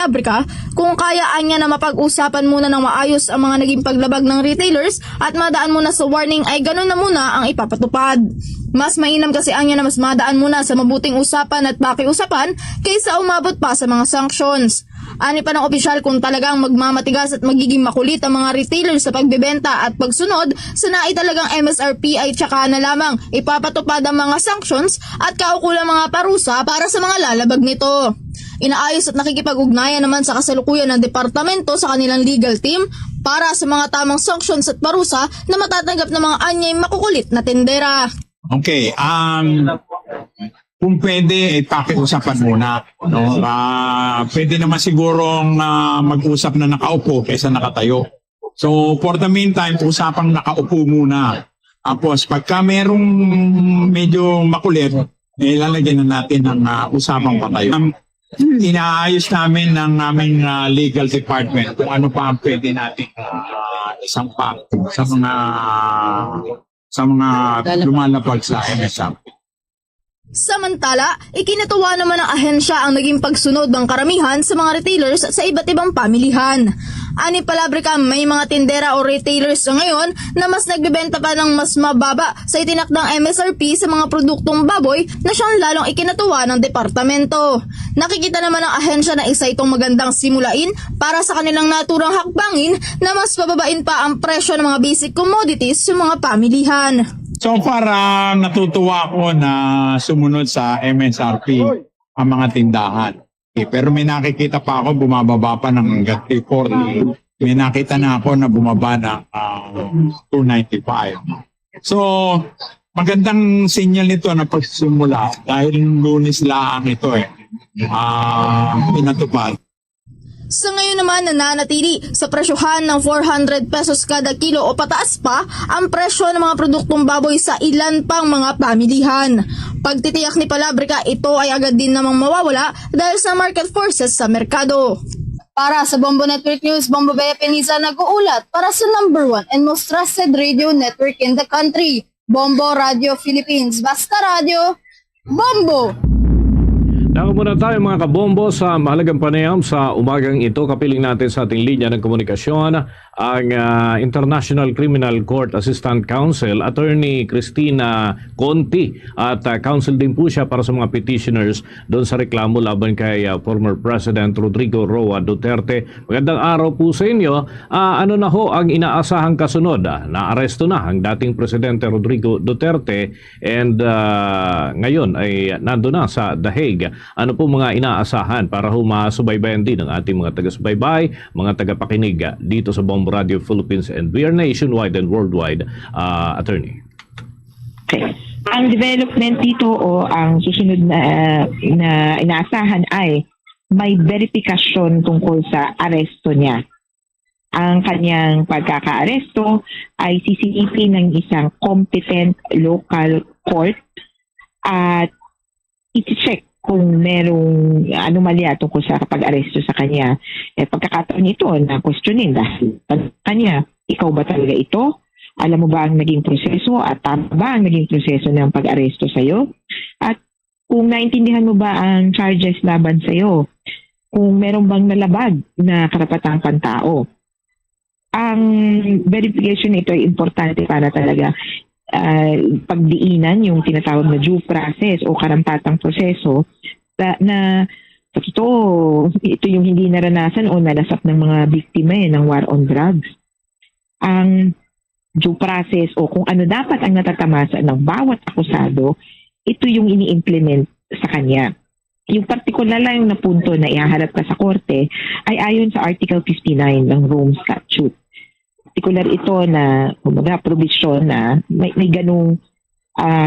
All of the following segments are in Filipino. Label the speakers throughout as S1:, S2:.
S1: Pabrika kung kayaan niya na mapag-usapan muna ng maayos ang mga naging paglabag ng retailers at madaan muna sa warning ay ganun na muna ang ipapatupad. Mas mainam kasi anya na mas madaan muna sa mabuting usapan at pakiusapan kaysa umabot pa sa mga sanctions. Ani pa ng opisyal kung talagang magmamatigas at magiging makulit ang mga retailers sa pagbebenta at pagsunod sa naitalagang MSRP ay tsaka na lamang ipapatupad ang mga sanctions at kaukulang mga parusa para sa mga lalabag nito. Inaayos at nakikipag-ugnayan naman sa kasalukuyan ng departamento sa kanilang legal team para sa mga tamang sanctions at parusa na matatanggap ng mga anyay makukulit na tendera.
S2: Okay, kung pwede, pakiusapan muna. No? Pwede naman sigurong mag-usap na nakaupo kaysa nakatayo. So, for the meantime, usapang nakaupo muna. Tapos, pagka merong medyo makulit, lalagyan na natin ng usapang patayo. Inaayos namin ng aming legal department kung ano pa ang pwede natin isang pa sa mga lumalapag sa MSRP.
S1: Samantala, ikinatuwa naman ng ahensya ang naging pagsunod ng karamihan sa mga retailers sa iba't ibang pamilihan. Ani Palabrika, may mga tindera o retailers ngayon na mas nagbebenta pa ng mas mababa sa itinakdang MSRP sa mga produktong baboy na siyang lalong ikinatuwa ng departamento. Nakikita naman ng ahensya na isa itong magandang simulain para sa kanilang naturang hakbangin na mas pababain pa ang presyo ng mga basic commodities sa mga pamilihan.
S2: So far, natutuwa ako na sumunod sa MSRP ang mga tindahan. Pero may nakikita pa ako bumababa pa ng hanggang 340. May nakita na ako na bumaba ng 295. So, magandang sinyal nito na pagsimula dahil Lunes lang ito pinatupad.
S1: Sa ngayon naman nananatili sa presyohan ng 400 pesos kada kilo o pataas pa ang presyo ng mga produktong baboy sa ilan pang mga pamilihan. Pagtitiyak ni Palabrika, ito ay agad din namang mawawala dahil sa market forces sa merkado. Para sa Bombo Network News, Bombo Bea Peniza nag-uulat para sa #1 and most trusted radio network in the country, Bombo Radio Philippines. Basta radio, Bombo!
S3: Dako muna tayo mga kabombo sa mahalagang panayam sa umagang ito. Kapiling natin sa ating linya ng komunikasyon ang International Criminal Court Assistant Counsel, Attorney Cristina Conti. At counsel din po siya para sa mga petitioners doon sa reklamo laban kay former President Rodrigo Roa Duterte. Magandang araw po sa inyo. Ano na ho ang inaasahang kasunod? Naaresto na ang dating Presidente Rodrigo Duterte and ngayon ay nando na sa The Hague. Ano po mga inaasahan para humasubaybayan din ng ating mga taga-subaybay, mga tagapakinig dito sa Bombo Radio Philippines and we are nationwide and worldwide, Attorney?
S4: Okay. Ang development dito o ang susunod na inaasahan ay may verifikasyon tungkol sa aresto niya. Ang kanyang pagkaka-aresto ay sisilipin ng isang competent local court at iti-check kung merong anomalya tungkol sa pag-aresto sa kanya. Pagkakataon ito na questionin dahil kanya, ikaw ba talaga ito? Alam mo ba ang naging proseso at tama ba ang naging proseso ng pag-aresto sa iyo? At kung naintindihan mo ba ang charges laban sa iyo? Kung meron bang nalabag na karapatang pantao? Ang verification nito ay importante para talaga pagdiinan yung tinatawag na due process o karampatang proseso na ito yung hindi naranasan o nalasap ng mga biktima ng war on drugs. Ang due process o kung ano dapat ang natatamasa ng bawat akusado, ito yung ini-implement sa kanya. Yung partikular lang na punto na ihaharap ka sa korte ay ayon sa Article 59 ng Rome Statute. Partikular ito na provision na may ganung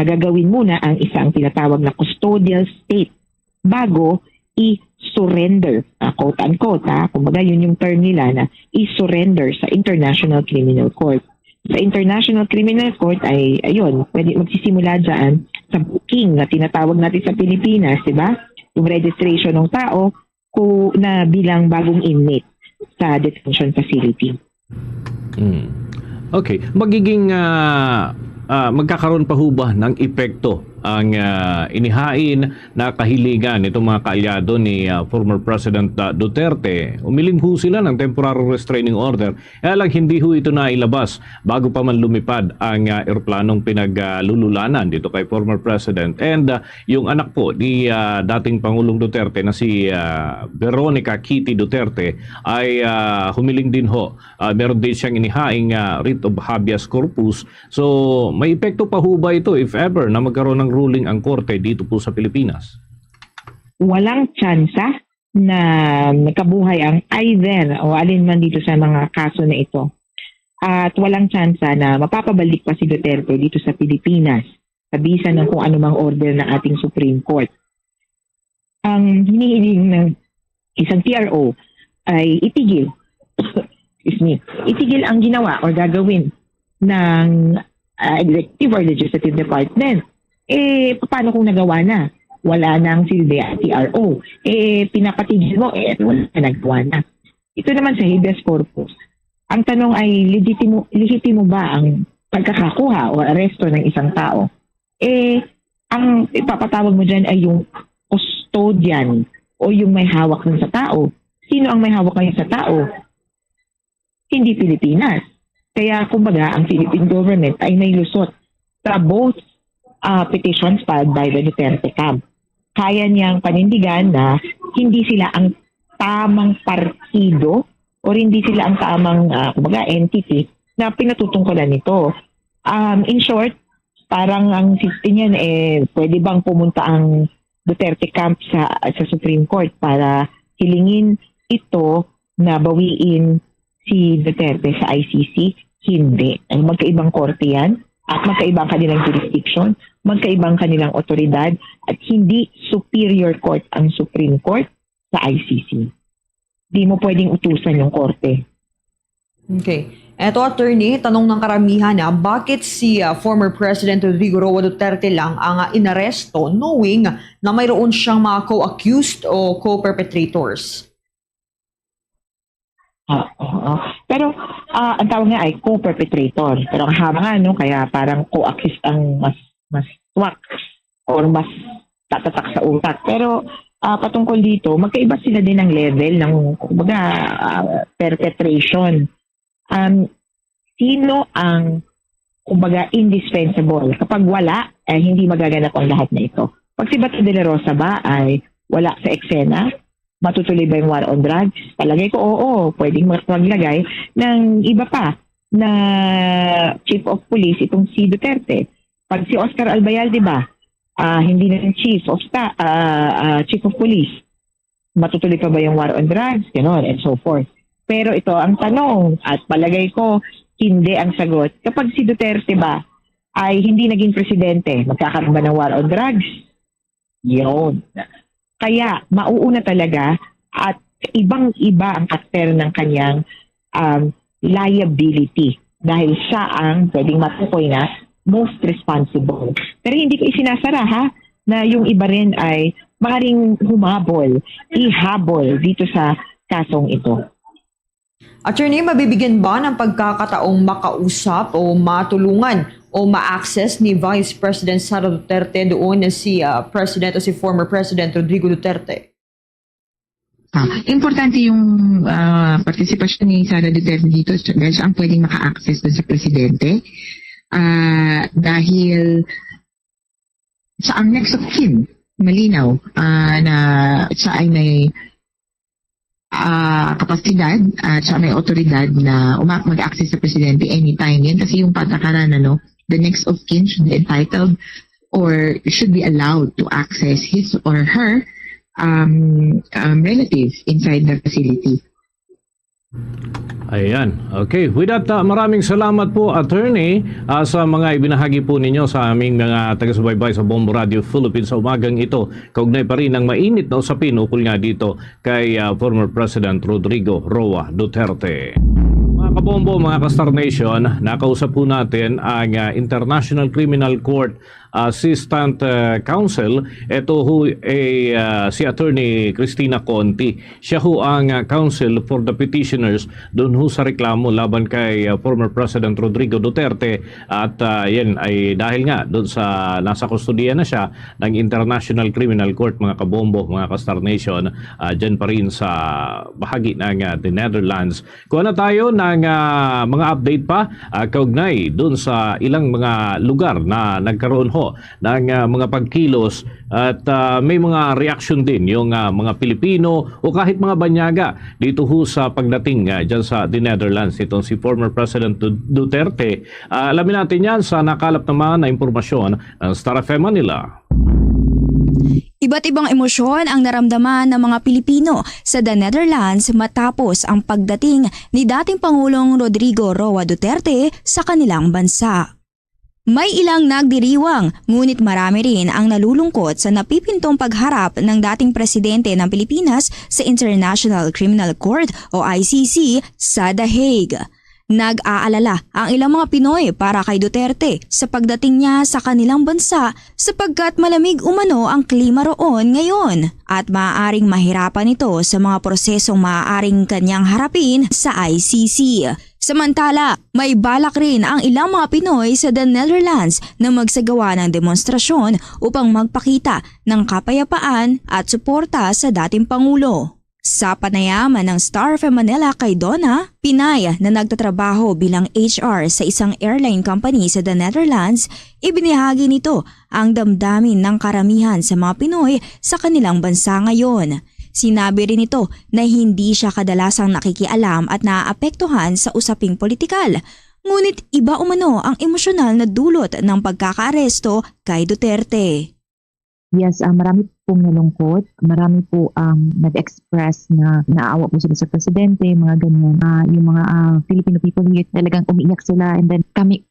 S4: gagawin muna ang isang tinatawag na custodial state bago i-surrender, quote-unquote, kumbaga yun yung term nila na i-surrender sa International Criminal Court. Sa International Criminal Court ay, ayun, pwede magsisimula dyan sa booking na tinatawag natin sa Pilipinas, di ba? Yung registration ng tao na bilang bagong inmate sa detention facility.
S3: Okay. Magiging magkakaroon pa ho ba ng epekto ang inihain na kahilingan itong mga kaalyado ni former President Duterte. Umiling ho sila ng temporary restraining order. Kaya lang hindi ho ito na ilabas bago pa man lumipad ang eroplanong pinaglululanan dito kay former President. And yung anak po ni dating Pangulong Duterte na si Veronica Kitty Duterte ay humiling din ho. Meron din siyang inihaing writ of habeas corpus. So may epekto pa ho ba ito if ever na magkaroon ng ruling ang korte dito po sa Pilipinas?
S4: Walang tsansa na nakabuhay ang either o alin man dito sa mga kaso na ito. At walang tsansa na mapapabalik pa si Duterte dito sa Pilipinas sa bisa ng kung anumang order ng ating Supreme Court. Ang hinihiling ng isang TRO ay itigil itigil ang ginawa o gagawin ng executive or legislative department. Paano kung nagawa na? Wala nang silbi ang TRO. Pinapatigil mo, wala na nagawa na. Ito naman sa habeas corpus. Ang tanong ay, lehitimo ba ang pagkakakuha o aresto ng isang tao? Ang ipapatawag mo dyan ay yung custodian o yung may hawak nun sa tao. Sino ang may hawak ngayon sa tao? Hindi Pilipinas. Kaya kumbaga, ang Philippine government ay may lusot sa both petitions filed by the Duterte camp. Kaya niyang panindigan na hindi sila ang tamang partido o hindi sila ang tamang kumbaga entity na pinatutungkulan nito. In short, parang ang system niyan pwede bang pumunta ang Duterte camp sa Supreme Court para hilingin ito na bawiin si Duterte sa ICC? Hindi. Magkaibang korte yan at magkaibang kanilang jurisdiction, magkaibang kanilang otoridad at hindi superior court ang Supreme Court sa ICC. Di mo pwedeng utusan yung korte.
S5: Okay. Eto, attorney, tanong ng karamihan bakit si former President Rodrigo Roa Duterte lang ang inaresto knowing na mayroon siyang mga co-accused o co-perpetrators?
S4: Pero ang tawag nga ay co-perpetrator. Pero ang haba nga, kaya parang co-accused ang mas swak or mas tatatak sa utak. Pero patungkol dito, magkaiba sila din ng level ng kumbaga perpetration. Sino ang kumbaga indispensable? Kapag wala, hindi magaganap ang lahat na ito. Pag si Bato de la Rosa ba ay wala sa eksena, matutuloy ba yung war on drugs? Palagay ko, oo, pwedeng maglagay ng iba pa na chief of police itong si Duterte. Pag si Oscar Albayalde ba, hindi na yung chief of police, matutuloy pa ba yung war on drugs? Ganon, and so forth. Pero ito ang tanong, at palagay ko, hindi ang sagot. Kapag si Duterte ba ay hindi naging presidente, magkakaroon ba ng war on drugs? Yun. Kaya mauuna talaga at ibang-iba ang karakter ng kanyang liability dahil siya ang pwedeng matukoy na most responsible. Pero hindi ko isinasara na yung iba rin ay maaaring ihabol dito sa kasong ito.
S5: Attorney, mabibigyan ba ng pagkakataong makausap o matulungan o ma-access ni Vice President Sara Duterte doon na si President o si former President Rodrigo Duterte?
S4: Importante yung partisipasyon ni Sara Duterte dito dahil siya ang pwedeng maka-access doon sa Presidente. Dahil sa ang next of kin, malinaw na siya ay may kapasidad at siya may otoridad na mag-access sa Presidente anytime. Yan kasi yung patakaran, the next of kin should be entitled or should be allowed to access his or her relatives inside the facility.
S3: Ayan. Okay. With that, maraming salamat po, attorney, sa mga ibinahagi po ninyo sa aming mga taga-subaybay sa Bombo Radio Philippines sa umagang ito. Kaugnay pa rin ng mainit na usapin ukol nga dito kay former President Rodrigo Roa Duterte. Mga kabombo, mga ka-Star Nation, nakausap po natin ang International Criminal Court Assistant Counsel. Ito ho si Attorney Cristina Conti. Siya ho ang counsel for the petitioners doon ho sa reklamo laban kay former President Rodrigo Duterte, at yan ay dahil nga doon sa nasa kustodiya na siya ng International Criminal Court, mga kabombo, mga ka-Star Nation, dyan pa rin sa bahagi ng the Netherlands. Kuha na tayo ng mga update pa kaugnay doon sa ilang mga lugar na nagkaroon ho ng mga pagkilos, at may mga reaction din yung mga Pilipino o kahit mga banyaga dito ho sa pagdating dyan sa the Netherlands. Itong si former President Duterte. Alamin natin yan sa nakalap naman na impormasyon ng Star FM Manila.
S6: Iba't ibang emosyon ang naramdaman ng mga Pilipino sa the Netherlands matapos ang pagdating ni dating Pangulong Rodrigo Roa Duterte sa kanilang bansa. May ilang nagdiriwang, ngunit marami rin ang nalulungkot sa napipintong pagharap ng dating presidente ng Pilipinas sa International Criminal Court o ICC sa The Hague. Nag-aalala ang ilang mga Pinoy para kay Duterte sa pagdating niya sa kanilang bansa sapagkat malamig umano ang klima roon ngayon at maaaring mahirapan ito sa mga prosesong maaaring kanyang harapin sa ICC. Samantala, may balak rin ang ilang mga Pinoy sa the Netherlands na magsagawa ng demonstrasyon upang magpakita ng kapayapaan at suporta sa dating Pangulo. Sa panayaman ng Star FM Manila kay Donna, Pinay na nagtatrabaho bilang HR sa isang airline company sa the Netherlands, ibinahagi nito ang damdamin ng karamihan sa mga Pinoy sa kanilang bansa ngayon. Sinabi rin ito na hindi siya kadalasang nakikialam at naaapektuhan sa usaping politikal. Ngunit iba umano ang emosyonal na dulot ng pagkakaaresto kay Duterte.
S4: Yes, marami pong nalungkot. Marami po nag-express na naawa po sila sa presidente, mga ganyan. Yung mga Filipino people here, talagang umiiyak sila. And then kami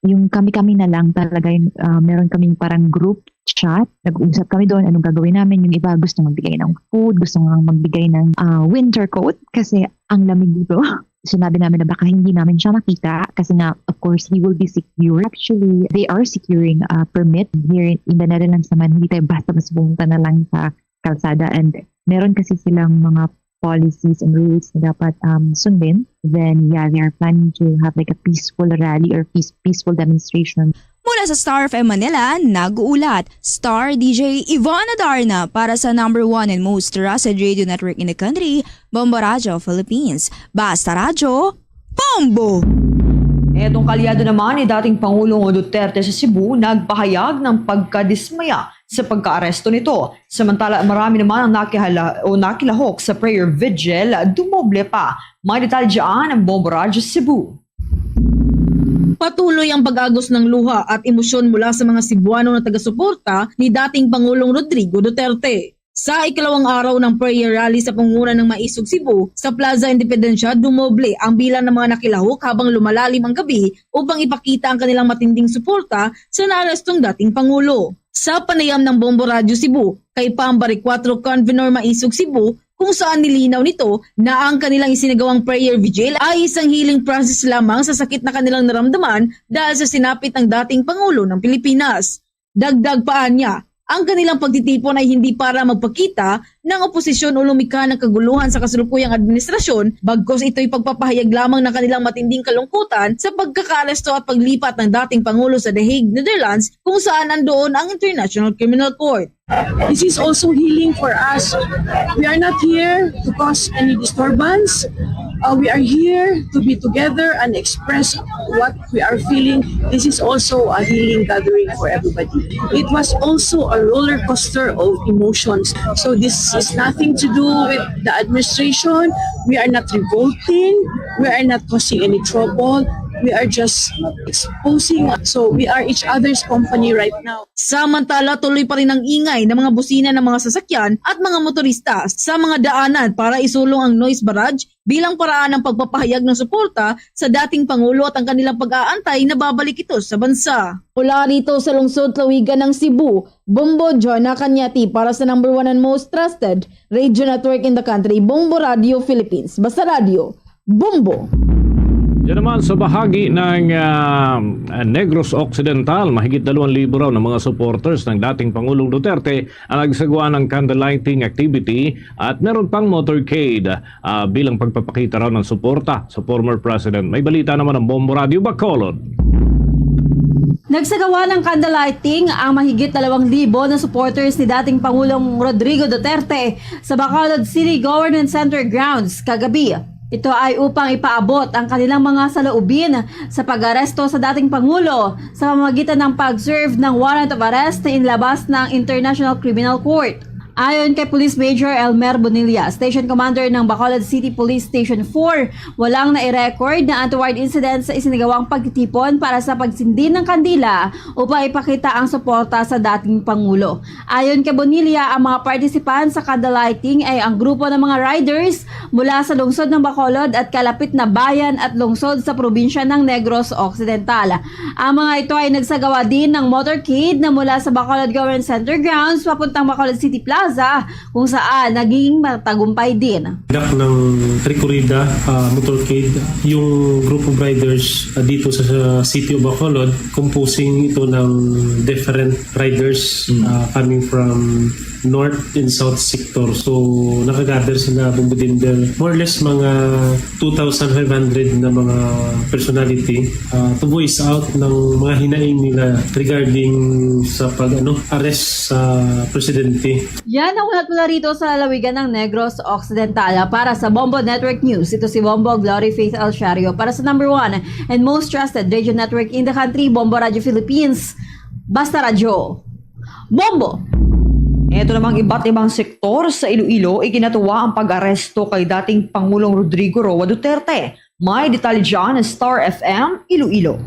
S4: na lang talaga, meron kaming parang group chat. Nag-uusap kami doon, anong gagawin namin. Yung iba gusto magbigay ng food, gusto magbigay ng winter coat kasi ang lamig dito. Sinabi namin na baka hindi namin siya makita kasi nga, of course, he will be secure. Actually, they are securing a permit here in the Netherlands naman. Hindi tayo basta mas pumunta na lang sa kalsada. And meron kasi silang mga policies and rules na dapat sundin. Then, yeah, they are planning to have like a peaceful rally or peaceful demonstration.
S6: Mula sa Star FM Manila, nag-uulat Star DJ Ivana Darna para sa #1 and most trusted radio network in the country, Bombo Radio Philippines. Basta Radyo, Bombo!
S5: Etong kalyado naman ni dating Pangulong Duterte sa Cebu nagpahayag ng pagkadismaya sa pagkaaresto nito. Samantala marami naman ang nakilahok sa prayer vigil, dumoble pa. May detalye dyan ang Bombo Radio Cebu.
S1: Patuloy ang pag-agos ng luha at emosyon mula sa mga Cebuano na taga-suporta ni dating Pangulong Rodrigo Duterte. Sa ikalawang araw ng prayer rally sa pangunguna ng Maisog Cebu sa Plaza Independencia, dumoble ang bilang ng mga nakilahok habang lumalalim ang gabi upang ipakita ang kanilang matinding suporta sa naarestong dating Pangulo. Sa panayam ng Bombo Radio Cebu kay Pambari 4 Convenor Maisog Cebu, kung saan nilinaw nito na ang kanilang isinagawang prayer vigil ay isang healing process lamang sa sakit na kanilang naramdaman dahil sa sinapit ng dating Pangulo ng Pilipinas. Dagdag paan niya, ang kanilang pagtitipon ay hindi para magpakita ng oposisyon o lumikha ng kaguluhan sa kasalukuyang administrasyon, bagkos ito'y pagpapahayag lamang ng kanilang matinding kalungkutan sa pagkakaaresto at paglipat ng dating Pangulo sa The Hague, Netherlands, kung saan andoon ang International Criminal Court.
S7: This is also healing for us. We are not here to cause any disturbance. We are here to be together and express what we are feeling. This is also a healing gathering for everybody. It was also a roller coaster of emotions. So this is nothing to do with the administration. We are not revolting. We are not causing any trouble. We are just exposing. So we are each other's company right now.
S1: Samantala, tuloy pa rin ang ingay ng mga busina ng mga sasakyan at mga motorista sa mga daanan para isulong ang noise barrage bilang paraan ng pagpapahayag ng suporta sa dating Pangulo at ang kanilang pag-aantay na babalik ito sa bansa. Mula rito sa lungsod Lawigan ng Cebu, Bombo Joanna Cañati para sa #1 and most trusted radio network in the country, Bombo Radio Philippines. Basta Radio, Bombo!
S3: Diyan naman sa bahagi ng Negros Occidental, mahigit 2,000 raw ng mga supporters ng dating Pangulong Duterte ang nagsagawa ng candlelighting activity at meron pang motorcade bilang pagpapakita raw ng suporta sa former president. May balita naman ng Bombo Radio Bacolod.
S8: Nagsagawa ng candlelighting ang mahigit 2,000 na supporters ni dating Pangulong Rodrigo Duterte sa Bacolod City Government Center grounds kagabi. Ito ay upang ipaabot ang kanilang mga saloobin sa pag-aresto sa dating Pangulo sa pamamagitan ng pag-serve ng warrant of arrest na inilabas ng International Criminal Court. Ayon kay Police Major Elmer Bonilla, Station Commander ng Bacolod City Police Station 4, walang nai-record na untoward incident sa isinagawang pagtitipon para sa pagsindi ng kandila upang ipakita ang suporta sa dating Pangulo. Ayon kay Bonilla, ang mga participants sa candlelighting ay ang grupo ng mga riders mula sa lungsod ng Bacolod at kalapit na bayan at lungsod sa probinsya ng Negros Occidental. Ang mga ito ay nagsagawa din ng motorcade na mula sa Bacolod Government Center grounds papuntang Bacolod City Plaza kung saan naging matagumpay din.
S9: Dak ng Tricorida motorcade, yung group of riders dito sa City of Bacolod, composing ito ng different riders coming from north and south sector. So nakagather sila Bumbudindel, more or less mga 2,500 na mga personality to voice out ng mga hinaing nila regarding sa arrest sa presidente.
S8: Yan ang ulat mula rito sa lalawigan ng Negros Occidental. Para sa Bombo Network News, ito si Bombo Glory Faith El Shario. Para sa number 1 and most trusted radio network in the country, Bombo Radio Philippines. Basta Radio. Bombo!
S5: Ito namang iba't ibang sektor sa Iloilo, ikinatuwa ang pag-aresto kay dating Pangulong Rodrigo Roa Duterte. May detalye dyan ng Star FM Iloilo.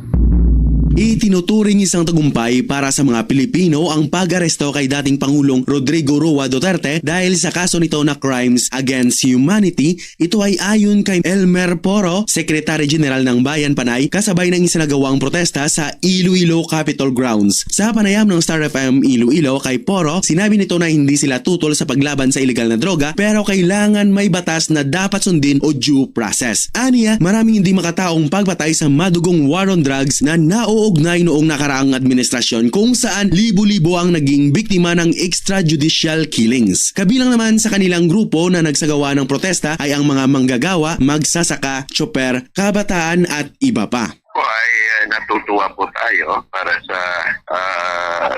S10: Itinuturing isang tagumpay para sa mga Pilipino ang pag-aresto kay dating Pangulong Rodrigo Roa Duterte dahil sa kaso nito na Crimes Against Humanity. Ito ay ayon kay Elmer Poro, Secretary General ng Bayan Panay, kasabay ng isinagawang protesta sa Iloilo Capitol Grounds. Sa panayam ng Star FM Iloilo kay Poro, sinabi nito na hindi sila tutol sa paglaban sa illegal na droga pero kailangan may batas na dapat sundin o due process. Aniya, maraming hindi makataong pagpatay sa madugong war on drugs na nauugnay noong nakaraang administrasyon kung saan libo-libo ang naging biktima ng extrajudicial killings. Kabilang naman sa kanilang grupo na nagsagawa ng protesta ay ang mga manggagawa, magsasaka, tsoper, kabataan at iba pa.
S11: Ay natutuwa po tayo para sa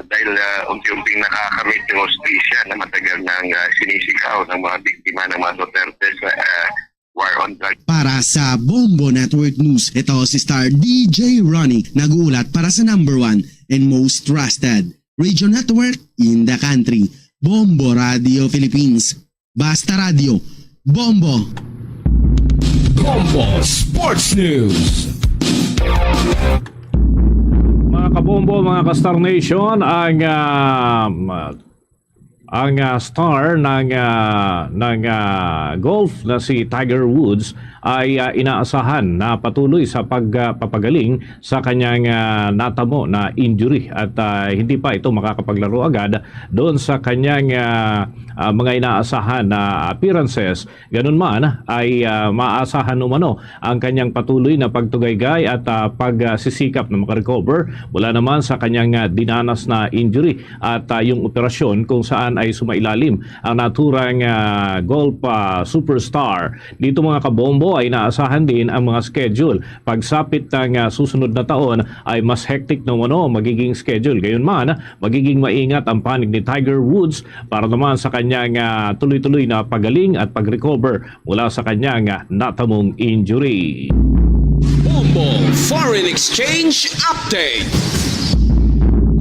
S11: dahil unti-unting nakakamit yung hostisya na matagal nang sinisigaw ng mga biktima ng mga Duterte sa war on drugs.
S10: Para sa Bombo Network News, ito si Star DJ Ronnie, nag-uulat para sa number 1 and most trusted radio network in the country, Bombo Radio Philippines. Basta Radio. Bombo!
S12: Bombo Sports News.
S3: Mga kabombo, mga ka-Star Nation, ang star ng golf na si Tiger Woods ay inaasahan na patuloy sa pagpapagaling sa kanyang natamo na injury at hindi pa ito makakapaglaro agad doon sa kanyang mga inaasahan na appearances. Ganun man ay maaasahan umano ang kanyang patuloy na pagtugaygay at pagsisikap na makarecover mula naman sa kanyang dinanas na injury at yung operasyon kung saan ay sumailalim ang naturang golf superstar. Dito mga kabombo ay naasahan din ang mga schedule. Pagsapit ng susunod na taon ay mas hectic na magiging schedule. Gayunman, magiging maingat ang panig ni Tiger Woods para naman sa kanyang tuloy-tuloy na pagaling at pag-recover mula sa kanyang natamong injury.
S12: Bombo Foreign Exchange Update.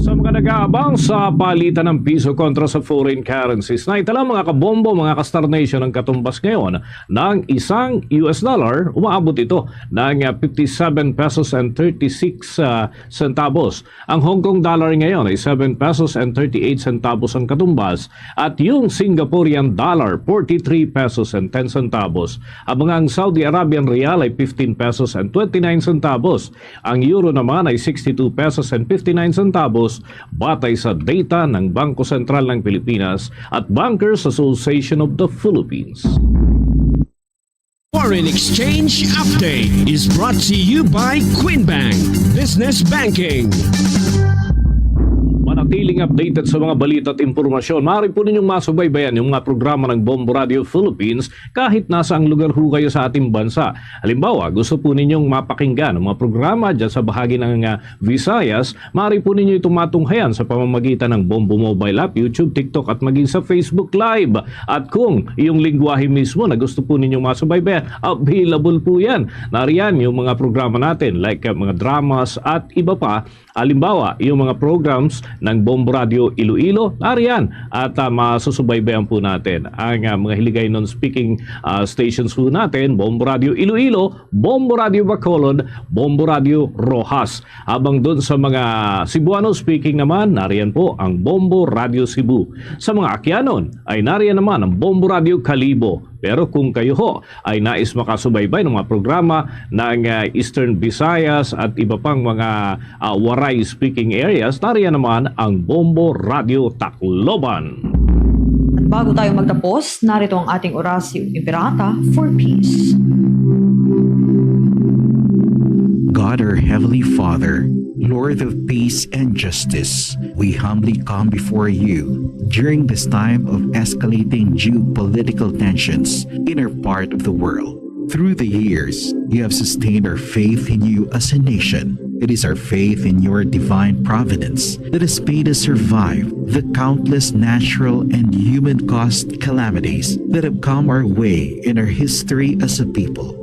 S3: Sa mga nag-aabang sa palitan ng piso kontra sa foreign currencies, na itala mga kabombo, mga ka-Star Nation ang katumbas ngayon ng isang US dollar, umaabot ito ng 57 pesos and 36 centavos. Ang Hong Kong dollar ngayon ay 7 pesos and 38 centavos ang katumbas at yung Singaporean dollar 43 pesos and 10 centavos. Ang mga Saudi Arabian Rial ay 15 pesos and 29 centavos. Ang euro naman ay 62 pesos and 59 centavos batay sa data ng Bangko Sentral ng Pilipinas at Bankers Association of the Philippines.
S12: Foreign Exchange Update is brought to you by Quinbank Business Banking.
S3: Manatiling updated sa mga balita at impormasyon, maaari po ninyong masubaybayan yung mga programa ng Bombo Radio Philippines kahit nasa ang lugar ho kayo sa ating bansa. Halimbawa, gusto po ninyong mapakinggan ang mga programa dyan sa bahagi ng Visayas, maaari po ninyo itong matunghayan sa pamamagitan ng Bombo Mobile App, YouTube, TikTok at maging sa Facebook Live. At kung yung lingwahe mismo na gusto po ninyong masubaybayan, available po yan. Nariyan yung mga programa natin like mga dramas at iba pa. Halimbawa, yung mga programs ng Bombo Radio Iloilo, nariyan. At masusubaybayan po natin ang mga Hiligay non-speaking stations po natin, Bombo Radio Iloilo, Bombo Radio Bacolod, Bombo Radio Rojas. Habang doon sa mga Cebuano speaking naman, nariyan po ang Bombo Radio Cebu. Sa mga Akyanon ay nariyan naman ang Bombo Radio Kalibo. Pero kung kayo ho ay nais makasubaybay ng mga programa ng Eastern Visayas at iba pang mga Waray speaking areas, nariyan naman ang Bombo Radio Tacloban.
S5: At bago tayo magtapos, narito ang ating orasyo ni Pirata for Peace.
S13: God, our Heavenly Father, Lord of peace and justice, we humbly come before you during this time of escalating geopolitical tensions in our part of the world. Through the years, you have sustained our faith in you as a nation. It is our faith in your divine providence that has made us survive the countless natural and human-caused calamities that have come our way in our history as a people.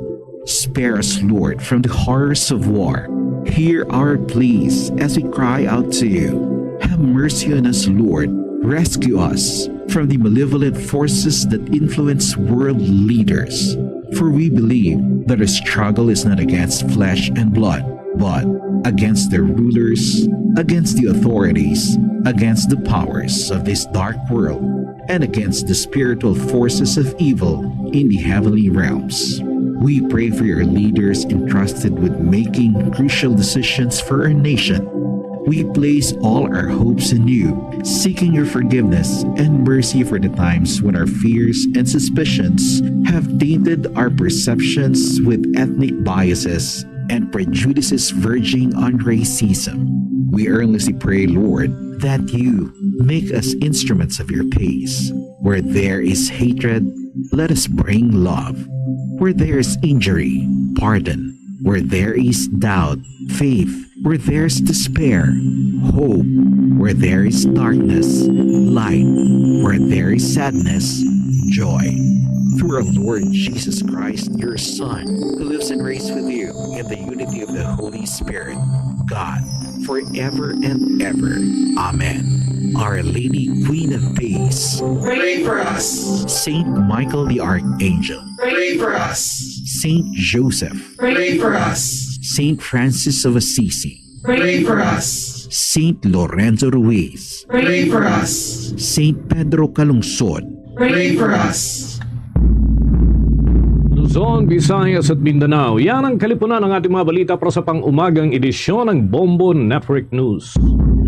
S13: Spare us, Lord, from the horrors of war. Hear our pleas as we cry out to you. Have mercy on us, Lord. Rescue us from the malevolent forces that influence world leaders. For we believe that our struggle is not against flesh and blood, but against the rulers, against the authorities, against the powers of this dark world, and against the spiritual forces of evil in the heavenly realms. We pray for your leaders entrusted with making crucial decisions for our nation. We place all our hopes in you, seeking your forgiveness and mercy for the times when our fears and suspicions have tainted our perceptions with ethnic biases and prejudices verging on racism. We earnestly pray, Lord, that you make us instruments of your peace. Where there is hatred, let us bring love. Where there is injury, pardon. Where there is doubt, faith. Where there is despair, hope. Where there is darkness, light. Where there is sadness, joy. Through our Lord Jesus Christ, your Son, who lives and reigns with you in the unity of the Holy Spirit, God, forever and ever. Amen. Our Lady, Queen of Peace,
S12: Pray for us.
S13: Saint Michael the Archangel,
S12: Pray for us.
S13: Saint Joseph,
S12: Pray for us.
S13: Saint Francis of Assisi,
S12: Pray for us.
S13: Saint Lorenzo Ruiz,
S12: Pray for us.
S13: Saint Pedro Calungsod,
S12: Pray for us.
S3: Luzon, Visayas at Mindanao, yan ang kalipunan ng ating mga balita para sa pang-umagang edisyon ng Bombo Network News.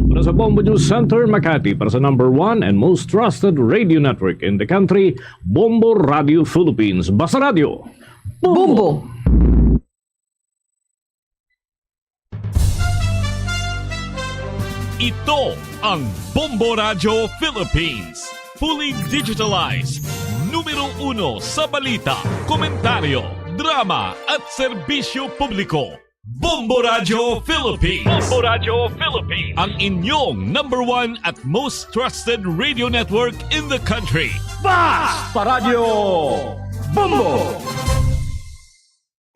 S3: Para sa Bombo News Center, Makati, para sa #1 and most trusted radio network in the country, Bombo Radio Philippines. Basta Radio,
S5: Bombo!
S14: Ito ang Bombo Radio Philippines. Fully digitalized. Numero 1 sa balita, komentaryo, drama at serbisyo publiko. Bombo Radio Philippines. Bombo Radio Philippines. Ang inyong #1 at most trusted radio network in the country.
S12: Basta Radio Bombo!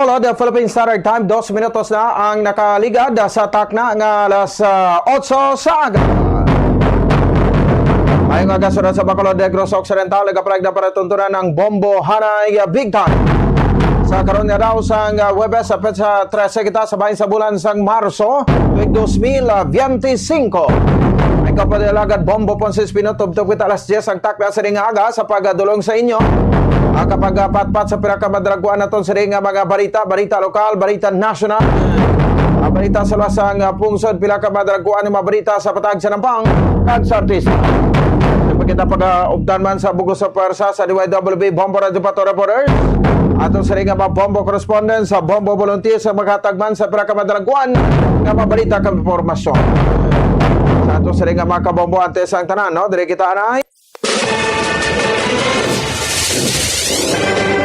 S15: The Philippine Standard Time, 2 minutos na ang nakaligad sa takna ng alas 8 sa aga. Ayong aga sunod sa Bacolod Negros Occidental, nagapalag na para tuntunan ng Bombo Hanay Big Time. Sa karon nga daw sa Webes sa petsa 13 kita sa bahin sa bulan sang Marso, tuig 2025. Ay kapadilagad Bombo Ponce Pinotub-tub kita alas 10 ang takna sa ring aga sa pagdulong sa inyo. Kapag patpat sa pinakamadraguan naton sa ring mga balita lokal, balita national, balita sa lasang pungsod, pinakamadraguan ng mga balita sa patag sa Nampang, kag sa artista. Kita pag-updan man sa bugos sa persa sa DYWB Bombo Radio Pato Reporters. Ato sa rin nga mga Bombo correspondent sa Bombo Volunteer sa makatagman sa pinakamadaлагwan nga mabalita kang informasyon. Sa ato sa rin nga mga kabombo antes ang tanan, no? Dire kita na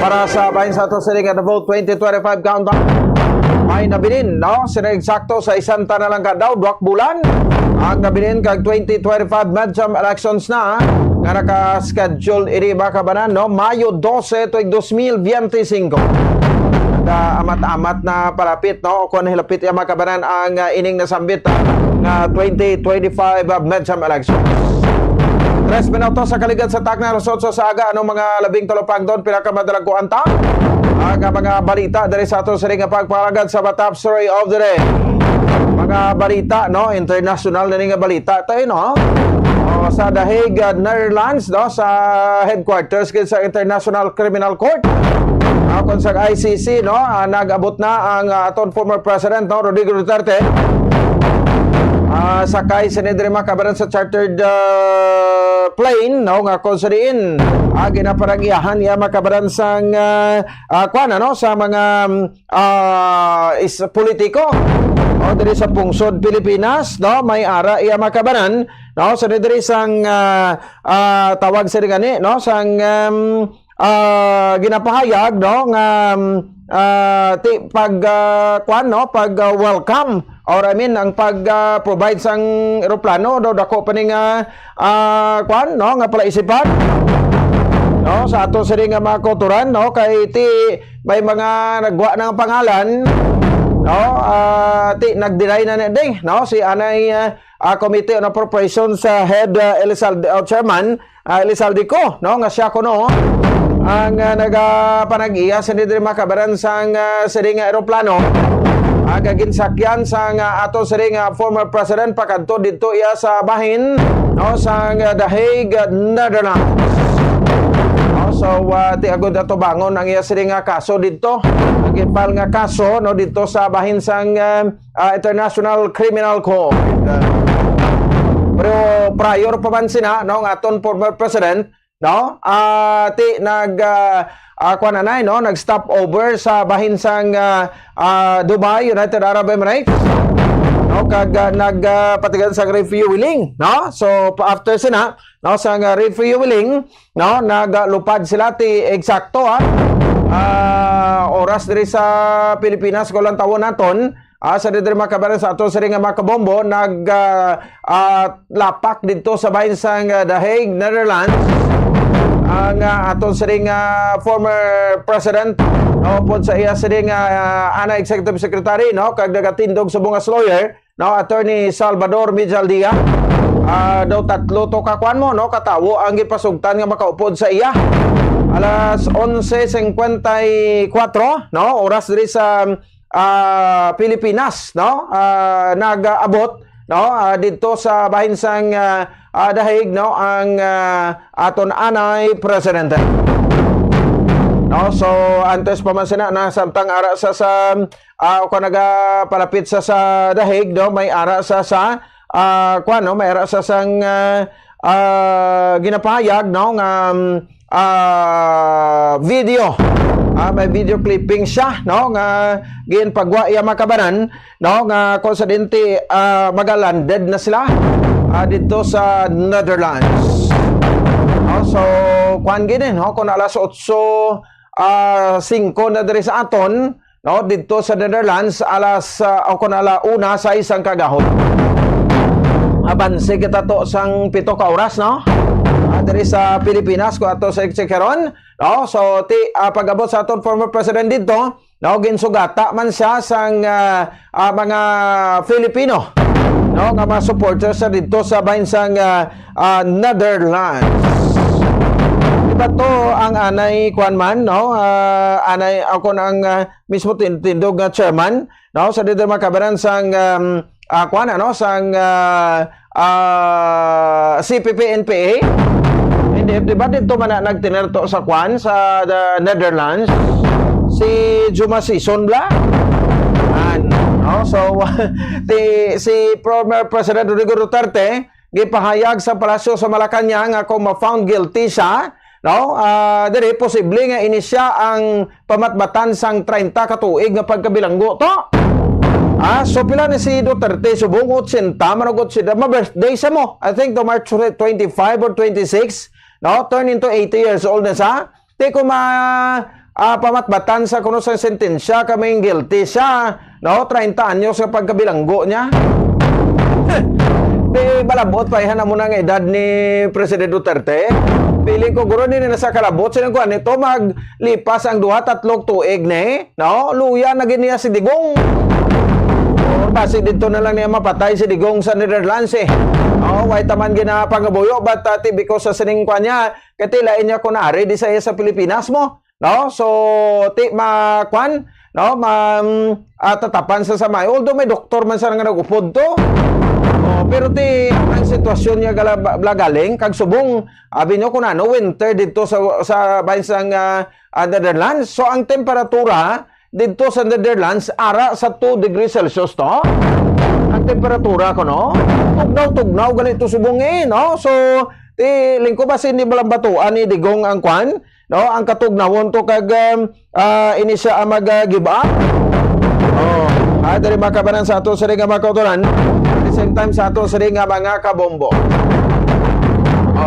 S15: para sa bahin sa ato sa rin nga vote 2025 countdown. May nabilin, no? Sina eksakto sa isang tanan lang ka daw, 2 bulan. Ang nabilin kag 2025 midterm elections na nga naka-schedule iri ba kabanan, no? Mayo 12 tuig 2025. Amat-amat na palapit, no? Kung hilapit yung mga kabanan ang ining nasambit na 2025 midterm elections. 3 minutos sa kaligad sa Tacna Resort sa Saga. Anong mga labing tulopang doon pinakamadalag ko anta? Ang mga balita dari sa ato sa ring pagpalagad sa top story of the day. Mga balita, no? International na nga balita tayo, no? O, sa The Hague, Netherlands, no? Sa headquarters sa International Criminal Court. Kung sa ICC, no? Nag-abot na ang aton former president, no? Rodrigo Duterte. Sakay sinidri makabaran sa chartered plane, no? Nga kung sa diin ginaparangiyahan iya makabaran sang no? Sa mga politiko, no? Diri sa pungsod Pilipinas, no? May ara iya makabaran, no? Sa diri sang tawag sa gani, no? Sang ginapahayag, no? Nga pag welcome or I mean ang pag-provide sang eroplano do dako pa ning no nga pala isipan, no sa ato sa nga mga kulturan, no kay ti may mga nagwa ng pangalan, no ti nag-deny na ding, no si anay Committee on Appropriations sa head Elizalde chairman Elizalde ko, no nga siya kuno ang nagapanag-iya sa diri makabaran sang siring eroplano agagin sakyan sang ato siring former president pakadto dito iya sa bahin, no sang The Hague, Netherlands. No, so ti agud ato bangon ang iya siring kaso dito, ang ipal nga kaso, no dito sa bahin sang International Criminal Court. Pero prior pa man sina, no, ang aton former president, no, ti no, nag-stop over sa bahin sang Dubai, United Arab Emirates, no, kag nagpatigan sang refueling, no. So after sina, no, sang refueling, no, naglupad sila ti eksakto oras diri sa Pilipinas ko lang tawon naton. Sa diri makabaran sa ato sa ring mga kabombo lapak dito sa bahin sang The Hague, Netherlands, ang aton sa ring former president, no, pod sa iya sa ring ana executive secretary, no, kag nagatindog sa bungas lawyer, no, attorney Salvador Mijaldía. Daw tatlo to kakuan mo, no, katawo ang gipasugtan nga makaupod sa iya. Alas 11:54, no, oras diri sa Pilipinas, no, nag-abot, no, dito sa bahin sang The Hague, no, ang aton anay presidente. No, so antes pa man sina na samtang ara sa kung nagapalapit sa The Hague, no, may ara sa no, may ara sa sang ginapahayag, no, nga video. May video clipping siya, no, nga ginpagwa iya makabanan, no, nga konsidente magalanded na sila dito sa Netherlands. No, so kuan gini, no, kung alas 8:05 na diri sa aton, no, dito sa Netherlands alas kung ala 1:06 ang kagahon. Abanse kita to sang 7 ka oras, no, diri sa Pilipinas ko ato sa Exchequeron, no. So ti pag-abot sa aton former president dito, no, ginsugata man siya sang mga Filipino, no, nga mga supporters sa dito sa bahin sang Netherlands. Diba to ang anay kuan man, no, anay ako ang mismo tindog nga chairman, no, sa dito makabaran sang kuan, ano, sang CPP-NPA. Di ba dito man nagtinerto sa kuan sa the Netherlands si Juma Sison bla? No? So si former President Rodrigo Duterte gipahayag sa palasyo sa Malacañang nga kung ma-found guilty siya, no, diri posible nga ini siya ang pamatbatan sang 30 ka tuig nga pagkabilanggo to. So pila ni si Duterte subong 80 managot si ma birthday sa mo. I think to March 25 or 26, no, turn into 80 years old na sa. Di ko pamatbatan sa kuno sa sentensya kaming guilty siya, no, 30 anyos sa pagkabilanggo niya. Di balabot pa ihan mo na nga edad ni President Duterte. Piling ko guro ni nasa kalabot silang kuan nito maglipas ang 2-3 tuig ni, no, luya na giniya si Digong. Basi dito na lang niya mapatay si Digong sa Netherlands eh. Why taman ginapangabuyo but because sa siningkwan niya katilain niya kunari di sa Pilipinas mo. No? So ti makwan, no, tatapan sa samay. Although may doktor man sa nga nagupod to. Pero ti ang sitwasyon niya galing kag subong abi nyo kunano winter dito sa bansang Netherlands. So ang temperatura dito sa Netherlands, ara sa 2 degrees Celsius to. Ang temperatura ko, no? Tugnaw, ganito subong no? So, lingko ba hindi malambatuan ni Digong ang kwan? No? Ang katugnawon to kag ini siya mag-give up. Dari makabanan sa ato sa ringa makauturan. At the same time sa ato sa ringa mga kabombo.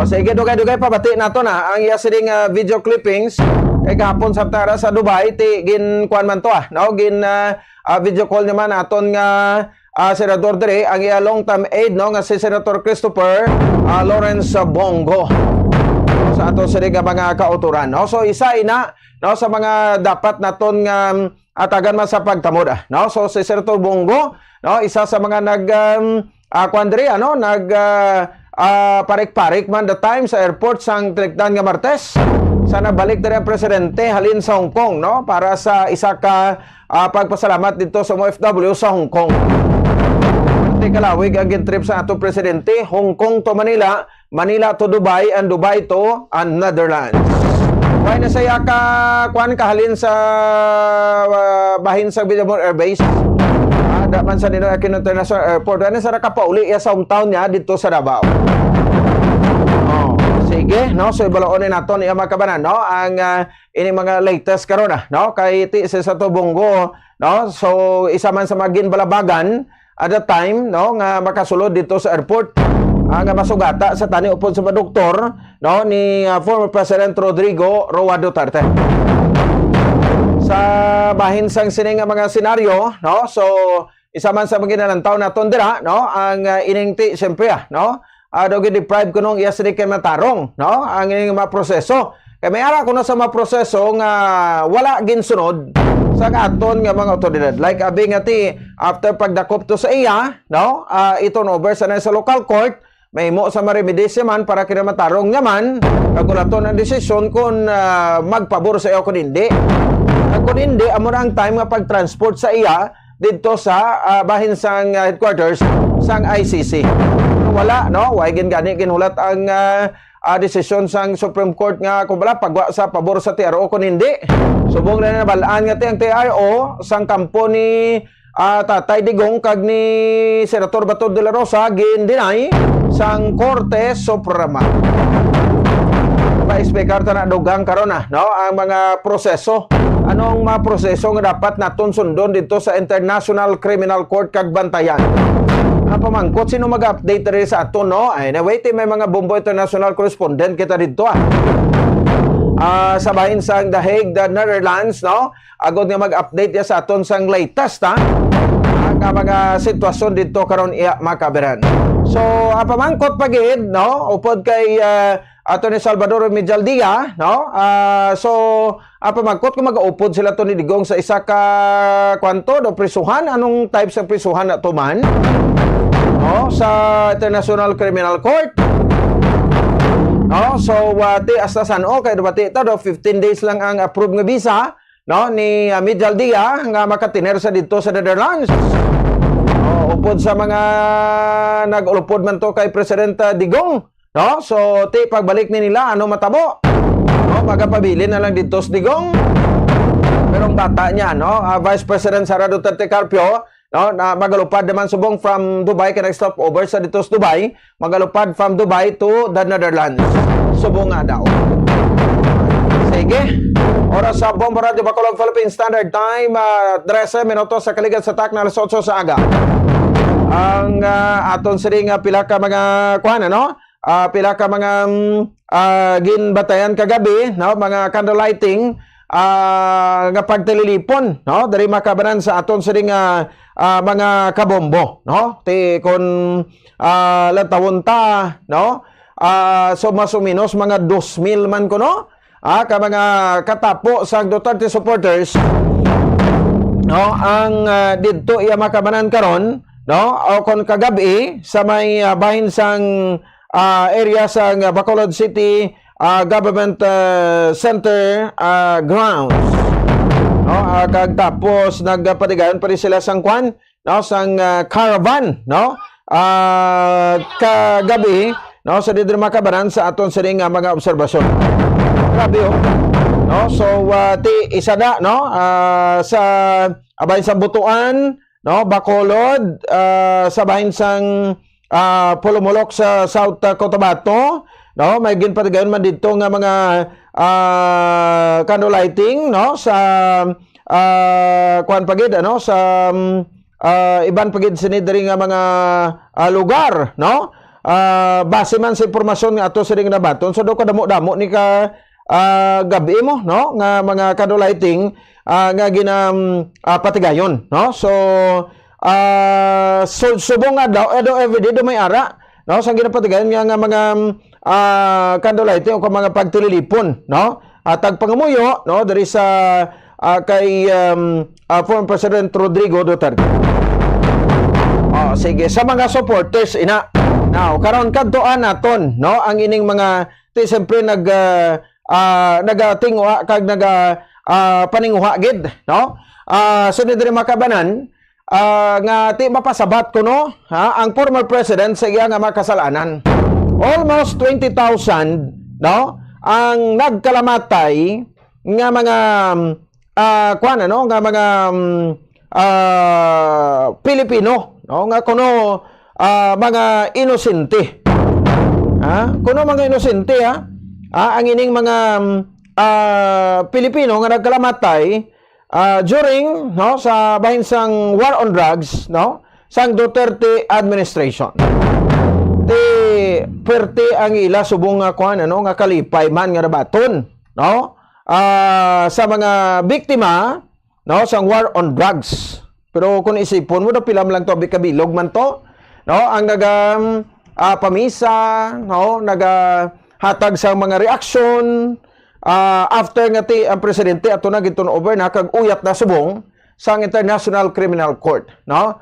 S15: Sige, dugay-dugay pabati nato na ang iya siring video clippings kay gahapon sa tara sa Dubai ti gin kuan man to no, gin video call naman aton nga senador dire ang iya long term aide, no, nga si Senator Christopher Lawrence Bongo, no, sa ato siring mga kauturan, no. So isa ina, no, sa mga dapat naton nga atagan man sa pagtamod, no. So si Senator Bongo, no, isa sa mga kuan dire, ano, parik-parik man the time sa airport sang Tilikdan nga Martes. Sana balik na ang presidente halin sa Hong Kong, no, para sa isa ka pagpasalamat dito sa OFW sa Hong Kong. Di kalawig ang trip sa ato presidente, Hong Kong to Manila, Manila to Dubai, and Dubai to Netherlands. Why na saya ka kuan kahalin sa bahin sa Bidamon Air Base. Daman sa nila International Airport. Ano sa nakapauli sa hometown niya dito sa Davao. Sige, no, so ibaloonin naton iya makabanan, no, ang ini mga latest karon no, kay ti sa Bongo, no. So isa man sa magin balabagan at the time, no, nga makasulod dito sa airport nga masugata sa tani upod sa doktor, no, ni former President Rodrigo Roa Duterte. Sa bahin sang sining mga senaryo, no, so isa man sa maginalantaw naton dira, no, ang iningti siyempre no, dogi deprive ko nung iya sini kay matarong, no, ang ining maproseso kay may ara kuno sa maproseso nga wala ginsunod sa aton nga mga otoridad, like abi nga ti after pagdakop to sa iya, no, iton over sa local court, may mo sa maremedisya man para kina matarong naman kagulaton ang desisyon kung magpabor sa iyo kun hindi. Kung hindi, amo na ang time nga pag-transport sa iya dito sa bahin sang headquarters sang ICC. Wala, no? Why gani ginulat ang desisyon sang Supreme Court nga kung wala pagwa sa pabor sa TRO kung hindi. Subong na nabalaan nga ang TRO sang kampo ni Tatay Digong kag ni Senator Bato de la Rosa gin-deny sang Korte Suprema. Pa-speaker ta na dugang karon no, ang mga proseso. Anong mga proseso nga dapat naton sundon dito sa International Criminal Court kag bantayan? Pamangkot sino mag-update rin sa ato, no? Anyway, may mga Bombo International correspondent kita dito sa bahin sang The Hague, the Netherlands, no? Agod nga mag-update ya sa aton sang latest ang mga sitwasyon dito karon iya makaberan. So pamangkot pagid, no, upod kay ato ni Salvador Medjaldia, no, so pamangkot kung mag-upod sila to ni Digong sa isa ka kwanto do prisuhan, anong type sa prisuhan na to man, no, sa International Criminal Court, no. So ti hasta sano kay dubati ta do 15 days lang ang approved nga visa, no, ni Medjaldia nga makatiner sa dito sa Netherlands. Upod sa mga nag-ulupod man to kay President Digong, no? So ti pagbalik ni nila ano matabo, no, magapabili na lang dito sa Digong. Pero ang bata niya, no, Vice President Sara Duterte Carpio, no, na magalupad naman subong from Dubai kay stop over sa dito sa Dubai, magalupad from Dubai to the Netherlands. Subong nga daw. Sige. Oras sa Bombo Radio Bacolod Philippine Standard Time, 13 minutos sa kaligan sa tak na alas 8 sa aga. Ang aton siring pila ka mga kuhan, ano? Pila ka mga ginbatayan kagabi, no? Mga candlelighting nga pagtililipon, no? Dari makabanan sa aton siring mga kabombo, no? Ti kon lantawon ta, no? So mas o menos mga 2,000 man ko, no? Ka mga katapo sa Duterte supporters, no? Ang didto iya makabanan karon, no? O kon kagabi sa may bahin sang area sa Bacolod City Government Center grounds, no? Kag tapos nagpadigayon pa rin sila sang kwan, no? Sang caravan, no? Kagabi, no? Sa didto makabanan sa aton siring mga obserbasyon. Grabe, oh. No? So, ti isa na, no? Sa abahin sa Butuan, no? Bacolod, sa abahin sang Pulumulok sa South Cotabato, no? May ginpatigayon man dito nga mga candlelighting, no? Sa kuan pagid, ano? Sa iban pagid sinidri nga mga lugar, no? Base man sa impormasyon nga ato sa ring nabaton, so do ka damo-damo ni ka gabi mo, no? Nga mga candlelighting nga patigayon, no? So subong nga daw everyday do may ara, no? Sang ginapatigayon nga mga candlelighting o mga pagtililipon, no? Tag pangamuyo, no? Dari sa kay former President Rodrigo Duterte. Sige, sa mga supporters ina. Now, karon kadtoan naton, no? Ang ining mga ti siyempre nagatingwa kag paninguha gid, no? Sunod diri makabanan nga ti mapasabat ko, no? Ang former president sa iya nga makasalanan. Almost 20,000, no? Ang nagkalamatay nga mga kuan, no? Nga mga Pilipino, no? Nga kuno mga inosente. Kuno mga inosente, ang ining mga Pilipino nga nagkalamatay during, no, sa bahin sang war on drugs, no, sang Duterte administration. Ti perte ang ila subong nga kuan, ano, nga kalipay man nga nabaton, no, sa mga biktima, no, sang war on drugs. Pero kung isipon mo, pilam lang to, kabilog man to, no, ang pamisa, no, hatag sa mga reaksyon after nga ti ang presidente ato na giton over na kag uyat na subong sang International Criminal Court, no?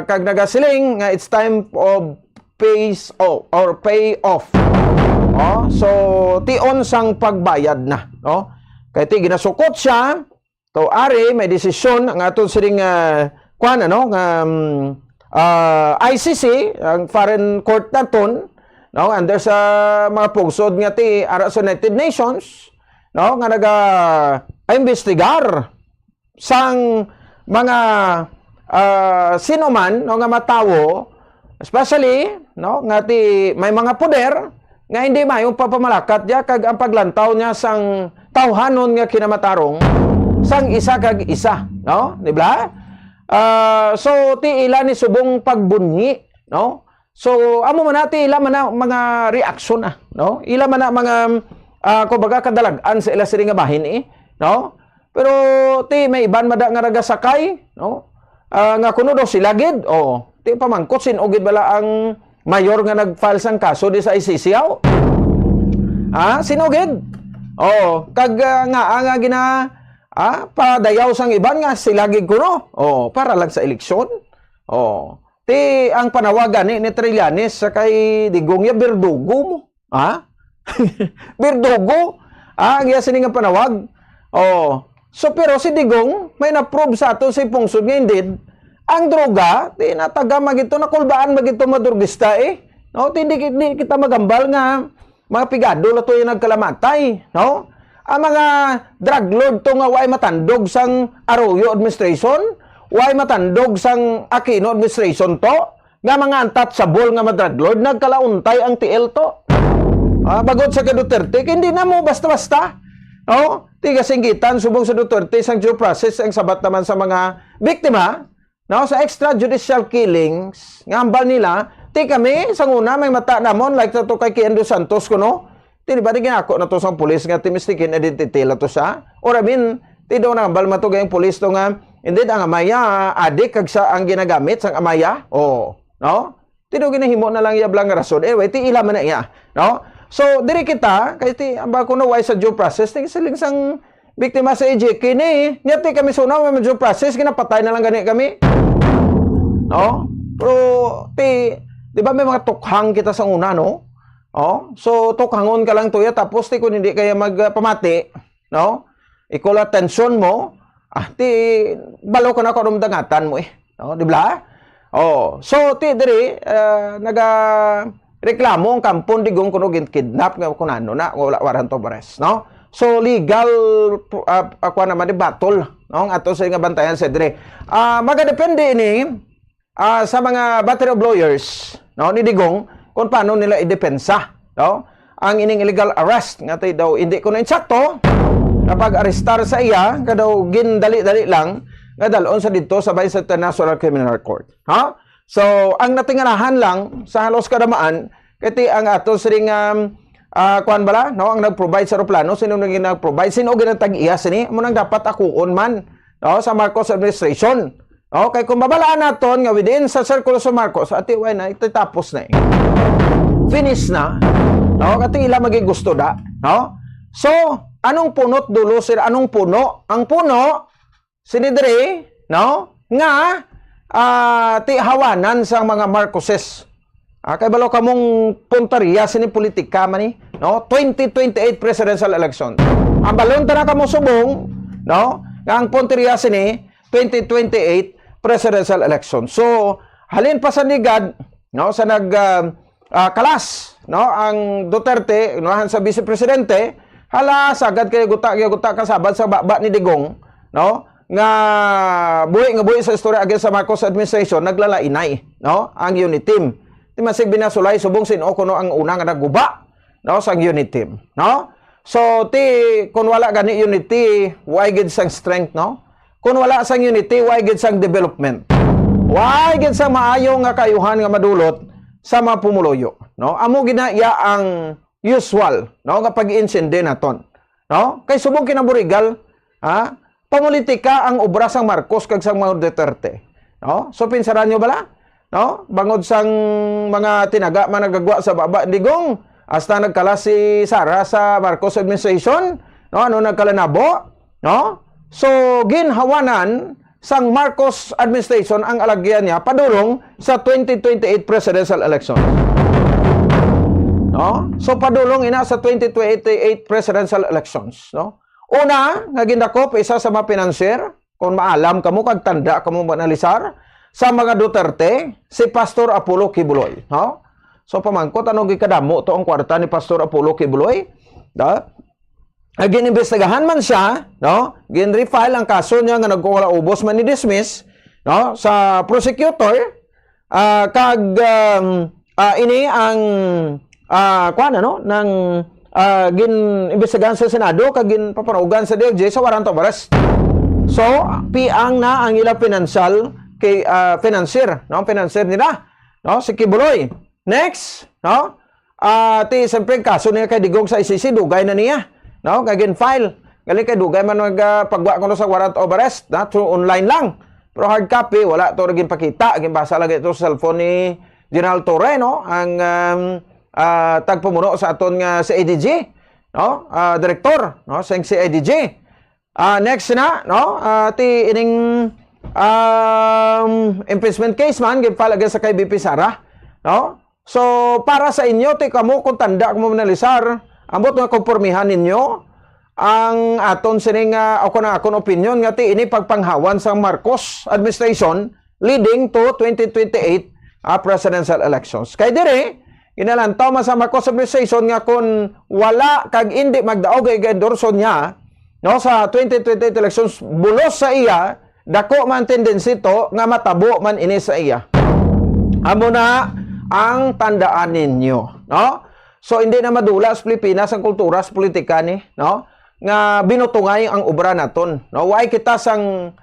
S15: Kag nagasiling nga it's time of pay off. So tion sang pagbayad na, no? Kay ti ginasukot siya, to ari may desisyon ang aton siring kuan, ano, nga ICC, ang foreign court naton, no, and there's mga pugsod nga ti ara sa United Nations, no, nga investigar sang mga sino man, no, nga matawo, especially, no, nga ti may mga poder nga hindi mayong papamalakat ya kag ang paglantaw niya sang tawhanon nga kinamatarong sang isa kag isa, no, di ba? So ti ila ni subong pagbunyi, no? So amo man natin ila man mga reaksyon, no? Ila man mga kumbaga kadalagan sa ila siring nga bahin, no? Pero ti may iban mada nga ragasakay, no? Nga kuno do sila gid, ti pamangkot sinugid bala ang mayor nga nag-file sang kaso di sa ICC. Sinugid. Kag nga gina padayaw sang iban nga silagig kuno. Para lang sa eleksyon. Ti ang panawagan ni Trillanes sa kay Digong ya Berdugo mo. Berdugo. Ang sini nga panawag. So pero si Digong may na-prove sa ato sa pungsod nga indeed ang droga ti nataga magito nakulbaan magito madurgista, no? Ti di kita magambal nga mga pigado lato yung nagkalamatay, no? Ang mga drug lord to nga way matandog sang Arroyo administration, way matandog sang Aquino administration to, nga mga untouchable nga drug lord, nagkalauntay ang TL to. Bagod sa Duterte, hindi na mo basta-basta No? Ti kasinggitan subong sa Duterte sang due process ang sabat naman sa mga biktima, no, sa extrajudicial killings nga ambal nila. Ti kami sang una may mata namon like to kay Kian Dos Santos kuno. Ti di ba di ginako na to sang pulis nga ti mistaken identity la to sa. Or I mean, ti daw na ambal matugay ang pulis to nga hindi ang amaya adik kag sa ang ginagamit sang amaya. Oh, no? Ti daw ginahimo na lang yablang rason. Ti ila man na iya, no? So, diri kita, kay ti amba ko no way sa due process, ti siling sang biktima sa EJK ni, nyati kami suna may due process, ginapatay na lang gani kami. No? Pero, di ba may mga tukhang kita sa una, no? Oh, so, tukhangon ka lang tuya, tapos ti kung hindi kaya magpamati, no? Ikaw la tensyon mo, ti balo ko na karumdangatan mo no? Di ba? Oh, so, ti diri, reklamo ang kampon digong kuno kidnap nga kunano na wala warrant of arrest, no? So legal ako naman di battle, no? Ato sa nga bantayan sa dire. Magadepende ini sa mga battery of lawyers, no, ni digong kung paano nila idepensa, no? Ang ining illegal arrest nga tay daw hindi ko na insakto kapag arestar sa iya kadaw gindali-dali lang nga dalon sa didto sa Bayan sa International Criminal Court, ha? So, ang natingalahan lang sa halos kadamaan, kati ang ato siring kuan bala, no, ang nag-provide sa aeroplano, sino nang nag-provide, sino ginatag iya sini, mo nang dapat akuon man, no, sa Marcos administration. No, kay kung babalaan naton nga within sa circle sa Marcos, ati way na itatapos na. Finish na. No, kati ila magigusto da, no? So, anong punot dulo sir? Anong puno? Ang puno sinidre, no, nga ti hawanan sa mga Marcoses. Kay balo kamong punteriya sini politika man ni, no? 2028 presidential election. Ang balon ta na kamo subong, no? Nga ang punteriya sini 2028 presidential election. So, halin pa sa nigad, no, sa kalas, no, ang Duterte, unahan sa vice presidente, hala sagad kay guta kasabad sa baba ni Digong, no? Nga buhi sa istorya against sa Marcos administration naglalainay, no, ang unit team. Ti masig binasulay subong sino kuno ang una nga naguba, no, sa unit team, no? So ti kun wala gani unity, why gid sang strength, no? Kun wala sang unity, why gid sang development? Why gid sang maayo nga kayuhan nga madulot sa mga pumuloyo, no? Amo ginaya ang usual, no, kapag insinde naton, no? Kay subong kinaburigal, ha? Pamulitika ang obra sang Marcos kag sang mga Duterte, no? So pinsaran nyo bala, no? Bangod sang mga tinaga man nagagwa sa baba Digong, hasta nagkala si Sara sa Marcos administration, no? Ano nagkalanabo, no? So ginhawanan sang Marcos administration ang alagyan niya padulong sa 2028 presidential election. No? So padulong ina sa 2028 presidential elections, no? Una, nga gindakop isa sa mga financier, kung maalam kamo kag tanda kamo manalisar sa mga Duterte, si Pastor Apollo Kibuloy, no? So pamangkot anong gikadamo to ang kwarta ni Pastor Apollo Kibuloy, da? Ginimbestigahan man siya, no? Gin-refile ang kaso niya nga nagkuwala ubos man ni-dismiss, no, sa prosecutor, kag ini ang kuan ano nang gin-imbestigahan sa Senado kag gin-paparugan sa DOJ sa warrant of arrest. So, piang na ang ila financial kay financier, no? Financier nila, no, si Kibuloy. Next, no? Ti siyempre kaso niya kay Digong sa ICC dugay na niya, no? Kay gin-file. Gali kay dugay man magpagwa kuno sa warrant of arrest, na through online lang. Pero hard copy wala to gin pakita, gin basa lagi ito sa cellphone ni General Torre, no? Ang tagpamuno sa aton nga si ADG, no, direktor, no, sa si ADG. Next na, no, ti ining impeachment case man gipala sa kay BP Sara, no. So para sa inyo ti kamo kung tanda kamo manalisar, ambot nga kompormihan ninyo ang aton sining akon opinion nga ti ini pagpanghawan sa Marcos administration leading to 2028 presidential elections. Kay dire inalantaw man sa Marcos administration nga kung wala kag hindi magdaog kay endorso niya, no, sa 2028 elections bulos sa iya, dako man tendency to nga matabo man ini sa iya. Amo na ang tandaan ninyo, no? So hindi na madula sa Pilipinas ang kultura sa politika ni, no? nga binutungay ang obra naton, no? Why kita sang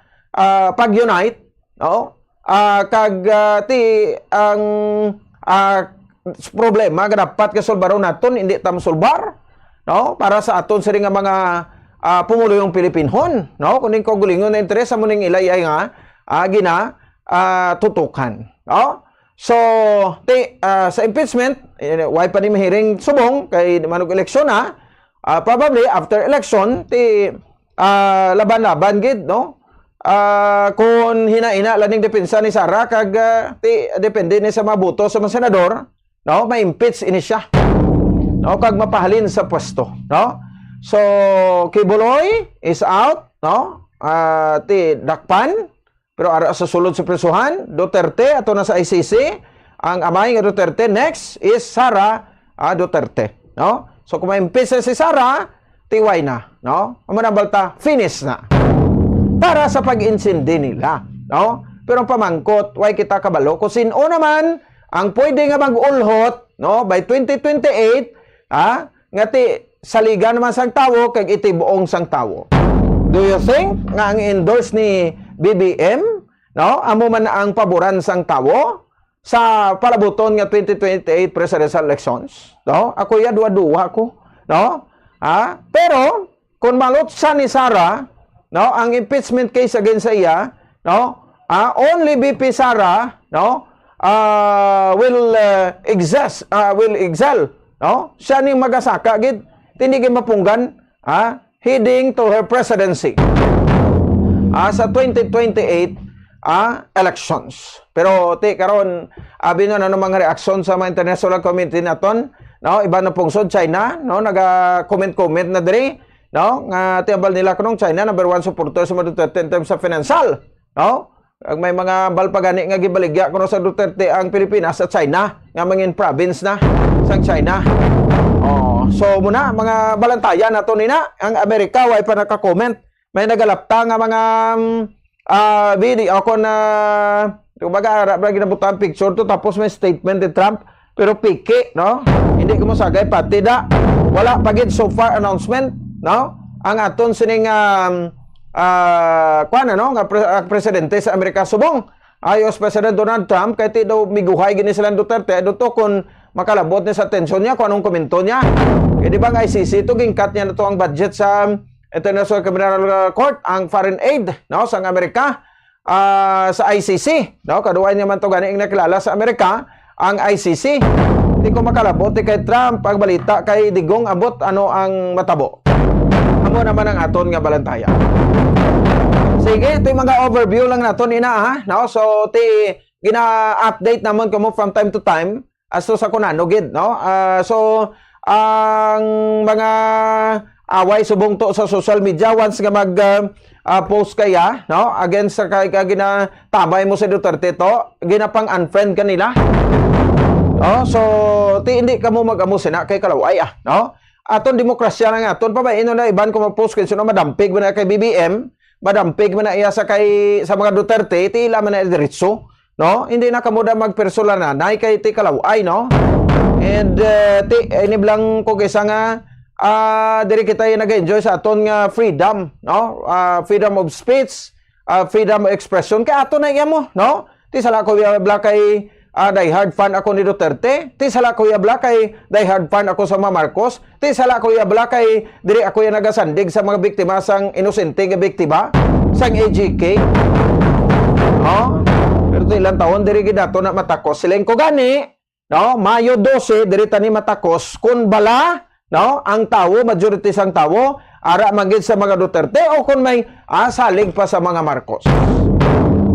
S15: pag-unite, no? Ti ang problema nga dapat kasolbaron naton hindi ta masolbar, no? Para sa aton sa nga mga pumuluyong Pilipinhon, no? Kuning kaugalingon na interes sa muning ilayay nga tutukan, no? So sa impeachment why pa ni mahiring subong kay manug eleksyon na probably after election laban-laban gid, no? Kung hina-ina laning depensa ni Sara kag depende ni sa mga boto sa mga senador, no, ma-impeach ini siya, no, kag mapahalin sa pwesto, no? So Kibuloy is out, no? Dakpan pero ara sa sulod sa presuhan. Duterte ato na sa ICC. Ang amay nga Duterte next is Sara Duterte, no? So kung ma-impeach si Sara, tiway na, no? Amo na balta, finish na para sa pag-insindi nila, no? Pero ang pamangkot, why kita kabalo? Kung sino naman ang pwede nga mag-ulhot, no, by 2028, nga saliga naman sang tawo, kag iti buong sang tawo. Do you think nga ang endorse ni BBM, no, amo man ang paboran sang tawo sa palabuton nga 2028 presidential elections, no? Ako ya duwa-duwa ko, no? Pero kung malot sa ni Sara, no, ang impeachment case against sa iya, no, only BP Sara, no, will excel, no? Siya ning magasaka gid, tindig mapunggan, heading to her presidency sa 2028 elections. Pero karon abi na mga reaksyon sa mga international community naton, no, iba na pungsod China, no, naga-comment na diri, no, nga tiambal nila kanong China number 1 supporter sa Duterte in terms of financial, no? Ang may mga balpagani nga gibaligya kuno sa Duterte ang Pilipinas sa China nga mangin province na sang China. So muna mga balantayan nato nina ang Amerika way pa naka-comment, may nagalapta nga mga video ako na kumbaga ginabutan picture to tapos may statement ni Trump pero piki, no? Hindi ko masagay pati da wala pagid so far announcement, no? Ang aton sining no, nga presidente sa Amerika subong ayos President Donald Trump kay ti daw miguhay gini sila Duterte adto kun makalabot ni sa atensyon niya kung anong komento niya. Kaya di ba ang ICC ito gingkat niya na ito ang budget sa International Criminal Court, ang foreign aid, no, sa Amerika sa ICC, no? Kaduay niya man ito ganing nakilala sa Amerika ang ICC. Hindi ko makalabot kay Trump ang balita kay digong abot ano ang matabo. Amo naman ang aton nga balantaya. Sige, ito yung mga overview lang naton ina no? So gina-update naman kamo from time to time as to sa kunano gid, no? So ang mga away subong to sa social media once nga mag post kaya, no, against sa kay ginatabay mo sa Duterte to, ginapang unfriend kanila, no? So hindi ka mo mag-amo sina kay kalaway no? Aton demokrasya na nga aton pa ba ino na iban ko mag-post kay sino madampig man na kay BBM, madampig man na iya sa mga Duterte, tila man na diretso, no? Hindi na kamo da magpersonal na nay kay ti kalaway, no? And ini bilang ko kaysa nga diri kita nag-enjoy sa aton nga freedom, no? Freedom of speech, freedom of expression kay aton na iya mo, no? Ti sala ko bla kay die hard fan ako ni Duterte, ti sala ko bla kay die hard fan ako sa mga Marcos, ti sala ko bla kay diri ako nagasandig sa mga biktima sang inosente nga biktima sang AGK, no? Pero ilang taon diri gid ato na matakos siling ko gani, no? Mayo 12 diri tani matakos kun bala, no, ang tawo majority sang tawo ara magid sa mga Duterte o kun may salig pa sa mga Marcos.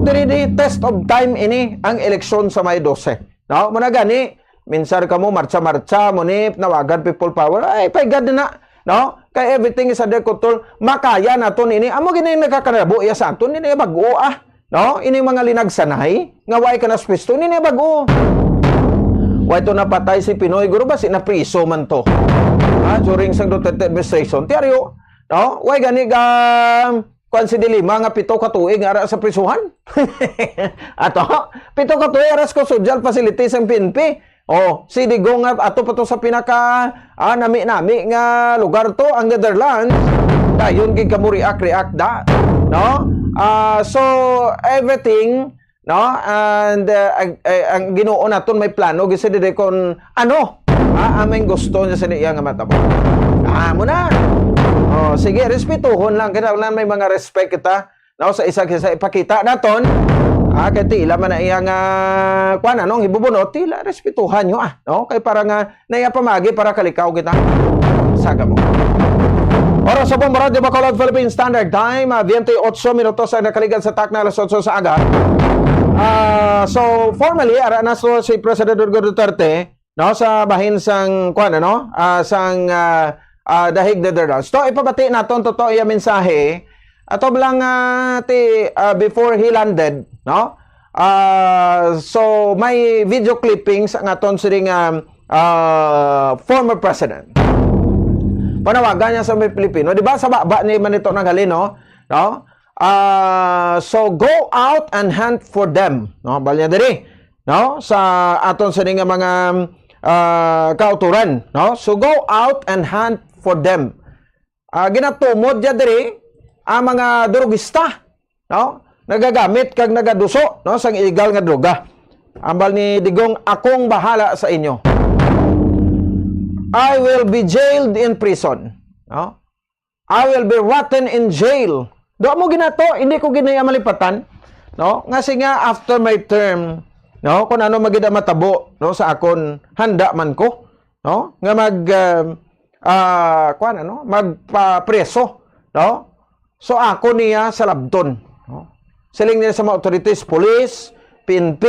S15: Diri di test of time ini ang eleksyon sa May 12, no? Muna gani minsan kamo marcha-marcha mo ni nawagan people power ay paigad na, no? Kay everything is under control, makaya naton ini amo gini nakakanabo iya sa aton ini bag-o no? Ini mga linagsanay nga way ka na spesto ini bag-o. Way to napatay si Pinoy guro ba si na priso man to. During sang Duterte administration, tiaryo, no? Way gani ga kwan si Dilima nga 7 ka tuig ara sa prisuhan. Ato 7 ka tuig ara sa social facilities ang PNP. Si Digong nga ato pa to sa pinaka nami nga lugar to ang Netherlands. dayon gid kamo react da, no? So everything, no, and ang Ginoo naton may plano gid dire kon ano aming gusto niya sa iya nga matabo. Amo na. Oh, sige, respetuhon lang kinahanglan may mga respect kita, no, sa isa ipakita naton. Kay tila man na iyang kuan anong ibubunot, tila respetuhan nyo no? Kay para nga naiya pamagi para kalikaw kita. Saga mo. Oras sa Bombo Radio Bacolod Philippine Standard Time, 28 minutos ang nakaligan sa takna alas 8 sa aga. So formally ara na so si President Rodrigo Duterte, no, sa bahin sang kuan ano, sang dahig Netherlands. To ipabati naton totoo iya mensahe. Ato lang before he landed, no? So may video clippings ang aton siring former president. Panawagan niya sa mga Pilipino, di ba sa baba ni manito ng halino, no? So go out and hunt for them, no? Balya diri, no? Sa aton siring mga kauturan, no? So go out and hunt for them. Ginatumod dia diri ang mga drugista, no, nagagamit kag nagaduso, no, sang illegal nga droga. Ambal ni Digong, akong bahala sa inyo. I will be jailed in prison, no? I will be rotten in jail. Do mo ginato, hindi ko ginaya malipatan, no? Ngasi nga after my term, no, kung ano magida matabo, no, sa akon handa man ko, no, nga kuan ano, magpapreso, no? So ako niya sa labton, no? Siling nila sa mga authorities, police, PNP,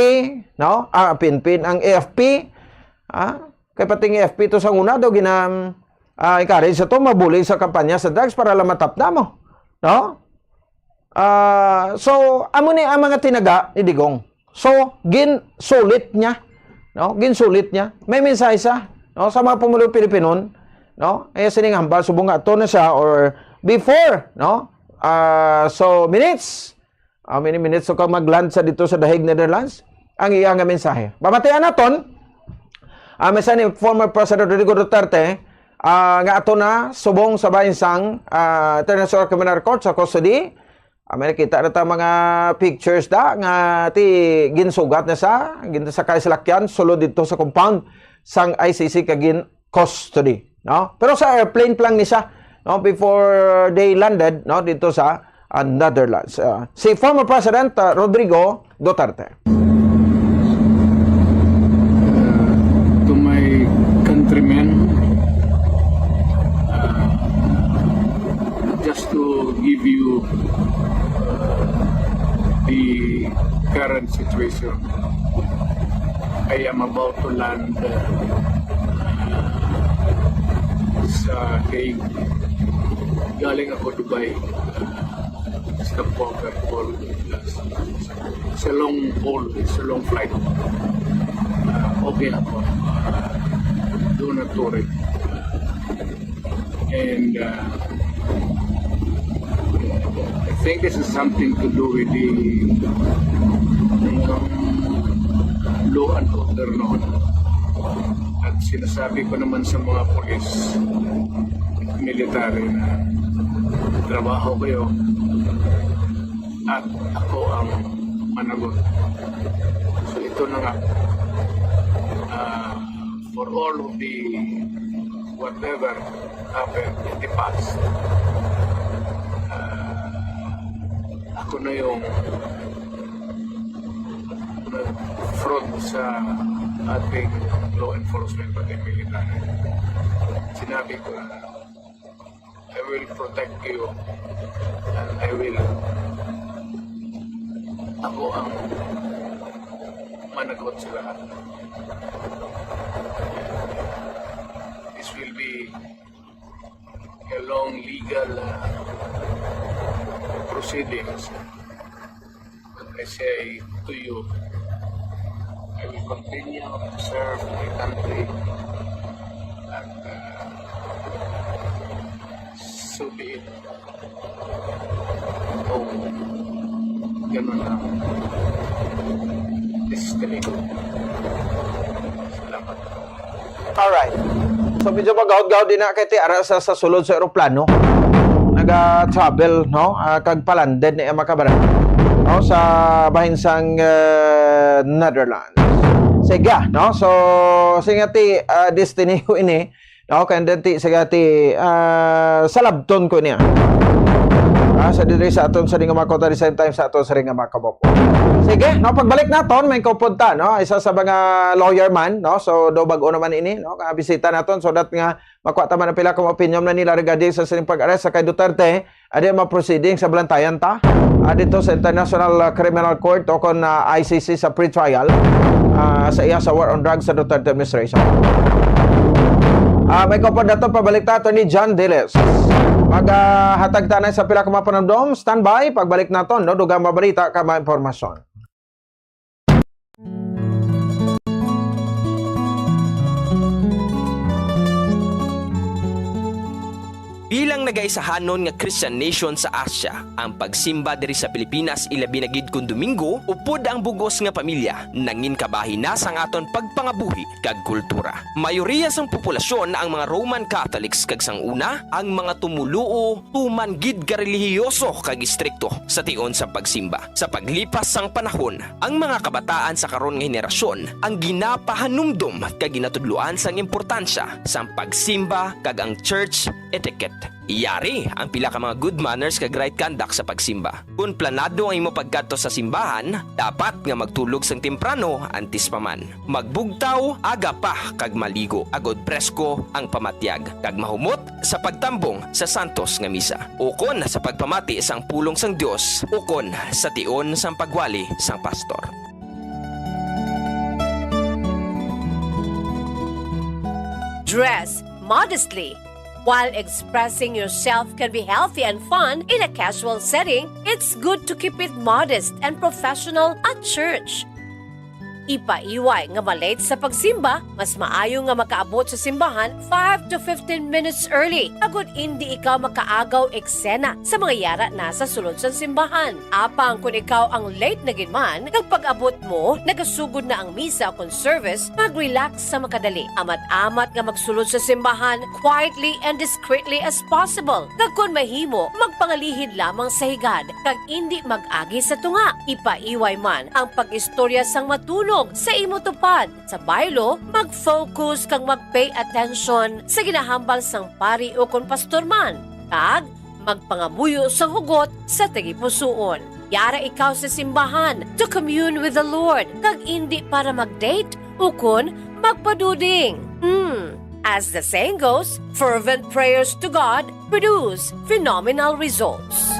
S15: no? PNP ang AFP, kay pating AFP to sa una daw encourage sa to mabuli sa kampanya sa drugs para lang matap na mo, no? So amo ni ang mga tinaga ni Digong. So ginsulit niya, no? Ginsulit niya. May mensahe sa, no, sa mga pumulong Pilipinon, no? Ay sining hambal subong ato na siya or before, no? So minutes, how many minutes so ka magland sa dito sa dahig Netherlands ang iyang nga mensahe. Babatian naton mensahe ni former President Rodrigo Duterte nga ato na subong sa bahinsang International Criminal Court sa custody. May nakita na ta mga pictures da nga ti ginsugat na sa kaisalakyan sulod dito sa compound sang ICC kagin custody, no? Pero sa airplane lang ni siya, no, before they landed, no, dito sa Netherlands. Si former President Rodrigo Duterte.
S16: To my countrymen, just to give you the current situation, I am about to land sa Hague. Galing ako Dubai, Stockholm Airport. It's a long haul, it's a long flight. Okay ako. Doon na Torre. And I think this is something to do with the law and order noon. At sinasabi ko naman sa mga polis, military na trabaho kayo at ako ang managot. So ito na nga, for all of the whatever happened in the past, ako na yung fraud sa ating law enforcement pati military. Sinabi ko na I will protect you and I will ako ang managot sa lahat. This will be a long legal proceedings. But I say to you, I will continue to serve my country and so be it. Oh, ganun lang. Destiny ko. Salamat.
S15: Alright. So medyo magaud-gaud din na kay ti ara sa sulod sa eroplano. naga-travel no kag palanded ni makabaran no sa bahin sang Netherlands. Sige no, so singati destiny ko ini no kandenti sigati salabton ko niya. Sa diri sa aton sa nga makota di same time sa aton sa nga makabopo. Sige, no pagbalik naton may kaupunta no isa sa mga lawyer man no so do bag-o naman ini no ka bisita naton so that nga makuha ta man ang pila ka opinion na nila regarding sa sining pag-arrest sa kay Duterte adi ma proceeding sa Balantayan ta dito sa International Criminal Court o kon ICC sa pre-trial sa iya sa war on drugs sa Duterte administration. May kapag na ito, pabalik tayo ni John Diles. Maghatag tanay sa pila ka mga panamdom. Standby, pagbalik na ito, no? Dugang mabalita ka mga impormasyon.
S17: Bilang nagaisahanon nga Christian nation sa Asia, ang pagsimba diri sa Pilipinas ilabi na gid kun Domingo upod ang bugos nga pamilya nangin kabahin na sang aton pagpangabuhi kag kultura. Mayoriya sang populasyon ang mga Roman Catholics kag sang una ang mga tumuluo tuman gid ka relihiyoso kag istrikto sa tion sa pagsimba. Sa paglipas sang panahon, ang mga kabataan sa karon nga henerasyon ang ginapahanumdum kag ginatudloan sang importansya sang pagsimba kag ang church etiquette. Iyari ang pila ka mga good manners kag right conduct sa pagsimba. Kung planado ang imo pagkadto sa simbahan, dapat nga magtulog sang temprano antes pa man. Magbugtaw aga pa kag maligo, agod presko ang pamatyag kag mahumot sa pagtambong sa santos nga misa. Ukon sa pagpamati sang pulong sang Dios, ukon sa tion sang pagwali sang pastor.
S18: Dress modestly. While expressing yourself can be healthy and fun in a casual setting, it's good to keep it modest and professional at church. Ipaiway nga malate sa pagsimba, mas maayo nga makaabot sa simbahan 5 to 15 minutes early. Agud hindi ikaw makaagaw eksena sa mga yara nasa sulod sa simbahan. Apang kung ikaw ang late na ginman, pag-abot mo, nagasugod na ang misa o service, mag-relax sa makadali. Amat-amat nga magsulod sa simbahan quietly and discreetly as possible. Kag kung mahimo, magpangalihid lamang sa higad, kag hindi mag-agi sa tunga. Ipaiway man ang pag-istorya sang matunog sa imo tupad. Sa baylo, mag-focus kang mag-pay attention sa ginahambal sang pari o kon pastor man. Kag, magpangamuyo sa hugot sa tagipusoon. Yara ikaw sa simbahan to commune with the Lord, kag hindi para mag-date o kon magpaduding. As the saying goes, fervent prayers to God produce phenomenal results.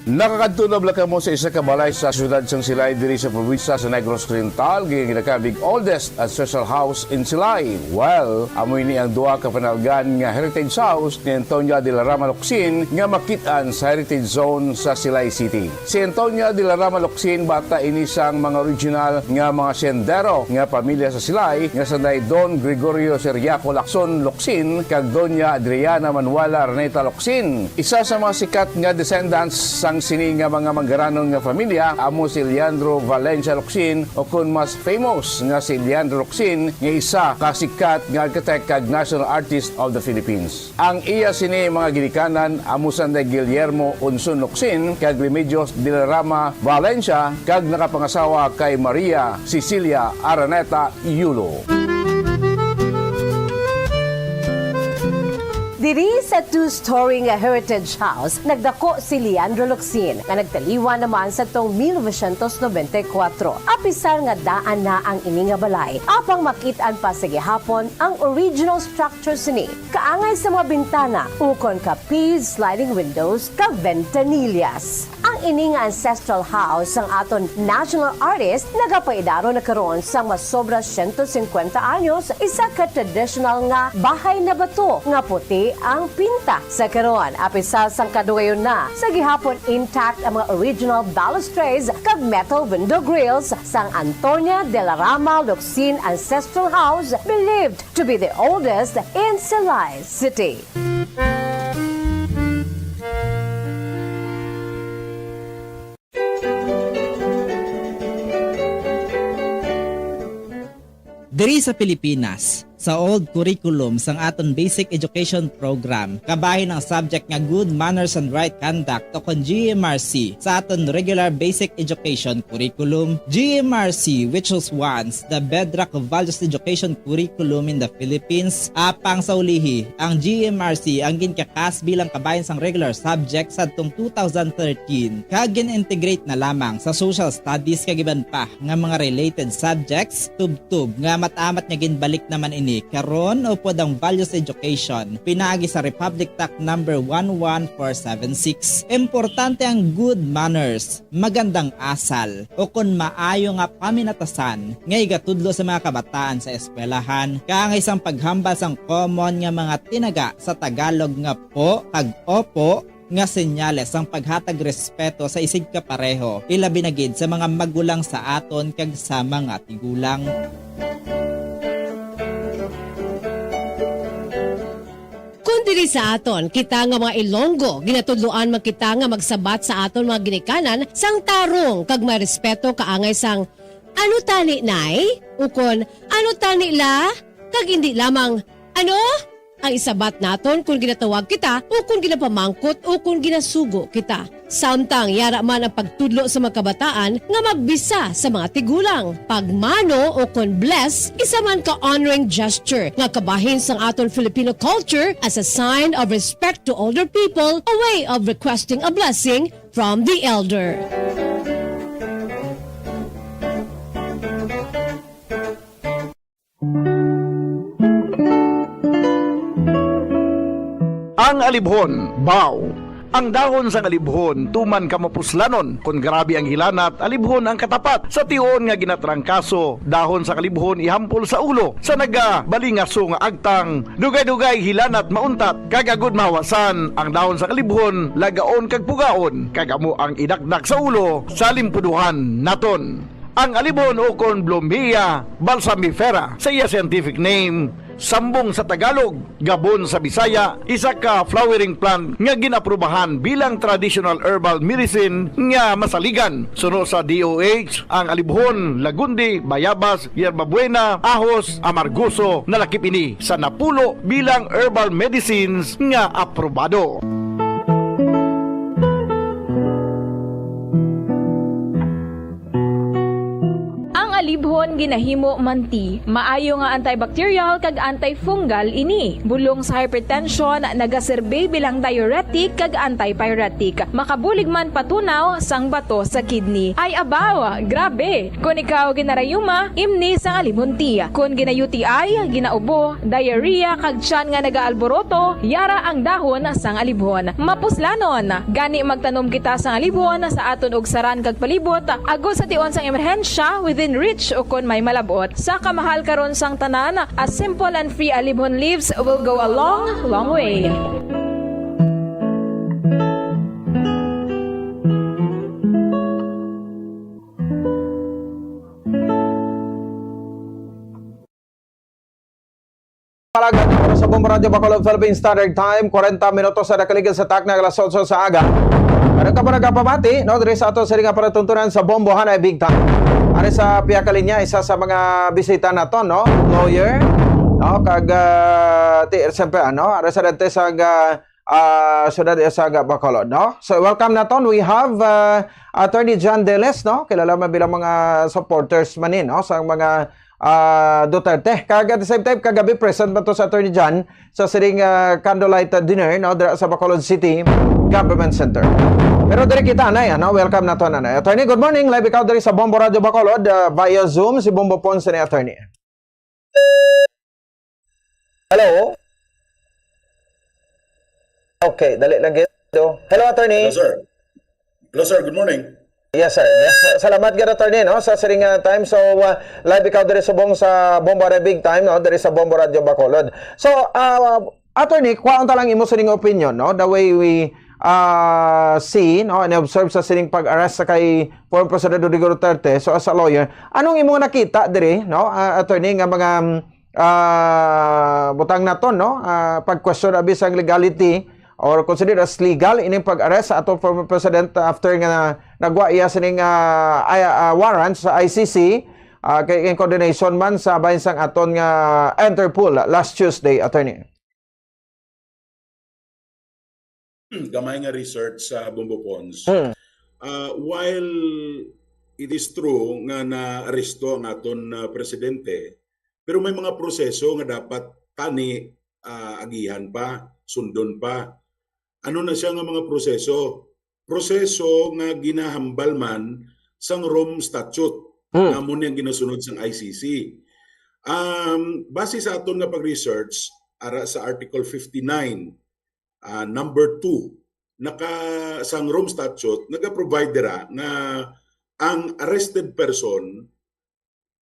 S19: Nakakadtunob lang mo sa isa ka balay sa siyudad sang Silay diri sa probinsya sa Negros Oriental, ginagabig oldest at social house in Silay. Well, amoy ni ang duha ka panalgan nga heritage house ni Antonia de la Rama Locsin nga makitaan sa heritage zone sa Silay City. Si Antonia de la Rama Locsin bata ini sang mga original nga mga sendero nga pamilya sa Silay nga sanay Don Gregorio Seriaco Lacson Locsin kag Doña Adriana Manuela Reneta Locsin. Isa sa mga sikat nga descendants sang sini nga mga manggaranon nga pamilya amo si Leandro Valencia Locsin o kun mas famous nga si Leandro Locsin nga isa kasikat nga architect kag national artist of the Philippines. Ang iya sini mga ginikanan amo sanday Guillermo Unson Locsin kag Remedios de la Rama Valencia kag nakapangasawa kay Maria Cecilia Araneta Yulo.
S18: Diri sa two-story nga heritage house, nagdako si Leandro Locsin nga nagtaliwa naman sa tong 1994. Apisar nga daan na ang ini nga balay. Apang makitaan pa sa gihapon ang original structure sini. Kaangay sa mga bintana, ukon ka piece, sliding windows, ka ventanillas. Ang ini nga ancestral house sang aton national artist nagapaidaro na karon sang mas sobra 150 anyos, isa ka traditional nga bahay na bato nga puti ang pinta sa karon. Apisal sang kadugayon na sa gihapon intact ang mga original balustrades kag metal window grills sang Antonia de la Rama Locsin Ancestral House, believed to be the oldest in Silay City.
S20: Diri sa Pilipinas, sa old curriculum sang aton basic education program, kabahin ang subject nga good manners and right conduct o kon GMRC sa aton regular basic education curriculum. GMRC, which was once the bedrock of values education curriculum in the Philippines, apang sa ulihi, ang GMRC ang ginkakas bilang kabahin sang regular subject sa atong 2013 kag gin-integrate na lamang sa social studies kagiban pa nga mga related subjects tub-tub nga matamat nga ginbalik naman ini karon upod ang values education pinaagi sa Republic Act number 11476. Importante ang good manners, magandang asal o kun maayo nga paminatasan nga igatudlo sa mga kabataan sa eskwelahan kaangay sang paghambal sang common nga mga tinaga sa Tagalog nga po kag opo nga senyales ang paghatag respeto sa isig kapareho ilabi na gid sa mga magulang sa aton kag sa mga tigulang.
S18: Kung diri sa aton, kita nga mga Ilonggo, ginatudloan man kita nga magsabat sa aton mga ginikanan sang tarong kag may respeto kaangay sang ano tani nay? Ukon ano tani la? Kag hindi lamang ano? Ang isabat naton kung ginatawag kita o kung ginapamangkot o kung ginasugo kita. Samtang yara man ang pagtudlo sa mga kabataan nga magbisa sa mga tigulang. Pagmano o kung bless, isa man ka honoring gesture nga kabahin sang aton Filipino culture as a sign of respect to older people, a way of requesting a blessing from the elder.
S21: Ang alibhon, baw. Ang dahon sa alibhon, tuman ka mapuslanon. Kung grabe ang hilanat, alibhon ang katapat. Sa tiyon nga ginatrangkaso, dahon sa alibhon ihampol sa ulo. Sa nagabalingaso nga agtang, dugay-dugay hilanat mauntat. Kagagod mawasan, ang dahon sa alibhon, lagaon kag pugaon. Kagamo ang idakdak sa ulo, sa limpuduhan naton. Ang alibhon o kon Blombia balsamifera, sa iya scientific name, sambong sa Tagalog, gabon sa Bisaya, isa ka flowering plant nga ginaprubahan bilang traditional herbal medicine nga masaligan. Suno sa DOH, ang alibhon, lagundi, bayabas, yerbabuena, ahos, amargoso, nalakip ini sa napulo bilang herbal medicines nga aprobado.
S22: Alibhon ginahimo manti, maayo nga antibacterial kag antifungal ini. Bulong sa hypertension, nagaserbe bilang diuretic kag antipyretic. Makabulig man patunaw sang bato sa kidney. Ay abaw, grabe. Kung ikaw ginarayuma, imni sang alibhon ti. Kung gina-UTI, ginaubo, diarrhea kag tiyan nga nagaalboroto, yara ang dahon sang alibhon. Mapuslanon, gani magtanom kita sang alibhon sa aton og saran kag palibot, agos sa tion sang emerhensya within reach o kon may malabot. Sa kamahal karon sang tanan, a simple and free alibhon leaves will go a long way.
S15: Palagad para sa Bombo Radio Bacolod Philippine Standard Time, 40 minutos sa nakaligid sa takna alas 8 sa aga. Ano ka pa nagkapamati, no? Diri sa ato sa ringa para tuntunan sa Bombo Hanay Big Time. Ano sa piyaka linya, isa sa mga bisita nato, no? Lawyer, no? Kag, siyempre, ano? Residente sa Ciudad sa Bacolod, no? So, welcome naton. We have Attorney John Deles, no? Kilala man bilang mga supporters manin, no? Sa mga Duterte. Kag at the same time, kagabi present ba to sa Attorney John sa siring candlelight dinner, no? Sa Bacolod City Government Center. Pero diri kita na yan, no? Welcome na to na. Attorney, good morning. Live ikaw diri sa Bombo Radio Bacolod via Zoom, si Bombo Ponce ni Attorney. Hello? Okay, dali lang gito. Hello, Attorney.
S23: Hello, sir. Hello, sir. Good morning.
S15: Yes, sir. Yes, salamat gid, Attorney, no? Sa siring time. So, live ikaw diri sa Bombo Radio Big Time, no? Diri sa Bombo Radio Bacolod. So, Attorney, kwaon ta lang imo sa ning opinion, no? The way we see, no, and observe sa sining pag-arrest sa kay former President Rodrigo Duterte. So, as a lawyer, anong imo nakita diri, no? Attorney, nga mga butang naton, no? Pag-question abis ang legality or considered as legal ining pag-arrest sa atong former president after nga nagwa iya sining warrant sa ICC kay in coordination man sa bahin sang aton nga Interpol last Tuesday, attorney.
S23: Gamay nga research sa Bombo Pons. While it is true nga na-aresto ang aton presidente, pero may mga proseso nga dapat tani agihan pa, sundon pa. Ano na siya nga mga proseso? Proseso nga ginahambal man sang Rome Statute nga mo niyang ginasunod sang ICC. Base sa aton nga pag-research ara sa Article 59 number 2 sang Rome Statute naga-provide dira nga ang arrested person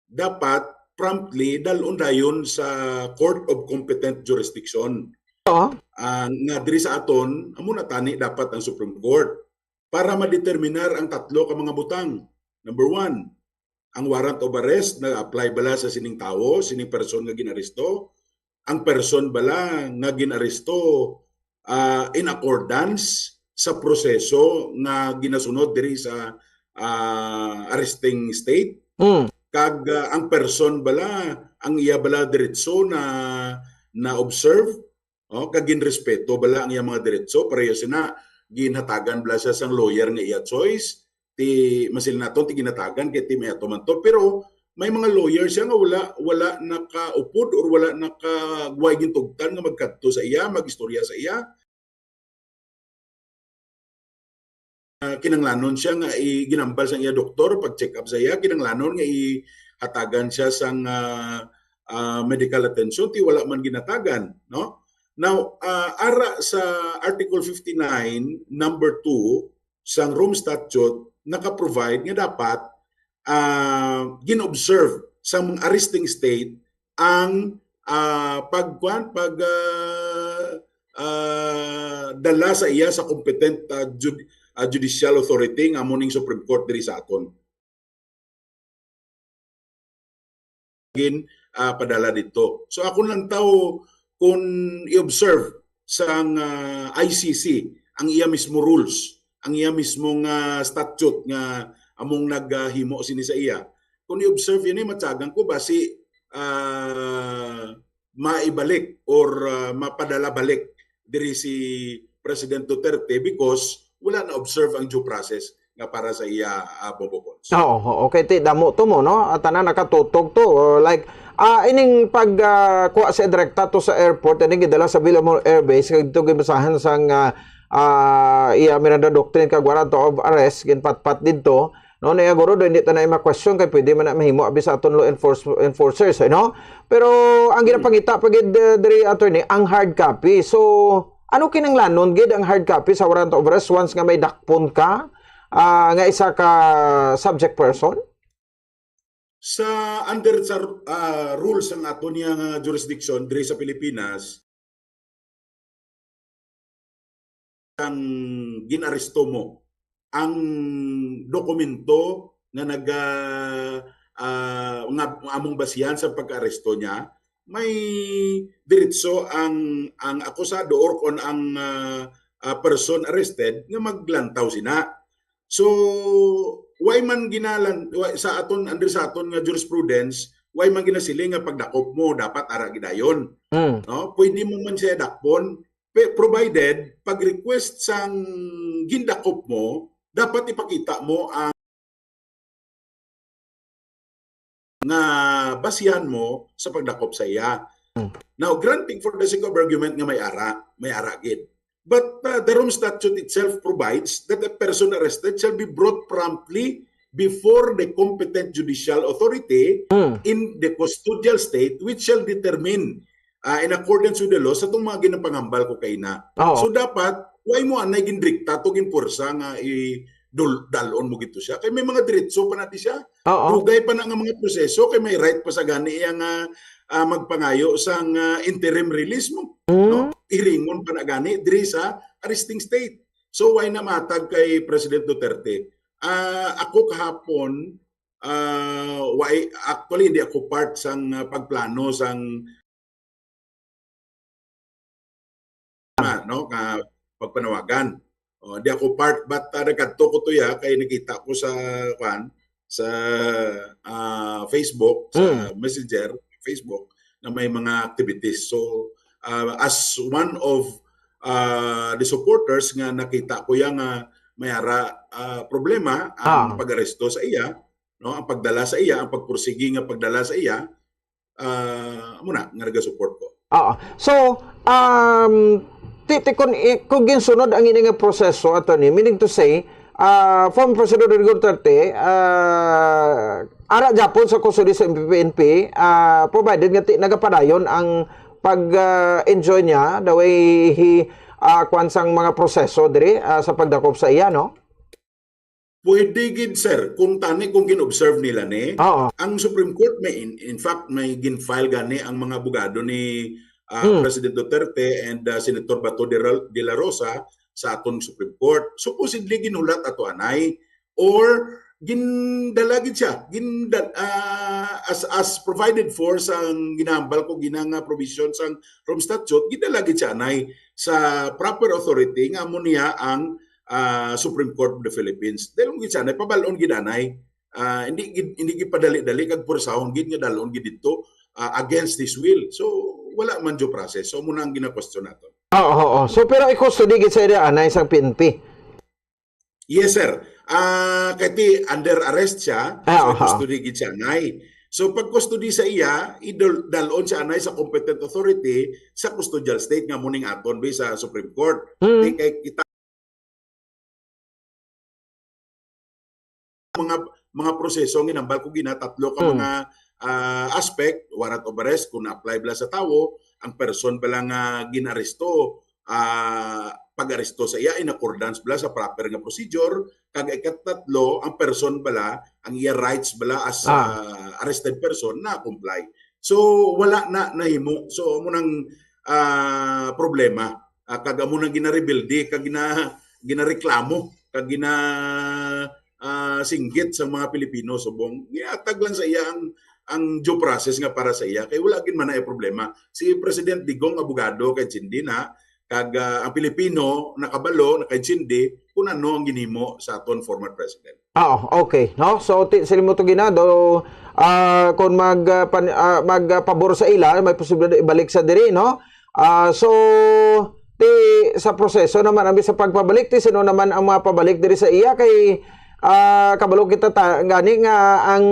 S23: dapat promptly dalon dayon sa Court of Competent Jurisdiction. Nga diri sa aton amo na tani dapat ang Supreme Court para madeterminar ang tatlo ka mga butang. Number 1, ang warrant of arrest na-apply bala sa sining tawo, sining person nga ginaresto, ang person bala nga ginaresto in accordance sa proseso nga ginasunod diri sa arresting state. Kag ang person bala, ang iya bala diretso na observe, kag ginrespeto bala ang iya mga diretso, pareho sina ginhatagan bala siya sang lawyer nga iya choice, ti masil naton ti ginhatagan kay ti may atomanto, pero may mga lawyer siya nga wala nakaupod or wala nakagway gintugtan nga magkadto sa iya, magistorya sa iya. Kinanglanon siya nga ginambal sang iya doktor pag check up sa iya, kinanglanon nga ihatagan siya sang medical attention ti wala man ginatagan, no? Now ara sa Article 59 number 2 sang Rome Statute naka-provide nga dapat gin-observe sa mga arresting state ang dala sa iya sa competent judicial authority nga muning Supreme Court diri sa aton. Padala dito. So ako lang tao kung i-observe sang ICC ang iya mismo rules, ang iya mismong statute nga among naghimo sini sa iya. Kung i-observe yun matyagan ko basi maibalik or mapadala balik diri si President Duterte because wala na observe ang due process nga para sa iya Bobo.
S15: Okay, ti damo to mo no, tanan nakatutog to like ining pag kuha sa direkta to sa airport ining gidala sa Villamor Air Base kag ito gibasahan sang iya Miranda Doctrine kag warrant of arrest ginpatpat didto no niya guro do hindi ta na ma-question kay pwede man na mahimo abi sa aton law enforcers no, pero ang ginapangita pagid diri attorney ang hard copy. So ano kinanglanon gid ang hard copy sa warrant of arrest once nga may dakpon ka nga isa ka subject person?
S23: Sa under sa rules ng aton nga jurisdiction diri sa Pilipinas, ang ginaresto mo ang dokumento nga among basihan sa pag-aresto niya, may diretso ang akusado or kung ang person arrested nga maglantaw sina. So why man ginalan sa aton under sa aton nga jurisprudence, why man ginasiling nga pagdakop mo dapat ara gidayon. No, pwede mo man siya dakpon provided pag request sang gindakop mo dapat ipakita mo ang nga basihan mo sa pagdakop sa iya. Now, granting for the sake of argument nga may ara gid. But the Rome Statute itself provides that a person arrested shall be brought promptly before the competent judicial authority in the custodial state which shall determine in accordance with the law sa itong mga ginapangambal ko kay na. So dapat, why mo anay gindrikta to ginpursa nga dalon mo gito siya. Kay may mga diretso pa natin siya. Dugay pa na nga mga proseso, kay may right pa sa gani yang magpangayo sang interim release mo. No? Iringon pa na gani diri sa arresting state. So why na matag kay President Duterte? Ako kahapon, actually hindi ako part sang pagplano sang pagpanawagan. Di ako part, but nagkadto ko to ya kay nakita ko sa Facebook, sa Messenger, Facebook, na may mga activities. So, as one of the supporters nga nakita ko yung mayara problema ang pag-aresto sa iya, no, ang pagdala sa iya, ang pagpursigi nga pagdala sa iya, muna nga naga-support ko.
S15: So, kung ginsunod ang ini nga proseso, attorney, meaning to say, former President Rodrigo Duterte, ara Japon sa kusuri sa MPPNP, provided nga nagapadayon ang pag-enjoy niya the way he kwansang mga proseso diri sa pagdakop sa iya, no?
S23: Pwede gid, sir, kung tani kung gin-observe nila ni, ang Supreme Court may in fact may gin-file gani ang mga abogado ni President Duterte and Senator Bato de la Rosa sa aton Supreme Court. Supposedly ginulat ato anay or gindalagid siya as provided for sang ginambal ko ginang provision sang Rome Statute, gindalagid siya anay sa proper authority nga amo niya ang Supreme Court of the Philippines. Dahil gid siya anay pabalon gid anay, hindi gipadali-dali kag pursahon gid nga dalon gid dito against his will. So wala man due process. So muna ang gina-question nato.
S15: So pero i-custody gid sa ida anay sang PNP.
S23: Yes, sir. Kaya under arrest siya, so custody gid siya anay. So pag custody sa iya, idalon siya anay sa competent authority sa custodial state nga muning aton ba sa Supreme Court. Kay kita mga proseso ginambal ko ginatatlo ka mga aspect, warrant of arrest kung na-apply bala sa tawo, ang person bala nga ginaresto, pag-aresto sa iya in accordance bala sa proper nga procedure, kag ikatatlo ang person bala ang iya rights bala as arrested person na comply. So wala na nahimo. So amo nang problema, kag amo nang gina-rebuildi, kag ginareklamo, kag singgit sa mga Pilipino subong giatag lang sa iya ang due process nga para sa iya kay wala gid man ay problema. Si President Digong abogado kay Chindi na kag ang Pilipino nakabalo nakaintindi kung ano ang ginhimo sa aton former president.
S15: Okay, no? So sila mo to ginado kung magpabor sa ila may posibilidad ibalik sa diri, no? So sa proseso naman ang sa pagpabalik ti sino naman ang mga pabalik diri sa iya kay kabalo kita gani nga ang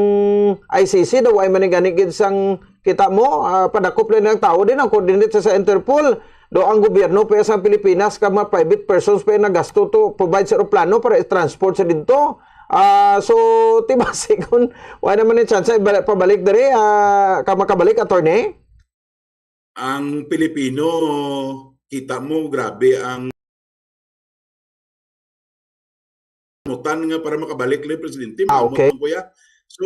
S15: ICC daw ay manigani gid sang kita mo padakop lang ng tao din ang coordinate sa Interpol do ang gobyerno pa sa Pilipinas ka mga private persons pa nagasto to provide sa plano para i-transport sa dito. So tibase kun wala naman ni chance pabalik diri ka makabalik, attorney.
S23: Ang Pilipino kita mo grabe ang mutan nga para makabalik lang presidente
S15: okay.
S23: So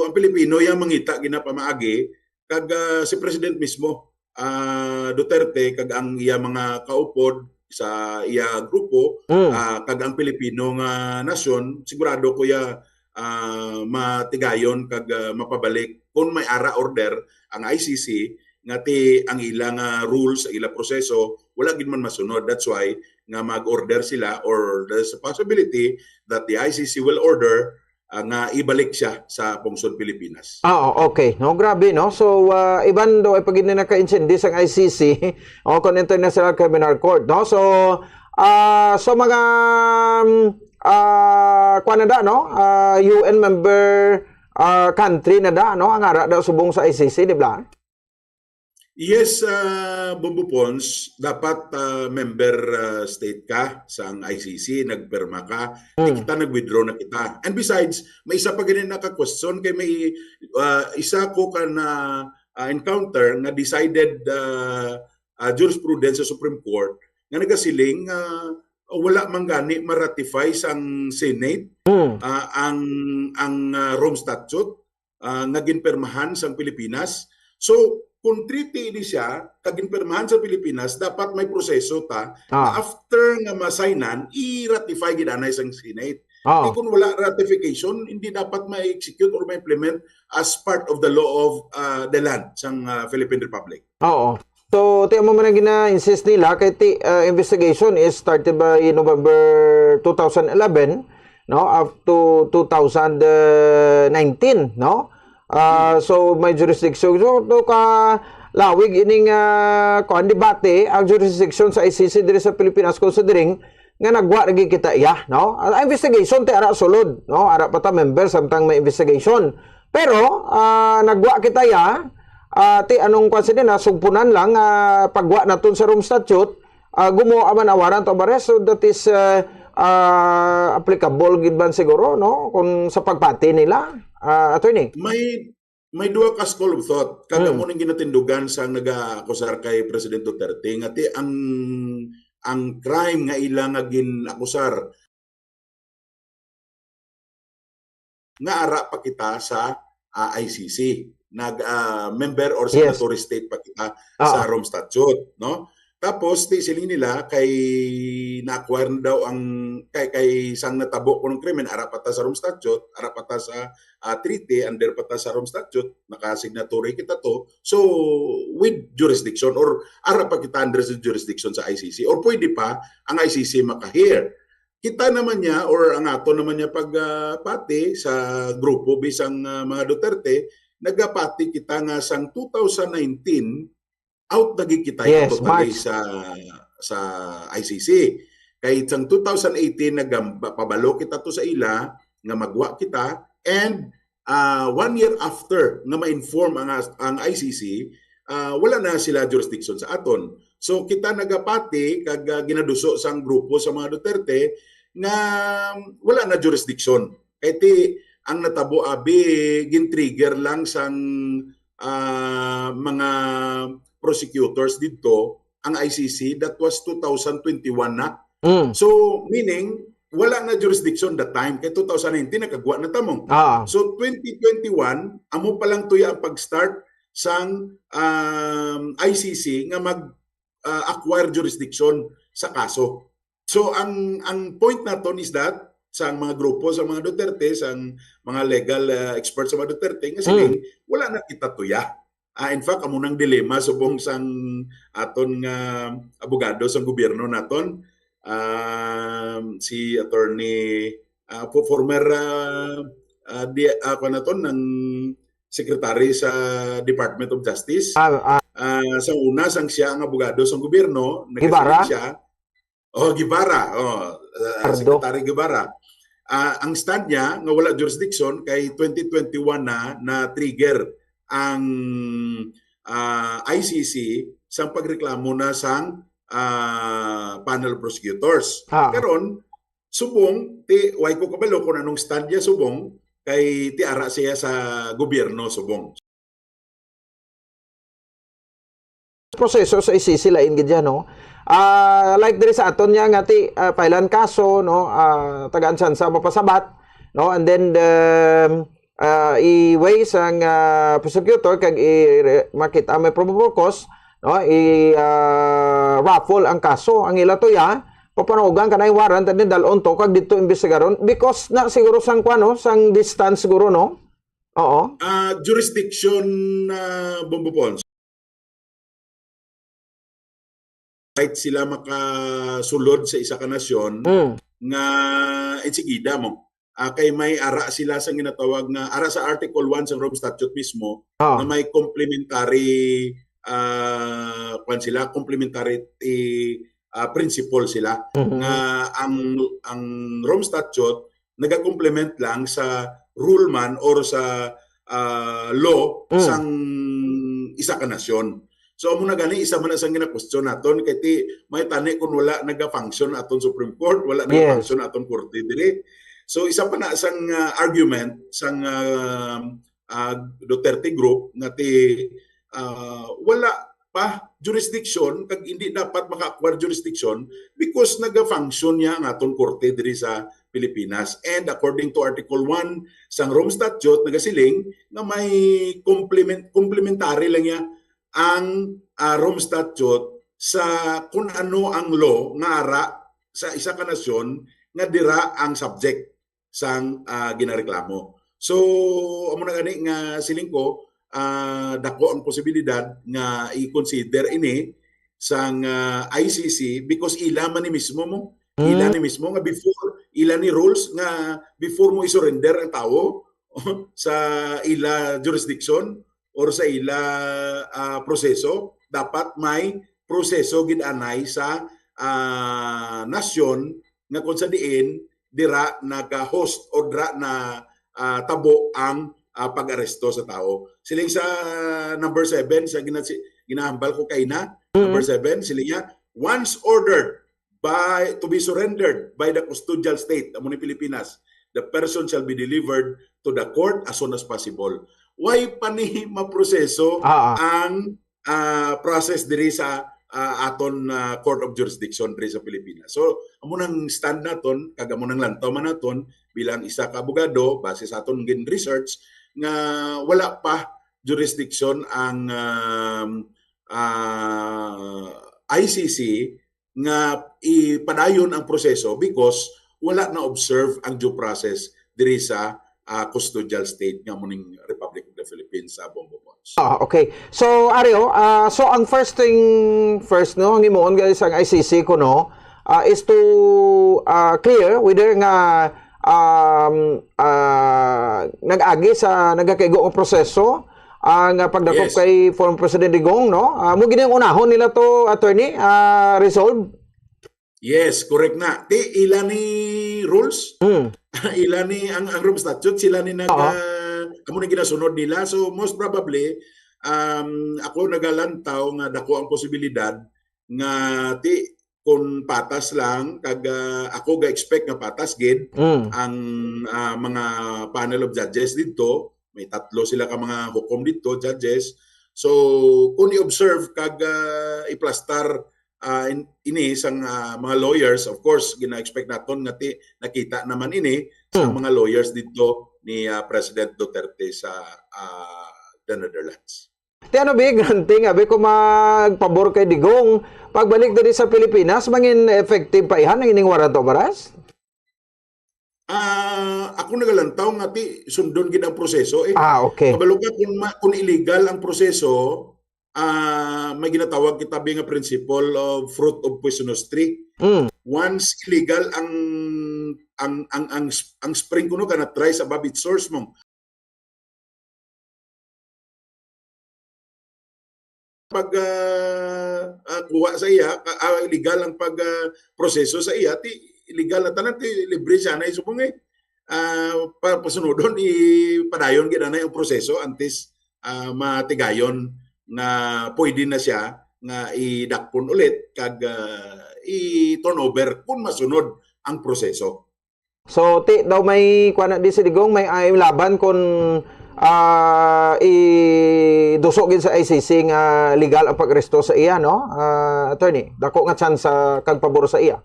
S23: ang Pilipino yang mangita ginapamaagi kag si president mismo Duterte kag ang iya mga kaupod sa iya grupo kag ang Pilipino nga nasyon sigurado ko ya matigayon kag mapabalik kung may ara order ang ICC ngati ang ilang rules, ilang proseso, wala gid man masunod. That's why nga mag-order sila or there's a possibility that the ICC will order nga ibalik siya sa pungsod Pilipinas.
S15: Okay. No, grabe, no? So, iban daw ay pagin na ka-insindi sa ICC o kon International Criminal Court, no? So, mga Canada, no? UN member country na da, no? Ang ara daw subong sa ICC, di ba?
S23: Yes, Bombo Pons, dapat member state ka sa ICC, nagperma ka, kita nag-withdraw na kita. And besides, may isa pa ganyan naka-question kay may isa ko ka na encounter na decided jurisprudence sa Supreme Court nga nagasiling wala man gani ma-ratify sang Senate ang Rome Statute nga ginpermahan sang Pilipinas. So kung treaty ini siya, kaginpermahan sa Pilipinas, dapat may proseso ta na after nga masaynan, i-ratify gidanay sa Senate. Kung wala ratification, hindi dapat ma-execute or ma-implement as part of the law of the land sa Philippine Republic.
S15: So, tiyan mo man ang gina-insist nila kay investigation is started by November 2011 no, up to 2019, no. So may jurisdiction so to ka lawig ining kuan debate ang jurisdiction sa ICC diri sa Pilipinas considering nga nagwa lagi kita iya, no. Investigation ti ara sulod, no, ara pa ta member samtang may investigation. Pero nagwa kita ya ti anong kasi din sugpunan lang pagwa naton sa room statute gumo man awaran to bares, so that is applicable gid ban siguro, no, kung sa pagpati nila, attorney.
S23: May duha ka school of thought kada mo ning ginatindugan sa naga-akusar kay President Duterte nga ti ang crime nga ila nga ginakusar nga ara pa kita sa ICC, member or signatory state pa kita sa Rome Statute, no. Tapos ti siling nila kay na-acquire na daw ang kay sang natabo ko ng krimen ara pa ta sa Rome Statute, ara pa ta sa treaty, under pa ta sa Rome Statute, naka-signatory kita to. So with jurisdiction or ara pa kita under sa jurisdiction sa ICC or pwede pa ang ICC maka-hear. Kita naman niya or ang ato naman niya pagpati sa grupo bisang mga Duterte, nagapati kita nga sang 2019 out lagi kita totally sa ICC. Kay sang 2018 nagpabalo kita to sa ila nga magwa kita, and 1 year after nga ma-inform ang ICC, wala na sila jurisdiction sa aton. So kita nagapati kag ginaduso sang grupo sa mga Duterte nga wala na jurisdiction. Kay ti ang natabo abi gin-trigger lang sang mga prosecutors dito ang ICC, that was 2021 na. So meaning wala na jurisdiction that time, kay 2019 nakagwa na tamong. So 2021 amo pa lang tuya ang pag-start sang ICC nga mag-acquire jurisdiction sa kaso. So ang point naton is that sang mga grupo sa mga Duterte, sang mga legal experts sa mga Duterte nga siling wala na kita tuya. In fact, amo nang dilema subong sang aton nga abogado sa gobyerno naton, si attorney former naton ng secretary sa Department of Justice. Sa una sang siya ang abogado sa gobyerno,
S15: Guevara.
S23: Siya. Guevara. Secretary Guevara. Ang stand niya nga wala jurisdiction kay 2021 na trigger ang ICC sang pagreklamo na sang panel prosecutors. Karon subong ti way ko kabalo kung anong stand niya subong kay ti ara siya sa gobyerno subong.
S15: Proseso sa ICC lain gid no. Like diri sa aton niya nga ti pailan kaso, no, tagaan sa mapasabat, no, and then i-weigh sang prosecutor kag makita may probable cause, no, raffle ang kaso ang ila to ya papanugan kanay warrant and then dalon to kag dito imbestigaron because na siguro sang kuano sang distance siguro, no. Oo.
S23: Jurisdiction Bombo Pons, right sila makasulod sa isa ka nasyon nga ensigida mo. Kay may ara sila sa ginatawag nga ara sa Article 1 sa Rome Statute mismo na may complementary complementary principle sila nga ang Rome Statute naga-complement lang sa rule man or sa law sang isa ka nasyon. So amo na gani isa man sang gina-question naton kay ti may tani kun wala naga-function aton Supreme Court, wala naga-function aton korte diri. So isa pa na sang argument sang Duterte group nga ti wala pa jurisdiction kag hindi dapat maka-acquire jurisdiction because naga-function niya ang aton korte diri sa Pilipinas. And according to Article 1 sang Rome Statute nagasiling nga may complementary lang niya ang Rome Statute sa kung ano ang law nga ara sa isa ka nasyon nga dira ang subject sang ginareklamo. So amo na gani nga siling ko dako ang posibilidad nga i-consider ini sang ICC because ila man ni mismo mo ila ni mismo nga before ila ni rules nga before mo i-surrender ang tao sa ila jurisdiction or sa ila proseso, dapat may proseso gid-anay sa nasyon nga kung sa diin dira naga-host o dira na tabo ang pag-aresto sa tao. Siling sa number 7 sa ginahambal ko kay na, number 7 siling niya, once ordered to be surrendered by the custodial state amo ni Pilipinas, the person shall be delivered to the court as soon as possible. Why pa ni maproseso ang process diri sa aton Court of Jurisdiction diri sa Pilipinas. So amo nang stand naton, kag amo nang lantaw man naton bilang isa ka abogado base sa aton gin research nga wala pa jurisdiction ang ICC nga ipadayon ang proseso because wala na observe ang due process diri sa custodial state nga muning Republic of the Philippines sa Bongo Bonds.
S15: Okay. So Ario, so ang first thing first no, ang imoon guys ang ICC ko no is to clear whether nga nag-agi sa nagakaigo ang proseso ang pagdakop kay former President Digong, no? Mo gini ang unahon nila to, attorney, resolve?
S23: Yes, correct na. Ila ni rules, ila ni ang Rome Statute, sila ni amo ni ginasunod nila. So most probably, ako nagalantaw nga dako ang posibilidad nga kung patas lang, kag ako ga-expect nga patas gid ang mga panel of judges dito. May 3 sila ka mga hukom dito, judges. So, kung i-observe kag iplastar ini sang mga lawyers, of course, gina-expect naton nga nakita naman ini sa mga lawyers dito ni President Duterte sa the Netherlands.
S15: Ano ba, granting, abi ko magpabor kay Digong, pagbalik dito sa Pilipinas, mangin effective pa ihan ang ining warrant of arrest?
S23: Ako nagalantaw nga sundon gid ang proseso
S15: okay.
S23: Kabalo ka kung illegal ang proseso, may ginatawag kita nga principle of fruit of poisonous tree. Once illegal ang spring kuno kana try sa babit source mo. Pag kuha sa iya, illegal ang proseso sa iya, illegal na tanan, libre siya na isupong pasunodon, ipadayon gina na yung proseso antes matigayon na pwede na siya nga idakpon ulit kag i-turnover kung masunod ang proseso.
S15: So, daw may kuana di si Digong, may laban kung idusok sa ICC nga legal ang pag-aresto sa iya, no? Attorney, dako nga chance sa kagpabor sa iya.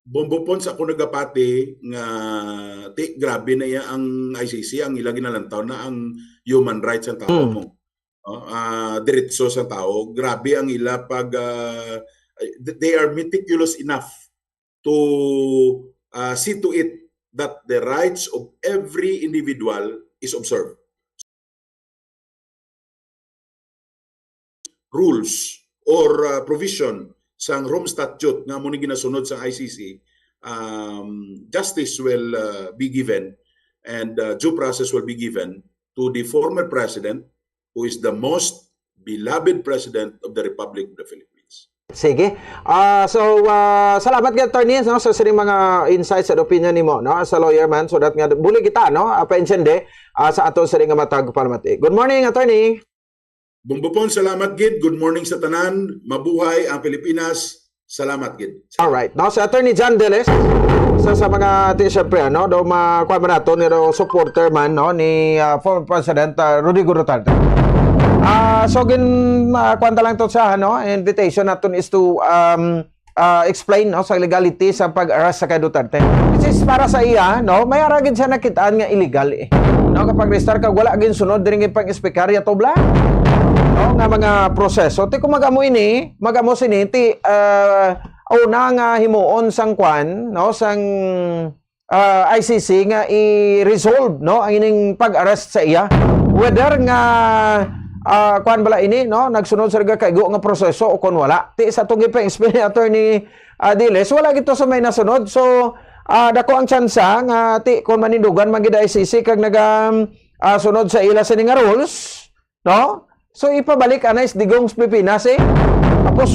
S23: Bombopon sa ako nagapati nga grabe na iya ang ICC, ang ilang ginalantaw na ang human rights ng tao mo. Diretso sa tao. Grabe ang ila pag they are meticulous enough to see to it that the rights of every individual is observed. Rules or provision sa Rome Statute nga muna ginasunod sa ICC, justice will be given and due process will be given to the former president who is the most beloved president of the Republic of the Philippines.
S15: Sige. Salamat ka, attorney, no, sa sining mga insights at opinion nimo, no, as a lawyer man, so that nga buli kita, no, pa-insende sa aton sining nga matag parmati. Good morning, attorney.
S23: Bumbupon, salamat gid. Good morning sa tanan. Mabuhay ang Pilipinas. Salamat gid.
S15: All right. Now si Attorney John Deles sa mga siyempre no, daw makuha man nato ni supporter man no ni former President Rodrigo Duterte. Kwanta lang to sa no, invitation naton is to explain no sa legality sa pag-arrest sa kay Duterte. Which is para sa iya no, may aragid siya nakitaan nga illegal No, kapag restart ka wala gid sunod diri pang-espekarya tobla. No, nga mga proseso ti kung magamo sini ti una nga himuon sang kwan no sang ICC nga i-resolve no ang ining pag-arrest sa iya whether nga kwan bala ini no nagsunod sa kaigo nga proseso o kon wala ti sa tong ipang explain attorney Diles wala gito sa may nasunod so dako ang tsansa nga ti kon manindugan magid ICC kag sunod sa ila sini nga rules, no? So ipabalik anay digong sa Pilipinas tapos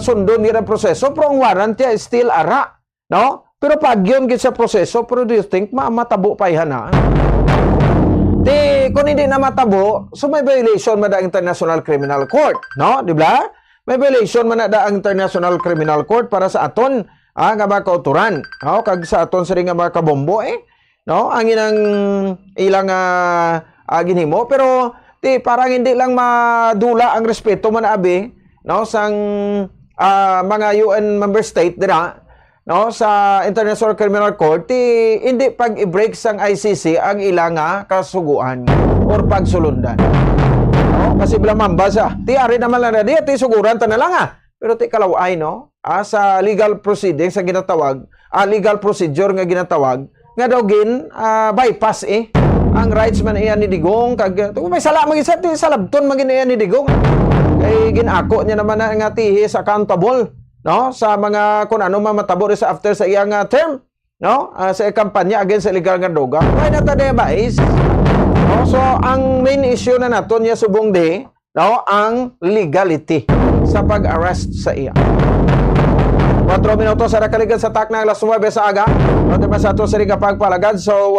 S15: sundon gid ang proseso pero ang warrant niya is still ara, no? Pero pag yun gid sa proseso, pero do you think matabo pa ihana? Kung hindi na matabo, so may violation man ang International Criminal Court, no? Di ba? May violation man ang International Criminal Court para sa aton nga mga kauturan, no? Kag sa aton sa nga mga kabombo no? Ang ilang ginhimo, pero parang hindi lang madula ang respeto man abi, no? Sang mga UN member state dira, no, sa International Criminal Court, hindi pag i-break sang ICC ang ilang kasuguan or pagsulundan. No? Kasi bilang mambasa, ari naman lang na suguran ta na lang pero kalaway, no? Sa legal proceeding sa ginatawag, legal procedure nga ginatawag, nga daw bypass ang rights man iyan ni Digong kag may sala mag-isa salabton magin iyan ni Digong. Kay ginako niya naman nga he is accountable, no, sa mga kung ano mamatabo sa after sa iyang term, no, sa kampanya against sa illegal nga droga. Why not advice? No, so ang main issue na naton niya subong no, ang legality sa pag-arrest sa iya. 4 minutos sa nakaligan sa tak ng alas 9 sa aga. Note ba sa ato sa ring pagpalagad. So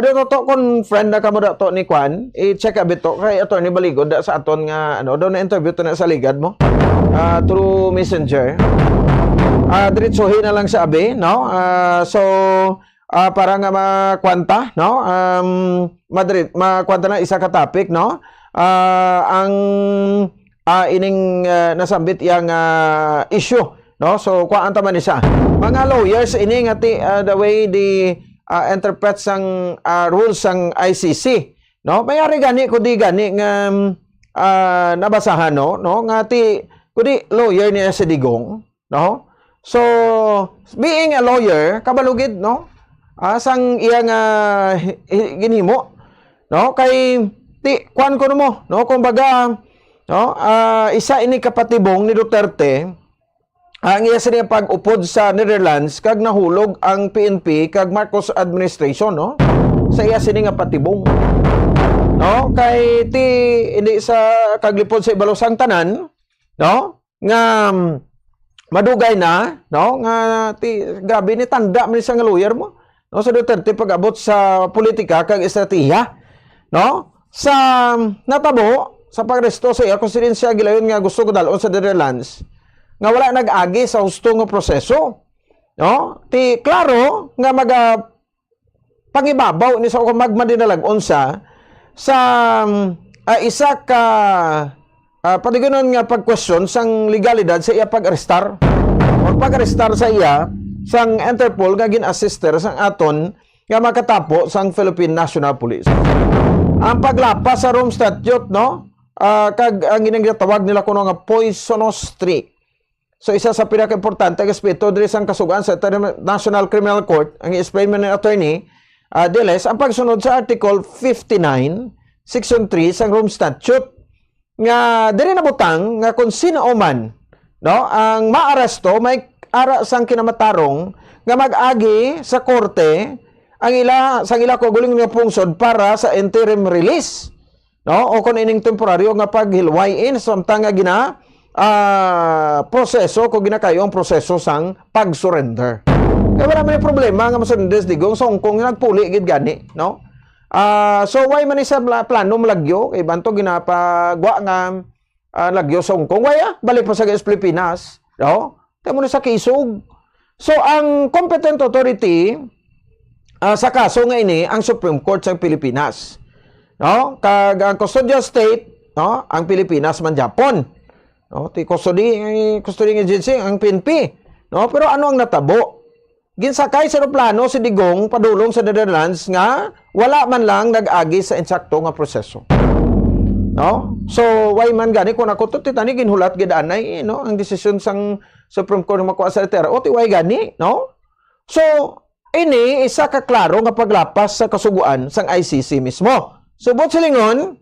S15: to kung friend na kamo dato ni Kwan, i-check a bit to kay Attorney Baligod sa aton nga do na interview to na sa ligad mo through Messenger. Diretsohin na lang sa abi, no? So para nga makwanta, no? Makwanta na isa ka topic, no? Ang ining nasambit yang issue, no? So kuan ta man isa mga lawyers ini nga the way they interpret sang rules sang ICC, no? Mayari gani kudi gani nga nabasahan, no nga kudi lawyer niya si Digong, no? So being a lawyer kabalugid, no? Sang iyang ginhimo, no? Kay kuan ko mo, no? Kumbaga, no? Isa ini kapatibong ni Duterte ang iya sa pag-upod sa Netherlands kag nahulog ang PNP kag Marcos administration, no? Sa iya sini nga patibong, no? Kay hindi sa kaglipod sa ibalosang tanan, no? Nga madugay na, no? Nga grabe ni tanda man sa nga lawyer mo, no? Sa Duterte pag-abot sa politika kag estratehiya, no? Sa natabo sa pagresto sa iya kung siya gilayon nga gusto ko dalon sa Netherlands nga wala nag-agi sa husto nga proseso, no? Klaro nga pangibabaw ni sa magmadinalag-on sa isa ka padigonon nga pag-question sang legalidad sa iya pag-arestar o pag-arestar sa iya sang Interpol nga gin-assister sang aton nga makatapo sang Philippine National Police. Ang paglapas sa Rome Statute, no? Kag ang ginatawag nila kuno nga poisonous tree. So isa sa pinaka-importante respeto diri sang kasugan sa National Criminal Court ang i-explain man ni Attorney Diles ang pagsunod sa Article 59 Section 3 sang Rome Statute nga diri nabutang nga kung sino man, no, ang maaresto may ara sang kinamatarong nga mag-agi sa korte ang sang ila guling nga pungsod para sa interim release, no, o kung ining temporaryo nga paghilwayin samtang nga proseso kung ginakayo ang proseso sang pag-surrender. Kaya wala man yung problema nga masunod Digong sa Hong Kong nagpuli gid gani, no? So why man isa plano malagyo kay banto ginapagwa nga lagyo sa Hong Kong, waya balik pa sa Pilipinas, no? Tamo na sa kisog. So ang competent authority sa kaso nga ini ang Supreme Court sa Pilipinas, no? Kag ang custodial state, no, ang Pilipinas man Japon, no? Custody agency ang PNP, no? Pero ano ang natabo? Ginsakay sa plano si Digong padulong sa Netherlands nga wala man lang nag-agi sa insakto nga proseso, no? So why man gani kung ako to titani ginhulat gid anay, no, ang desisyon sang Supreme Court nga makuha sa letera o why gani, no? So ini isa ka klaro nga paglapas sa kasuguan sang ICC mismo. Subot silingon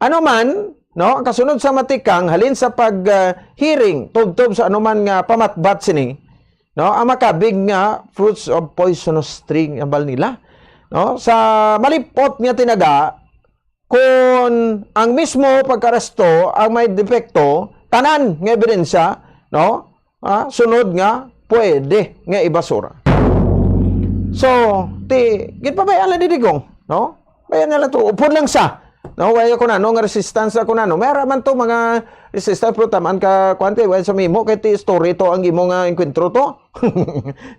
S15: ano man, no, ang kasunod sa matikang halin sa pag hearing tubtob sa anuman nga pamatbat sini no, ang makabig nga fruits of poisonous tree ang bal nila, no, sa malipot nga tinaga kung ang mismo pagkaresto ang may depekto tanan nga ebidensya, no, sunod nga pwede nga ibasura. So gid pa ba ala didigong, no, bayan na lang to upod lang sa, no, waya ko na no nga resistance ko na no, mayra man to mga resistance pero taman ka kwante waya sa mimo kay ti story to ang imo nga enkwentro to.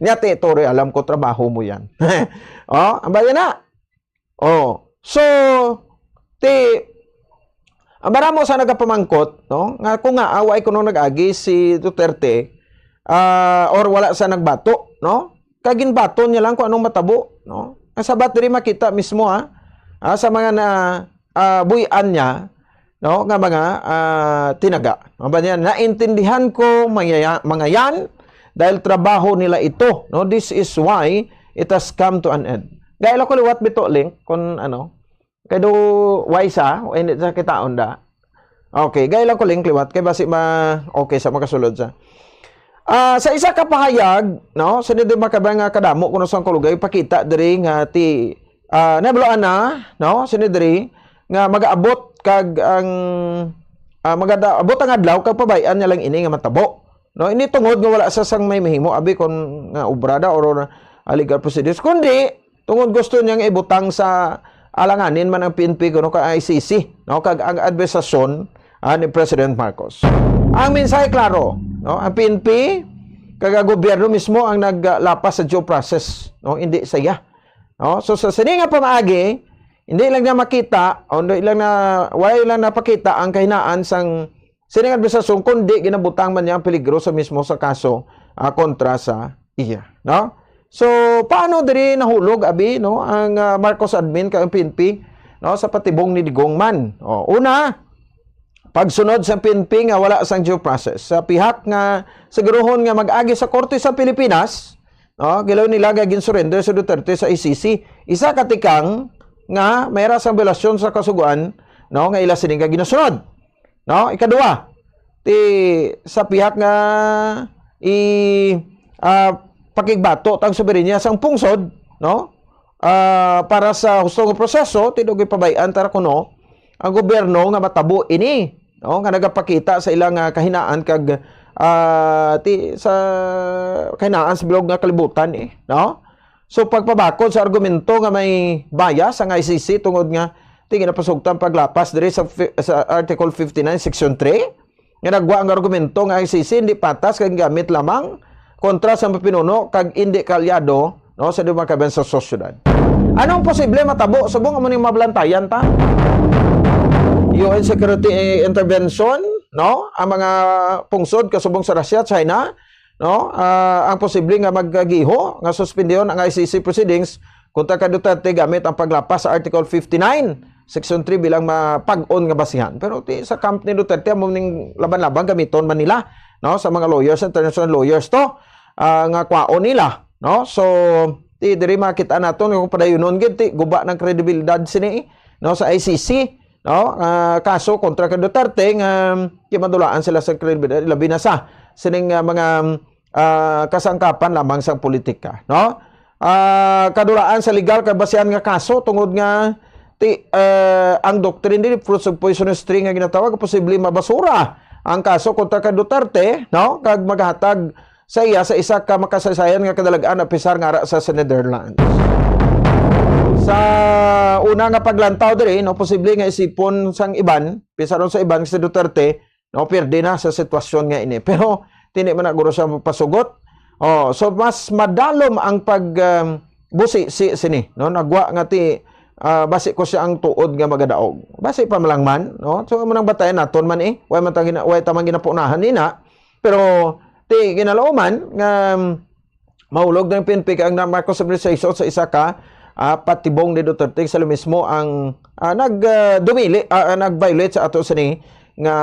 S15: Nya ti story alam ko trabaho mo yan. Ang bayan na. So ang baramo sa nagapamangkot, no, nga kung nga away ko nung nag-agi si Duterte or wala sa nagbato, no, kaginbato niya lang kung anong matabo, no, sa battery makita mismo sa mga na buyan niya, no, nga mga tinaga. Naintindihan ko mga yan dahil trabaho nila ito, no, this is why it has come to an end. Gaya ko liwat bito link kung ano kay do waysa o hindi sa kitaon da. Okay, gaya lang ko link liwat kay basi okay sa makasulod sa. Sa isa ka pahayag, no, sa di makabang nga kadamo kuno sang kulugay pakita diri nga ti nabloan na, no, sinidri nga magaabot kag ang magaabot ang adlaw kag pabayan niya lang ini nga matabo. No, ini tungod nga wala sa sang may mahimo abi kon nga obrada or legal procedures kundi tungod gusto niya nga ibutang sa alanganin man ang PNP kuno ka ICC, no, kag ang administrasyon ni President Marcos. Ang mensahe klaro, no, ang PNP kag gobyerno mismo ang naglapas sa due process, no, hindi saya. No, so sa sini nga pamaagi, hindi lang na makita o hindi lang na wala lang napakita ang kahinaan sang sining administrasyon kundi ginabutang man niya ang peligro sa mismo sa kaso kontra sa iya, no? So paano diri nahulog abi, no, ang Marcos admin kag ang PNP, no, sa patibong ni Digong man. Una, pagsunod sa PNP nga wala sang due process. Sa pihak nga sigurohon nga mag-agi sa korte sa Pilipinas, no, gilaw nila nga ginsurrender sa Duterte sa ICC. Isa katikang nga mayra sang violasyon sa kasuguan, no, nga ila sining ginasunod. No, ikaduha, sa pihak nga pakigbato tang soberenya sang pungsod, no, para sa hustong proseso tidog ipabayan tara kuno ang gobyerno nga matabo ini, no, nga nagapakita sa ilang kahinaan kag sa kahinaan sa bilog nga kalibutan no. So pagpabakod sa argumento nga may bias ang ICC tungod nga ginapasugtan paglapas diri sa Article 59 Section 3 nga nagwa ang argumento nga ICC hindi patas kag gamit lamang kontra sa pinuno kag hindi kalyado, no, sa dumang kaben sa sosyedad. Anong posible matabo subong amo ning mablantayan ta? UN security intervention, no, ang mga pungsod kasubong sa Russia, China, no, ang posible nga maggiho nga suspendihon ang ICC proceedings kontra kay Duterte gamit ang paglapas sa Article 59 Section 3 bilang mapag-on nga basihan. Pero sa camp ni Duterte amo ning laban-laban gamiton man nila, no, sa mga lawyers, international lawyers to nga kwaon nila, no. So diri makita naton kung padayunon gid guba ng kredibilidad sini, no, sa ICC, no, kaso kontra kay Duterte nga kimadulaan sila sa kredibilidad labi na sa sining mga kasangkapan lamang sa politika, no. Kadulaan sa legal kay basihan nga kaso tungod nga ang doctrine dili fruits of poisonous tree nga ginatawag posible mabasura ang kaso kontra kay Duterte, no, kag maghatag sa iya sa isa ka makasaysayan nga kadalagan na pisar nga sa Netherlands. Sa una nga paglantaw diri, no, posible nga isipon sang iban, pisaron sa iban si Duterte, no, perde na sa sitwasyon nga ini. Pero tini man guro sa pasugot. So mas madalom ang busi sini, no, nagwa nga basi ko siya ang tuod nga magadaog. Basi pa lang man, no. So amo nang batayan naton man way tamang ginapunahan nina. Pero ginalauman nga mahulog ng PNP ang Marcos administration sa isa ka patibong ni Duterte sa mismo ang nag-violate sa ato sini nga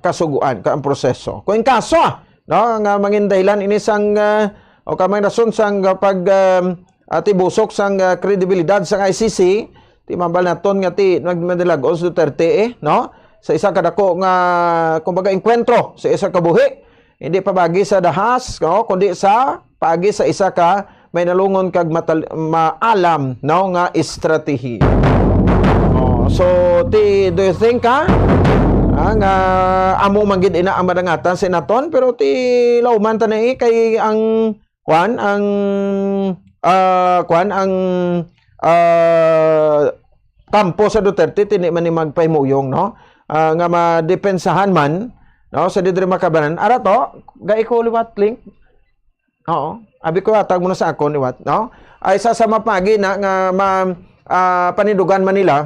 S15: kasuguan ka ang proseso. Kung kaso, no, nga mangin dahilan ini sang o kamay rason sang tibusok sang kredibilidad sang ICC, ti mambal naton nga nagmadilagon sa Duterte, no, sa isa kadako nga kumbaga enkwentro sa isa ka buhi. Hindi pa bagi sa dahas, no, kundi sa paagi sa isa ka may nalungon kag maalam no nga strategy. So do you think nga amo manggid ina ang madangatan senaton pero ti lawman tanay kay ang kampo sa Duterte tini man ni magpaymuyong no nga madepensahan man no sa didri makabanan ara to gai ko liwat link. Oo, abi ko atag mo na sa akon liwat no ay sa mapagi na nga panindugan Manila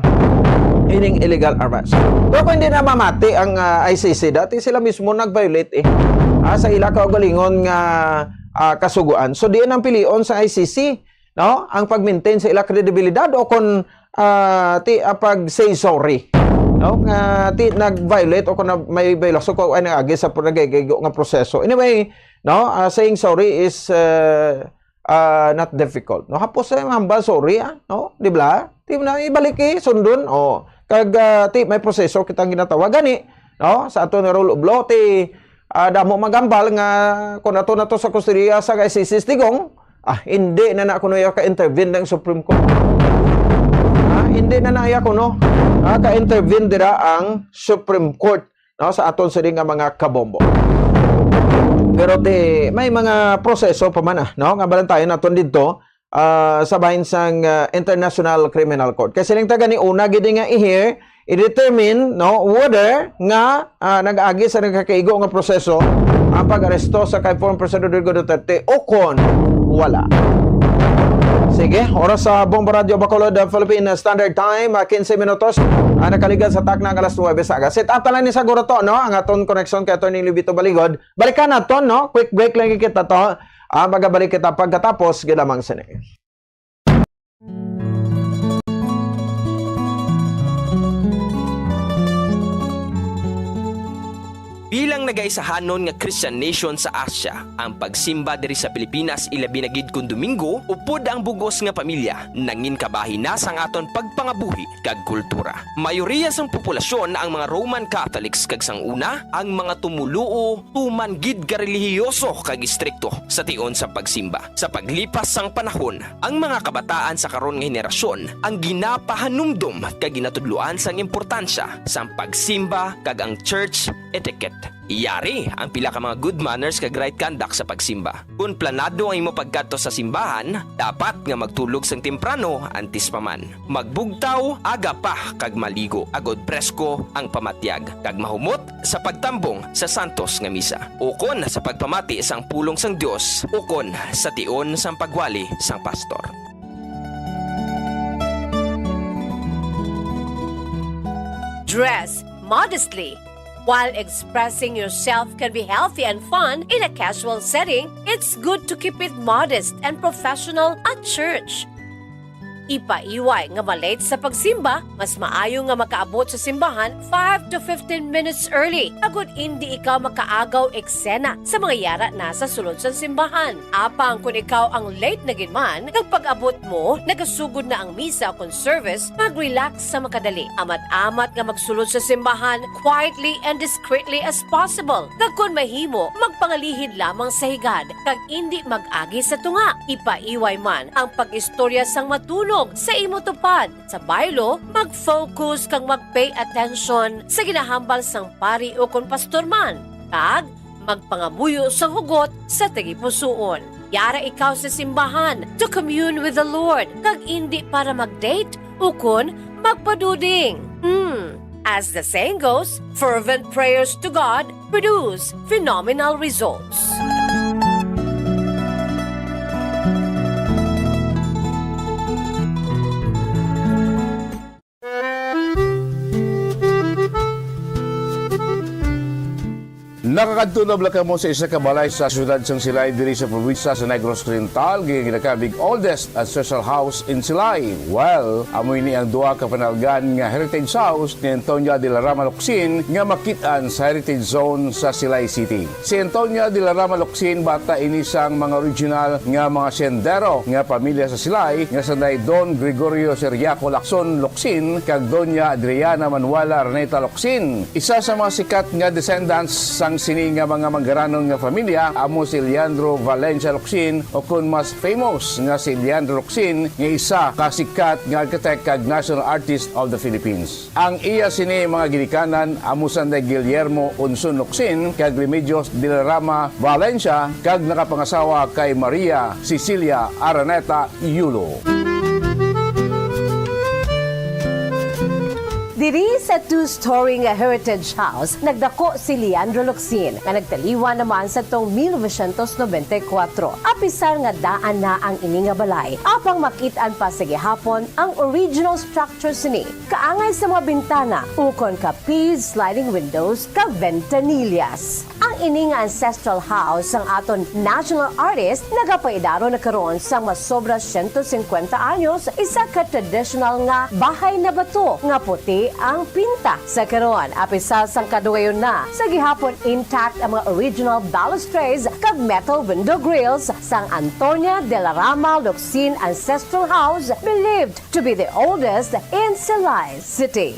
S15: ining illegal arrest. Pero kung hindi na mamati ang ICC, dati sila mismo nag-violate sa ila kaugalingon nga kasuguan. So diyan ang pilion sa ICC, no? Ang pag-maintain sa ila kredibilidad o kung pag-say sorry. No? Nag-violate o kung may violation ko ay nag-agi sa nagaygayo nga proseso. Anyway, no? Saying sorry is not difficult. No? Hapos ay hambal sorry, no? Di ba? Di na ibalik sundon. Kag may proseso kitang ginatawa gani no sa ato nga rule of law damo magambal nga kun ato na to sa kustudiya sa ICC tigong hindi na kuno ya ka intervene ng Supreme Court. Hindi na ya kuno ka intervene dira ang Supreme Court no sa aton sa nga mga kabombo. Pero may mga proseso pa man no nga balantayon naton didto sa bahin sang International Criminal Court. Kasi lang taga ni una gid nga i-determine no whether nga nag-agi sa nagkakaigo nga proseso ang pag-aresto sa kay former President Rodrigo Duterte o kon wala. Sige, oras sa Bombo Radio Bacolod Philippine Standard Time 15 minutos nakaligan sa takna ng alas 9 sa aga. Set up lang ni siguro to no ang aton connection kay Attorney Libito Baligod. Balikan naton no, quick break lang kita to. Magabalik kita pagkatapos gilamang sini.
S17: Bilang nagaisahanon nga Christian nation sa Asia, ang pagsimba diri sa Pilipinas ilabi na gid kun Domingo upod ang bugos nga pamilya nangin kabahin na sang aton pagpangabuhi kag kultura. Mayoriya sang populasyon ang mga Roman Catholics kag sang una ang mga tumuluo tuman gid ka relihiyoso kag istrikto sa tion sa pagsimba. Sa paglipas sang panahon, ang mga kabataan sa karon nga henerasyon ang ginapahanumdum kag ginatudloan sang importansya sang pagsimba kag ang church etiquette. Iyari ang pila ka mga good manners kag right conduct sa pagsimba. Kung planado ang imo pagkadto sa simbahan, dapat nga magtulog sang temprano antes pa man. Magbugtaw aga pa kag maligo, agod presko ang pamatyag kag mahumot sa pagtambong sa santos nga misa. Ukon sa pagpamati sang pulong sang Dios, ukon sa tion sang pagwali sang pastor.
S18: Dress modestly. While expressing yourself can be healthy and fun in a casual setting, it's good to keep it modest and professional at church. Ipaiway nga malate sa pagsimba, mas maayo nga makaabot sa simbahan 5 to 15 minutes early. Agud hindi ikaw makaagaw eksena sa mga yara na sa sulod sa simbahan. Apang kung ikaw ang late na ginman, pag-abot mo, nagasugod na ang misa o service, mag-relax sa makadali. Amat-amat nga magsulod sa simbahan quietly and discreetly as possible. Kag kung mahimo, magpangalihid lamang sa higad, kag hindi mag-agi sa tunga. Ipaiway man ang pag-istorya sang matunog sa imo tupad. Sa baylo, mag-focus kang mag-pay attention sa ginahambal sang pari o kon pastor man. Kag magpangamuyo sang hugot sa tagipusoon. Yara ikaw sa simbahan to commune with the Lord, kag hindi para mag-date o kon magpaduding. As the saying goes, fervent prayers to God produce phenomenal results.
S19: Nakakadtunab lang mo sa isa ka balay sa siyudad sang Silay diri sa probinsya sa Negros Oriental, ginakabig oldest at social house in Silay. Well, amoy ni ang duha ka panalgan nga heritage house ni Antonia de la Rama Locsin nga makitaan sa heritage zone sa Silay City. Si Antonia de la Rama Locsin bata ini sang mga original nga mga sendero nga pamilya sa Silay nga sanay Don Gregorio Seriaco Lacson Locsin kag Doña Adriana Manuela Arneta Locsin. Isa sa mga sikat nga descendants sang sini nga mga manggaranon nga familia amo si Leandro Valencia Locsin o kun mas famous nga si Leandro Locsin nga isa kasikat nga architect kag national artist of the Philippines. Ang iya sini mga ginikanan amo sanday Guillermo Unson Locsin kag Remedios de la Rama Valencia kag nakapangasawa kay Maria Cecilia Araneta Yulo.
S18: Diri sa two-story nga heritage house, nagdako si Leandro Locsin nga nagtaliwan naman sa tong 1994. Apisar nga daan na ang ini nga balay, apang makitaan pa sa gihapon ang original structure sini. Kaangay sa mga bintana, ukon ka piece sliding windows ka ventanillas. Ang ini nga ancestral house ang aton national artist nagapaidaro na karon sa mas sobra 150 anyos, isa ka traditional nga bahay na bato nga puti ang pinta sa karon. Apisal sang kadugayon na sa gihapon intact ang mga original balustrades kag metal window grills sang Antonia de la Rama Locsin Ancestral House, believed to be the oldest in Silay City.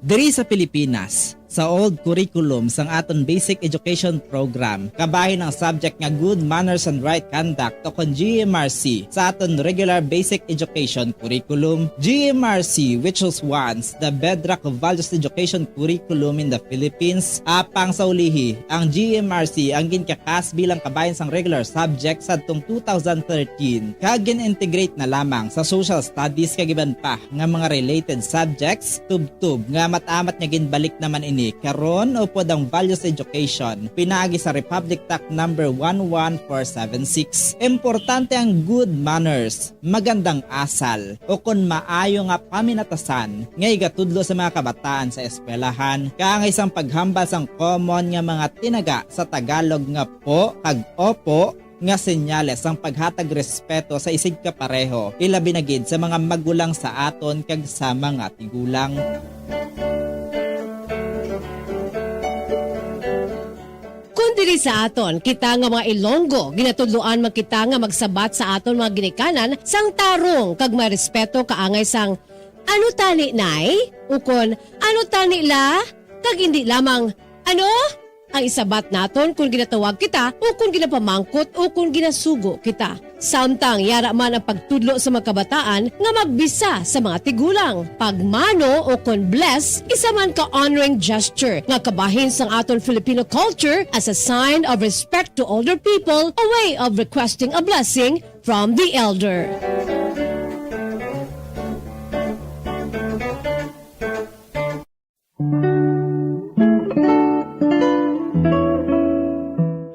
S20: Diri sa Pilipinas, sa old curriculum sang aton basic education program, kabahin ang subject nga good manners and right conduct o kon GMRC sa aton regular basic education curriculum. GMRC, which was once the bedrock of values education curriculum in the Philippines, apang sa ulihi, ang GMRC ang ginkakas bilang kabahin sang regular subject sa atong 2013 kag gin-integrate na lamang sa social studies kag iban pa nga mga related subjects tub-tub nga matamat nga ginbalik naman ini karon upod ang values education pinaagi sa Republic Act number 11476. Importante ang good manners, magandang asal o kon maayo nga paminatasan nga igatudlo sa mga kabataan sa eskwelahan kaangay sang paghambal sang common nga mga tinaga sa Tagalog nga po kag opo nga senyales ang paghatag respeto sa isig kapareho ilabi na gid sa mga magulang sa aton kag sa mga tigulang.
S18: Diri sa aton, kita nga mga Ilonggo, ginatudloan magkita nga magsabat sa aton mga ginikanan sang tarong kag may respeto kaangay sang ano tani nay? Ukon, ano tani la? Kag hindi lamang, ano? Ang isabat naton kung ginatawag kita o kung ginapamangkot o kung ginasugo kita. Samtang yara man ang pagtudlo sa mga kabataan nga magbisa sa mga tigulang. Pagmano o kung bless, isa man ka honoring gesture nga kabahin sang aton Filipino culture as a sign of respect to older people, a way of requesting a blessing from the elder.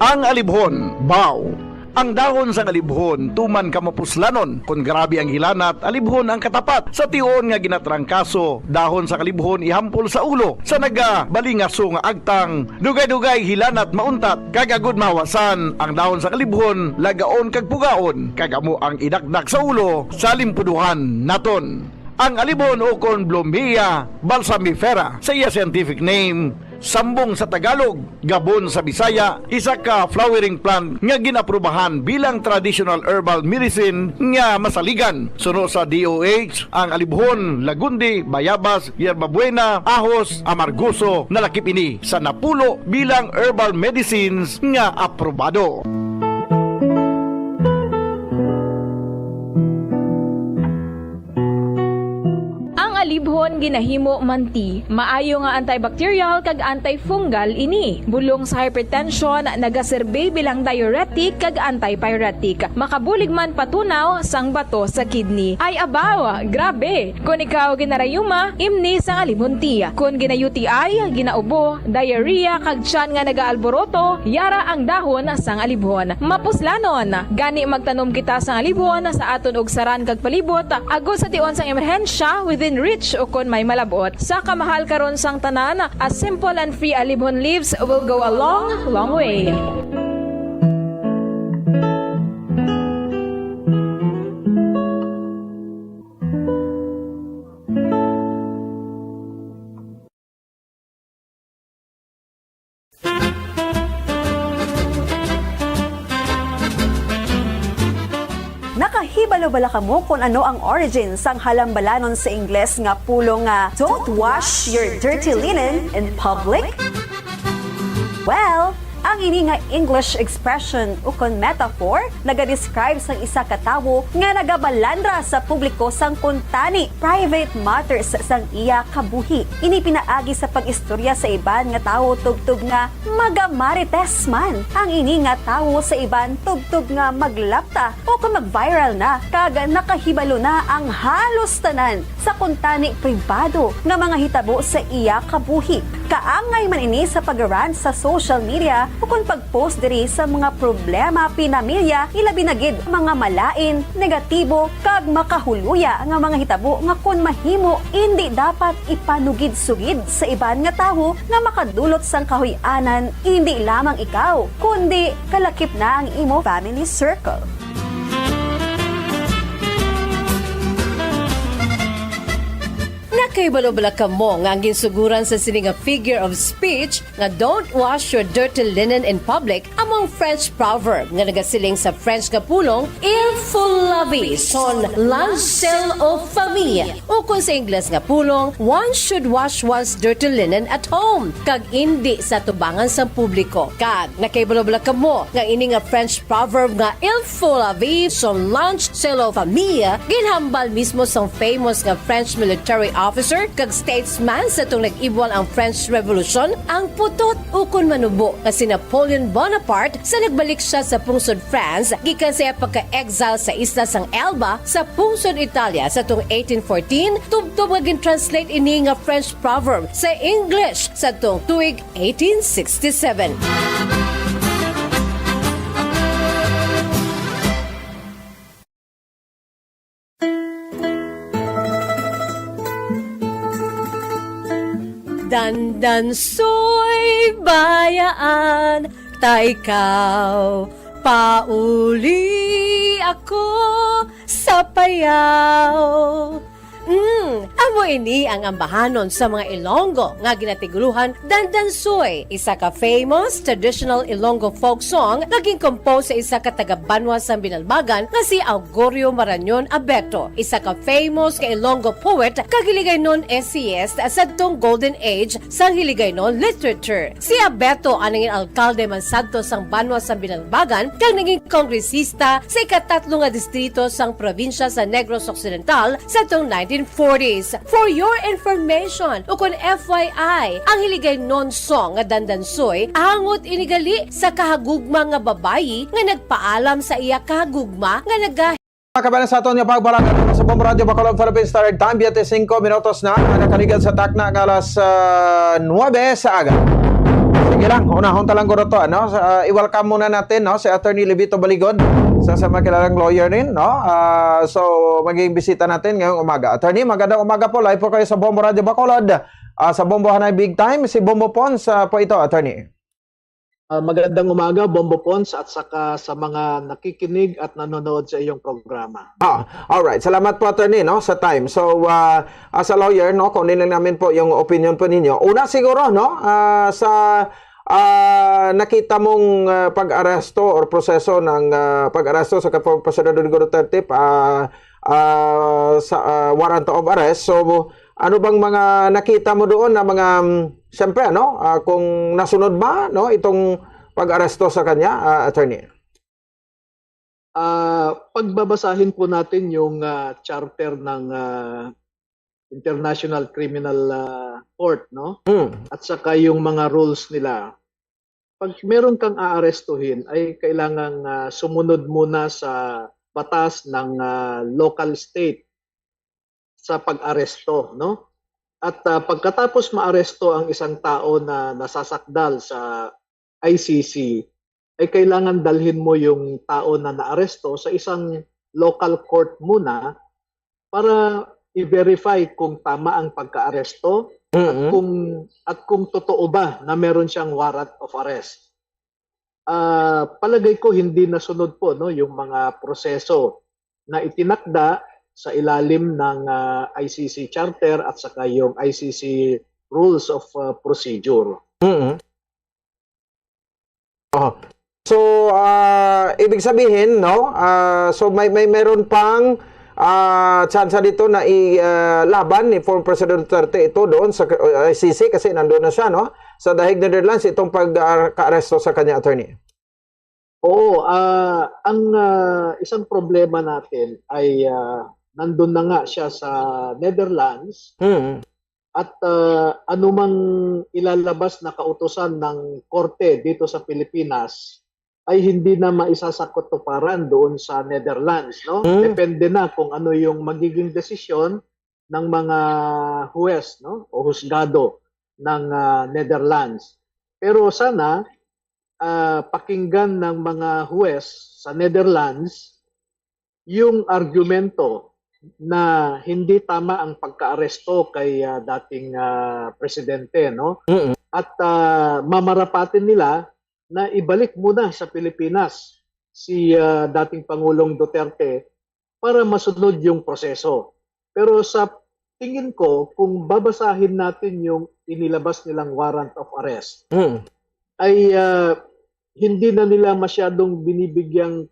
S21: Ang alibhon, baw. Ang dahon sa alibhon, tuman kamapuslanon. Kung grabe ang hilanat, alibhon ang katapat. Sa tion nga ginatrangkaso, dahon sa alibhon ihampol sa ulo. Sa nagabalingaso nga agtang, dugay-dugay hilanat mauntat. Kagagod mahawasan, ang dahon sa alibhon, lagaon kag pugaon. Kagamo ang idakdak sa ulo, sa limpuduhan naton. Ang alibhon o kon Bloemia balsamifera sa iya scientific name, sambong sa Tagalog, gabon sa Bisaya, isa ka flowering plant nga ginaprubahan bilang traditional herbal medicine nga masaligan. Suno sa DOH, ang alibhon, lagundi, bayabas, yerbabuena, ahos, amargoso, nalakip ini sa napulo bilang herbal medicines nga aprobado.
S22: Alibhon ginahimo manti, maayo nga antibacterial kag antifungal ini. Bulong sa hypertension, nagaserbe bilang diuretic kag antipyretic. Makabulig man patunaw sang bato sa kidney. Ay abaw, grabe. Kung ikaw ginarayuma, imni sang alibhon ti. Kung gina-UTI, ginaubo, diarrhea kag tiyan nga nagaalboroto, yara ang dahon sang alibhon. Mapuslanon, gani magtanom kita sang alibhon sa aton og saran kag palibot, agos sa tion sang emerhensya within reach o kon may malabot. Sa kamahal karon sang tanan, a simple and free alibhon leaves will go a long, long way.
S2: Nakahibalo-bala ka mo kung ano ang origin sang halambalanon sa Ingles nga pulong nga don't wash your dirty linen in public? Well, ang ini nga English expression ukon metaphor naga-describe sang isa ka tawo nga nagabalandra sa publiko sang kuntani private matters sang iya kabuhi. Ini pinaagi sa pag-istorya sa iban nga tawo tubtub nga magamarites man. Ang ini nga tawo sa iban tubtub nga maglapta o kung mag-viral na kag nakahibalo na ang halos tanan sa kuntani pribado nga mga hitabo sa iya kabuhi. Kaangay man ini sa pag-rant sa social media o kung pag-post diri sa mga problema pinamilya ilabi na gid mga malain, negatibo kag makahuluya nga mga hitabo nga kun mahimo hindi dapat ipanugid-sugid sa iban nga tawo nga makadulot sang kahuy-anan hindi lamang ikaw kundi kalakip na ang imo family circle.
S18: Nakaibalo-bala ka mo nga ang ginsuguran sa sining nga figure of speech nga don't wash your dirty linen in public among French proverb nga nagasiling sa French nga pulong il faut laver son linceul aux famille o kung sa Ingles nga pulong one should wash one's dirty linen at home kag indi sa tubangan sa publiko. Kag nakaibalo-bala ka mo nga ini nga French proverb nga il faut laver son linceul aux famille ginhambal mismo sang famous nga French military officer kag statesman sa itong nag-ibwal ang French Revolution, ang putot ukon manubo na si Napoleon Bonaparte sa nagbalik siya sa pungsod France gikan sa pagka-exile sa isla sang Elba sa pungsod Italia sa itong 1814 tubtob nga gin-translate ini nga French proverb sa English sa itong tuig 1867. Dandan soy bayaan, ta ikaw, pauli ako sa payaw. Amo ini ang ambahanon sa mga Ilonggo nga ginatiguluhan Dandansoy, isa ka famous traditional Ilonggo folk song naging compose sa isa ka taga-Banwa sa Binalbagan nga si Augurio Marañon Abeto, isa ka famous ka Ilonggo poet kag Hiligaynon essayist sa tong golden age sa Hiligaynon literature. Si Abeto ang naging alkalde man sadto sang Banwa sa Binalbagan kag naging kongresista sa ikatatlo nga distrito sang probinsya sa Negros Occidental sa tong 1940s. For your information, ukon FYI, ang Hiligaynon song nga Dandansoy angot inigali sa kahagugma nga babayi nga nagpaalam sa iya kahagugma nga
S15: Makabalan sa aton nga pagbalangan sa Bombo Radio Bacolod Philippines Standard Time 25 minutos na nakaligal sa takna ng alas 9 sa aga. Sige lang, unahon talang ko to, ano? I-welcome muna natin, no, si Attorney Levito Baligod, sa makilalang lawyer rin, no? So magiging bisita natin ngayong umaga. Attorney, magandang umaga po. Live po kayo sa Bombo Radio Bacolod, sa Bombo Hanay Big Time. Si Bombo Pons po ito, Attorney.
S4: Magandang umaga, Bombo Pons, at saka sa mga nakikinig at nanonood sa iyong programa.
S15: Alright. Salamat po, Attorney, no, sa time. So, as a lawyer, no, kunin lang namin po yung opinion po ninyo. Una siguro, no, sa nakita mong pag-aresto or proseso ng pag-aresto sa Presidente Rodrigo Duterte sa warrant of arrest. So, ano bang mga nakita mo doon na mga, siyempre, ano, kung nasunod ba, no, itong pag-aresto sa kanya, Attorney?
S4: Pagbabasahin po natin yung charter ng International Criminal Court, no? At saka yung mga rules nila. Pag meron kang aarestuhin, ay kailangang sumunod muna sa batas ng local state sa pag-aresto, no? At pagkatapos maaresto ang isang tao na nasasakdal sa ICC, ay kailangan dalhin mo yung tao na naaresto sa isang local court muna para i-verify kung tama ang pagka-aresto at kung totoo ba na meron siyang warrant of arrest. Palagay ko hindi nasunod po, no, yung mga proseso na itinakda sa ilalim ng ICC Charter at saka yung ICC Rules of Procedure.
S15: So, ibig sabihin, no? So may meron pang tsansa dito na ilaban ni former President Duterte ito doon sa ICC kasi nandoon na siya, no? Sa The Hague, Netherlands, itong pagka-aresto sa kanya, attorney.
S4: Oo, ang isang problema natin ay nandun na nga siya sa Netherlands at anumang ilalabas na kautusan ng korte dito sa Pilipinas ay hindi na maisasakotuparan doon sa Netherlands, no? Depende na kung ano yung magiging desisyon ng mga huwes, no? O husgado ng Netherlands. Pero sana pakinggan ng mga huwes sa Netherlands yung argumento na hindi tama ang pagka-aresto kay dating presidente, no? At mamarapatin nila na ibalik muna sa Pilipinas si dating Pangulong Duterte para masunod yung proseso. Pero sa tingin ko, kung babasahin natin yung inilabas nilang warrant of arrest, ay hindi na nila masyadong binibigyang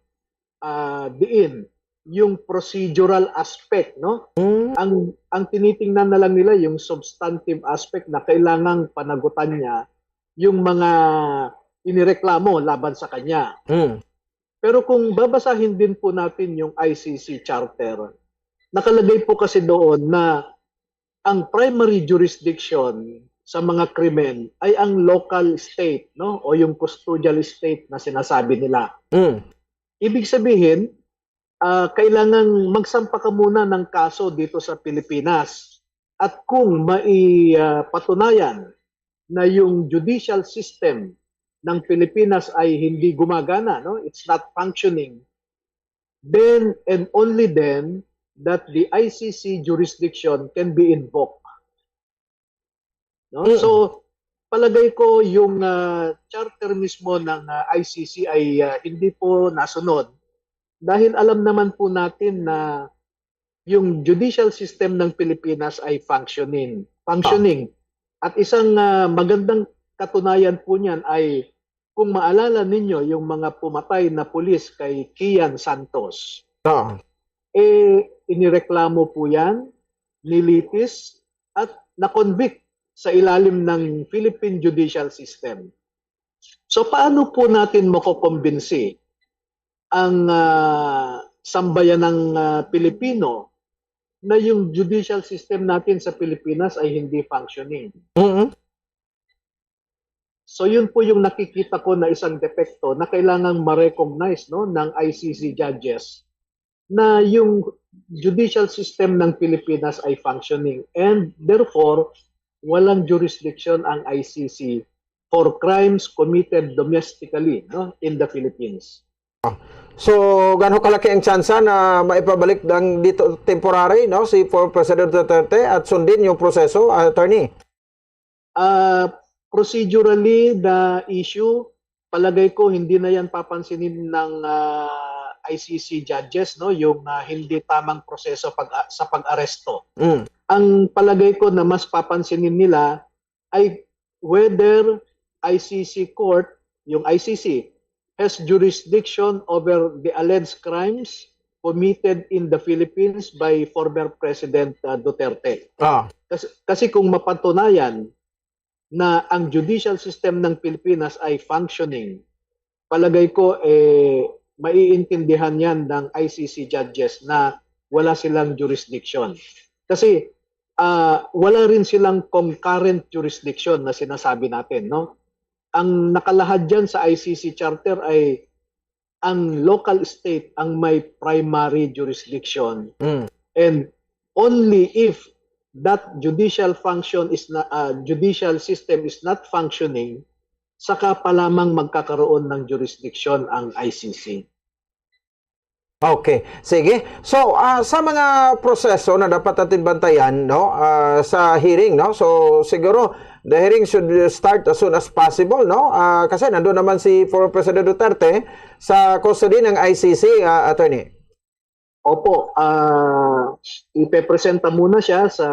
S4: diin yung procedural aspect, no? Ang tinitingnan na lang nila yung substantive aspect na kailangang panagutan niya yung mga inireklamo laban sa kanya. Pero kung babasahin din po natin yung ICC Charter, nakalagay po kasi doon na ang primary jurisdiction sa mga krimen ay ang local state, no? O yung custodial state na sinasabi nila. Ibig sabihin, kailangang magsampa ka muna ng kaso dito sa Pilipinas. At kung maipatunayan na yung judicial system ng Pilipinas ay hindi gumagana, no? It's not functioning, then and only then that the ICC jurisdiction can be invoked. No? So, palagay ko yung charter mismo ng ICC ay hindi po nasunod dahil alam naman po natin na yung judicial system ng Pilipinas ay functioning. At isang magandang katunayan po niyan ay kung maalala ninyo yung mga pumatay na pulis kay Kian Santos. Inireklamo po yan, nilitis at na-convict sa ilalim ng Philippine judicial system. So paano po natin makukumbinsi ang sambayanang Pilipino na yung judicial system natin sa Pilipinas ay hindi functioning? So yun po yung nakikita ko na isang depekto na kailangang ma-recognize, no, ng ICC judges na yung judicial system ng Pilipinas ay functioning and therefore walang jurisdiction ang ICC for crimes committed domestically, no, in the Philippines.
S15: So, gaano kalaki ang tsansa na maipabalik ng dito temporary, no, si former President Duterte at sundin yung proseso, attorney?
S4: Procedurally, the issue, palagay ko hindi na yan papansinin ng ICC judges, no, yung hindi tamang proseso sa pag-aresto. Ang palagay ko na mas papansinin nila ay whether ICC court, yung ICC, has jurisdiction over the alleged crimes committed in the Philippines by former President Duterte. Kasi kung mapatunayan na ang judicial system ng Pilipinas ay functioning, palagay ko maiintindihan yan ng ICC judges na wala silang jurisdiction. Kasi wala rin silang concurrent jurisdiction na sinasabi natin, no? Ang nakalahad dyan sa ICC Charter ay ang local state ang may primary jurisdiction. And only if that judicial function is na judicial system is not functioning, saka pa lamang magkakaroon ng jurisdiction ang ICC.
S15: Okay, sige. So, sa mga proseso na dapat natin bantayan, no, sa hearing, no, so siguro the hearing should start as soon as possible, no? Kasi nandoon naman si former President Duterte sa custody ng ICC, attorney.
S4: Opo, ipepresenta muna siya sa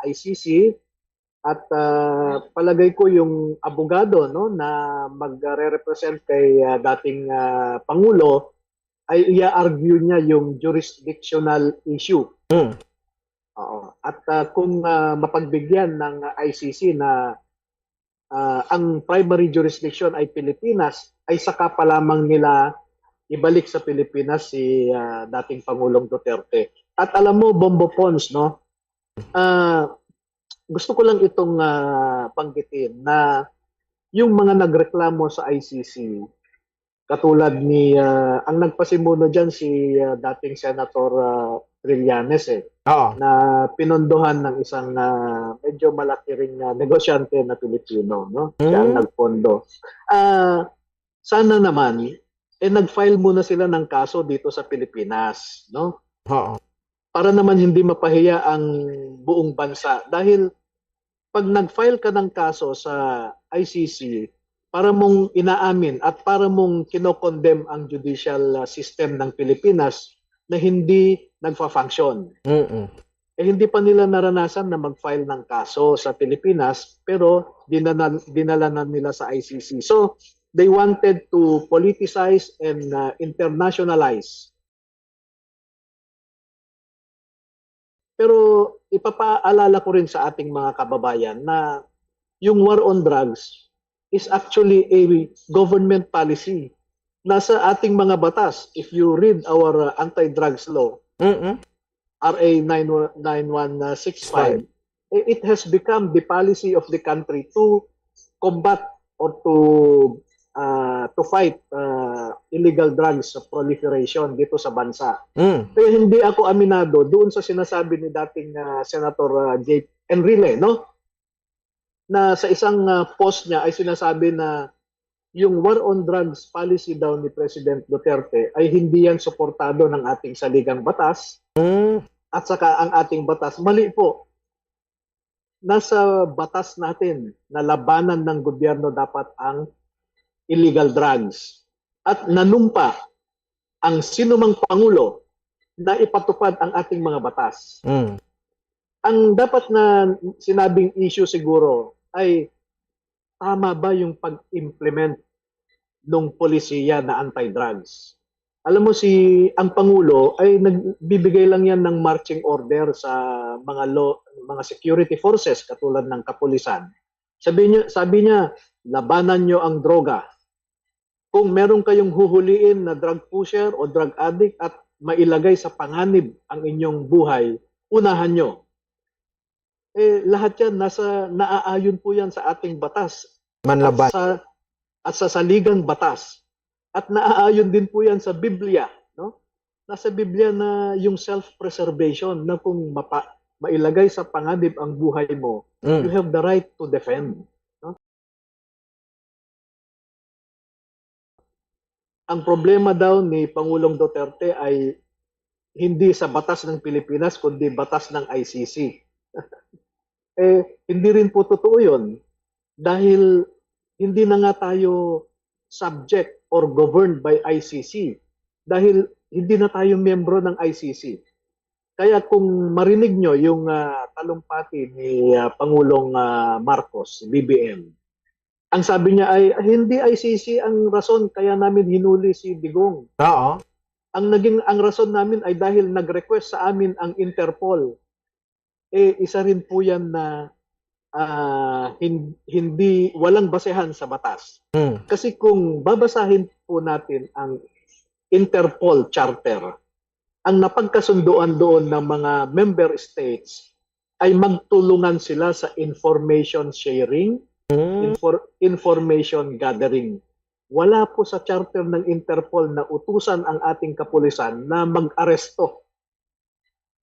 S4: ICC At palagay ko yung abogado no na magre-represent kay dating Pangulo ay i-argue niya yung jurisdictional issue. Oo. At kung mapagbigyan ng ICC na ang primary jurisdiction ay Pilipinas, ay saka pa lamang nila ibalik sa Pilipinas si dating Pangulong Duterte. At alam mo, Bombo Pons, no? Gusto ko lang itong panggitin na yung mga nagreklamo sa ICC, katulad ni, ang nagpasimuno dyan si dating Senator Trillanes na pinondohan ng isang medyo malaki ring negosyante na Pilipino, no? Siya ang nagpondo. Sana naman, nag-file muna sila ng kaso dito sa Pilipinas, no? Para naman hindi mapahiya ang buong bansa. Dahil pag nag-file ka ng kaso sa ICC, para mong inaamin at para mong kinokondem ang judicial system ng Pilipinas na hindi nagfa-function. Hindi pa nila naranasan na mag-file ng kaso sa Pilipinas, pero dinala na nila sa ICC. So, they wanted to politicize and internationalize. Pero ipapaalala ko rin sa ating mga kababayan na yung war on drugs is actually a government policy. Nasa ating mga batas, if you read our anti-drugs law, RA 9165, it has become the policy of the country to combat or to fight illegal drugs proliferation dito sa bansa. Kaya hindi ako aminado doon sa sinasabi ni dating Senator J. Enrile, no? Na sa isang post niya ay sinasabi na yung war on drugs policy daw ni President Duterte ay hindi yan suportado ng ating saligang batas at saka ang ating batas. Mali po. Nasa batas natin na labanan ng gobyerno dapat ang illegal drugs. At nanumpa ang sinumang Pangulo na ipatupad ang ating mga batas. Ang dapat na sinabing issue siguro ay tama ba yung pag-implement ng polisiya na anti-drugs? Alam mo ang Pangulo ay nagbibigay lang yan ng marching order sa mga security forces katulad ng kapulisan. Sabi niya, labanan nyo ang droga. Kung meron kayong huhuliin na drug pusher o drug addict at mailagay sa panganib ang inyong buhay, unahan nyo. Lahat yan, naaayon po yan sa ating batas.
S15: Manlaban.
S4: At sa saligang batas. At naaayon din po yan sa Biblia. No? Nasa Biblia na yung self-preservation na kung mailagay sa panganib ang buhay mo, you have the right to defend. No? Ang problema daw ni Pangulong Duterte ay hindi sa batas ng Pilipinas, kundi batas ng ICC. Hindi rin po totoo yun. Dahil hindi na nga tayo subject or governed by ICC. Dahil hindi na tayo miyembro ng ICC. Kaya kung marinig nyo yung talumpati ni Pangulong Marcos, BBM, ang sabi niya ay hindi ICC ang rason kaya namin hinuli si Digong. Ang rason namin ay dahil nag-request sa amin ang Interpol. Isa rin po yan na hindi walang basehan sa batas. Kasi kung babasahin po natin ang Interpol Charter, ang napagkasunduan doon ng mga member states ay magtulungan sila sa information sharing, information gathering. Wala po sa charter ng Interpol na utusan ang ating kapulisan na mag-aresto.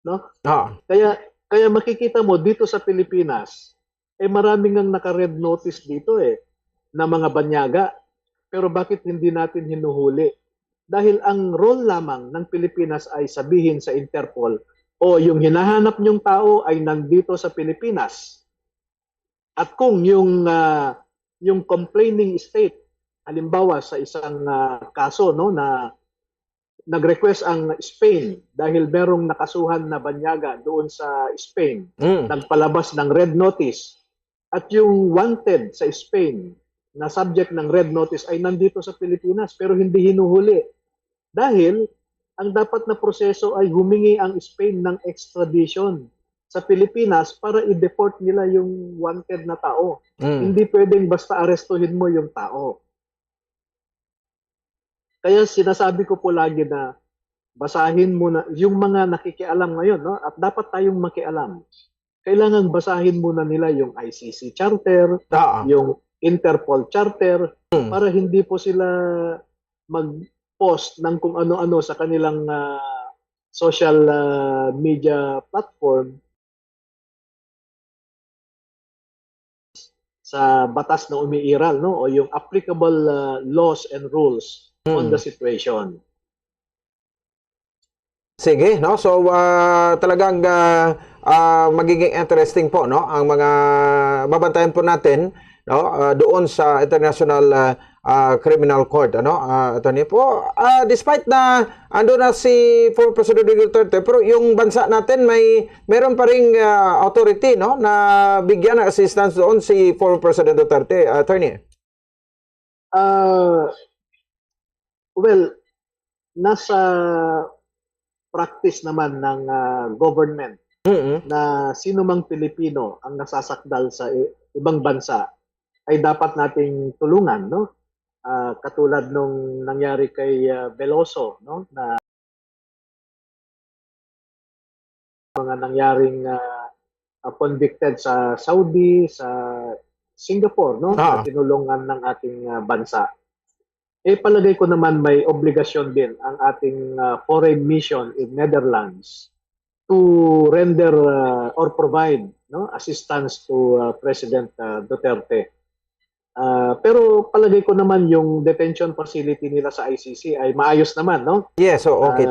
S4: No? Kaya makikita mo dito sa Pilipinas, maraming ang naka-red notice dito na mga banyaga. Pero bakit hindi natin hinuhuli? Dahil ang role lamang ng Pilipinas ay sabihin sa Interpol, yung hinahanap niyong tao ay nandito sa Pilipinas. At kung yung complaining state, halimbawa sa isang kaso na nag-request ang Spain dahil merong nakasuhan na banyaga doon sa Spain, nagpalabas ng red notice, At yung wanted sa Spain na subject ng red notice ay nandito sa Pilipinas pero hindi hinuhuli. Dahil ang dapat na proseso ay humingi ang Spain ng extradition sa Pilipinas para i-deport nila yung wanted na tao. Hindi pwedeng basta arestuhin mo yung tao. Kaya sinasabi ko po lagi na basahin muna yung mga nakikialam ngayon, no? At dapat tayong makialam. Kailangan basahin muna nila yung ICC Charter, yung Interpol Charter, para hindi po sila mag-post ng kung ano-ano sa kanilang social media platform sa batas na umiiral, no? O yung applicable laws and rules on the situation.
S15: Sige, no? So talagang magiging interesting po, no? Ang mga babantayan po natin, no? Doon sa International Criminal Court, ano? Attorney po, despite na ando na si former President Duterte, pero yung bansa natin meron pa ring authority, no? Na bigyan ng assistance doon si former President Duterte, attorney.
S4: Well, nasa practice naman ng government na sino mang Pilipino ang nasasakdal sa ibang bansa ay dapat nating tulungan, no? Katulad nung nangyari kay Veloso, no? Na mga nangyaring convicted sa Saudi, sa Singapore, no? Na tinulungan ng ating bansa. Palagay ko naman may obligasyon din ang ating foreign mission in Netherlands to render or provide, no, assistance to President Duterte. Pero palagay ko naman yung detention facility nila sa ICC ay maayos naman, no?
S15: Yes, so okay.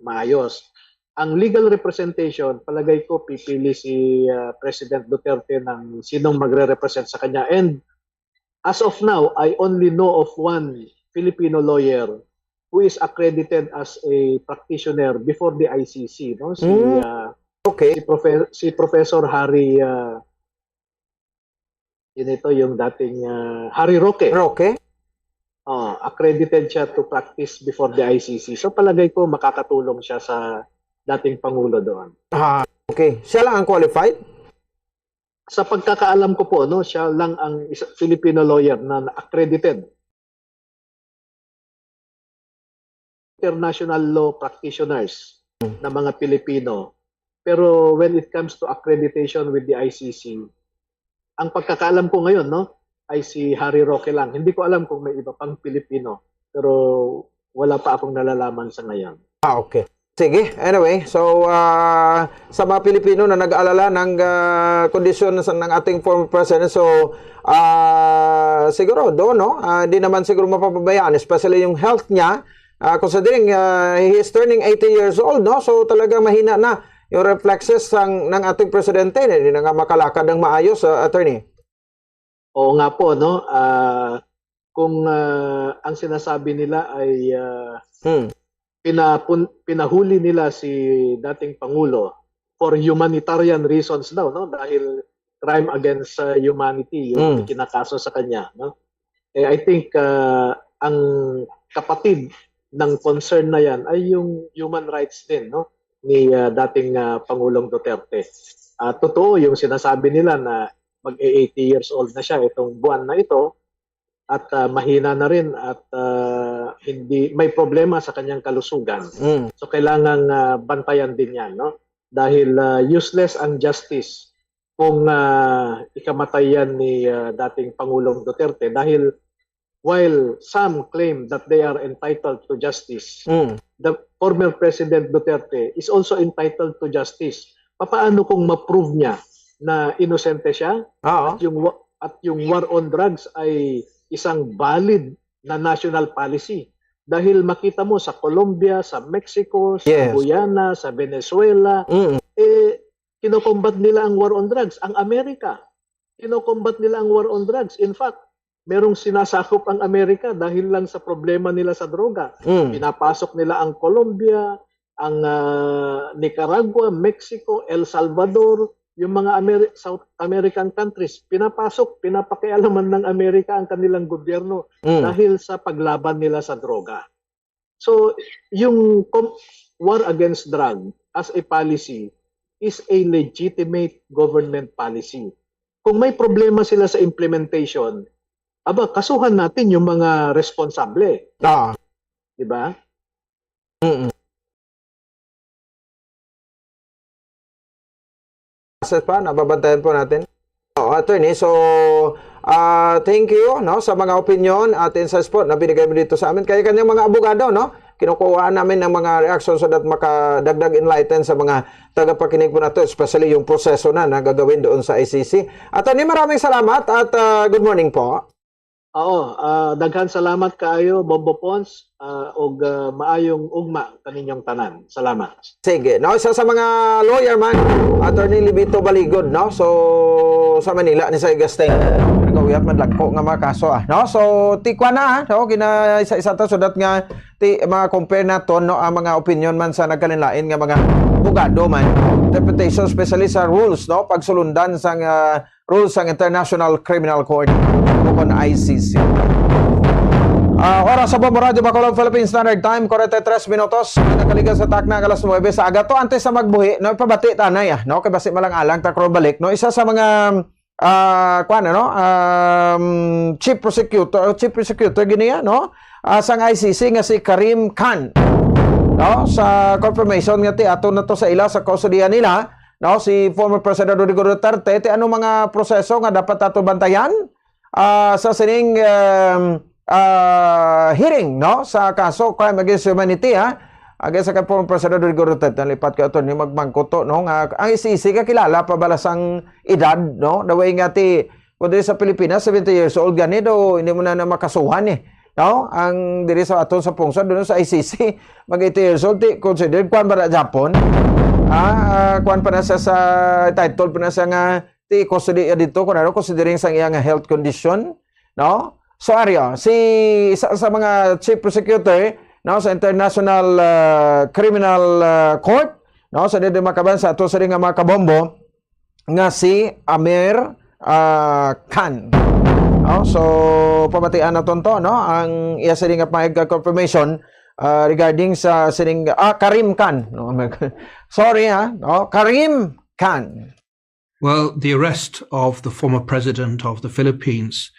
S4: Maayos. Ang legal representation, palagay ko pipili si President Duterte ng sinong magre-represent sa kanya. And as of now, I only know of one Filipino lawyer who is accredited as a practitioner before the ICC, no? Si Professor Harry yung dating Harry Roque. Accredited siya to practice before the ICC. So palagay ko makakatulong siya sa dating pangulo doon.
S15: Okay. Siya lang ang qualified?
S4: Sa pagkakaalam ko po, no, siya lang ang Filipino lawyer na accredited. International law practitioners na mga Pilipino. Pero when it comes to accreditation with the ICC, ang pagkakaalam ko ngayon, no, ay si Harry Roque lang. Hindi ko alam kung may iba pang Pilipino, pero wala pa akong nalalaman sa ngayon.
S15: Okay. Sige, anyway, so sa mga Pilipino na nag-aalala ng kondisyon ng ating former president, so siguro doon, no, di naman siguro mapapabayaan, especially yung health niya, considering he is turning 80 years old, no? So talaga mahina na yung reflexes ng ating presidente, hindi na nga makalakad ng maayos, attorney.
S4: Oo nga po, no? Kung ang sinasabi nila ay pinahuli nila si dating Pangulo for humanitarian reasons daw, no? Dahil crime against humanity yung kinakaso sa kanya, no? I think ang kapatid ng concern na yan ay yung human rights din, no, ni dating Pangulong Duterte. Totoo yung sinasabi nila na mag-80 years old na siya itong buwan na ito at mahina na rin at hindi may problema sa kanyang kalusugan. So kailangan bantayan din yan, no? Dahil useless ang justice kung ikamatay yan ni dating Pangulong Duterte dahil while some claim that they are entitled to justice, the former President Duterte is also entitled to justice. Paano kung ma-prove niya na inosente siya at yung war on drugs ay isang valid na national policy? Dahil makita mo sa Colombia, sa Mexico, sa Guyana, sa Venezuela, kinokombat nila ang war on drugs. Ang Amerika, kinokombat nila ang war on drugs. In fact, merong sinasakop ang Amerika dahil lang sa problema nila sa droga. Pinapasok nila ang Colombia, ang Nicaragua, Mexico, El Salvador, yung mga South American countries, pinapakialaman ng Amerika ang kanilang gobyerno dahil sa paglaban nila sa droga. So, yung war against drug as a policy is a legitimate government policy. Kung may problema sila sa implementation, kasuhan natin yung mga responsable. Diba?
S15: Process pa, nababantayan po natin. Attorney, so thank you sa mga opinion at insights po na binigay mo dito sa amin. Kaya kanyang mga abogado, kinukuha namin ng mga reaction so that makadagdag enlighten sa mga tagapakinig po na to, especially yung proseso na gagawin doon sa ICC. Attorney, maraming salamat at good morning po.
S4: Daghan salamat kaayo, Bombo Pons, og maayong ugma kaninyong tanan. Salamat.
S15: Sige. Isa sa mga lawyer man, Attorney Libito Baligod, so sa Manila ni sa Igasteng. Nagawiyat man lagko nga mga kaso So tikwa na kina isa-isa to so that nga ma-compare naton ang mga opinion man sa nagkalinlain nga mga abogado man. Interpretation especially sa rules pagsulundan sang rules sang International Criminal Court o ICC. Oras sa Bombo Radio Bacolod, Philippine Standard Time, 43 minutos. Nakaligan sa takna alas 9 sa aga. To antes sa magbuhi, pabati tanay kay basi malang-alang takro balik. Isa sa mga chief prosecutor giniya sang ICC nga si Karim Khan. Sa confirmation nga ti ato na to sa ila sa kustodiya nila, si former President Rodrigo Duterte, ano mga proseso nga dapat ato bantayan sa sining hearing sa kaso crime against humanity against sa former President Rodrigo Duterte. Lipat ka ito ni magmangkoto ang ICC kakilala pabalasang edad the way nga ti kundi sa Pilipinas 70 years old ganito hindi mo na makasuhan ang diri sa aton sa pungsod doon sa ICC mag 80 years old ti considered kwan ba na Japon kwan pa na sa title pa na sa nga ti custody dito kunano considering sa iyang health condition so Arya si isa sa mga chief prosecutor sa International Criminal Court sa dito makaban sa ato sa nga mga kabombo nga si Amir Khan. So pamatian naton to ang iya sa nga confirmation regarding sa sining Karim Khan. Sorry Karim Khan.
S1: Well, the arrest of the former president of the Philippines,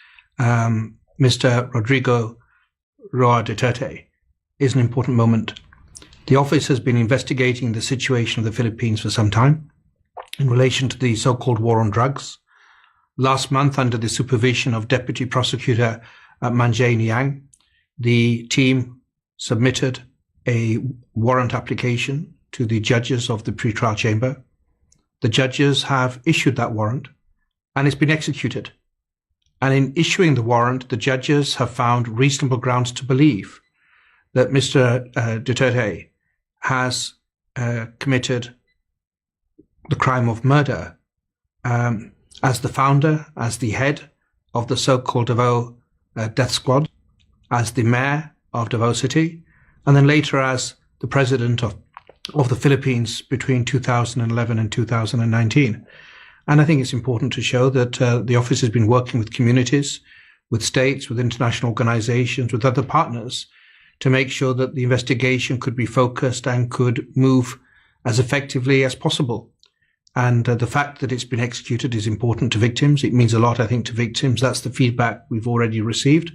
S1: Mr. Rodrigo Roa Duterte, is an important moment. The office has been investigating the situation of the Philippines for some time in relation to the so-called war on drugs. Last month, under the supervision of Deputy Prosecutor Manjay Niang, the team submitted a warrant application to the judges of the pretrial chamber. The judges have issued that warrant and it's been executed. And in issuing the warrant, the judges have found reasonable grounds to believe that Mr. Duterte has committed the crime of murder as the founder, as the head of the so-called Davao Death Squad, as the mayor of Davao City, and then later as the president of the Philippines between 2011 and 2019. And I think it's important to show that the office has been working with communities, with states, with international organizations, with other partners to make sure that the investigation could be focused and could move as effectively as possible. And the fact that it's been executed is important to victims. It means a lot, I think, to victims. That's the feedback we've already received.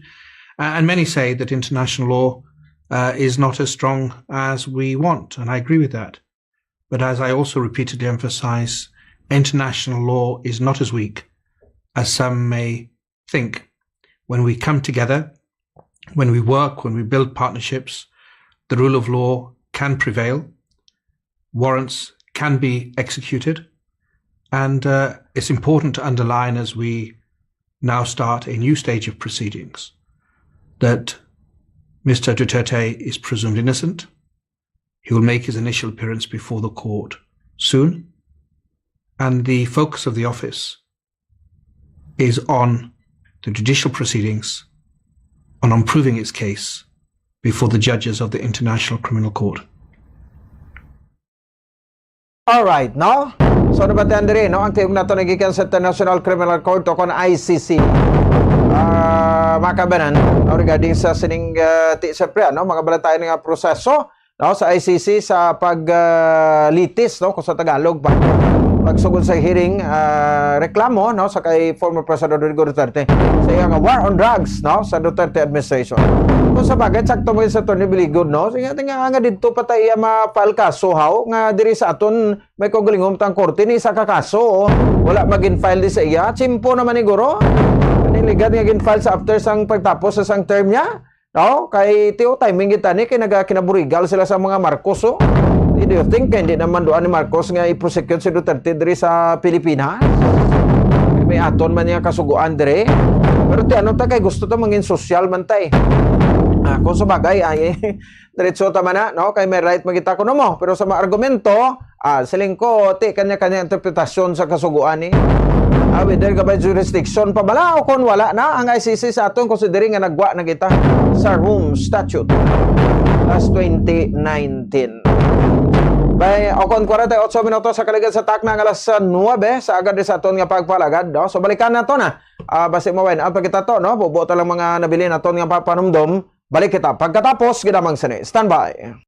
S1: And many say that international law is not as strong as we want, and I agree with that. But as I also repeatedly emphasize, international law is not as weak as some may think. When we come together, when we work, when we build partnerships, the rule of law can prevail, warrants can be executed, and it's important to underline as we now start a new stage of proceedings that Mr. Duterte is presumed innocent. He will make his initial appearance before the court soon, and the focus of the office is on the judicial proceedings, on proving its case before the judges of the International Criminal Court.
S15: All right, no? So nabatian diri no ang team nato nagikan sa International Criminal Court o kon ICC. Makabanan regarding sa sining ti Sepre no mga balatayan nga proseso no sa ICC sa paglitis no kung sa Tagalog pagsugod sa hearing reklamo no sa kay former President Rodrigo Duterte sa iyang war on drugs no sa Duterte administration. Kung sa bagay sakto mo sa Tony Biligod no sige nga didto patay ma-file kaso haw nga diri sa aton may kogulingom tang korte ni sa kakaso wala magin file di sa iya chimpo naman ni guro niligat nga gin file sa after sang pagtapos sa sang term niya no kay tiyo timing kita ni kay kinaburigal sila sa mga Marcos oh. Do you think hindi naman doon ni Marcos nga i-prosecute si Duterte diri sa Pilipinas? May aton man niya kasuguan diri. Pero ti ano ta kay gusto ta mangin social man tay. Kung sa bagay ay diretso ta man na no kay may right magita kuno mo pero sa mga argumento siling ko ti kanya-kanya interpretasyon sa kasuguan ni. Whether ka ba jurisdiction pa bala o kung wala na ang ICC sa aton considering nga nagwa na kita sa Rome Statute last 2019. Bay, okon 48 minutos sa kaligid sa takna ng alas 9 sa agad sa aton nga pagpalagad. No? So balikan na to na. Basi mo wain out kita to, no? Bubuto lang mga nabili na to nga papanumdom. Balik kita pagkatapos gidamang sini. Stand by.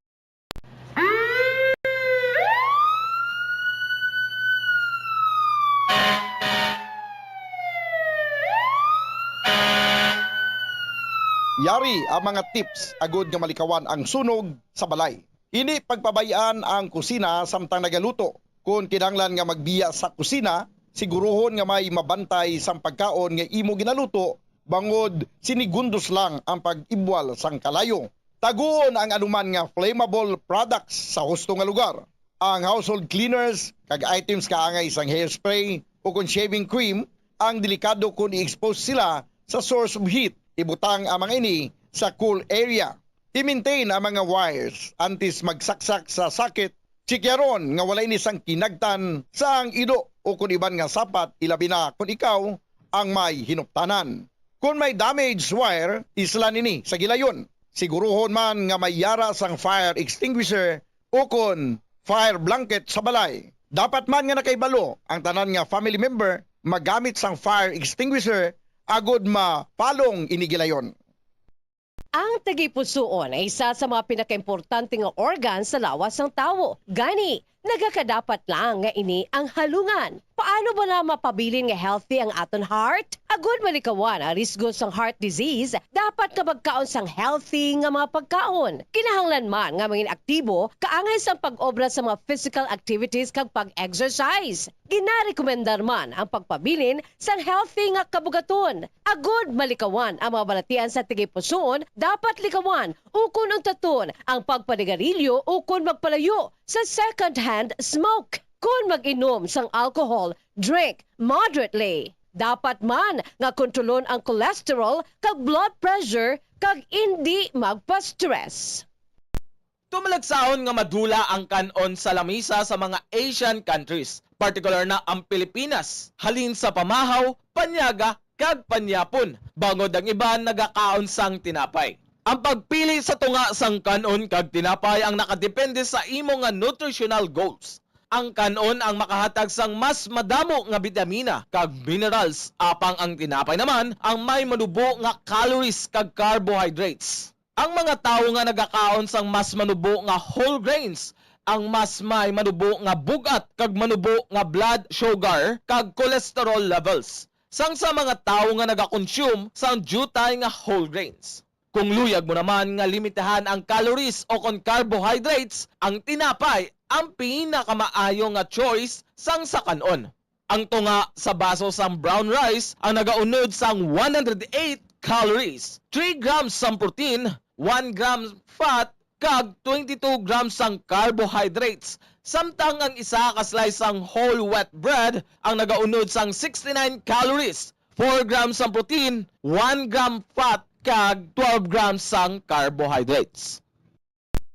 S21: Yari ang mga tips agud nga malikawan ang sunog sa balay. Ini pagpabayaan ang kusina samtang nagaluto. Kung kinahanglan nga magbiya sa kusina, siguruhon nga may mabantay sang pagkaon nga imo ginaluto bangod sinigundos lang ang pag-ibwal sang kalayo. Taguon ang anuman nga flammable products sa husto nga lugar. Ang household cleaners kag items kaangay sang hairspray o kung shaving cream ang delikado kung i-expose sila sa source of heat. Ibutang ang mga ini sa cool area. I-maintain ang mga wires antes magsaksak sa sakit. Chikyaron nga walay ni sang kinagtan sa ang ido o kung iban nga sapat ilabi na kung ikaw ang may hinuptanan. Kung may damaged wire, isla nini sa gilayon. Siguruhon man nga may yara sang fire extinguisher o kung fire blanket sa balay. Dapat man nga nakaibalo ang tanan nga family member magamit sang fire extinguisher agod mapalong inigilayon.
S18: Ang tagipusoon ay isa sa mga pinakaimportanteng organ sa lawas ng tao. Gani, nagakadapat lang nga ini ang halungan. Paano ba na mapabilin nga healthy ang aton heart? Agud malikawan ang risgo sang heart disease, dapat ka magkaon sang healthy nga mga pagkaon. Kinahanglan man nga maging aktibo, kaangay sang pag-obra sa mga physical activities kag pag-exercise. Ginarekomendar man ang pagpabilin sang healthy nga kabugaton. Agud malikawan ang mga balatian sa tigipusoon, dapat likawan ukon ang taton ang pagpanigarilyo ukon magpalayo sa second-hand smoke. Kung mag-inom sang alcohol, drink moderately. Dapat man nga kontrolon ang cholesterol kag blood pressure kag hindi magpa-stress.
S6: Tumalagsaon nga madula ang kanon sa lamisa sa mga Asian countries, particular na ang Pilipinas. Halin sa pamahaw, panyaga kag panyapon. Bangod ang iban nagakaon sang tinapay. Ang pagpili sa tunga sang kanon kag tinapay ang nakadepende sa imo nga nutritional goals. Ang kanon ang makahatag sang mas madamo nga bitamina kag minerals, apang ang tinapay naman ang may manubo nga calories kag carbohydrates. Ang mga tawo nga nagakaon sang mas manubo nga whole grains ang mas may manubo nga bugat kag manubo nga blood sugar kag cholesterol levels. Sang sa mga tawo nga nagakonsume sang jutay nga whole grains. Kung luyag mo naman nga limitahan ang calories o kon carbohydrates, ang tinapay ang pinakamaayo nga choice sang sa kanon. Ang tunga sa baso sang brown rice ang nagaunod sang 108 calories, 3 grams sang protein, 1 gram fat, kag 22 grams sang carbohydrates. Samtang ang isa ka slice sang whole wheat bread ang nagaunod sang 69 calories, 4 grams sang protein, 1 gram fat, kag 12 grams sang carbohydrates.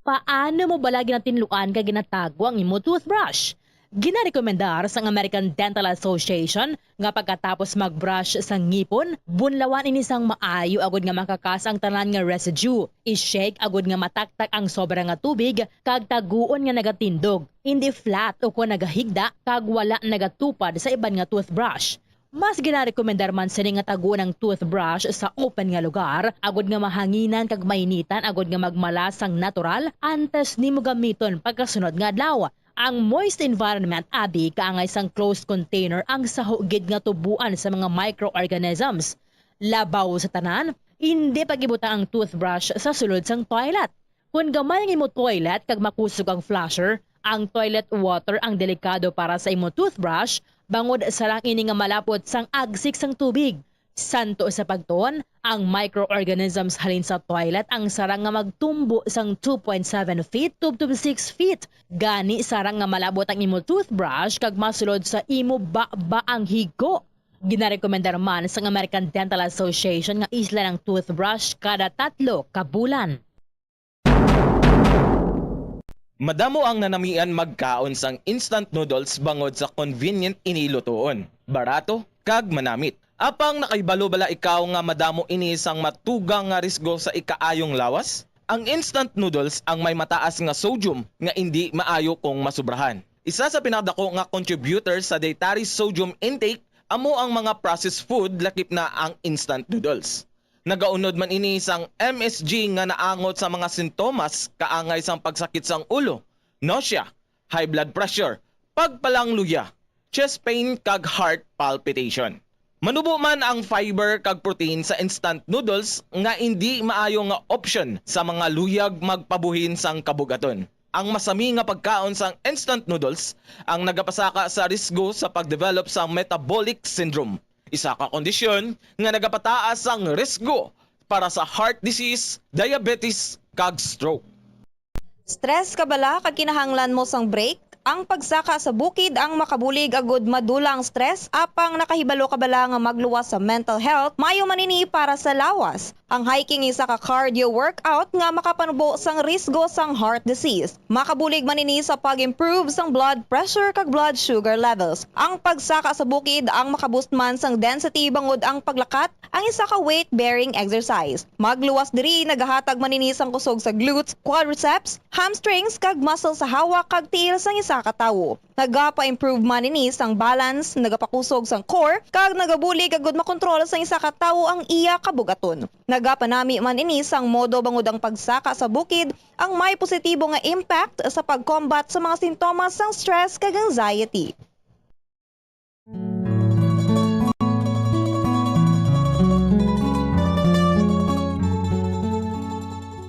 S7: Paano mo bala ginatinlukan ka ginatago ang imo toothbrush? Ginarekomendar sa American Dental Association nga pagkatapos magbrush sa ngipon, bunlawan ini sang maayo agud nga makakas ang tanan nga residue. I-shake agud nga mataktak ang sobra nga tubig kag taguon nga nagatindog. hindi flat o kung nagahigda kag wala nagatupad sa iban nga toothbrush. Mas ginarekomendar man sini nga tago ng toothbrush sa open nga lugar, agod nga mahanginan kag mainitan, agod nga magmalasang natural antes nimo gamiton pagkasunod nga adlaw. Ang moist environment abi kaangay sang closed container ang sahugid nga tubuan sa mga microorganisms. Labaw sa tanan, hindi pagibuta ang toothbrush sa sulod sang toilet. Kung gamay nga imo toilet kag makusog ang flusher, ang toilet water ang delikado para sa imo toothbrush, bangod sarang ini nga malapot sang agsik sang tubig. Santo sa pagtuon, ang microorganisms halin sa toilet ang sarang nga magtumbo sang 2.7 feet to 6 feet. Gani sarang nga malabot ang imo toothbrush kag masulod sa imo ba ang higo. Ginarekomendar man sa American Dental Association nga isla ng toothbrush kada 3 ka bulan.
S6: Madamo ang nanamian magkaon sang instant noodles bangod sa convenient inilutoon, barato kag manamit. Apang nakaibalo bala ikaw nga madamo ini sang matugang nga risgo sa ikaayong lawas? Ang instant noodles ang may mataas nga sodium nga hindi maayo kung masubrahan. Isa sa pinakadako nga contributor sa dietary sodium intake amo ang mga processed food lakip na ang instant noodles. Nagaunod man ini sang MSG nga naangot sa mga sintomas kaangay sang pagsakit sang ulo, nausea, high blood pressure, pagpalangluya, chest pain kag heart palpitation. Manubo man ang fiber kag protein sa instant noodles nga hindi maayo nga option sa mga luyag magpabuhin sang kabugaton. Ang masami nga pagkaon sang instant noodles ang nagapasaka sa risgo sa pagdevelop sa metabolic syndrome. Isa ka kondisyon nga nagapataas ang risgo para sa heart disease, diabetes kag stroke.
S5: Stress ka bala kag kinahanglan mo sang break? Ang pagsaka sa bukid ang makabulig agud madula ang stress apang nakahibalo ka bala nga magluwas sa mental health, mayo manini para sa lawas. Ang hiking isa ka cardio workout nga makapanubo sang risgo sang heart disease. Makabulig manini sa pag-improve sang blood pressure kag blood sugar levels. Ang pagsaka sa bukid ang makaboost man sang density bangod ang paglakat, ang isa ka weight-bearing exercise. Magluwas diri nagahatag manini sang kusog sa glutes, quadriceps, hamstrings kag muscle sa hawak kag tiil sang isa ka tawo. Nagapa-improve man ini sang balance, nagapakusog sang core kag nagabulig agud makontrol sang isa ka tawo ang iya kabugaton. Nagapanami man ini sang modo bangod ang pagsaka sa bukid ang may positibo nga impact sa pag-combat sa mga sintomas sang stress kag anxiety.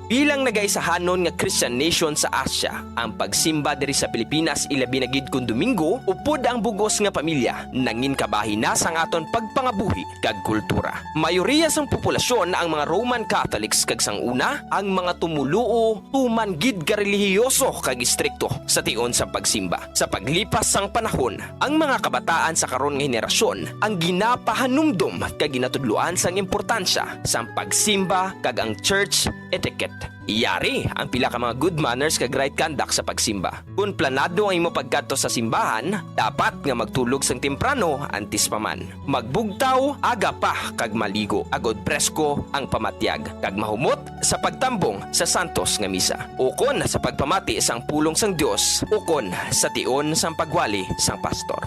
S17: Bilang nagaisahanon nga Christian nation sa Asia, ang pagsimba diri sa Pilipinas ilabi na gid kun Domingo upod ang bugos nga pamilya nangin kabahin na sang aton pagpangabuhi kag kultura. Mayoriya sang populasyon ang mga Roman Catholics kag sang una ang mga tumuluo tuman gid ka relihiyoso kag istrikto sa tion sa pagsimba. Sa paglipas sang panahon, ang mga kabataan sa karon nga henerasyon ang ginapahanumdum kag ginatudloan sang importansya sang pagsimba kag ang church etiquette. Iyari ang pila ka mga good manners kag right conduct sa pagsimba. Kung planado ang imo pagkadto sa simbahan, dapat nga magtulog sang temprano antes pa man. Magbugtaw aga pa kag maligo agod presko ang pamatyag kag mahumot sa pagtambong sa santos nga misa. Ukon sa pagpamati sang pulong sang Dios, ukon sa tion sang pagwali sang pastor.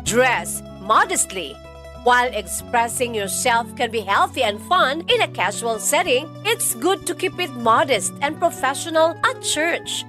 S18: Dress modestly. While expressing yourself can be healthy and fun in a casual setting, it's good to keep it modest and professional at church.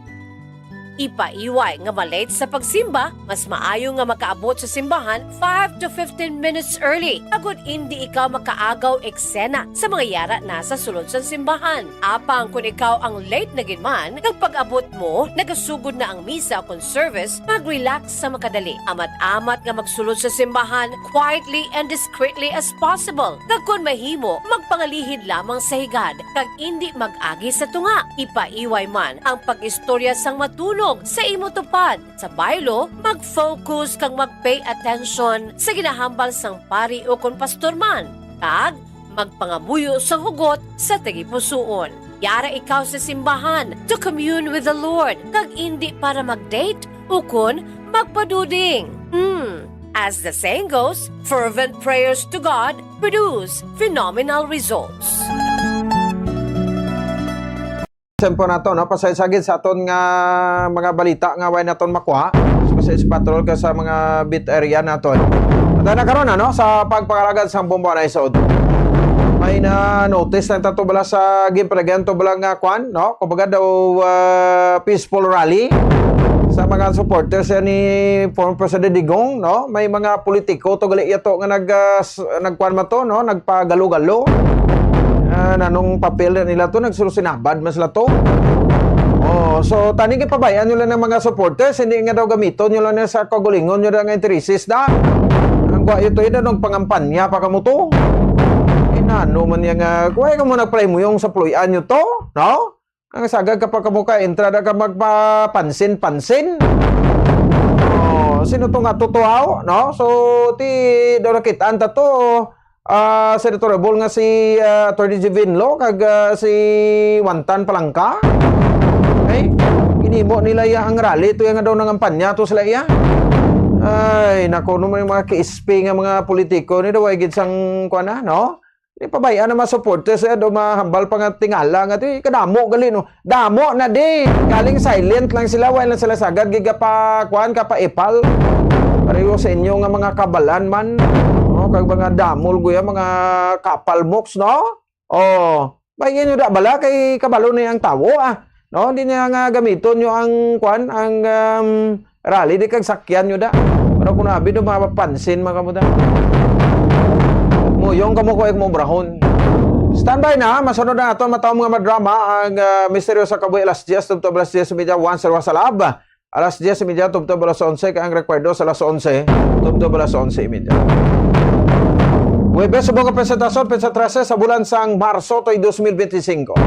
S18: Ipaiway nga malate sa pagsimba, mas maayo nga makaabot sa simbahan 5 to 15 minutes early. Agud hindi ikaw makaagaw eksena sa mga yara na sa sulod sa simbahan. Apang kung ikaw ang late na ginman, pag-abot mo, nagasugod na ang misa o service, mag-relax sa makadali. Amat-amat nga magsulod sa simbahan quietly and discreetly as possible. Kag kung mahimo, magpangalihid lamang sa higad, kag hindi mag-agi sa tunga. Ipaiway man ang pag-istorya sang matulog sa imo tupad. Sa baylo, mag-focus kang mag-pay attention sa ginahambal sang pari o kon pastor man. Kag magpangabuyo sa hugot sa tagipusoon. Yara ikaw sa simbahan to commune with the Lord, kag hindi para mag-date o kon magpaduding. As the saying goes, fervent prayers to God produce phenomenal results.
S15: Sempo na to, no? Pasaysagid sa aton nga mga balita nga way naton makuha. Kasi patrol ka sa mga beat area naton. At nakaroon na, no? Sa pagpakalagad sa bomba na isod. May na-notice na tato bala sa gimpregento bala nga kwan, no? Kumbaga daw peaceful rally sa mga supporters ni former President Digong, no? May mga politiko to gali yato nga nagkwan ma to, no? Nagpagalo-galo. Nanong papel nila to, nagsurusinabad mas la to. Oh, so tani pabayaan nyo lang ng mga supporters, hindi nga daw gamiton nyo lang sa kagulingon nyo lang nga intereses da. Ang kwa ito nung pangampanya pa kamo to. Inano man yang kuha ka mo nagpray mo yung saployan nyo to, no? Ang sagad kapag kamo ka entrada ka magpapansin-pansin. Oh, sino to nga tutuaw, no? So ti daw nakitaan ta to. Senatorable nga si Attorney Jivinlo kag si Wantan Palangka. Okay? Ginimo nila ang rally ito nga daw nangampanya to sila iya. Ay, nako naman yung mga KSP nga mga politiko ni daw ay gid sang kuana, no? Di pabayaan na mga supporters do mahambal pa nga tingala nga ti kadamo gali no. Damo na di. Galing silent lang sila while lang sila sagad giga pa kuan ka pa epal. Pareho sa inyo nga mga kabalan man. Kag mga damol guya mga kapal moks, no? Oh, bayan nyo da bala kay kabalo na yung tawo no? Hindi niya nga gamiton nyo ang kwan, ang rally di kag sakyan nyo da. Pero kung nabi do mapapansin mga kamuda. Muyong kamo ko mo brahon. Standby na, masunod na aton matawag mga madrama ang misteryo sa kabuhi alas 10 tubto alas 10 media once sa lab. Alas 10 media tubto alas 11 kang rekwerdo sa alas 11 tubto alas 11 media. Webes sa mga presentasyon, pensa 13 sa bulan sang Marso to'y 2025.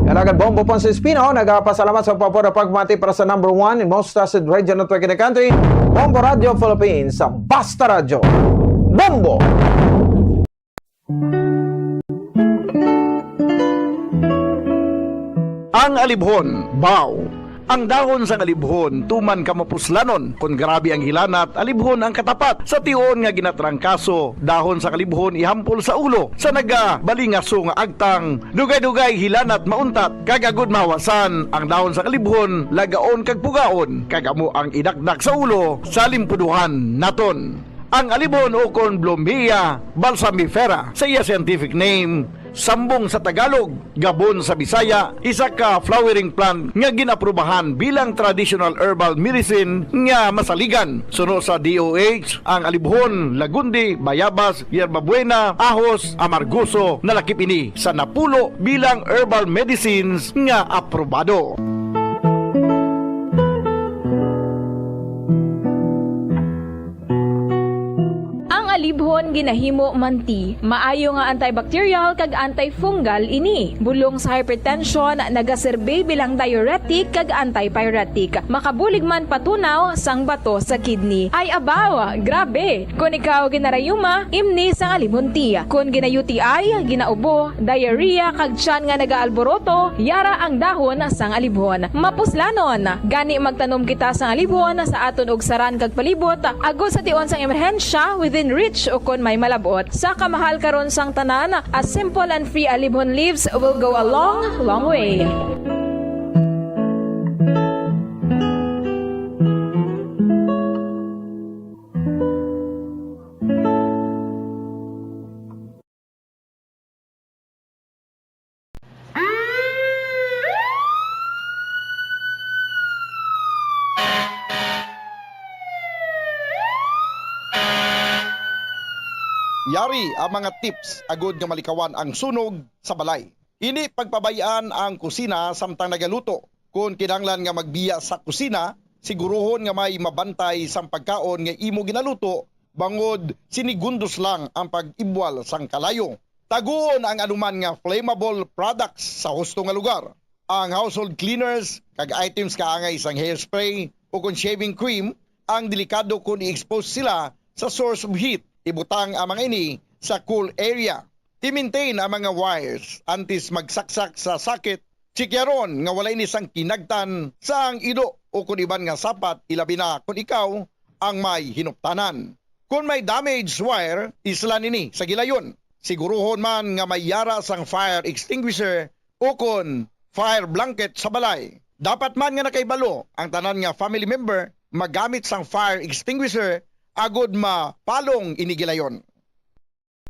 S15: Kailangan Bombo Ponce Espino, nagpasalamat sa papura pagmati para sa number 1 in most trusted radio network in the country, Bombo Radio Philippines, sa Basta Radio. Bombo!
S21: Ang alibhon, baw. Ang dahon sa alibhon, tuman kamapuslanon. Kung grabe ang hilanat, alibhon ang katapat. Sa tion nga ginatrangkaso, dahon sa alibhon ihampol sa ulo. Sa nagabalingaso nga agtang, dugay-dugay hilanat mauntat. Kagagod mawasan, ang dahon sa alibhon, lagaon kag pugaon. Kagamo ang idakdak sa ulo, sa limpuduhan naton. Ang alibhon o kon Blombia balsamifera, sa iya scientific name, sambong sa Tagalog, gabon sa Bisaya, isa ka flowering plant nga ginaprubahan bilang traditional herbal medicine nga masaligan. Suno sa DOH, ang alibhon, lagundi, bayabas, yerbabuena, ahos, amargoso, nalakip ini sa napulo bilang herbal medicines nga aprobado.
S22: Alibhon ginahimo manti, maayo nga antibacterial kag antifungal ini. Bulong sa hypertension, nagaserbe bilang diuretic kag antipyretic. Makabulig man patunaw sang bato sa kidney. Ay abaw, grabe. Kung ikaw ginarayuma, imni sang alibhon ti. Kung gina-UTI, ginaubo, diarrhea kag tiyan nga nagaalboroto, yara ang dahon sang alibhon. Mapuslanon, gani magtanom kita sang alibhon sa aton og saran kag palibot, agos sa tion sang emerhensya within reach o kon may malabot. Sa kamahal karon sang tanan, a simple and free alibhon leaves will go a long, long way.
S21: Yari ang mga tips agod nga malikawan ang sunog sa balay. Ini pagpabayaan ang kusina samtang nagaluto. Kung kinahanglan nga magbiya sa kusina, siguruhon nga may mabantay sang pagkaon nga imo ginaluto, bangod sinigundos lang ang pag-ibwal sang kalayo. Taguon ang anuman nga flammable products sa husto nga lugar. Ang household cleaners kag items kaangay sang hairspray o kung shaving cream, ang delikado kung i-expose sila sa source of heat. Ibutang ang mga ini sa cool area. I-maintain ang mga wires antes magsaksak sa sakit. Chikyaron nga wala ini sang kinagtan sa ang ido o kung iban nga sapat, ilabi na kung ikaw ang may hinuptanan. Kung may damaged wire, islan ini sa gilayon. Siguruhon man nga may yara sang fire extinguisher o kung fire blanket sa balay. Dapat man nga nakaibalo ang tanan nga family member magamit sang fire extinguisher agod mapalong inigilayon.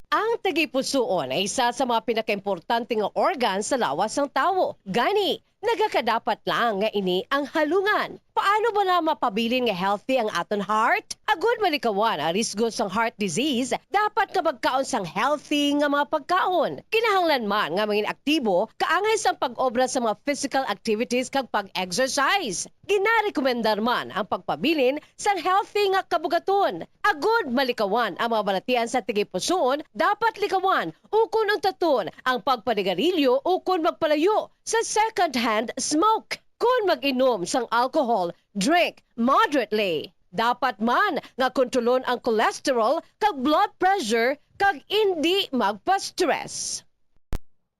S18: Ang tagipusoon ay isa sa mga pinakaimportanteng organ sa lawas ng tao. Gani, nagakadapat lang nga ini ang halungan. Paano ba na mapabilin nga healthy ang aton heart? Agud malikawan ang risgo sang heart disease, dapat ka magkaon sang healthy nga mga pagkaon. Kinahanglan man nga maging aktibo, kaangay sang pag-obra sa mga physical activities kag pag-exercise. Ginarekomendar man ang pagpabilin sang healthy nga kabugaton. Agud malikawan ang mga balatian sa tigipusoon, dapat likawan ukon ang taton ang pagpanigarilyo ukon magpalayo sa second-hand smoke. Kung mag-inom sang alcohol, drink moderately. Dapat man nga kontrolon ang cholesterol kag blood pressure kag hindi magpa-stress.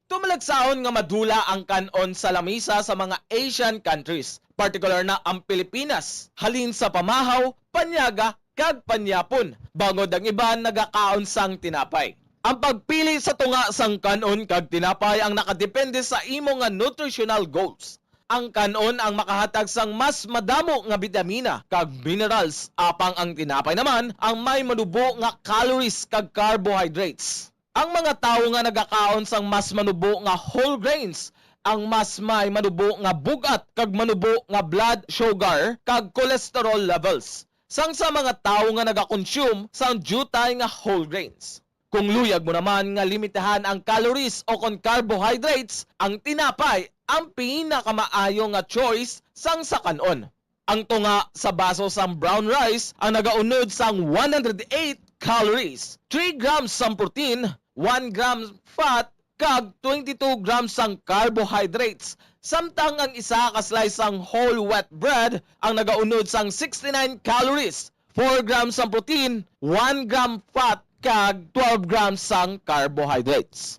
S6: Tumalagsaon nga madula ang kanon sa lamisa sa mga Asian countries, particular na ang Pilipinas. Halin sa pamahaw, panyaga, kag panyapon. Bangod ang iban nagakaon sang tinapay. Ang pagpili sa tunga sang kanon kag tinapay ang nakadepende sa imo nga nutritional goals. Ang kanon ang makahatag sang mas madamo nga bitamina kag minerals, apang ang tinapay naman ang may manubo nga calories kag carbohydrates. Ang mga tawo nga nagakaon sang mas manubo nga whole grains ang mas may manubo nga bugat kag manubo nga blood sugar kag cholesterol levels. Sang sa mga tawo nga nagakonsume sang jutay nga whole grains. Kung luyag mo naman nga limitahan ang calories o kon carbohydrates, ang tinapay ang pinakamaayo nga choice sang sa kanon. Ang tunga sa baso sang brown rice ang nagaunod sang 108 calories, 3 grams sang protein, 1 gram fat, kag 22 grams sang carbohydrates. Samtang ang isa ka slice sang whole wheat bread ang nagaunod sang 69 calories, 4 grams sang protein, 1 gram fat, kag 12 grams sang carbohydrates.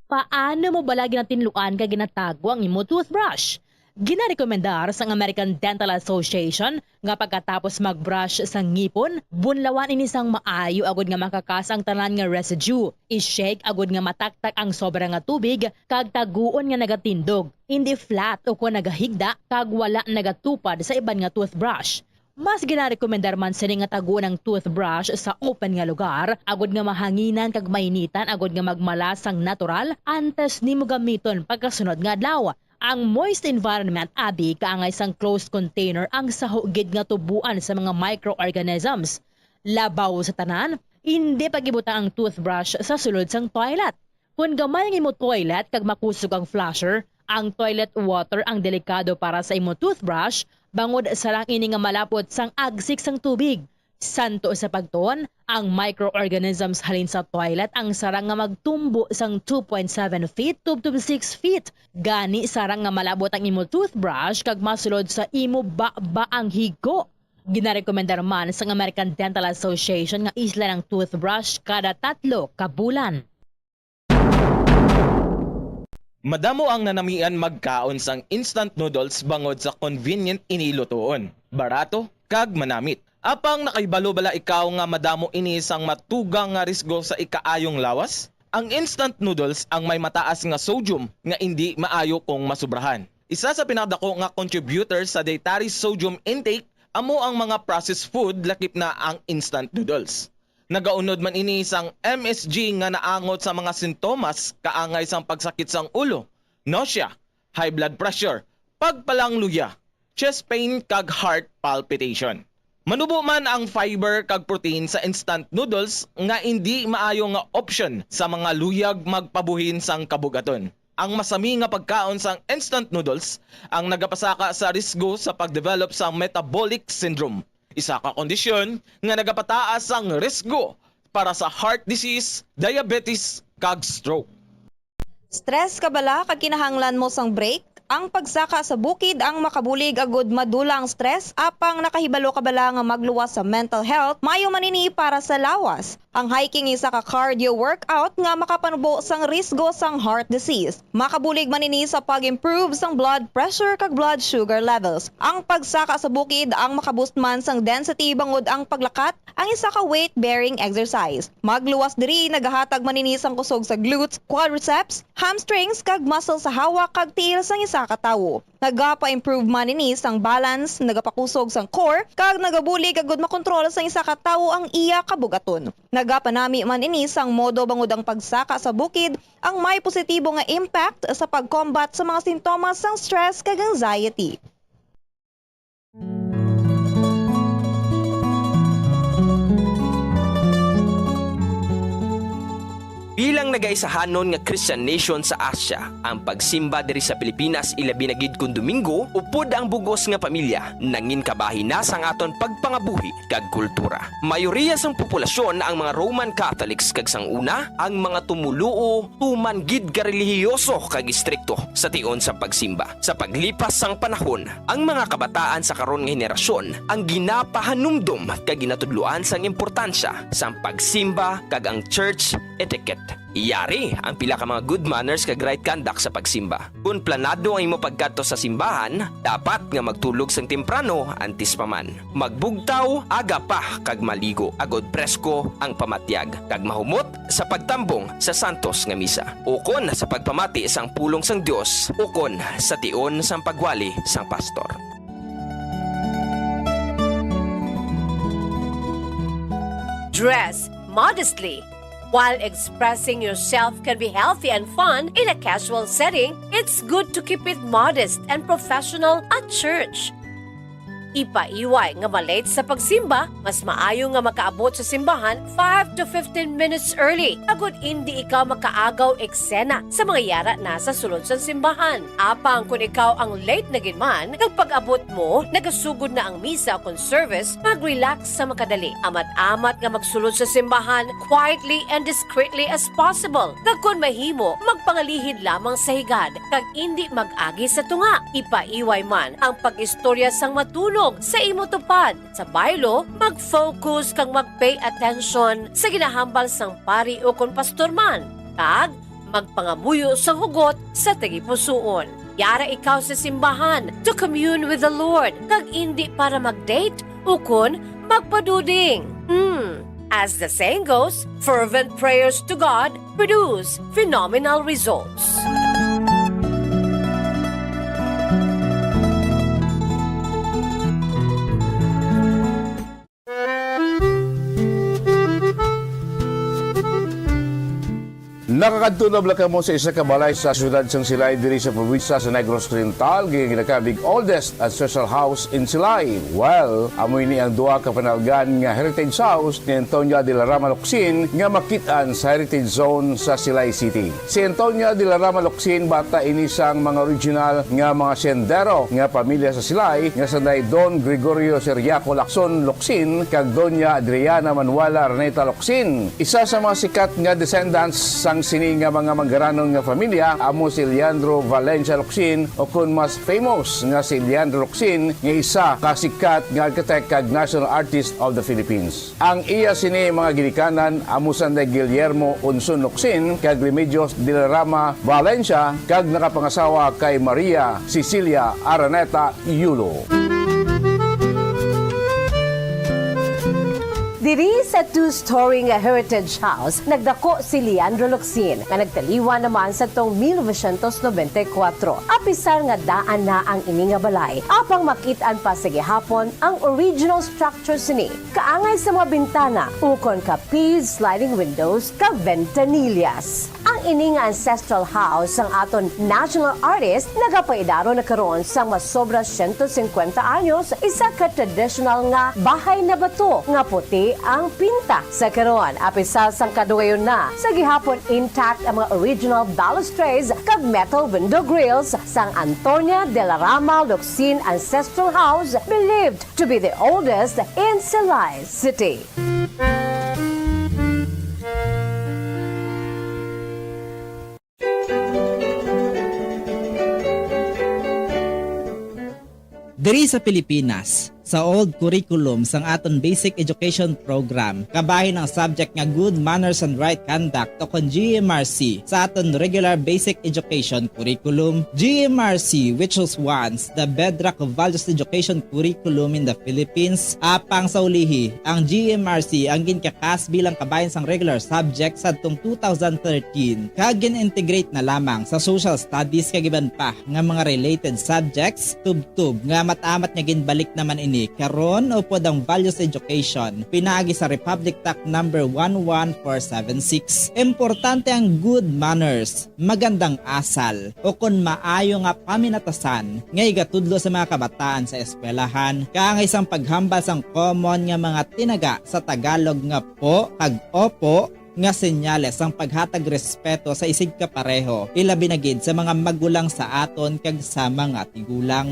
S7: Paano mo balagi na tinlukan kag ginatago ang imo toothbrush? Ginarekomendar sang American Dental Association nga pagkatapos magbrush sang ngipon, bunlawan ini sang maayo agud nga makakas ang tanan nga residue. I-shake agud nga mataktak ang sobra nga tubig kag taguon nga nagatindog. Hindi flat o kung nagahigda kag wala nagatupad sa iban nga toothbrush. Mas ginarekomendar man sini nga taguon ang toothbrush sa open nga lugar, agud nga mahanginan kag mainitan agud nga magmalas sang natural antes nimo gamiton pagkasunod nga adlaw. Ang moist environment abi kaangay sang closed container ang sahugid nga tubuan sa mga microorganisms. Labaw sa tanan, hindi pagibutang ang toothbrush sa sulod sang toilet. Kung gamay nga imo toilet kag makusog ang flusher, ang toilet water ang delikado para sa imo toothbrush, bangod sa lang ini nga malapot sang agsik sang tubig. Santo sa pagtuon, ang microorganisms halin sa toilet ang sarang nga magtumbo sang 2.7 feet to 6 feet. Gani sarang nga malabot ang imo toothbrush kag masulod sa imo ba ang higo. Ginarekomendar man sa American Dental Association nga isla ng toothbrush kada 3 ka bulan.
S6: Madamo ang nanamian magkaon sang instant noodles bangod sa convenient inilutoon, barato kag manamit. Apang nakaibalo bala ikaw nga madamo ini sang matugang nga risgo sa ikaayong lawas? Ang instant noodles ang may mataas nga sodium nga hindi maayo kung masubrahan. Isa sa pinakadako nga contributor sa dietary sodium intake amo ang mga processed food lakip na ang instant noodles. Nagaunod man ini sang MSG nga naangot sa mga sintomas kaangay sang pagsakit sang ulo, nausea, high blood pressure, pagpalangluya, chest pain kag heart palpitation. Manubo man ang fiber kag protein sa instant noodles nga hindi maayo nga option sa mga luyag magpabuhin sang kabugaton. Ang masami nga pagkaon sang instant noodles ang nagapasaka sa risgo sa pagdevelop sa metabolic syndrome. Isa ka kondisyon nga nagapataas ang risgo para sa heart disease, diabetes kag stroke.
S5: Stress ka bala kag kinahanglan mo sang break?
S8: Ang pagsaka sa bukid ang makabulig agud madulang stress apang nakahibalo kabala nga magluwas sa mental health maayo manini para sa lawas. Ang hiking isa ka cardio workout nga makapanubo sang risgo sang heart disease. Makabulig manini sa pag-improve sang blood pressure kag blood sugar levels. Ang pagsaka sa bukid ang makaboost man sang density bangod ang paglakat ang isa ka weight-bearing exercise. Magluwas diri nagahatag manini sang kusog sa glutes, quadriceps, hamstrings kag muscle sa hawak kag tiil sang isa ka tawo. Nagapa-improve manini sang balance, nagapakusog sang core kag nagabulig agud makontrol sang isa ka tawo ang iya kabugaton. Nagapanami manini sang modo bangod ang pagsaka sa bukid ang may positibo nga impact sa pag-combat sa mga sintomas sang stress kag anxiety.
S17: Bilang nagaisahanon nga Christian nation sa Asia, ang pagsimba diri sa Pilipinas ilabi na gid kun Domingo upod ang bugos nga pamilya nangin kabahin na sang aton pagpangabuhi kag kultura. Mayoriya sang populasyon ang mga Roman Catholics kag sang una ang mga tumuluo tuman gid ka relihiyoso kag istrikto sa tion sa pagsimba. Sa paglipas sang panahon, ang mga kabataan sa karon nga henerasyon ang ginapahanumdum kag ginatudloan sang importansya sang pagsimba kag ang church etiquette. Iyari ang pila ka mga good manners kag right conduct sa pagsimba. Kung planado ang imo pagkadto sa simbahan, dapat nga magtulog sang temprano antes pa man. Magbugtaw aga pa kag maligo agod presko ang pamatyag kag mahumot sa pagtambong sa santos nga misa. Ukon sa pagpamati sang pulong sang Dios, ukon sa tion sang pagwali sang pastor.
S18: Dress modestly. While expressing yourself can be healthy and fun in a casual setting, it's good to keep it modest and professional at church. Ipaiway nga malate sa pagsimba, mas maayo nga makaabot sa simbahan 5 to 15 minutes early. Agud hindi ikaw makaagaw eksena sa mga yara nasa sulod sa simbahan. Apang kung ikaw ang late na ginman, pag-abot mo, nagasugod na ang misa o service, mag-relax sa makadali. Amat-amat nga magsulod sa simbahan quietly and discreetly as possible. Kag kung mahimo, magpangalihid lamang sa higad, kag hindi mag-agi sa tunga. Ipaiway man ang pag-istorya sang matulog sa imo tupad. Sa baylo, mag-focus kang mag-pay attention sa ginahambal sang pari o kon pastor man. Kag magpangamuyo sa hugot sa tagipusoon. Yara ikaw sa simbahan to commune with the Lord, kag hindi para mag-date o kon magpaduding. As the saying goes, fervent prayers to God produce phenomenal results.
S19: Nakakadtunab lang mo sa isa ka balay sa siyudad sang Silay diri sa probinsya sa Negros Oriental, ginagabig oldest at social house in Silay. Well, amoy ni ang duha ka panalgan nga heritage house ni Antonia de la Rama Locsin nga makitaan sa heritage zone sa Silay City. Si Antonia de la Rama Locsin bata ini sang mga original nga mga sendero nga pamilya sa Silay nga sanday Don Gregorio Seriaco Lacson Locsin kag Doña Adriana Manuela Reneta Locsin. Isa sa mga sikat nga descendants sang sini nga mga manggaranong nga pamilya amo si Leandro Valencia Locsin o kun mas famous nga si Leandro Locsin nga isa kasikat nga architect kag national artist of the Philippines. Ang iya sini mga ginikanan amo sanday Guillermo Unson Locsin kag Remedios de la Rama Valencia kag nakapangasawa kay Maria Cecilia Araneta Yulo.
S18: Diri sa two-story nga heritage house, nagdako si Leandro Locsin nga nagtaliwa naman sa tong 1994. Apisar nga daan na ang ini nga balay, apang makitaan pa sa gihapon ang original structure sini. Kaangay sa mga bintana, ukon ka piece sliding windows ka ventanillas. Ang ini nga ancestral house sang aton national artist nagapaidaro na karon sang mas sobra 150 anyos, isa ka traditional nga bahay na bato nga puti ang pinta sa karon. Apisal sang kadugayon na sa gihapon intact ang mga original balustrades kag metal window grills sang Antonia de la Rama Locsin Ancestral House, believed to be the oldest in Silay City.
S20: Diri sa Pilipinas, sa old curriculum sang aton basic education program, kabahin ang subject nga good manners and right conduct o kon GMRC sa aton regular basic education curriculum. GMRC, which was once the bedrock of values education curriculum in the Philippines, apang sa ulihi, ang GMRC ang ginkakas bilang kabahin sang regular subject sa atong 2013 kag gin-integrate na lamang sa social studies kag iban pa nga mga related subjects tub-tub nga matamat nga ginbalik naman ini karon upod ang values education pinaagi sa Republic Act number 11476. Importante ang good manners, magandang asal o kun maayo nga paminatasan nga igatudlo sa mga kabataan sa eskwelahan kang isang paghambal sang common nga mga tinaga sa Tagalog nga po kag opo nga senyales ang paghatag respeto sa isig kapareho ilabi na gid sa mga magulang sa aton kag sa mga tigulang.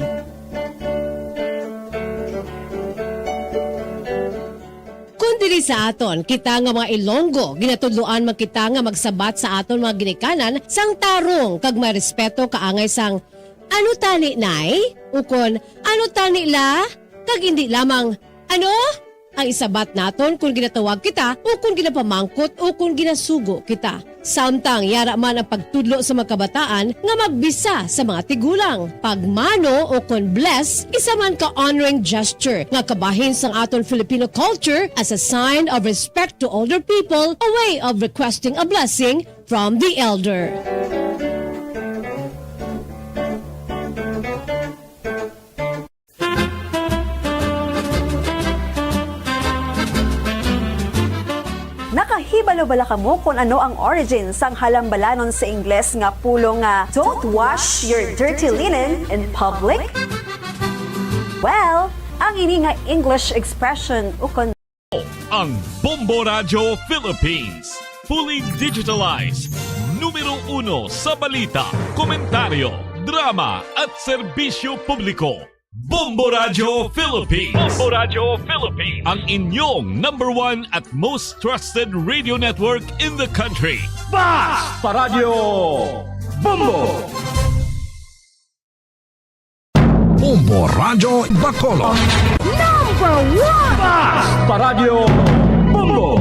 S18: Diri sa aton, kita nga mga Ilonggo, ginatudloan man kita nga magsabat sa aton mga ginikanan sang tarong kag may respeto kaangay sang ano tani nay? Ukon, ano tani la? Kag hindi lamang, ano? Ang isabat naton kung ginatawag kita o kung ginapamangkot o kung ginasugo kita. Samtang yara man ang pagtudlo sa mga kabataan nga magbisa sa mga tigulang. Pagmano o kung bless, isa man ka honoring gesture nga kabahin sang aton Filipino culture as a sign of respect to older people, a way of requesting a blessing from the elder.
S2: Nakahibalo-bala ka mo kung ano ang origin sang halambalanon sa Ingles nga pulong nga don't wash your dirty linen in public? Well, ang ini nga English expression ukon
S14: Ang Bombo Radio Philippines. Fully digitalized. Numero 1 sa balita, komentaryo, drama at serbisyo publiko. Bombo Radio Philippines. Bombo Radio Philippines. Ang inyong #1 at most trusted radio network in the country.
S21: Basta Radio Bombo!
S12: Bombo Radio Bacolod.
S21: #1 Basta Radio Bombo!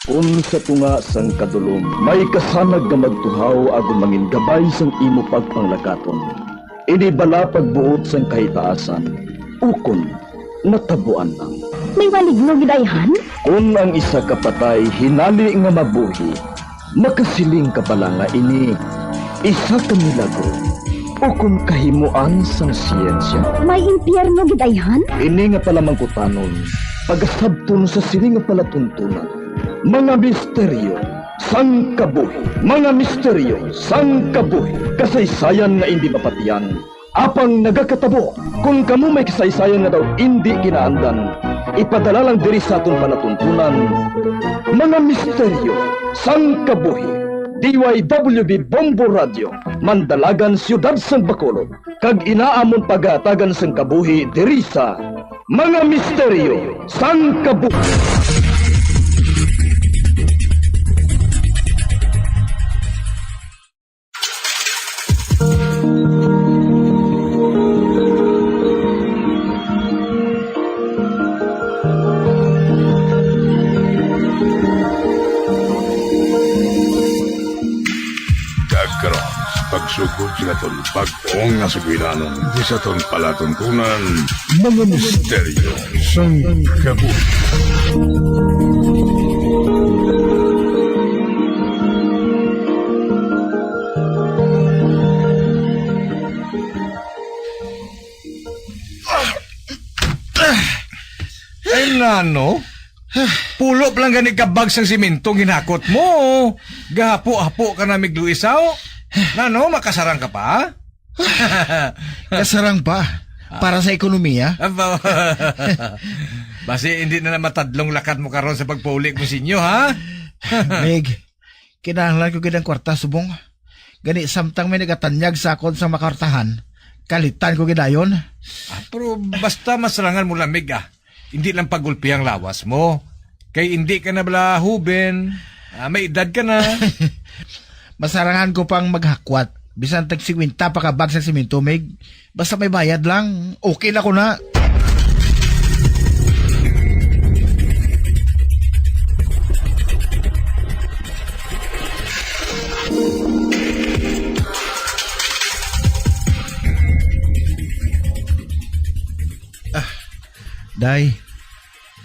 S9: Unsa tunga sang kadulom, may kasanag nga magtuhaw agon mangin gabay sang imo pagpanglakaton. Ini bala pagbuot sang kahitaasan, ukon natabuan lang.
S10: May maligno gidayhan?
S9: Kung ang isa ka patay hinali nga mabuhi, makasiling ka pala nga ini isa ka milagro, ukon kahimuan sang siyensya.
S10: May impyerno gidayhan?
S9: Ini nga pala mangkutanon, pagasabton sa siling nga palatuntunan, mga misteryo sang kabuhi, mga misteryo sang kabuhi, kasaysayan nga hindi mapatiyan. Apang nagakatabo, kung kamo may kasaysayan nga daw hindi kinaandan, ipadala lang diri sa atong panatuntunan, mga misteryo sang kabuhi. DYWB Bombo Radio, Mandalagan, Siyudad sang Bacolod, kag inaamon pagatagan sang kabuhi diri sa mga misteryo sang kabuhi.
S11: Pagsugod sa aton pag-ong nga sugwilanon di sa aton palatuntunan, mga misteryo sang kabuhi.
S24: Ay nano, pulo lang gani kabag sang simento ginakot mo. Gahapo-hapo ka na migluisaw. Nano, makasarang ka pa?
S25: Kasarang pa? Para sa ekonomiya?
S24: Basi hindi na matadlong lakad mo karon sa pagpaulik mo sinyo, ha?
S25: Meg, kinahanglan ko gidang kwarta, subong. Gani samtang may nagatanyag sa akon sa makartahan, kalitan ko gidayon.
S24: Pero basta masarangan mo lamig, hindi lang pagulpi ang lawas mo. Kay hindi ka na bala huben, may edad ka na.
S25: Masarangan ko pang maghakwat Bisan tag 50 pa ka bag sa simento, Meg. Basta may bayad lang, okay na ko na. Day,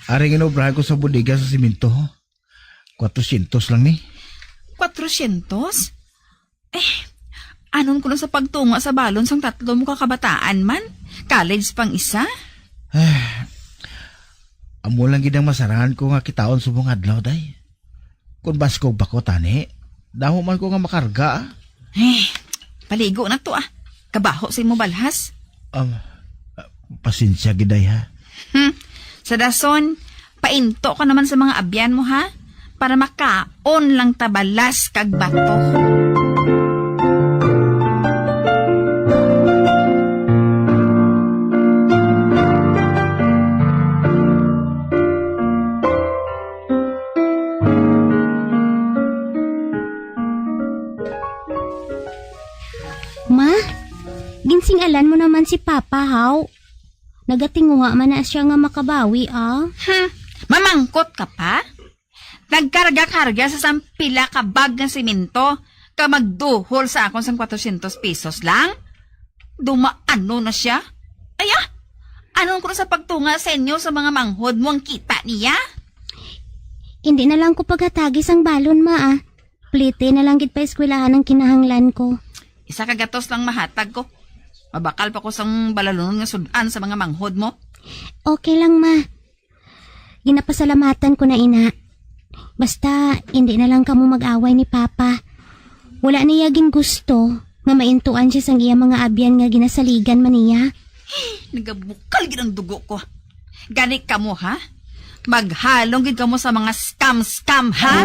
S25: aring inobrahan ko sa bodega sa simento. 400 lang ni.
S3: 400? Anon ko na sa pagtunga sa balon sang tatlo mo kakabataan man? College pang isa?
S25: Amo lang gid ang masarangan ko nga kitaon subong adlaw, day. Kung baskog bako tani, damo man ko nga makarga.
S3: Paligo na to Kabaho sa imo balhas.
S25: Pasensya gid day ha.
S3: Sa dason, painto ka naman sa mga abyan mo ha? Para makaon lang tabalas kag bato.
S10: Ma, ginsingalan mo naman si Papa, haw. Nagatinguha man na siya nga makabawi,
S3: Mamangkot ka pa? Nagkarga-karga sa sampila ka bag ng simento ka magduhol sa akon sang 400 pesos lang? Dumaano na siya? Anong ko sa pagtunga sa inyo sa mga manghod mo ang kita niya?
S10: Hindi na lang ko paghatagis ang balon, ma. Plite na lang gid pa eskwelahan ang kinahanglan ko.
S3: Isa ka gatos lang mahatag ko. Mabakal pa ko sang balalunon nga sudan sa mga manghod mo.
S10: Okay lang, ma. Ginapasalamatan ko na, ina. Basta, hindi na lang kamo mag-away ni Papa. Wala niya gin gusto nga maintuan siya sang iya mga abyan nga ginasaligan man niya.
S3: Nagabukal gid ang dugo ko. Gani ka mo, ha? Maghalong gid ka mo sa mga scam, ha?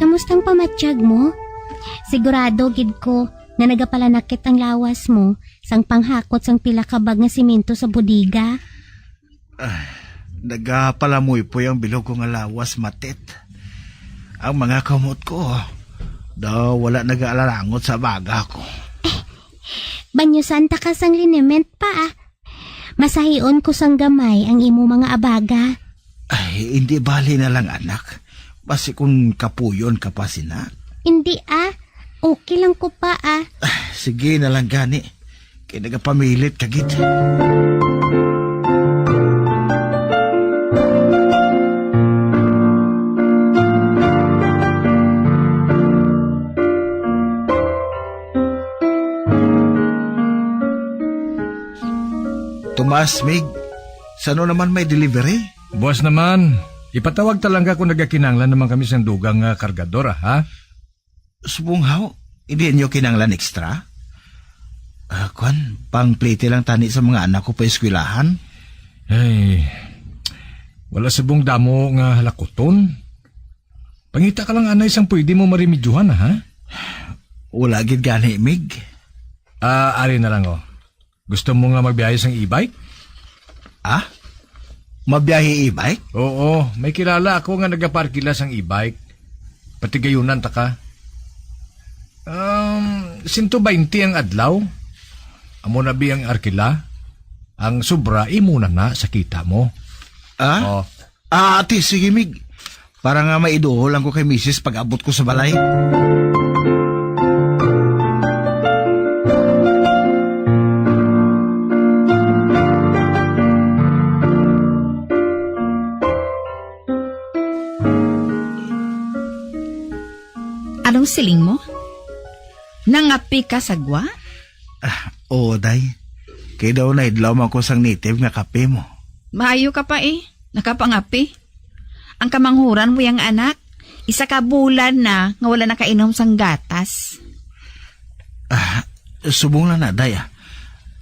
S10: Kamustang pamatsyag mo? Sigurado gid ko na nagapalanakit ang lawas mo sang panghakot sang pila ka bag nga simento sa bodega.
S25: Nagapalamoy po yung bilog ko nga lawas, matit. Ang mga kamot ko, daw wala nag-aalarangot sa baga ko.
S10: Banyo santa ka sang liniment pa Masahion ko sang gamay ang imo mga abaga.
S25: Ay, hindi bali na lang, anak. Basi kung kapuyon ka pa sina.
S10: Hindi okay lang ko pa
S25: Sige na lang gani. Kaya nagapamilit kagit. Tomas, Mig, sano naman may delivery?
S24: Boss naman, ipatawag talaga kung nagakinanglan naman kami sa dugang kargador, ha?
S25: Subunghaw, hindi niyo kinanglan extra? Pang plate lang tani sa mga anak ko pa eskwelahan?
S24: Ay, wala sabong damo nga halakoton. Pangita ka lang anay isang pwede mo marimidyohan, ha?
S25: Wala gid gani, Mig.
S24: Ari na lang, Gusto mo nga magbiyahe sang e-bike?
S25: Mabiyahe e-bike?
S24: Oo, may kilala ako nga nagaparkila sang e-bike. Pati gayunan ta ka. 120 ang adlaw. Amo na biyang arkila. Ang sobra imo na sa kita mo.
S25: Ate, sige, Mig. Para nga maiduhol lang ko kay Mrs. pag abot ko sa balay.
S3: Anong siling mo? Nangapi ka sagwa?
S25: Oo, day. Kaya daw na idlaw man ko sang native nga kape mo.
S3: Maayo ka pa nakapangapi. Ang kamanghuran mo yung anak, isa ka bulan na nga wala nakainom sang gatas.
S25: Subong lang na, day.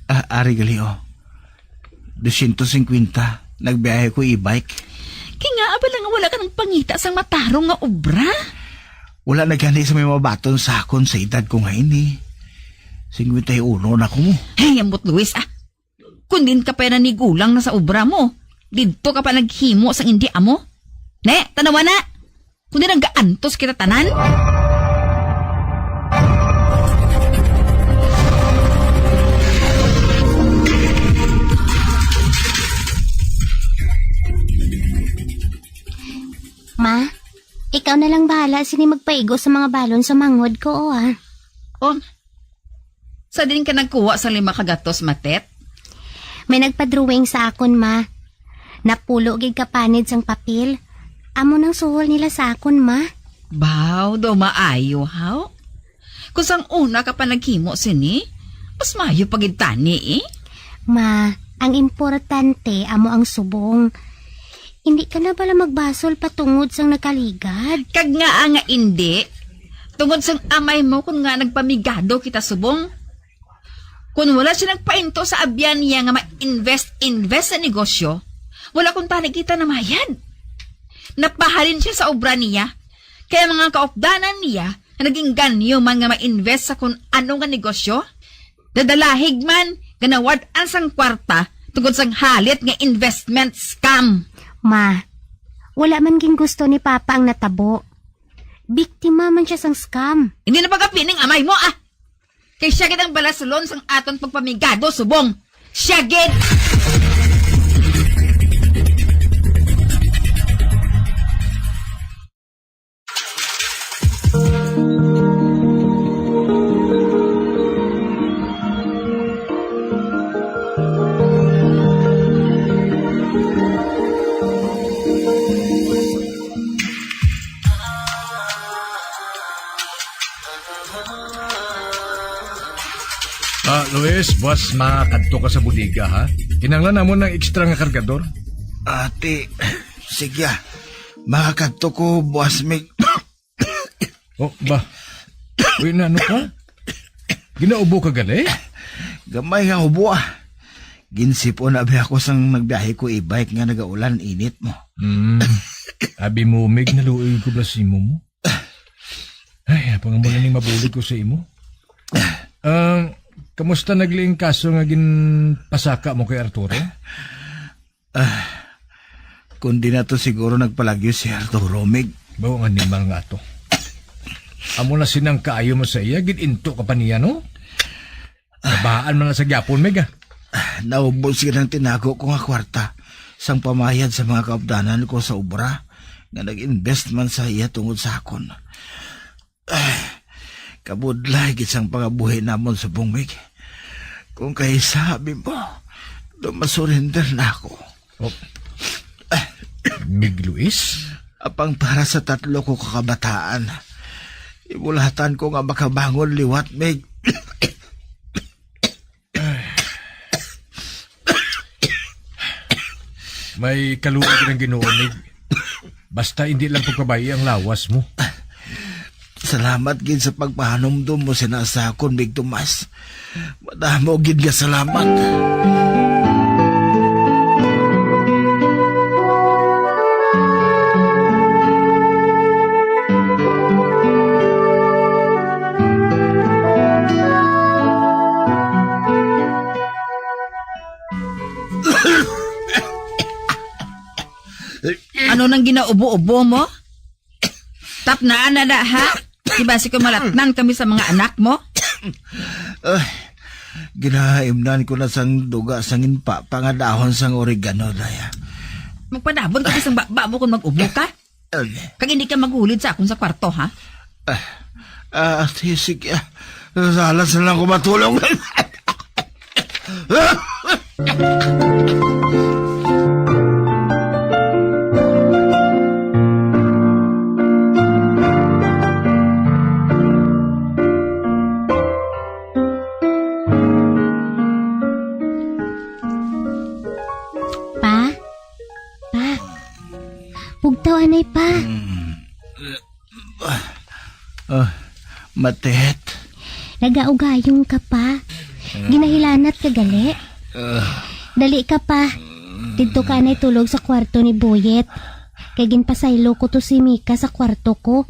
S25: Ari gali, 250, nagbiyahe ko e-bike.
S3: Kaya nga, abala nga wala ka ng pangita sang matarong nga obra.
S25: Wala na gani sa may mabaton sa akon sa edad ko ngayon 51 na ko mo.
S3: Hey, ambot Luis Kung din ka pa nanigulang na sa obra mo, dito ka pa naghimo sa hindi amo. Ne, tanawa na. Kung di nagaantos kita tanan.
S10: Ma, ikaw na lang bahala sini magpaigo sa mga balon sa mangod ko,
S3: Sa din ka nagkuha sa 5 kagatos, Matet?
S10: May nagpadrawing sa akon, ma. Napulo gig kapanid sang papel. Amo nang suhol nila sa akon, ma.
S3: Baw, daw maayo, haw? Kung sang una ka pa naghimo sini, mas maayo pagid tani,
S10: Ma, ang importante amo ang subong. Hindi ka na bala magbasol patungod sang nakaligad?
S3: Kag nga hindi. Tungod sang amay mo kung nga nagpamigado kita subong. Kung wala siya nagpainto sa abyan niya nga ma-invest sa negosyo, wala kung tani kita na mayad. Napahalin siya sa obra niya. Kaya mga kaopdanan niya na naging ganyo man nga ma-invest sa kung ano nga negosyo, dadalahig man ganawad ang sang kwarta tungod sang halit nga investment scam.
S10: Ma, wala man ging gusto ni Papa ang natabo. Biktima man siya sang scam.
S3: Hindi na pagkapining amay mo, Kay siya gid ang balasulon sang aton pagpamigado, subong. Siya gid!
S24: Luis, boss, makakadto ka sa budiga, ha? Kinanglan na mo ng ekstra nga kargador.
S25: Ate, sige. Makakadto ko, boss Mig.
S24: Oh, ba? Uy, na ano ka? Ginaubo ka gali?
S25: Gamay nga ubo, Ginsipon abi ako sang nagbiyahe ko e-bike nga nagaulan init mo.
S24: Abi mo, Mig, naluoy ko blasimo mo. Ay, pangamulan ni mabulig ko sa imo. Kamusta nagling kaso nga ginpasaka mo kay Arturo?
S25: Kundi na to siguro nagpalagyo si Arturo, Mig.
S24: Bawa nga animal nga to. Amo na sinang kaayo mo sa iya, gininto ka pa niya, no? Nabaan mo na sa gyapon, Meg,
S25: Naubos ka ng tinago ko nga kwarta sang pamayad sa mga kaupdanan ko sa obra nga nag-invest man sa iya tungod sa akon. Kabudlay gisang pangabuhi namon sa bungmig. Kung kay sabi mo, lumasurrender na ako.
S24: Mig Luis?
S25: Apang para sa 3 ko kakabataan, ibulatan ko nga makabangon liwat, Mig.
S24: May kaluwag ng Ginoo, Mig. Basta hindi lang pagkabayi ang lawas mo.
S25: Salamat gid sa pagpahanumdum mo sinasakon, Mig Tomas. Madamo gid nga salamat.
S3: Ano nang ginaubo-ubo mo? Tap na ha? Ibasi ko malatnan kami sa mga anak mo?
S25: Ginahaimnan ko na sang duga sang inpa pangadahon sang oregano daya.
S3: Magpadabon ka isang baba mo kung mag-ubo ka? Kag hindi ka maghulid sa akong sa kwarto, ha?
S25: Sige. Salas na lang ko matulong.
S10: Anay pa.
S25: Matet.
S10: Nagaugayong ka pa. Ginahilanat ka gali. Dali ka pa. Dito ka anay tulog sa kwarto ni Boyet. Kay ginpasaylo ko to si Mika sa kwarto ko.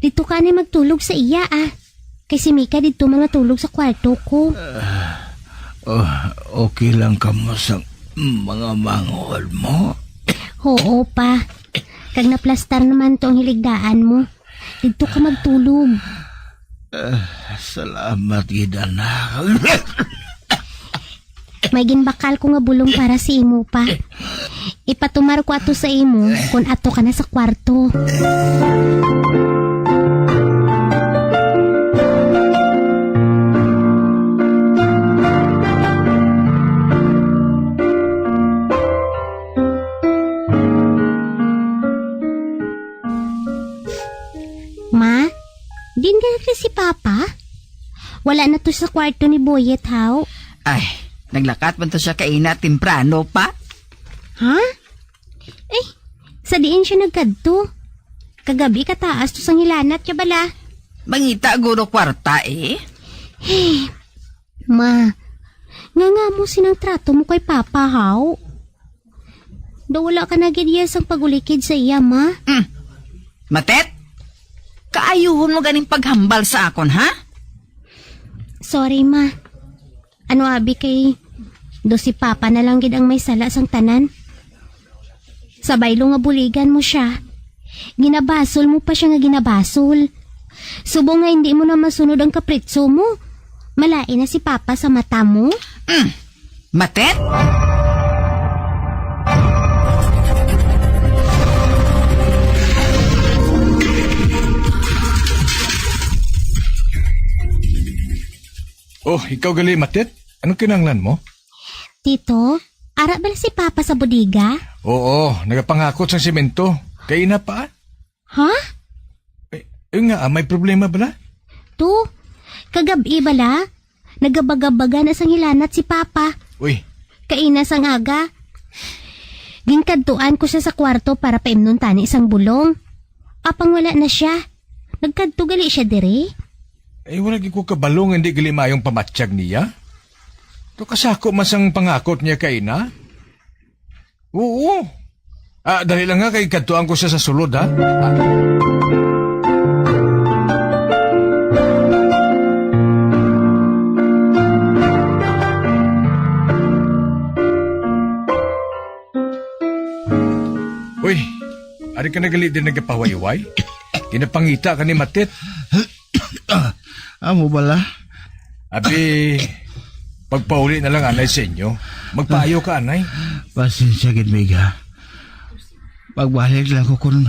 S10: Dito ka anay magtulog sa iya, Kay si Mika dito mga tulog sa kwarto ko.
S25: Okay lang ka mo sa mga manghol mo?
S10: Oo pa. Kag naplastar naman to ang hiligdaan mo. Dito ka magtulog.
S25: Salamat, Gidana.
S10: May ginbakal ko nga bulong para si imo pa. Ipatumar ko ato sa imo kung ato ka na sa kwarto. Ma, din ka na si Papa? Wala na to sa kwarto ni Boyet, haw?
S3: Ay, naglakat man to siya kaina temprano pa.
S10: Ha? Eh, sa diin siya nagkadto. Kagabi kataas to sang hilanat kya bala.
S3: Mangita guro kwarta eh.
S10: Hey, ma, nga mo sinang trato mo kay Papa, haw? Do wala ka na gidyas ang pagulikid sa iya, ma?
S3: Matet? Kaayuhon mo ganing paghambal sa akon, ha?
S10: Sorry, ma. Ano abi kay do si Papa na lang gid ang may sala sang tanan. Sabay lo nga buligan mo siya. Ginabasol mo pa siya nga ginabasol. Subong nga hindi mo na masunod ang kapritso mo. Malain na si Papa sa mata mo.
S3: Matet?
S24: Oh, ikaw gali, Matet? Anong kinanglan mo?
S10: Tito, ara bala si Papa sa bodega?
S24: Oo, nagapangakot sa simento. Kaina pa?
S10: Ha?
S24: Nga, may problema bala?
S10: To, kagabi bala? Nagabagabaga na sang hilanat si Papa.
S24: Uy.
S10: Kaina sang aga. Ginkadtuan ko siya sa kwarto para paimnon tani isang bulong. Apang wala na siya. Nagkadto gali siya dire.
S24: Wala ko kabalong hindi gali mayong pamatsyag niya. To kasako masang pangakot niya kaina? Oo. Dali lang nga kay kadtuan ko siya sa sulod, ha? Uy, ari ka nagali din nagpawayway? Kinapangita ka ni Matet.
S25: Amo bala?
S24: Abi, pagpauli na lang anay sa inyo. Magpaayo ka, anay.
S25: Pasensya gid, Mega. Pagbalik lang ko kung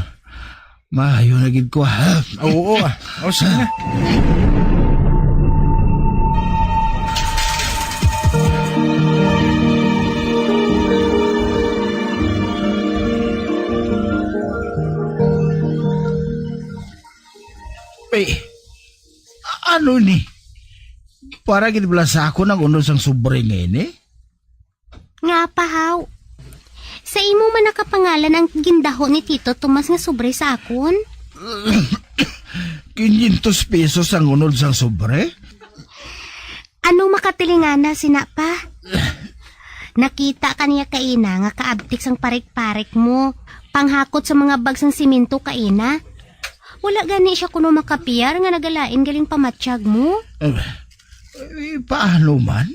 S25: maayo na gid ko, ha?
S24: Oo, sige na.
S25: Ano ni? Para gid bala sa ako ng unos ang sobre ngayon, eh?
S10: Nga pa, haw. Sa imo man nakapangalan ang gindaho ni Tito Tomas nga sobre sa akon?
S25: 500 pesos ang unod sang sobre?
S10: Anong makatilingana, sinapa? Nakita ka niya kaina nga kaabtik sang parik-parik mo. Panghakot sa mga bagsang simento kaina. Wala gani siya kuno makapiyar nga nagalain galing pamatsyag mo.
S25: Paano man?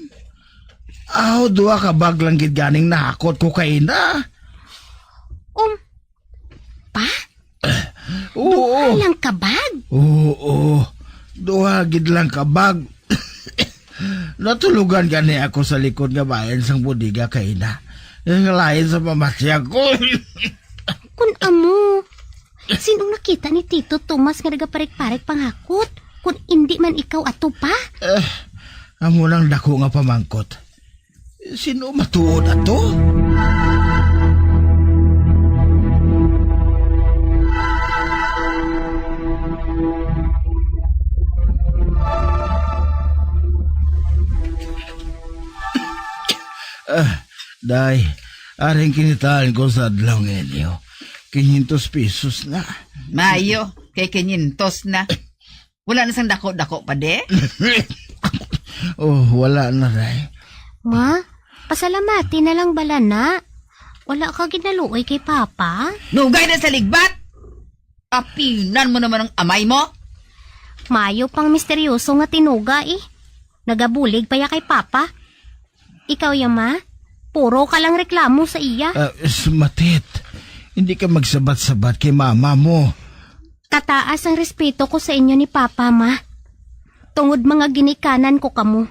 S25: Duwa ka baglang gid ganing nahakot ko kaina.
S10: Pa?
S25: Oo.
S10: Duha lang kabag?
S25: Oo. Duha gid lang kabag. Natulugan gani ako sa likod nga bayan sang bodega kaina. Lain sa pamatsyag ko.
S10: Kun amo, sinong nakita ni Tito Tomas nga nagaparik-parik panghakot? Kung hindi man ikaw ato pa?
S25: Amo lang dako nga pamangkot. Sino matuod ato? Day, aring kinitaan ko sa adlaw ngayon. 500 pesos na.
S3: Mayo, kay 500 na. Wala na sang dako-dako pa de?
S25: Wala na, Day.
S10: Ma, pasalamati na lang bala na. Wala ka ginaluoy kay Papa?
S3: Nugay na sa ligbat! Apinan mo naman ang amay mo?
S10: Mayo pang misteryoso nga tinuga eh. Nagabulig pa ya kay Papa. Ikaw yama, puro ka lang reklamo sa iya.
S25: Sumatit, hindi ka magsabat-sabat kay mama mo.
S10: Tataas ang respeto ko sa inyo ni Papa, ma. Tungod mga ginikanan ko kamo.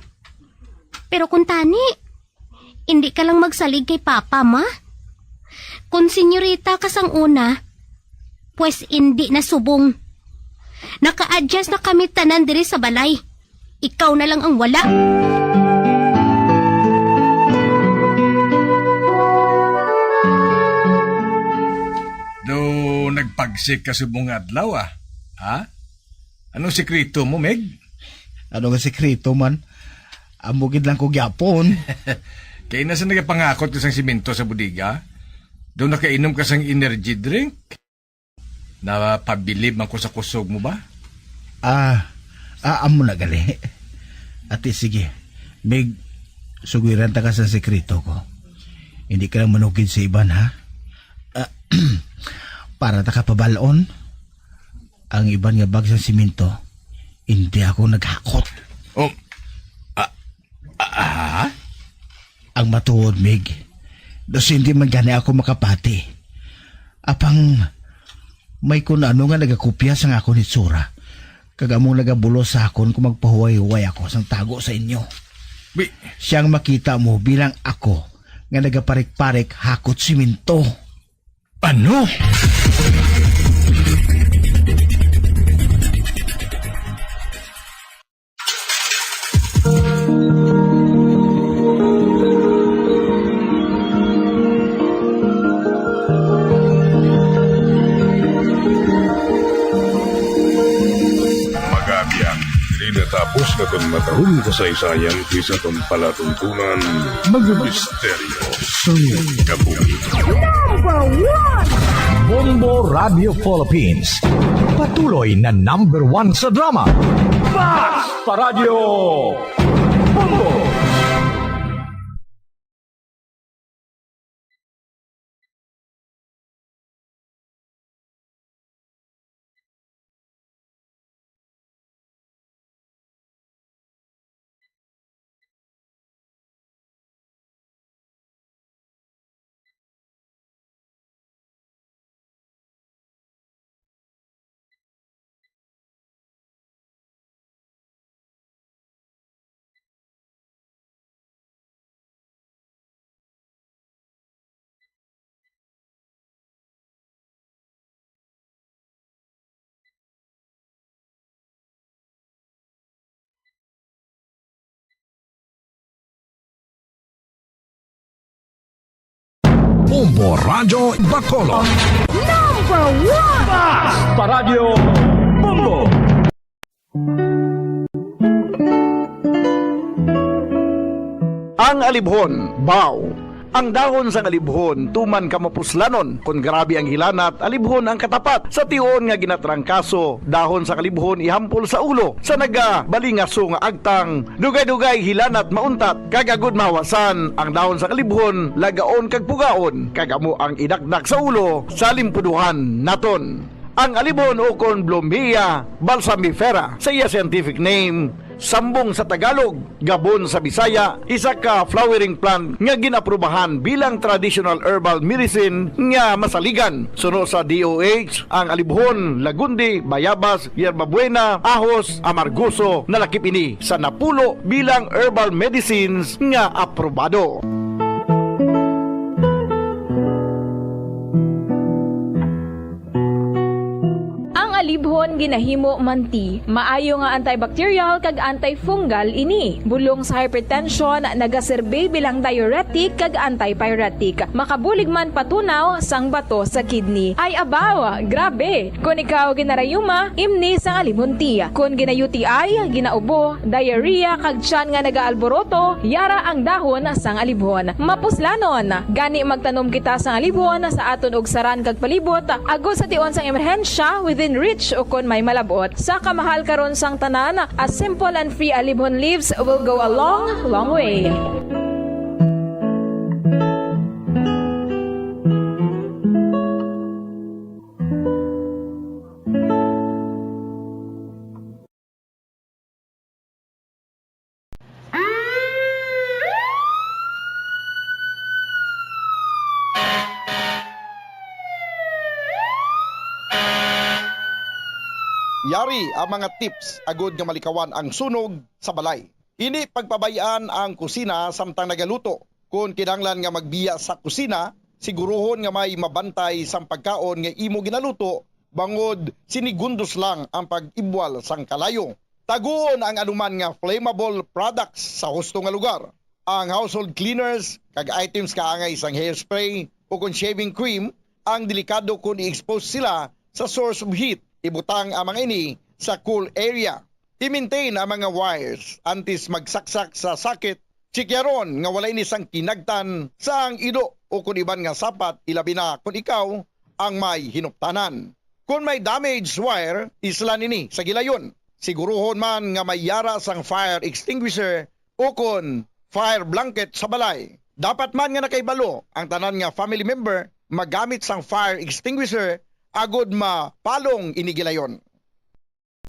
S10: Pero kung tani, hindi ka lang magsalig kay Papa, ma. Kung senyorita ka sang una, pues hindi na subong. Naka-adjust na kami tanan diri sa balay. Ikaw na lang ang wala.
S24: Do nagpagsik ka subong adlaw ha? Anong sekreto mo, Meg?
S25: Ano nga sekreto man? Amugid lang ko gyapon.
S24: Kaya na sa nagapangakot ka sang simento sa budiga, doon nakainom ka sang energy drink? Napabilib man ko sa kusog mo ba?
S25: Amo na gali. Ate, sige. Meg, sugiran ta ka sa sekreto ko. Hindi ka lang manukid sa iban, ha? Para ta kapabalon, ang iban nga bag sa simento, hindi ako naghakot. Ang matuod, Meg, dos hindi man gani ako makapati. Apang may kung ano nga nagakopya sa nga ako ni Tsura. Kagamong nagabulo sa akon kung magpahuway-huway ako sang tago sa inyo. Siyang makita mo bilang ako nga nagaparik-parik hakot simento.
S24: Ano?
S11: Tapos na itong matahong kasaysayan kaysa itong palatuntunan, mga misteryo sa kabuhi.
S1: Number 1! Bombo Radio Philippines. Patuloy na number 1 sa drama. Mas Paradyo Bombo! Bombo Radio Bacolod. Number 1! Mas Paradyo Bombo!
S21: Ang alibhon, baw. Ang dahon sa alibhon, tuman kamapuslanon. Kung grabe ang hilanat, alibhon ang katapat. Sa tion nga ginatrangkaso, dahon sa kalibhon ihampol sa ulo. Sa nagabalingaso nga agtang, dugay-dugay hilanat mauntat. Kagagod mawasan, ang dahon sa kalibhon, lagaon kag pugaon. Kagamo ang idakdak sa ulo, sa limpuduhan naton. Ang alibhon o kon Blomia balsamifera sa iya scientific name, sambong sa Tagalog, gabon sa Bisaya, isa ka flowering plant nga ginaprubahan bilang traditional herbal medicine nga masaligan. Suno sa DOH, ang alibhon, lagundi, bayabas, yerbabuena, ahos, amargoso, nalakip ini sa napulo bilang herbal medicines nga aprobado.
S22: Alibhon ginahimo manti, maayo nga antibacterial kag antifungal ini. Bulong sa hypertension, nagaserbe bilang diuretic kag antipyretic. Makabulig man patunaw sang bato sa kidney. Ay abaw, grabe. Kung ikaw ginarayuma, imni sang alimunti. Kung gina-UTI, ginaubo, diarrhea kag tiyan nga nagaalboroto, yara ang dahon sang alibhon. Mapuslanon, gani magtanom kita sang alibhon sa aton og saran kag palibot, agos sa tion sang emerhensya within reach o kon may malabot. Sa kamahal karon sang tanan, a simple and free alibhon leaves will go a long way.
S21: Yari ang mga tips agod nga malikawan ang sunog sa balay. Ini pagpabayaan ang kusina samtang nagaluto. Kung kinahanglan nga magbiya sa kusina, siguruhon nga may mabantay sang pagkaon nga imo ginaluto bangod sinigundos lang ang pag-ibwal sang kalayo. Taguon ang anuman nga flammable products sa husto nga lugar. Ang household cleaners kag items kaangay sang hairspray o kung shaving cream ang delikado kung i-expose sila sa source of heat. Ibutang ang mga ini sa cool area. I-maintain ang mga wires antes magsaksak sa sakit. Chikyaron nga wala ini sang kinagtan sa ang ido o kung iban nga sapat ilabi na kung ikaw ang may hinuptanan. Kung may damaged wire, islan ini sa gilayon. Siguruhon man nga may yara sang fire extinguisher o kung fire blanket sa balay. Dapat man nga nakaibalo ang tanan nga family member magamit sang fire extinguisher agod mapalong inigilayon.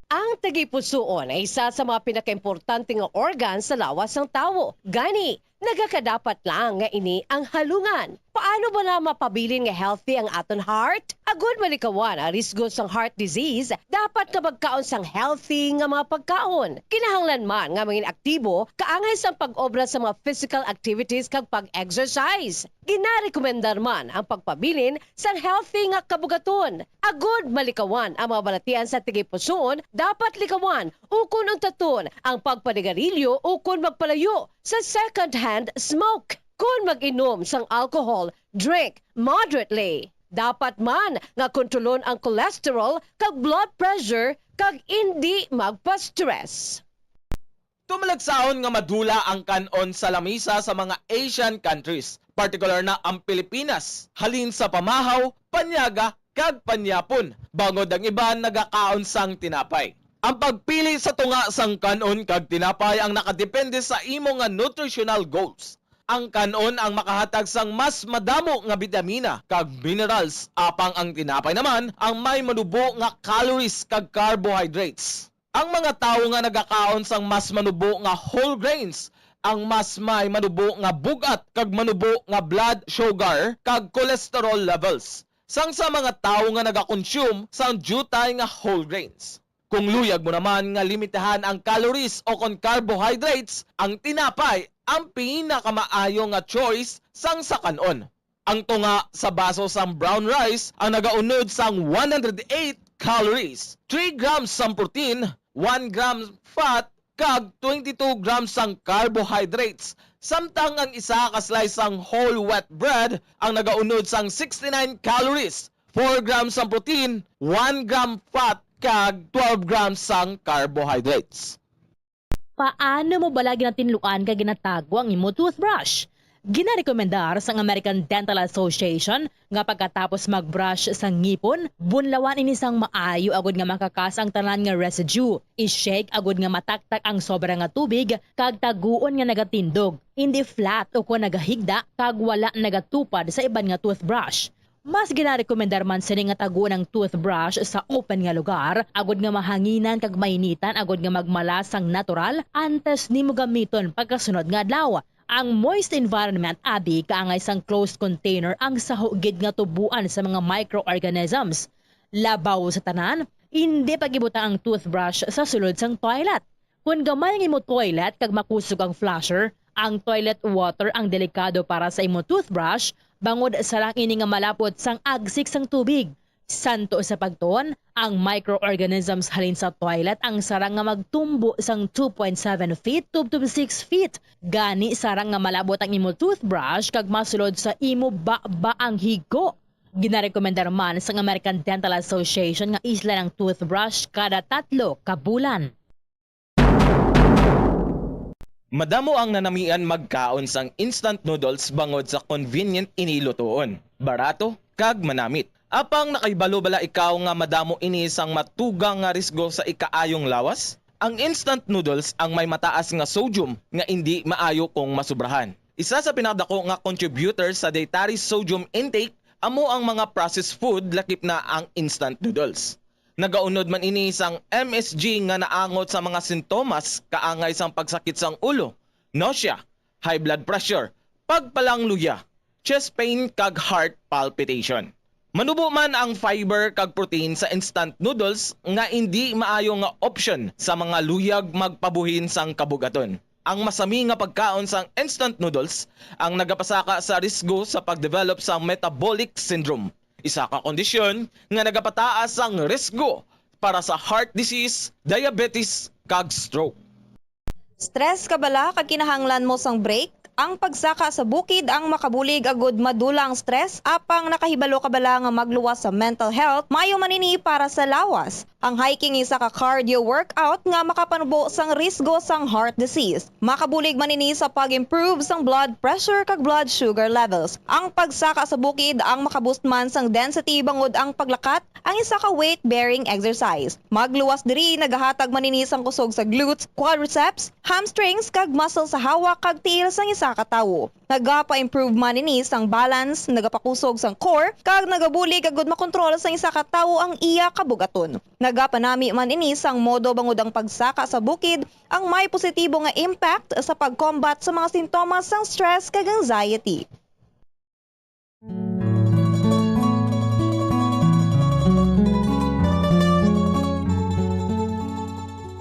S18: Ang tagipusoon ay isa sa mga pinakaimportante nga organ sa lawas ng tao. Gani, nagakadapat lang nga ini ang halungan. Paano ba na mapabilin nga healthy ang aton heart? Agud malikawan ang risgo sang heart disease, dapat ka magkaon sang healthy nga mga pagkaon. Kinahanglan man nga maging aktibo, kaangay sang pag-obra sa mga physical activities kag pag-exercise. Ginarekomendar man ang pagpabilin sang healthy nga kabugaton. Agud malikawan ang mga balatian sa tigipusoon, dapat likawan ukon ang taton ang pagpanigarilyo ukon magpalayo sa second-hand smoke. Kung mag-inom sang alcohol, drink moderately. Dapat man nga kontrolon ang cholesterol kag blood pressure kag hindi magpa-stress.
S6: Tumalagsaon nga madula ang kanon sa lamisa sa mga Asian countries, particular na ang Pilipinas. Halin sa pamahaw, panyaga kag panyapon, bangod ang iban nagakaon sang tinapay. Ang pagpili sa tunga sang kanon kag tinapay ang nakadepende sa imo nga nutritional goals. Ang kanon ang makahatag sang mas madamo nga bitamina kag minerals, apang ang tinapay naman ang may manubo nga calories kag carbohydrates. Ang mga tawo nga nagakaon sang mas manubo nga whole grains ang mas may manubo nga bugat kag manubo nga blood sugar kag cholesterol levels. Sang sa mga tawo nga nagakonsume sang jutay nga whole grains. Kung luyag mo naman nga limitahan ang calories o kon carbohydrates, ang tinapay ang pinakamaayo nga choice sang sa kanon. Ang tunga sa baso sang brown rice ang nagaunod sang 108 calories, 3 grams sang protein, 1 gram fat, kag 22 grams sang carbohydrates. Samtang ang isa ka slice sang whole wheat bread ang nagaunod sang 69 calories, 4 grams sang protein, 1 gram fat, kag 12 grams sang carbohydrates.
S7: Paano mo balagi na tinluan kag ginatago ang imo toothbrush? Ginarekomendar sang American Dental Association nga pagkatapos magbrush sang ngipon, bunlawan ini sang maayo agud nga makakas ang tanan nga residue. I-shake agud nga mataktak ang sobra nga tubig kag taguon nga nagatindog. Hindi flat o kung nagahigda kag wala nagatupad sa iban nga toothbrush. Mas ginarekomendar man sini nga taguon ang toothbrush sa open nga lugar, agud nga mahanginan kag mainitan agud nga magmalas sang natural antes nimo gamiton pagkasunod nga adlaw. Ang moist environment abi kaangay sang closed container ang sahugid nga tubuan sa mga microorganisms. Labaw sa tanan, hindi pagibuta ang toothbrush sa sulod sang toilet. Kung gamay ang imo toilet kag makusog ang flusher, ang toilet water ang delikado para sa imo toothbrush bangod sa lang ini nga malapot sang agsik sang tubig. Santo sa pagtuon, ang microorganisms halin sa toilet ang sarang nga magtumbo sang 2.7 feet to 6 feet. Gani sarang nga malabot ang imo toothbrush kag masulod sa imo ba ang higo. Ginarekomendar man sang American Dental Association nga isla ng toothbrush kada 3 ka bulan.
S6: Madamo ang nanamian magkaon sang instant noodles bangod sa convenient inilutoon, barato kag manamit. Apang nakaibalo bala ikaw nga madamo ini sang matugang nga risgo sa ikaayong lawas? Ang instant noodles ang may mataas nga sodium nga hindi maayo kung masubrahan. Isa sa pinakadako nga contributor sa dietary sodium intake amo ang mga processed food lakip na ang instant noodles. Nagaunod man ini sang MSG nga naangot sa mga sintomas kaangay sang pagsakit sang ulo, nausea, high blood pressure, pagpalangluya, chest pain kag heart palpitation. Manubo man ang fiber kag protein sa instant noodles nga hindi maayo nga option sa mga luyag magpabuhin sang kabugaton. Ang masami nga pagkaon sang instant noodles ang nagapasaka sa risgo sa pagdevelop sa metabolic syndrome. Isa ka kondisyon nga nagapataas ang risgo para sa heart disease, diabetes kag stroke.
S8: Stress ka bala kag kinahanglan mo sang break? Ang pagsaka sa bukid ang makabulig agud madulang stress apang nakahibalo ka bala nga magluwas sa mental health maayo manini para sa lawas. Ang hiking isa ka cardio workout nga makapanubo sang risgo sang heart disease. Makabulig manini sa pag-improve sang blood pressure kag blood sugar levels. Ang pagsaka sa bukid ang makaboost man sang density bangod ang paglakat ang isa ka weight-bearing exercise. Magluwas diri nagahatag manini sang kusog sa glutes, quadriceps, hamstrings kag muscle sa hawak kag tiil sang isa ka tawo. Nagapa-improve manini sang balance, nagapakusog sang core kag nagabulig agud makontrol sang isa ka tawo ang iya kabugaton. Nagapanami man ini sang modo bangod ang pagsaka sa bukid ang may positibo nga impact sa pag-combat sa mga sintomas sang stress kag anxiety.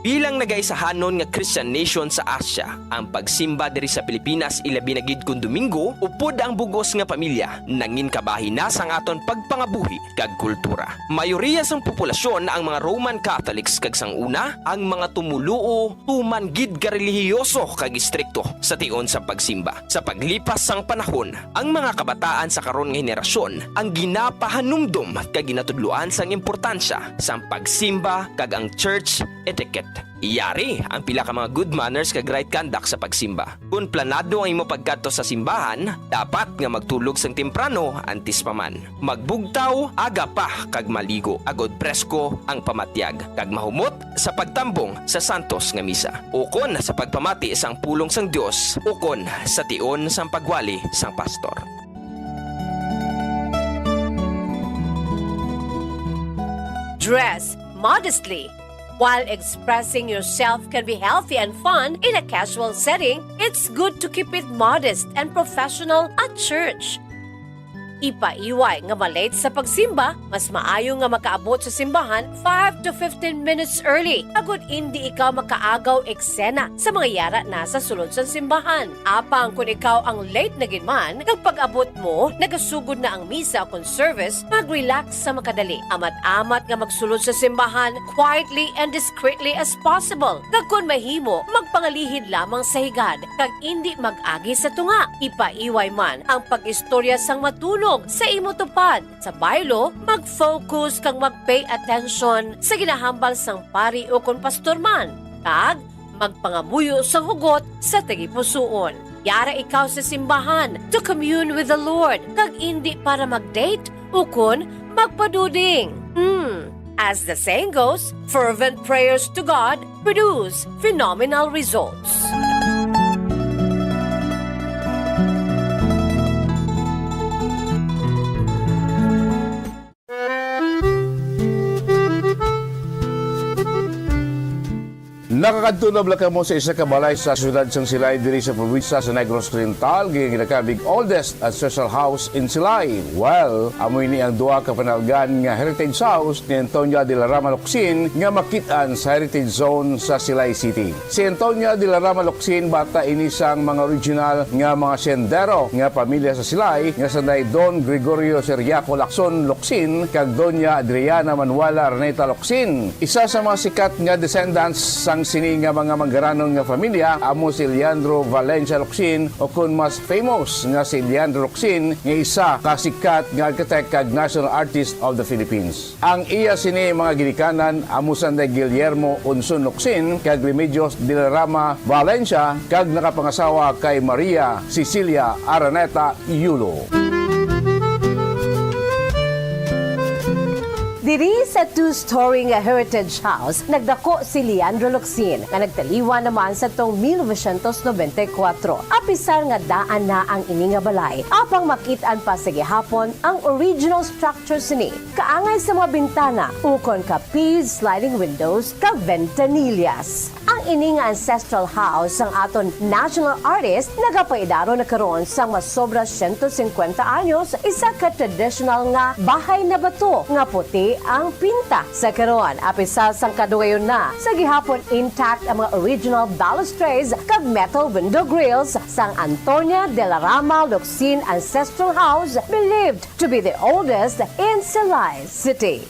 S17: Bilang nagaisahanon nga Christian nation sa Asia, ang pagsimba diri sa Pilipinas ilabi na gid kun Domingo upod ang bugos nga pamilya nangin kabahin na sang aton pagpangabuhi kag kultura. Mayoriya sang populasyon ang mga Roman Catholics kag sang una ang mga tumuluo tuman gid ka relihiyoso kag istrikto sa tion sa pagsimba. Sa paglipas sang panahon, ang mga kabataan sa karon nga henerasyon ang ginapahanumdum kag ginatudloan sang importansya sang pagsimba kag ang church etiquette. Iyari ang pila ka mga good manners kag right conduct sa pagsimba. Kung planado ang imo pagkadto sa simbahan, dapat nga magtulog sang temprano antes pa man. Magbugtaw aga pa kag maligo agod presko ang pamatyag kag mahumot sa pagtambong sa santos nga misa. Ukon sa pagpamati sang pulong sang Dios, ukon sa tion sang pagwali sang pastor.
S18: Dress modestly. While expressing yourself can be healthy and fun in a casual setting, it's good to keep it modest and professional at church. Ipaiway nga malate sa pagsimba, mas maayo nga makaabot sa simbahan 5 to 15 minutes early. Agud hindi ikaw makaagaw eksena sa mga yara na sa sulod sa simbahan. Apang kung ikaw ang late na ginman, pag-abot mo, nagasugod na ang misa o service, mag-relax sa makadali. Amat-amat nga magsulod sa simbahan quietly and discreetly as possible. Kag kung mahimo, magpangalihid lamang sa higad, kag hindi mag-agi sa tunga. Ipaiway man ang pag-istorya sang matunog sa imo tupad. Sa baylo, mag-focus kang mag-pay attention sa ginahambal sang pari o kon pastor man. Kag magpangamuyo sang hugot sa tagipusoon. Yara ikaw sa simbahan to commune with the Lord, kag hindi para mag-date o kon magpaduding. As the saying goes, fervent prayers to God produce phenomenal results.
S19: Nakakadto na blaka mo sa isa ka balay sa siyudad sang Silay diri sa probinsya sa Negros Oriental, ginakabig oldest at social house in Silay. Well, amoy ni ang duha ka panalgan nga heritage house ni Antonia de la Rama Locsin nga makitaan sa heritage zone sa Silay City. Si Antonia de la Rama Locsin bata ini sang mga original nga mga sendero nga pamilya sa Silay nga sanay Don Gregorio Seriaco Lacson Locsin kag Doña Adriana Manuela Reneta Locsin. Isa sa mga sikat nga descendants sang sini nga mga manggaranon nga familia amo si Leandro Valencia Locsin o kun mas famous nga si Leandro Locsin nga isa kasikat nga architect kag national artist of the Philippines. Ang iya sini mga ginikanan amo sanday Guillermo Unson Locsin kag Remedios de la Rama Valencia kag nakapangasawa kay Maria Cecilia Araneta Yulo.
S18: Diri sa two-story nga heritage house, nagdako si Leandro Locsin nga nagtaliwa naman sa tong 1994. Apisar nga daan na ang ini nga balay, apang makitaan pa sa gihapon ang original structure sini. Kaangay sa mga bintana, ukon ka sliding windows ka ventanillas. Ang ining ancestral house ang aton national artist nagapaidaro na karon sa masobra 150 anyos isa ka traditional nga bahay na bato nga puti ang pinta sa karon apisa sang kadugayon na sa gihapon intact ang mga original balustrades kag metal window grills sang Antonia de la Rama Locsin Ancestral House believed to be the oldest in Silay City.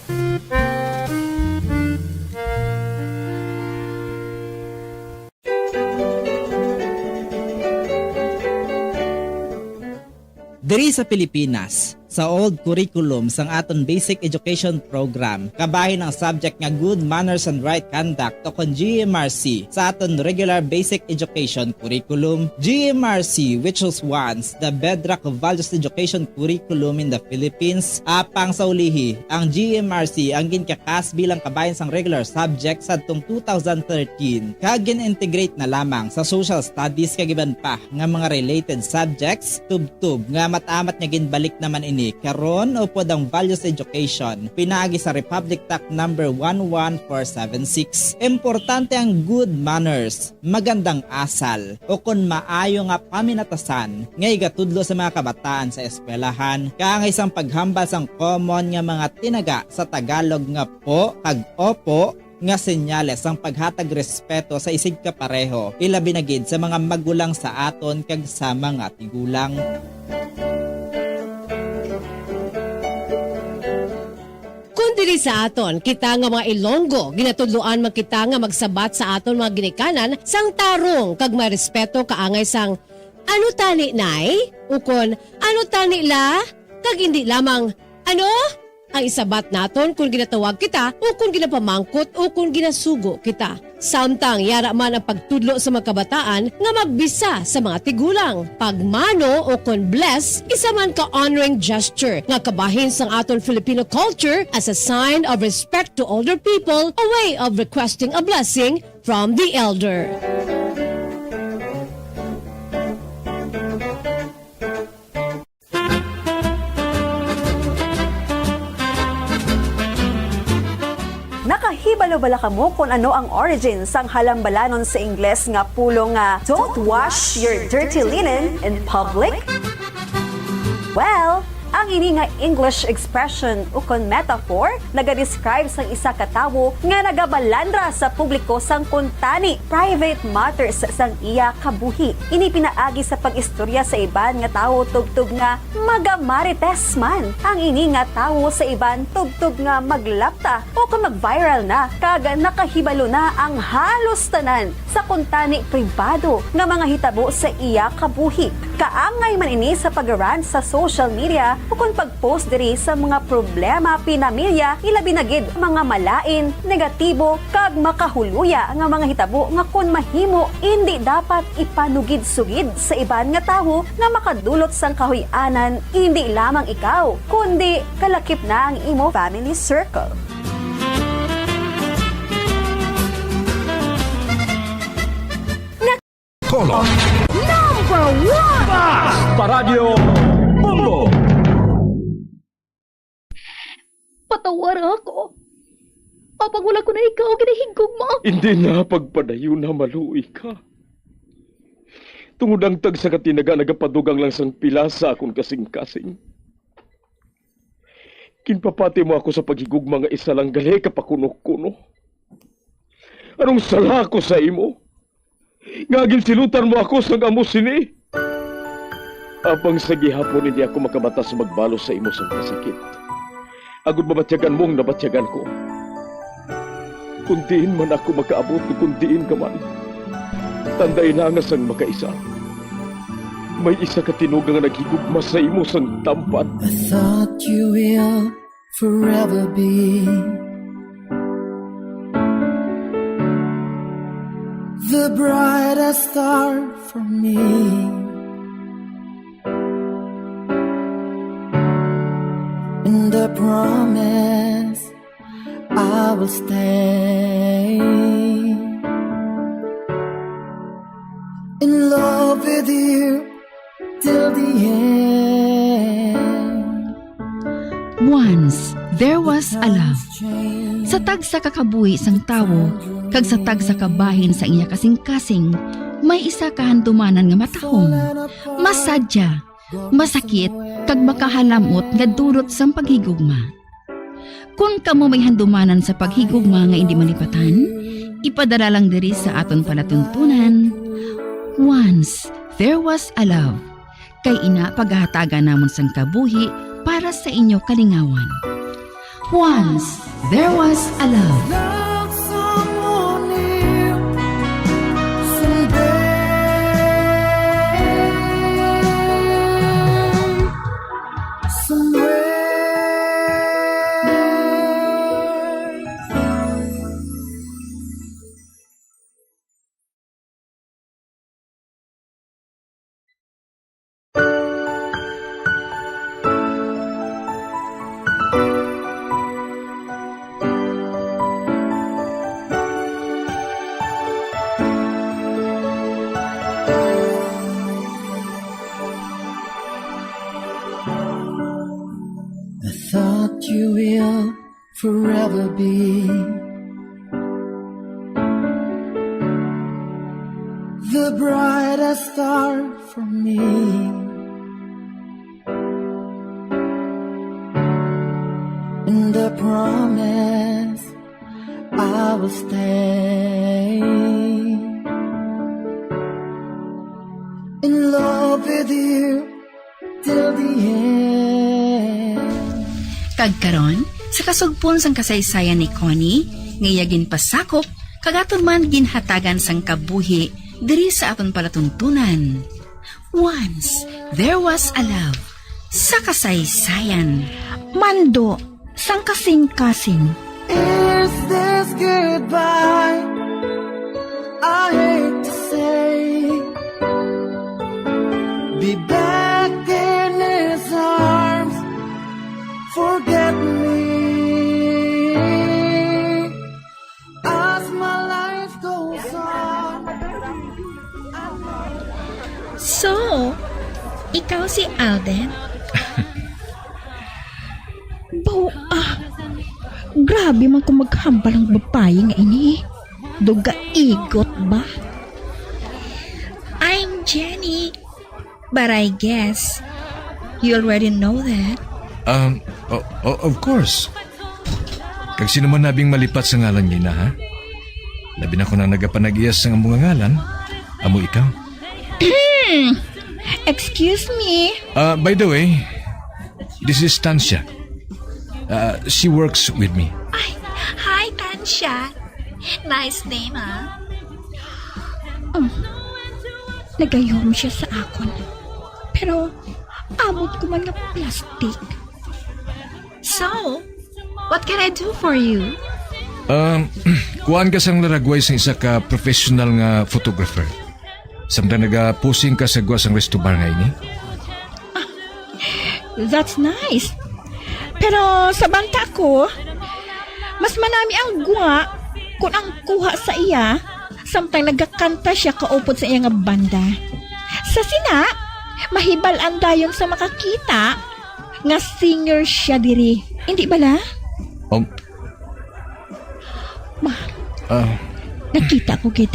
S20: Diri sa Pilipinas, sa old curriculum sang aton basic education program, kabahin ang subject nga good manners and right conduct o kon GMRC sa aton regular basic education curriculum. GMRC, which was once the bedrock of values education curriculum in the Philippines, apang sa ulihi, ang GMRC ang ginkakas bilang kabahin sang regular subject sa atong 2013 kag gin-integrate na lamang sa social studies kag iban pa nga mga related subjects tub-tub nga matamat niya ginbalik naman ini karon upod ang values education pinaagi sa Republic Act number 11476. Importante ang good manners, magandang asal o kun maayo nga paminatasan nga igatudlo sa mga kabataan sa eskwelahan kang isang paghambal sang common nga mga tinaga sa Tagalog nga po kag opo nga senyales ang paghatag respeto sa isig kapareho ilabi na gid sa mga magulang sa aton kag sa mga tigulang.
S18: Diri sa aton, kita nga mga Ilonggo, ginatudloan man kita nga magsabat sa aton mga ginikanan sang tarong kag may respeto kaangay sang ano tani nay? Ukon, ano tani la? Kag hindi lamang, ano? Ang isabat naton kung ginatawag kita o kung ginapamangkot o kung ginasugo kita. Samtang yara man ang pagtudlo sa mga kabataan nga magbisa sa mga tigulang. Pagmano o kung bless, isa man ka honoring gesture nga kabahin sang aton Filipino culture as a sign of respect to older people, a way of requesting a blessing from the elder.
S2: Nakahibalo bala kamo kung ano ang origin sang halambalanon sa Ingles nga pulong nga don't wash your dirty linen in public? Well, ang ini nga English expression o kon metaphor naga-describe sang isa ka tawo nga nagabalandra sa publiko sang kuntani private matters sang iya kabuhi. Ini pinaagi sa pag-istorya sa iban nga tawo tugtog nga magamarites man. Ang ini nga tawo sa iban tugtog nga maglapta o kung mag-viral na kag nakahibalo na ang halos tanan sa kuntani pribado nga mga hitabo sa iya kabuhi. Kaangay man ini sa pag-rant sa social media o kung pag-post diri sa mga problema pinamilya ilabi na gid mga malain, negatibo kag makahuluya nga mga hitabo nga kun mahimo hindi dapat ipanugid-sugid sa iban nga tawo nga makadulot sang kahuy-anan hindi lamang ikaw kundi kalakip na ang imo family circle.
S1: Kolor
S2: Number 1
S1: Paradyo Bombo.
S4: Patawar ako. Apang wala ko na ikaw, ginahigog mo.
S9: Hindi na pagpadayo na maluoy ka. Tungod ang tag sa katinaga nagapadugang lang sang pila sa akong kasing-kasing. Kinpapati mo ako sa paghigugma nga isa lang gali kapakuno-kuno. Anong sala ko sa imo? Ngagil silutan mo ako sa amos sini. Apang sa gihapon hindi ako makabatas magbalos sa imo sang kasakit. Agud mabatyagan mong nabatyagan ko. Kundiin man ako makaabot, kundiin ka man. Tanday na nga sang makaisa. May isa ka tinugang nga naghigugma sa imo sang tampan.
S13: I thought you will forever be the brightest star for me. And I promise I will stay in love with you till the end.
S3: Once, there was a love. Sa tag sa kakabuhi sang tawo,
S5: Kag sa tag sa kabahin sa iya kasing-kasing, may isa kahandumanan nga matahong. Masadya, masakit, kag makahalamot nga durot sa paghigugma. Kung kamo may handumanan sa paghigugma nga hindi malipatan, ipadala lang diri sa aton palatuntunan. Once there was a love. Kay ina paghahatagan namon sang kabuhi para sa inyo kalingawan. Once there was a love.
S13: Thought you will forever be the brightest star for me. And I promise I will stay in love with you till the end.
S5: Kagkaron, sa kasugpon sang kasaysayan ni Connie, ngayagin pasakop, kagaton man ginhatagan sang kabuhi, diri sa aton palatuntunan. Once, there was a love, sa kasaysayan.
S10: Mando, sang kasing-kasing.
S13: Is this goodbye? I hate to say, be back in his arms, forget me as my life goes on.
S10: So, ikaw si Alden? Grabe man kung maghambal ang babae nga ini. Duga igot ba? I'm Jenny. But I guess you already know that.
S24: Of course. Kag sino man nabing malipat sa ngalan niya na, ha? Labi na ko na nagapanag-iyas sa mga ngalan. Amo ikaw.
S10: Excuse me.
S24: By the way, this is Tansya. She works with me.
S10: Hi, Tansya. Nice name, ha? Nagayom siya sa akon. Pero, amot ko man nga plastic.
S5: So, what can I do for you?
S24: Kuhaan ka sang laragway sa isa ka professional nga photographer. Samtang naga-posing ka sa gwa sang resto bar nga ini.
S10: That's nice. Pero sa banta ko, mas manami ang gwa kung ang kuha sa iya samtang nagakanta siya kaupod sa iya nga banda. Sa sina, mahibal-an dayon sa makakita nga singer siya diri. Hindi bala? Nakita ko gid.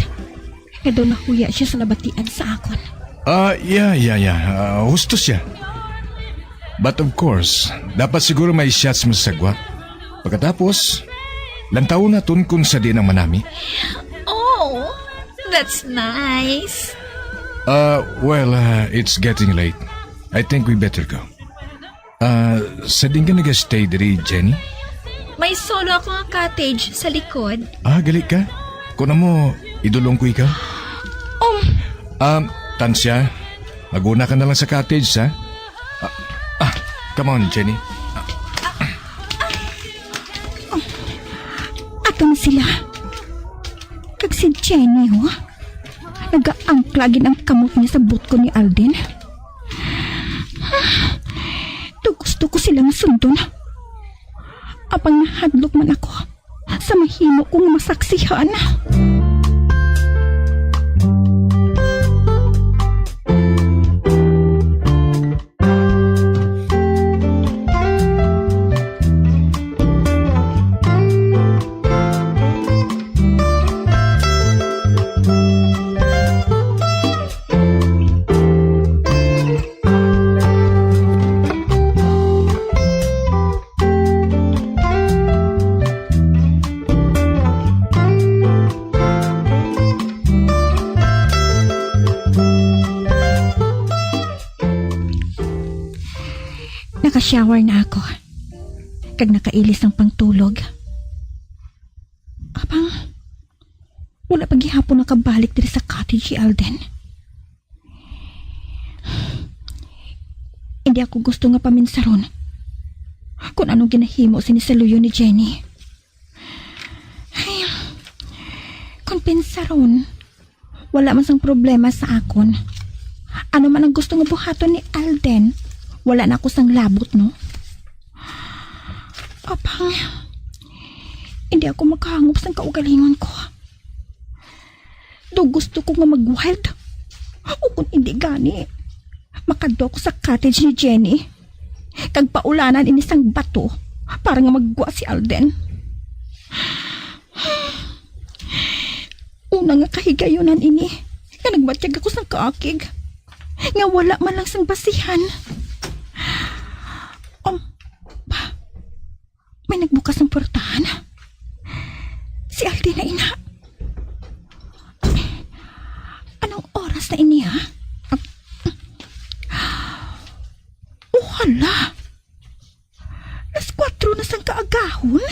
S10: Nga daw nahuya siya sa nabatian sa akon.
S24: Yeah. Husto siya. But of course, dapat siguro may shots mo sa sagwa. Pagkatapos, lantaw na tun kung sa din ang manami.
S10: Oh, that's nice.
S24: It's getting late. I think we better go. Sa din ka nag-stay diri, Jenny?
S10: May solo ako nga cottage sa likod.
S24: Gali ka? Kuna mo, idulong ko ikaw? Tansya, maguna ka na lang sa cottage, ha? Come on, Jenny.
S10: Atong sila. Kag si Jenny, ho? Nag-aangklagin ang kamot niya sa butko ni Alden. Gusto ko silang sundon. Apang nahadlok man ako sa mahimo kong masaksihan.
S12: Naka-shower na ako. Kag nakailis ang pangtulog. Abang, wala paghihapon nakabalik diri sa cottage si Alden. Hindi ako gusto nga paminsaron kung anong ginahimo sinisaluyo ni Jenny. Ay, kung pinsaron, wala man sang problema sa akon. Ano man ang gusto nga buhaton ni Alden, wala na ako sang labot, no? Apang, hindi ako makahangop sa kaugalingon ko. Do gusto ko nga mag-wild. O kung hindi gani, makadto ko sa cottage ni Jenny. Kag paulanan inisang bato para nga magwa si Alden. Una nga kahigayonan ini, nga nagbatyag ako sang kaakig. Nga wala man lang sang basihan. May nagbukas ng portahan. Si Alden na ina. Anong oras na ini, ha? Oh, hala. Alas 4 na sang kaagahon.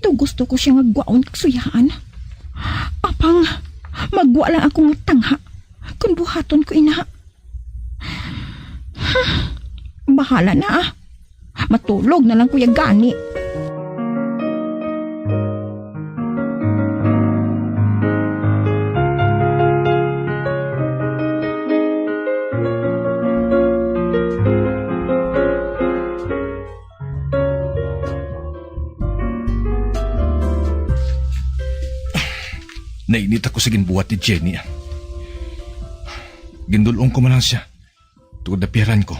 S12: Do gusto ko siya magwaon kagsuyaan. Apang, magwa lang ako ng tangha kung buhaton ko ina. Bahala na, ah. Matulog na lang kuya gani.
S24: Nainit ako sa ginbuhat ni Jenny. Gindulong ko man lang siya. Tungod na piran ko.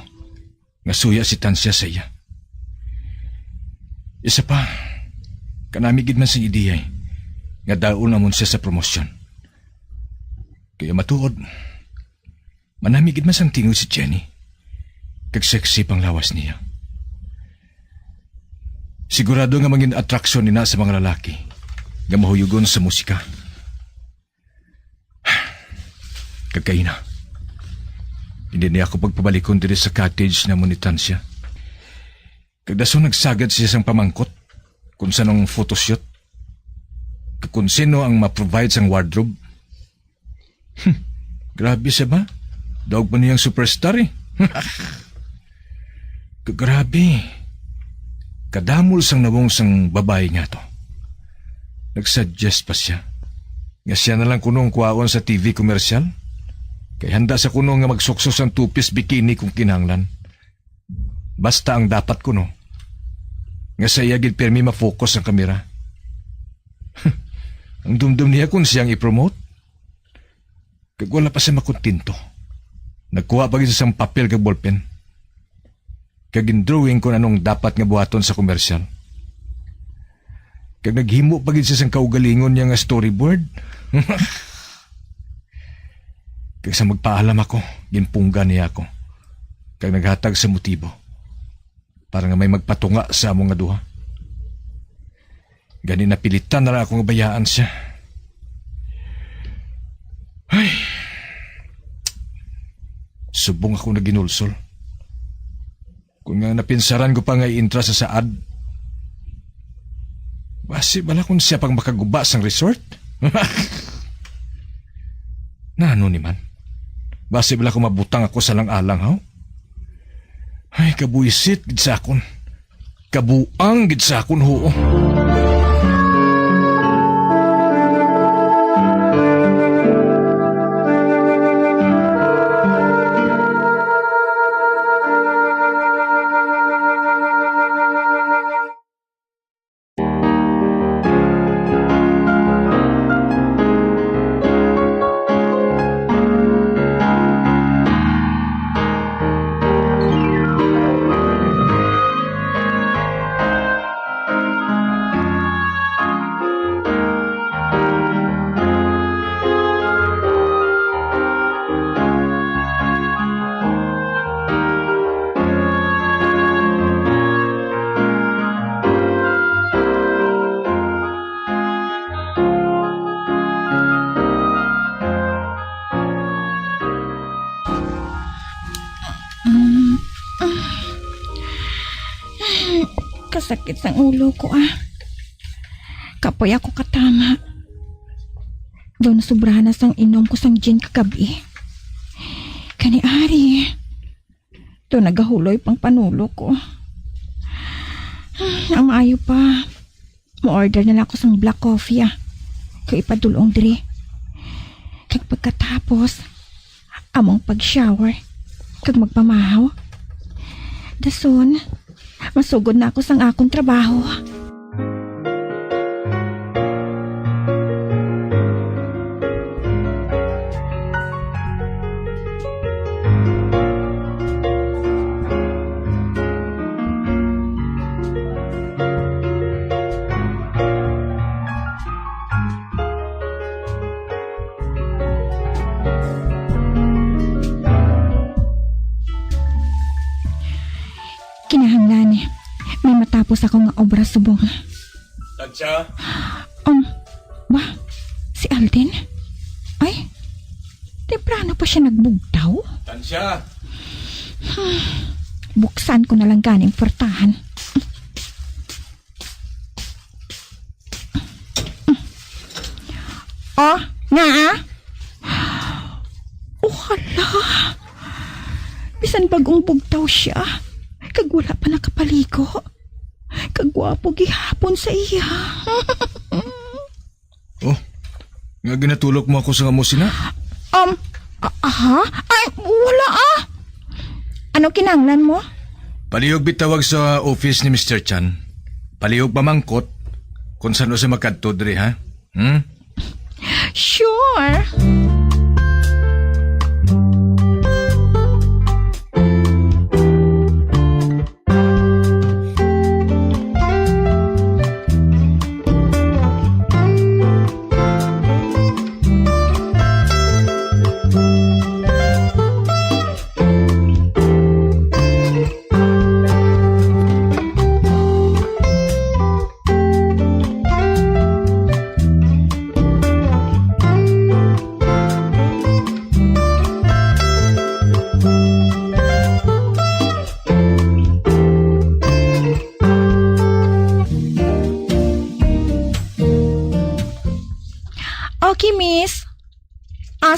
S24: Nga suya si Tansya sa iya. Isa pa, kanamigid man sa ideyay. Nga daon namon siya sa promosyon. Kaya matuod, manamigid man sang tingog si Jenny. Kag sexy pang lawas niya. Sigurado nga mangin atraksyon nina sa mga lalaki. Nga mahuyugon sa musika. Kagkaina. Hindi niya ako pagpabalikon diri sa cottage na munitan siya. Kagdaso nagsagad siya sang pamangkot kung sanong photoshoot. Kung sino ang ma-provide sang wardrobe. Grabe siya ba? Dawag pa niyang superstar eh. Grabe. Kadamol sang nawong sang babae nga to. Nagsuggest pa siya. Nga siya na lang kunong kuwaon sa TV komersyal. Kaya handa sa kuno nga magsuksos ang two-piece bikini kung kinahanglan. Basta ang dapat kuno. Nga sa iya gid permi ma-focus ang kamera. Ang dumdum niya kung siyang i-promote. Kag wala pa siya makontinto. Nagkuha pa gid sa papel kag ballpen. Kag in-drawing kung anong dapat nga buhaton sa komersyal. Kag naghimo pa gid siya sang kaugalingon niya nga storyboard. Kag sa magpaalam ako, ginpungga niya ako. Kag naghatag sa motibo. Para nga may magpatunga sa among nga duha. Gani napilitan na lang akong bayaan siya. Ay. Subong ako na ginulsol. Kung nga napinsaran ko pa nga intra sa saad. Basi bala kung siya pang makaguba sang resort? Na ano ni man? Basi bala kung mabutang ako sa lang-alang, haw? Ay, kabuisit, gid sa akon. Kabuang, gid sa akon, hoo.
S12: Masakit ang ulo ko Kapoy ako katama. Daw nasubrahan na sang inom ko sang gin kagabi. Kani ari. Daw nagahuloy pang panulo ko. Ang maayo pa. Mo-order na lang ako sang black coffee kay ipadulong diri. Kag pagkatapos, among pag-shower, kag magpamahaw. Dason, masugod na ako sang akong trabaho. Kinahanglan, may matapos ako nga obra subong.
S24: Tansya?
S12: Ba? Si Alden? Ay, temprano pa siya nagbugtaw?
S24: Tansya?
S12: Buksan ko na lang ganing portahan. Oh, nga Oh, hala. Bisan bagong bugtaw siya. Kag wala pa nakapaligo. Kagwapo gihapon sa iya.
S24: Oh, nga ginatulok mo ako sa ngamusina?
S12: Ay, wala Ano kinanglan mo?
S24: Palihog bitawag sa office ni Mr. Chan. Palihog pamangkot kung saan sa magkadto diri, ha?
S12: Sure. Okay, miss.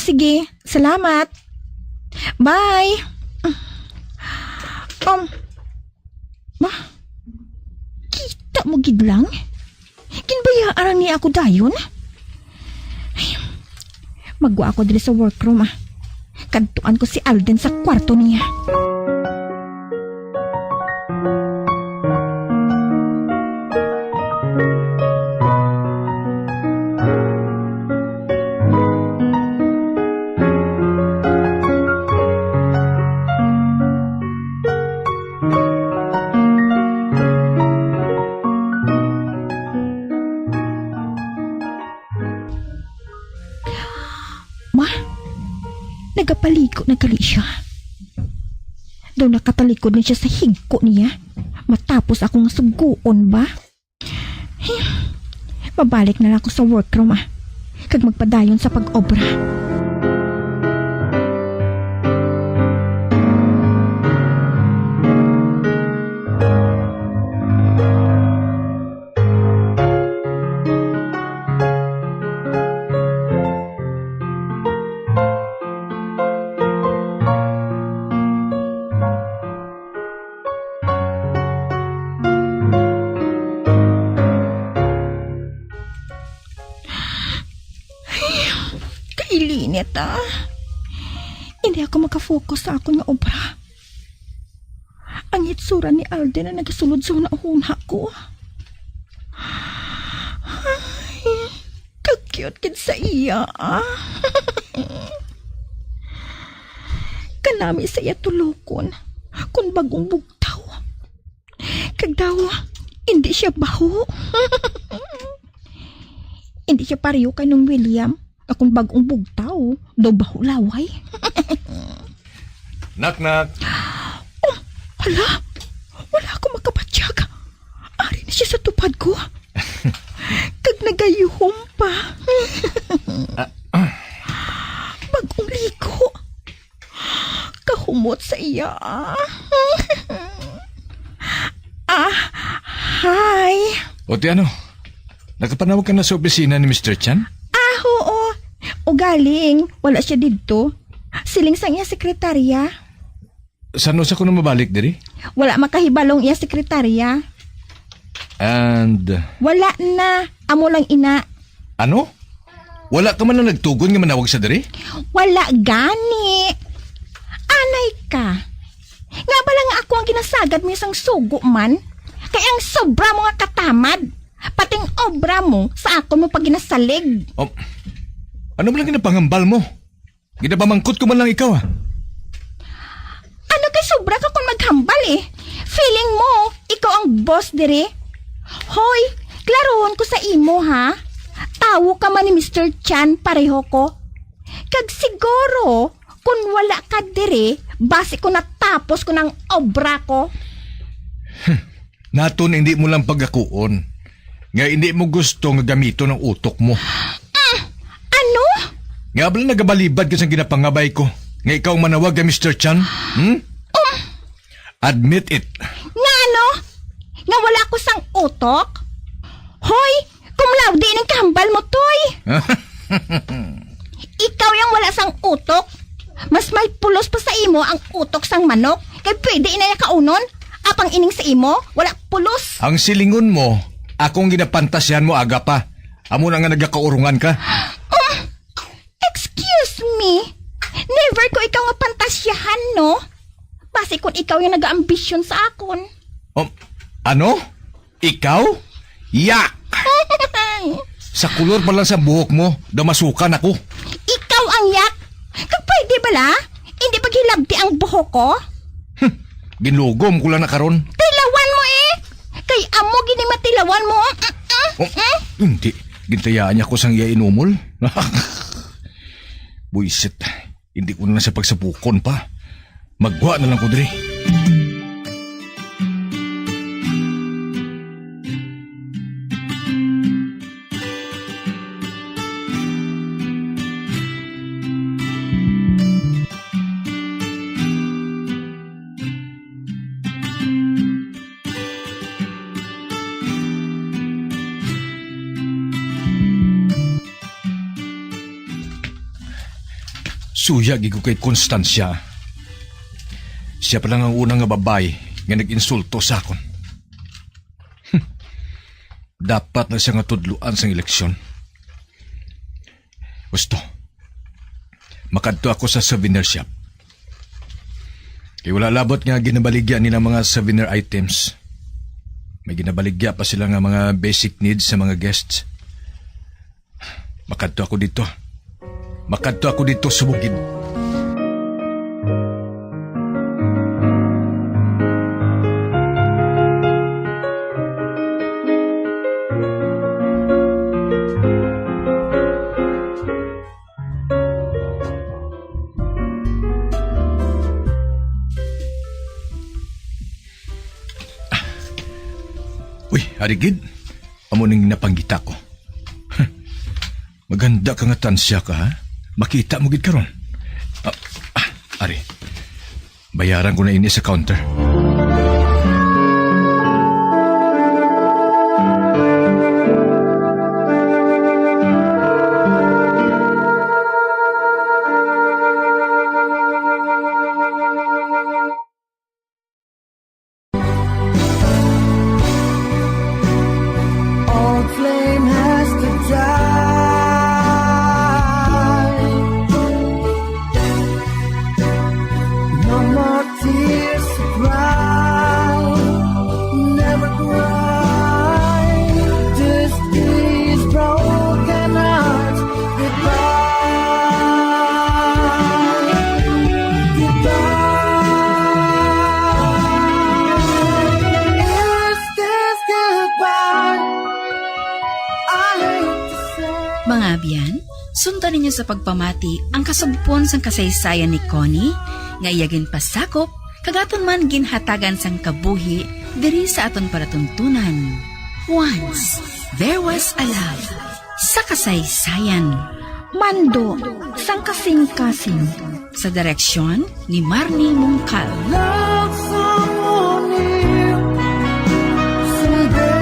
S12: Sige. Salamat. Bye. Kita mo gidlang? Kinbayaan niya ako dayon? Magwa ako dili sa workroom Kadtuan ko si Alden sa kwarto niya. Nagapaligo na gali siya. Daw nakatalikod na siya sa higko niya. Matapos akong suguon ba? Babalik na lang ako sa workroom kag magpadayon sa pag-obra. Ilinit Hindi ako makafocus sa akong nga obra. Ang itsura ni Alden na nagasulod sa una ko. Kag-cute kid sa iya Kanami sa iya tulokon kung bagong bugtaw. Kag daw hindi siya baho. Hindi siya pareho kay nung William. Akong bagong bugtaw, daw baho laway.
S24: Knock-knock.
S12: Hala, wala akong makapatsyaga. Ari na siya sa tupad ko. Kag nagayuhom pa. Bagong ligo. Kahumot sa iya. Hi!
S24: O ti ano? Nakapanawag ka na sa opisina ni Mr. Chan?
S12: Oo. O galing, wala siya dito. Siling sa iya sekretarya.
S24: Saan sa ko na mabalik diri?
S12: Wala makahibalong iya sekretarya.
S24: And...
S12: Wala na. Amo lang ina.
S24: Ano? Wala ka man na nagtugon nga manawag sa diri?
S12: Wala gani. Anay ka. Nga ba lang ako ang ginasagad mo isang sugo man? Kaya ang sobra mo nga katamad. Pating obra mo sa ako mo pag ginasalig.
S24: Oh, ano ba lang ginapangambal mo? Ginapamangkot ko man lang ikaw
S12: Ano kay sobra ka kung maghambal Feeling mo, ikaw ang boss dire. Hoy, klarohon ko sa imo ha. Tawo ka man ni Mr. Chan pareho ko. Kag siguro, kung wala ka dire, base ko natapos ko ng obra ko.
S24: Naton hindi mo lang pagakuon. Nga hindi mo gusto nga gamito ng utok mo.
S12: Ano?
S24: Nga ba nagabalibad ka sa ginapangabay ko? Nga ikaw manawag ka Mr. Chan? Admit it.
S12: Nga ano? Nga wala ko sang utok? Hoy, kumlaw di ng kahambal mo toy. Ikaw yung wala sang utok. Mas may pulos pa sa imo ang utok sang manok. Kaya pwede inaya kaunon. Apang ining sa imo, wala pulos.
S24: Ang silingon mo, akong ginapantasyan mo aga pa. Amo na nga nagkakaurungan ka.
S12: Excuse me. Never ko ikaw nga pantasyahan, no? Base kung ikaw yung nag-ambisyon sa akon.
S24: Ano? Ikaw? Yak! Sa kulor pa lang sa buhok mo, damasukan ako.
S12: Ikaw ang yak? Kag pwede bala? Hindi paghilabti ang buhok ko?
S24: Ginlugom ko lang na karon.
S12: Tilawan mo Kay amo gini matilawan mo.
S24: Hindi. Gintayaan niya ko sang iya inumol. Buisit. Hindi ko na sa pagsapukon pa. Magwa na lang ko diri. Suya gigo kay Constancia. Siya pa lang ang unang nga babae nga nag-insulto sa akon. Dapat na siya nga tudluan sa eleksyon. Gusto, makadto ako sa souvenir shop. Kaya wala labot nga ginabaligya ni ng mga souvenir items. May ginabaligya pa sila nga mga basic needs sa mga guests. Makadto ako dito. Makadto ako dito sa bukid. Uy, Arigid. Amo ning napanggita ko. Maganda ka nga tansya ka, ha? Makita mo gid karon. Ari. Bayaran ko na ini sa counter.
S13: Old flame has to die. No more tears to cry. Never cry. Just these broken hearts. Goodbye. Goodbye. Is this goodbye?
S5: Mga abyan, sundan ninyo sa pagpamati ang kasugpon sang kasaysayan ni Connie, nga iyagin pasakop, kagaton man ginhatagan sang kabuhi, diri sa aton paratuntunan. Once, there was a love sa kasaysayan.
S12: Mando, sang kasing-kasing.
S5: Sa direksyon ni Marnie Mungkal.
S13: Love someone new someday.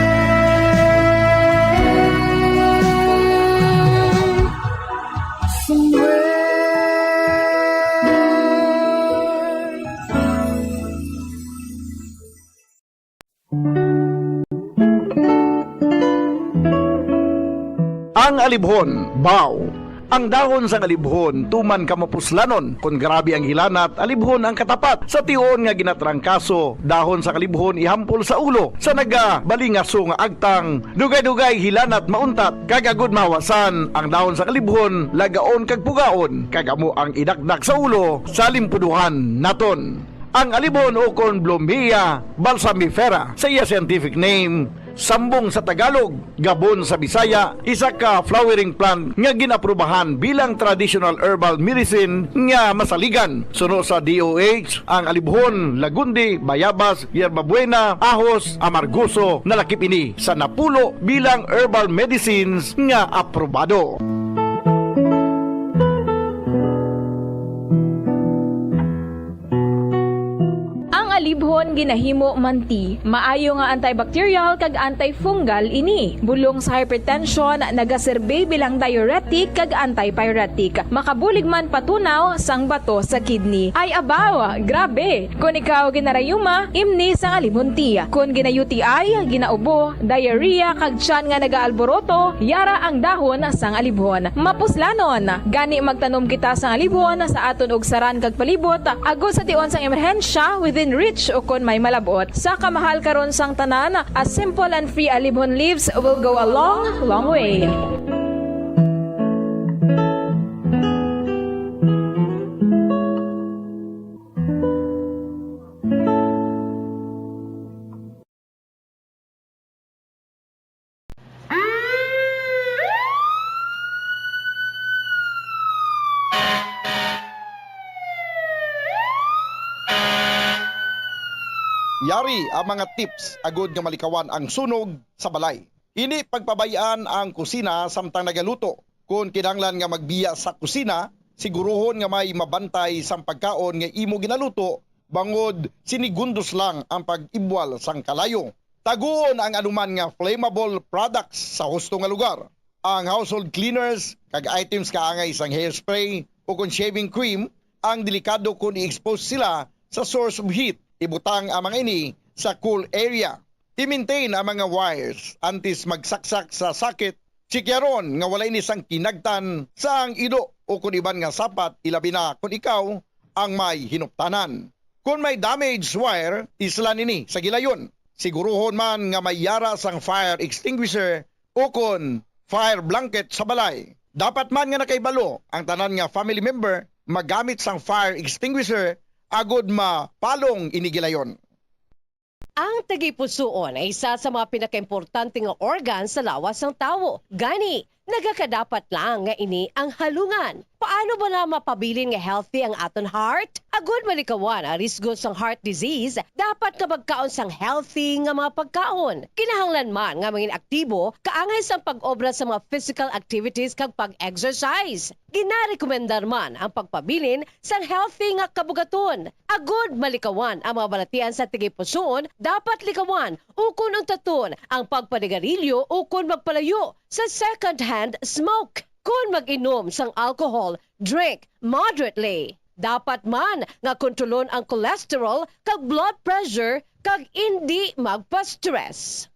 S21: alibhon, baw. Ang dahon sa alibhon, tuman kamapuslanon, kung grabe ang hilanat, alibhon ang katapat. Sa tion nga ginatrangkaso, dahon sa kalibhon ihampol sa ulo. Sa nagabalingaso nga agtang, dugay-dugay hilanat mauntat, kagagod mawasan, ang dahon sa kalibhon, lagaon kag pugaon, kagamo ang idakdak sa ulo, sa limpuduhan naton. Ang alibhon o kon Blomia balsamifera sa iya scientific name, sambong sa Tagalog, gabon sa Bisaya, isa ka flowering plant nga ginaprubahan bilang traditional herbal medicine nga masaligan. Suno sa DOH, ang alibhon, lagundi, bayabas, yerbabuena, ahos, amargoso, nalakip ini sa napulo bilang herbal medicines nga aprobado.
S22: Alibhon ginahimo manti, maayo nga antibacterial kag antifungal ini. Bulong sa hypertension, nagaserbe bilang diuretic kag antipyretic. Makabulig man patunaw sang bato sa kidney. Ay abaw, grabe! Kung ikaw ginarayuma, imni sang alibhon ti. Kung gina-UTI, ginaubo, diarrhea kag tiyan nga nagaalboroto, yara ang dahon sang alibhon. Mapuslanon, gani magtanom kita sang alibhon sa aton og saran kag palibot, agos sa tion sang emerhensya within reach o kon may malabot. Sa kamahal karon sang tanan, a simple and free alibhon leaves will go a long, long way.
S21: Yari ang mga tips agod nga malikawan ang sunog sa balay. Ini pagpabayaan ang kusina samtang nagaluto. Kung kinahanglan nga magbiya sa kusina, siguruhon nga may mabantay sang pagkaon nga imo ginaluto bangod sinigundos lang ang pag-ibwal sang kalayo. Taguon ang anuman nga flammable products sa husto nga lugar. Ang household cleaners kag items kaangay sang hairspray o kung shaving cream ang delikado kung i-expose sila sa source of heat. Ibutang ang mga ini sa cool area. I-maintain ang mga wires antes magsaksak sa sakit. Sikyaron nga wala ini sang kinagtan sa ang ido o kung iban nga sapat, ilabi na kung ikaw ang may hinuptanan. Kung may damaged wire, islan ini sa gilayon. Siguruhon man nga may yara sang fire extinguisher o kung fire blanket sa balay. Dapat man nga nakaibalo ang tanan nga family member magamit sang fire extinguisher agod mapalong inigilayon.
S18: Ang tagipusoon ay isa sa mga pinakaimportante nga organ sa lawas ng tao. Gani, nagakadapat lang nga ini ang halungan. Paano ba na mapabilin nga healthy ang aton heart? Agud malikawan ang risgo sang heart disease, dapat ka magkaon sang healthy nga mga pagkaon. Kinahanglan man nga maging aktibo, kaangay sang pag-obra sa mga physical activities kag pag-exercise. Ginarekomendar man ang pagpabilin sang healthy nga kabugaton. Agud malikawan ang mga balatian sa tigipusoon, dapat likawan ukon ang taton ang pagpanigarilyo ukon magpalayo sa second-hand smoke. Kung mag-inom sang alcohol, drink moderately. Dapat man nga kontrolon ang cholesterol kag blood pressure kag hindi magpa-stress.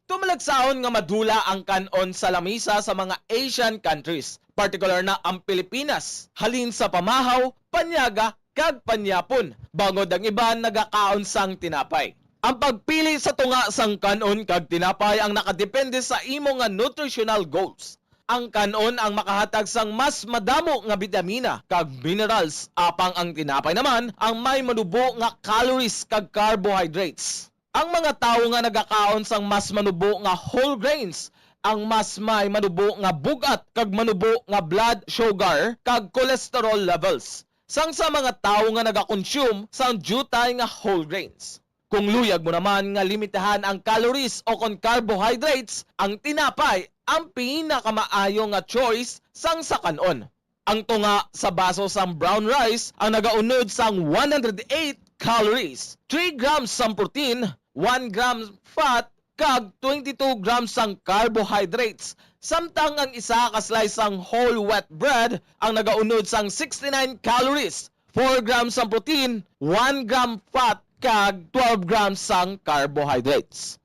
S6: Tumalagsaon nga madula ang kanon sa lamisa sa mga Asian countries, particular na ang Pilipinas. Halin sa pamahaw, panyaga kag panyapon, bangod ang iban nagakaon sang tinapay. Ang pagpili sa tunga sang kanon kag tinapay ang nakadepende sa imo nga nutritional goals. Ang kanon ang makahatag sang mas madamo nga bitamina kag minerals, apang ang tinapay naman ang may manubo nga calories kag carbohydrates. Ang mga tawo nga nagakaon sang mas manubo nga whole grains ang mas may manubo nga bugat kag manubo nga blood sugar kag cholesterol levels. Sang sa mga tawo nga nagakonsume sang jutay nga whole grains. Kung luyag mo naman nga limitahan ang calories o kon carbohydrates, ang tinapay ang pinakamaayo nga choice sang sa kanon. Ang tunga sa baso sang brown rice ang nagaunod sang 108 calories, 3 grams sang protein, 1 gram fat, kag 22 grams sang carbohydrates. Samtang ang isa ka slice sang whole wheat bread ang nagaunod sang 69 calories, 4 grams sang protein, 1 gram fat, kag 12 grams sang carbohydrates.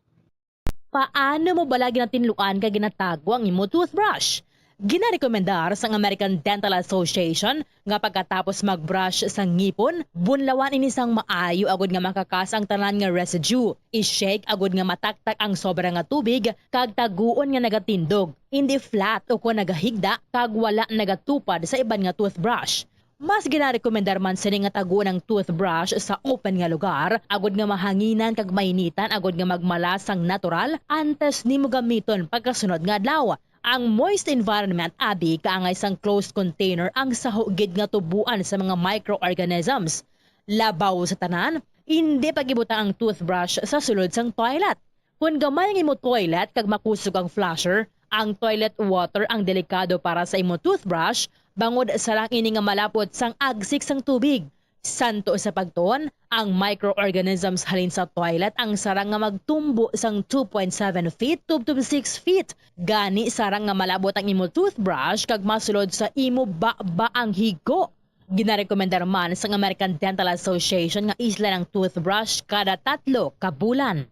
S7: Paano mo balagi na tinlukan kag ginatago ang imo toothbrush? Ginarekomendar sa American Dental Association nga pagkatapos magbrush sa ngipon, bunlawan ini sang maayo agud nga makakas ang tanan nga residue. I-shake agud nga mataktak ang sobra nga tubig kag taguon nga nagatindog. Hindi flat o kung nagahigda kag wala nagatupad sa iban nga toothbrush. Mas ginarekomendar man sini nga taguon ang toothbrush sa open nga lugar, agud nga mahanginan kag mainitan agud nga magmalas sang natural antes nimo gamiton pagkasunod nga adlaw. Ang moist environment abi kaangay sang closed container ang sahugid nga tubuan sa mga microorganisms. Labaw sa tanan, hindi pagibutang ang toothbrush sa sulod sang toilet. Kung gamay ang imo toilet kag makusog ang flusher, ang toilet water ang delikado para sa imo toothbrush bangod sa lang ini nga malapot sang agsik sang tubig. Santo sa pagtuon, ang microorganisms halin sa toilet ang sarang nga magtumbo sang 2.7 feet to 6 feet. Gani sarang nga malabot ang imo toothbrush kag masulod sa imo ba ang higo. Ginarekomendar man sa American Dental Association nga isla ng toothbrush kada 3 ka bulan.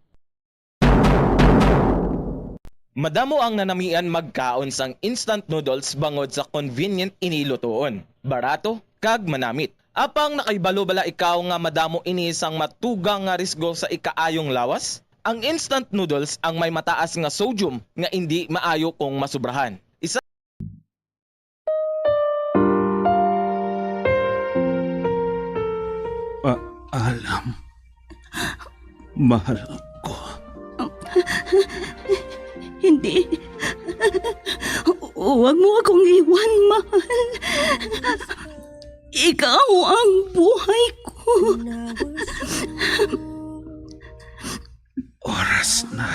S6: Madamo ang nanamian magkaon sang instant noodles bangod sa convenient inilutoon, barato kag manamit. Apang nakaibalo bala ikaw nga madamo ini sang matugang nga risgo sa ikaayong lawas? Ang instant noodles ang may mataas nga sodium nga hindi maayo kung masubrahan.
S1: Alam, mahal ko.
S14: Hindi. Huwag mo akong iwan, mahal. Ikaw ang buhay ko.
S1: Oras na.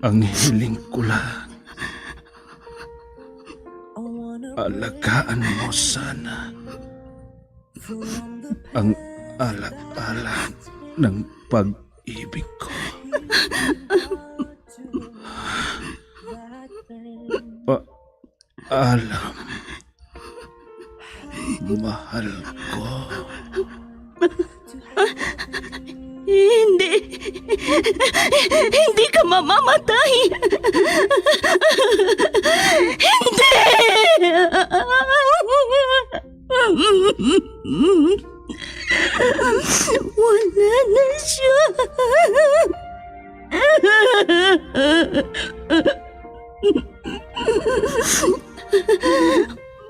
S1: Ang hiling ko lang. Alagaan mo sana ang alak-alak ng pag-ibig ko. Alam, mahal ko.
S14: Hindi. Hindi ka mamamatay. Hindi. Wala na siya.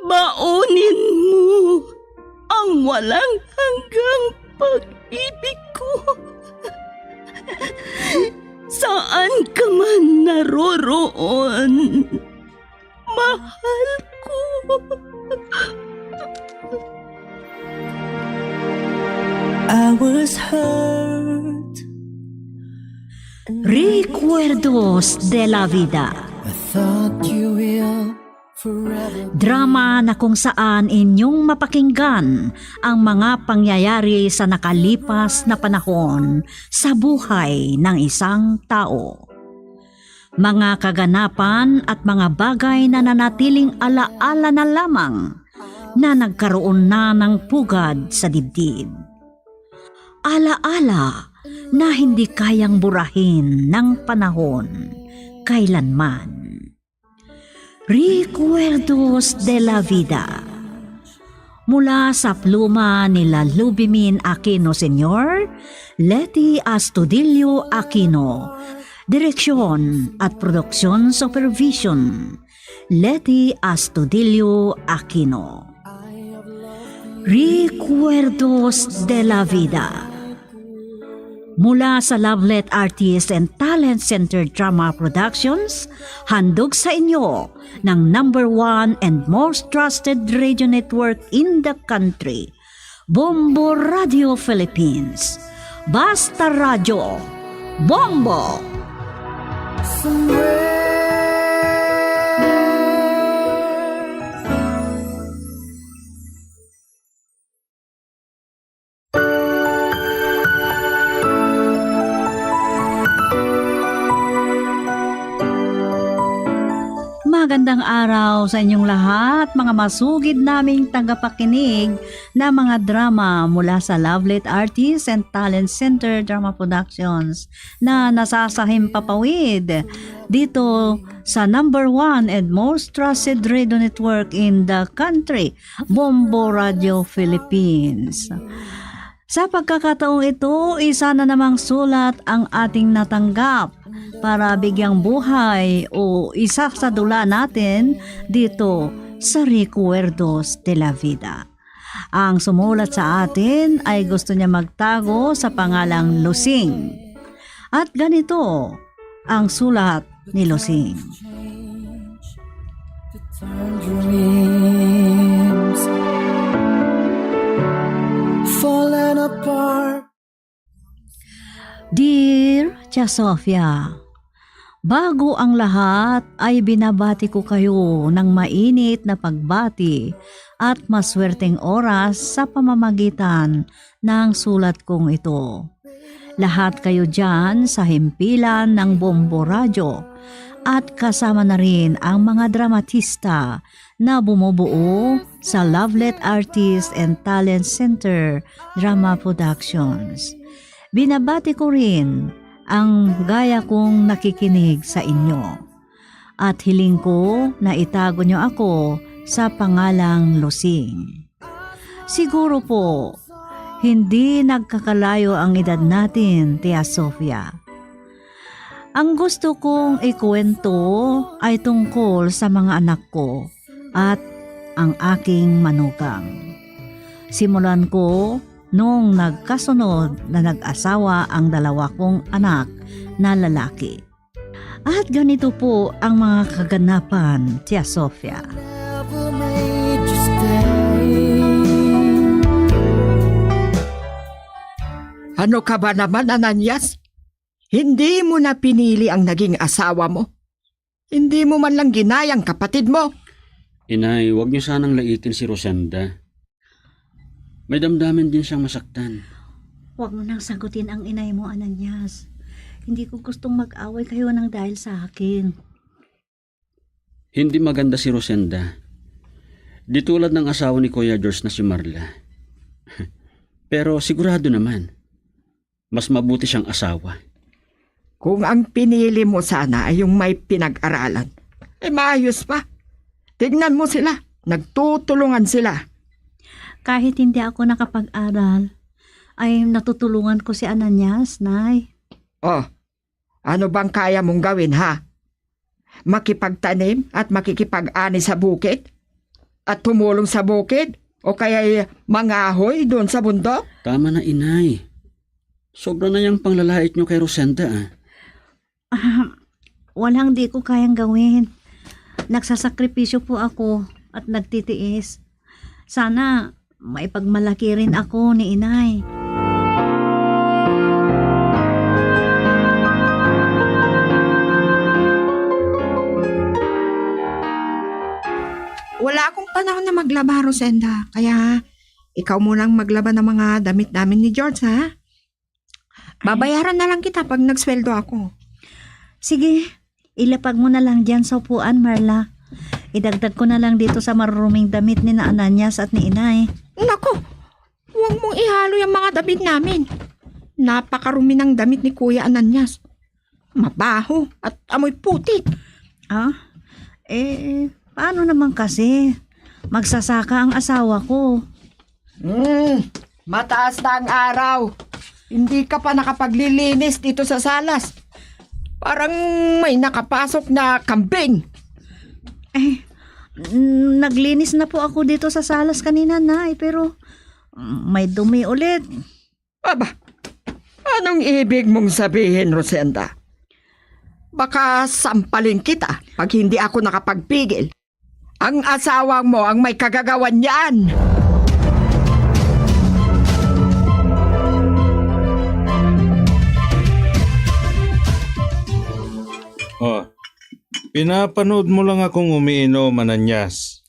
S14: Baunin mo ang walang hanggang pag-ibig ko. Saan ka man naroroon, mahal ko.
S13: I was hurt.
S15: Recuerdos de la Vida.
S13: I thought you will forever.
S15: Drama na kung saan inyong mapakinggan ang mga pangyayari sa nakalipas na panahon sa buhay ng isang tao. Mga kaganapan at mga bagay na nanatiling alaala na lamang na nagkaroon na ng pugad sa dibdib. Alaala na hindi kayang burahin ng panahon kailanman. Recuerdos de la Vida. Mula sa pluma nila Lubimin Aquino Sr., Leti Astudillo Aquino, Direksyon at Produksyon Supervision, Leti Astudillo Aquino. Recuerdos de la Vida. Mula sa Lovelet Artist and Talent Center Drama Productions, handog sa inyo ng #1 and most trusted radio network in the country, Bombo Radio Philippines. Basta Radio, Bombo! Magandang araw sa inyong lahat, mga masugid naming tagapakinig na mga drama mula sa Lovelet Artists and Talent Center Drama Productions na nasasahim papawid dito sa number 1 and most trusted radio network in the country, Bombo Radio Philippines. Sa pagkakataong ito, isa na namang sulat ang ating natanggap para bigyang buhay o isa sa dula natin dito sa Recuerdos de la Vida. Ang sumulat sa atin ay gusto niya magtago sa pangalang Lusing. At ganito ang sulat ni Lusing.
S13: Dreams falling apart.
S15: Dear Tia Sofia, bago ang lahat ay binabati ko kayo ng mainit na pagbati at maswerteng oras sa pamamagitan ng sulat kong ito. Lahat kayo dyan sa himpilan ng Bombo Radio at kasama na rin ang mga dramatista na bumubuo sa Lovelet Artists and Talent Center Drama Productions. Binabati ko rin ang gaya kong nakikinig sa inyo at hiling ko na itago nyo ako sa pangalang Lusing. Siguro po, hindi nagkakalayo ang edad natin, Tia Sofia. Ang gusto kong ikwento ay tungkol sa mga anak ko at ang aking manugang. Simulan ko nung nagkasunod na nag-asawa ang dalawa kong anak na lalaki. At ganito po ang mga kaganapan, Tia Sofia.
S8: Ano ka ba naman, Ananias? Hindi mo na pinili ang naging asawa mo. Hindi mo man lang ginayang kapatid mo.
S11: Inay, huwag niyo sanang laitin si Rosenda. May damdamin din siyang masaktan.
S15: Huwag mo nang sagutin ang inay mo, Ananias. Hindi ko gustong mag-away kayo ng dahil sa akin.
S11: Hindi maganda si Rosenda. Di tulad ng asawa ni Kuya George na si Marla. Pero sigurado naman, mas mabuti siyang asawa.
S8: Kung ang pinili mo sana ay yung may pinag-aralan, maayos pa. Tignan mo sila, nagtutulungan sila.
S15: Kahit hindi ako nakapag-aral, ay natutulungan ko si Ananias, Nay.
S8: Oh, ano bang kaya mong gawin, ha? Makipagtanim at makikipag-ani sa bukid? At tumulong sa bukid? O kaya mangahoy doon sa bundok?
S11: Tama na, Inay. Sobra na yung panglalait niyo kay Rosenda,
S15: Walang di ko kayang gawin. Nagsasakripisyo po ako at nagtitiis. Sana maipagmalaki rin ako ni Inay.
S8: Wala akong panahon na maglaba, Rosenda. Kaya ikaw munang maglaba ng mga damit namin ni George, ha? Babayaran na lang kita pag nagsweldo ako.
S15: Sige, ilapag mo na lang dyan sa upuan, Marla. Idagdag ko na lang dito sa maruruming damit ni na Ananias at ni Inay.
S8: Naku, huwag mong ihalo yung mga damit namin. Napakarumi ng damit ni Kuya Ananias. Mabaho at amoy putik.
S15: Paano naman kasi? Magsasaka ang asawa ko.
S8: Mataas na ang araw. Hindi ka pa nakapaglilinis dito sa salas. Parang may nakapasok na kambing.
S15: Naglinis na po ako dito sa salas kanina, Nay, pero may dumi ulit.
S8: Aba, anong ibig mong sabihin, Rosenda? Baka sampalin kita pag hindi ako nakapagpigil. Ang asawa mo ang may kagagawan niyan.
S1: Oh, pinapanood mo lang akong umiinom, Ananias.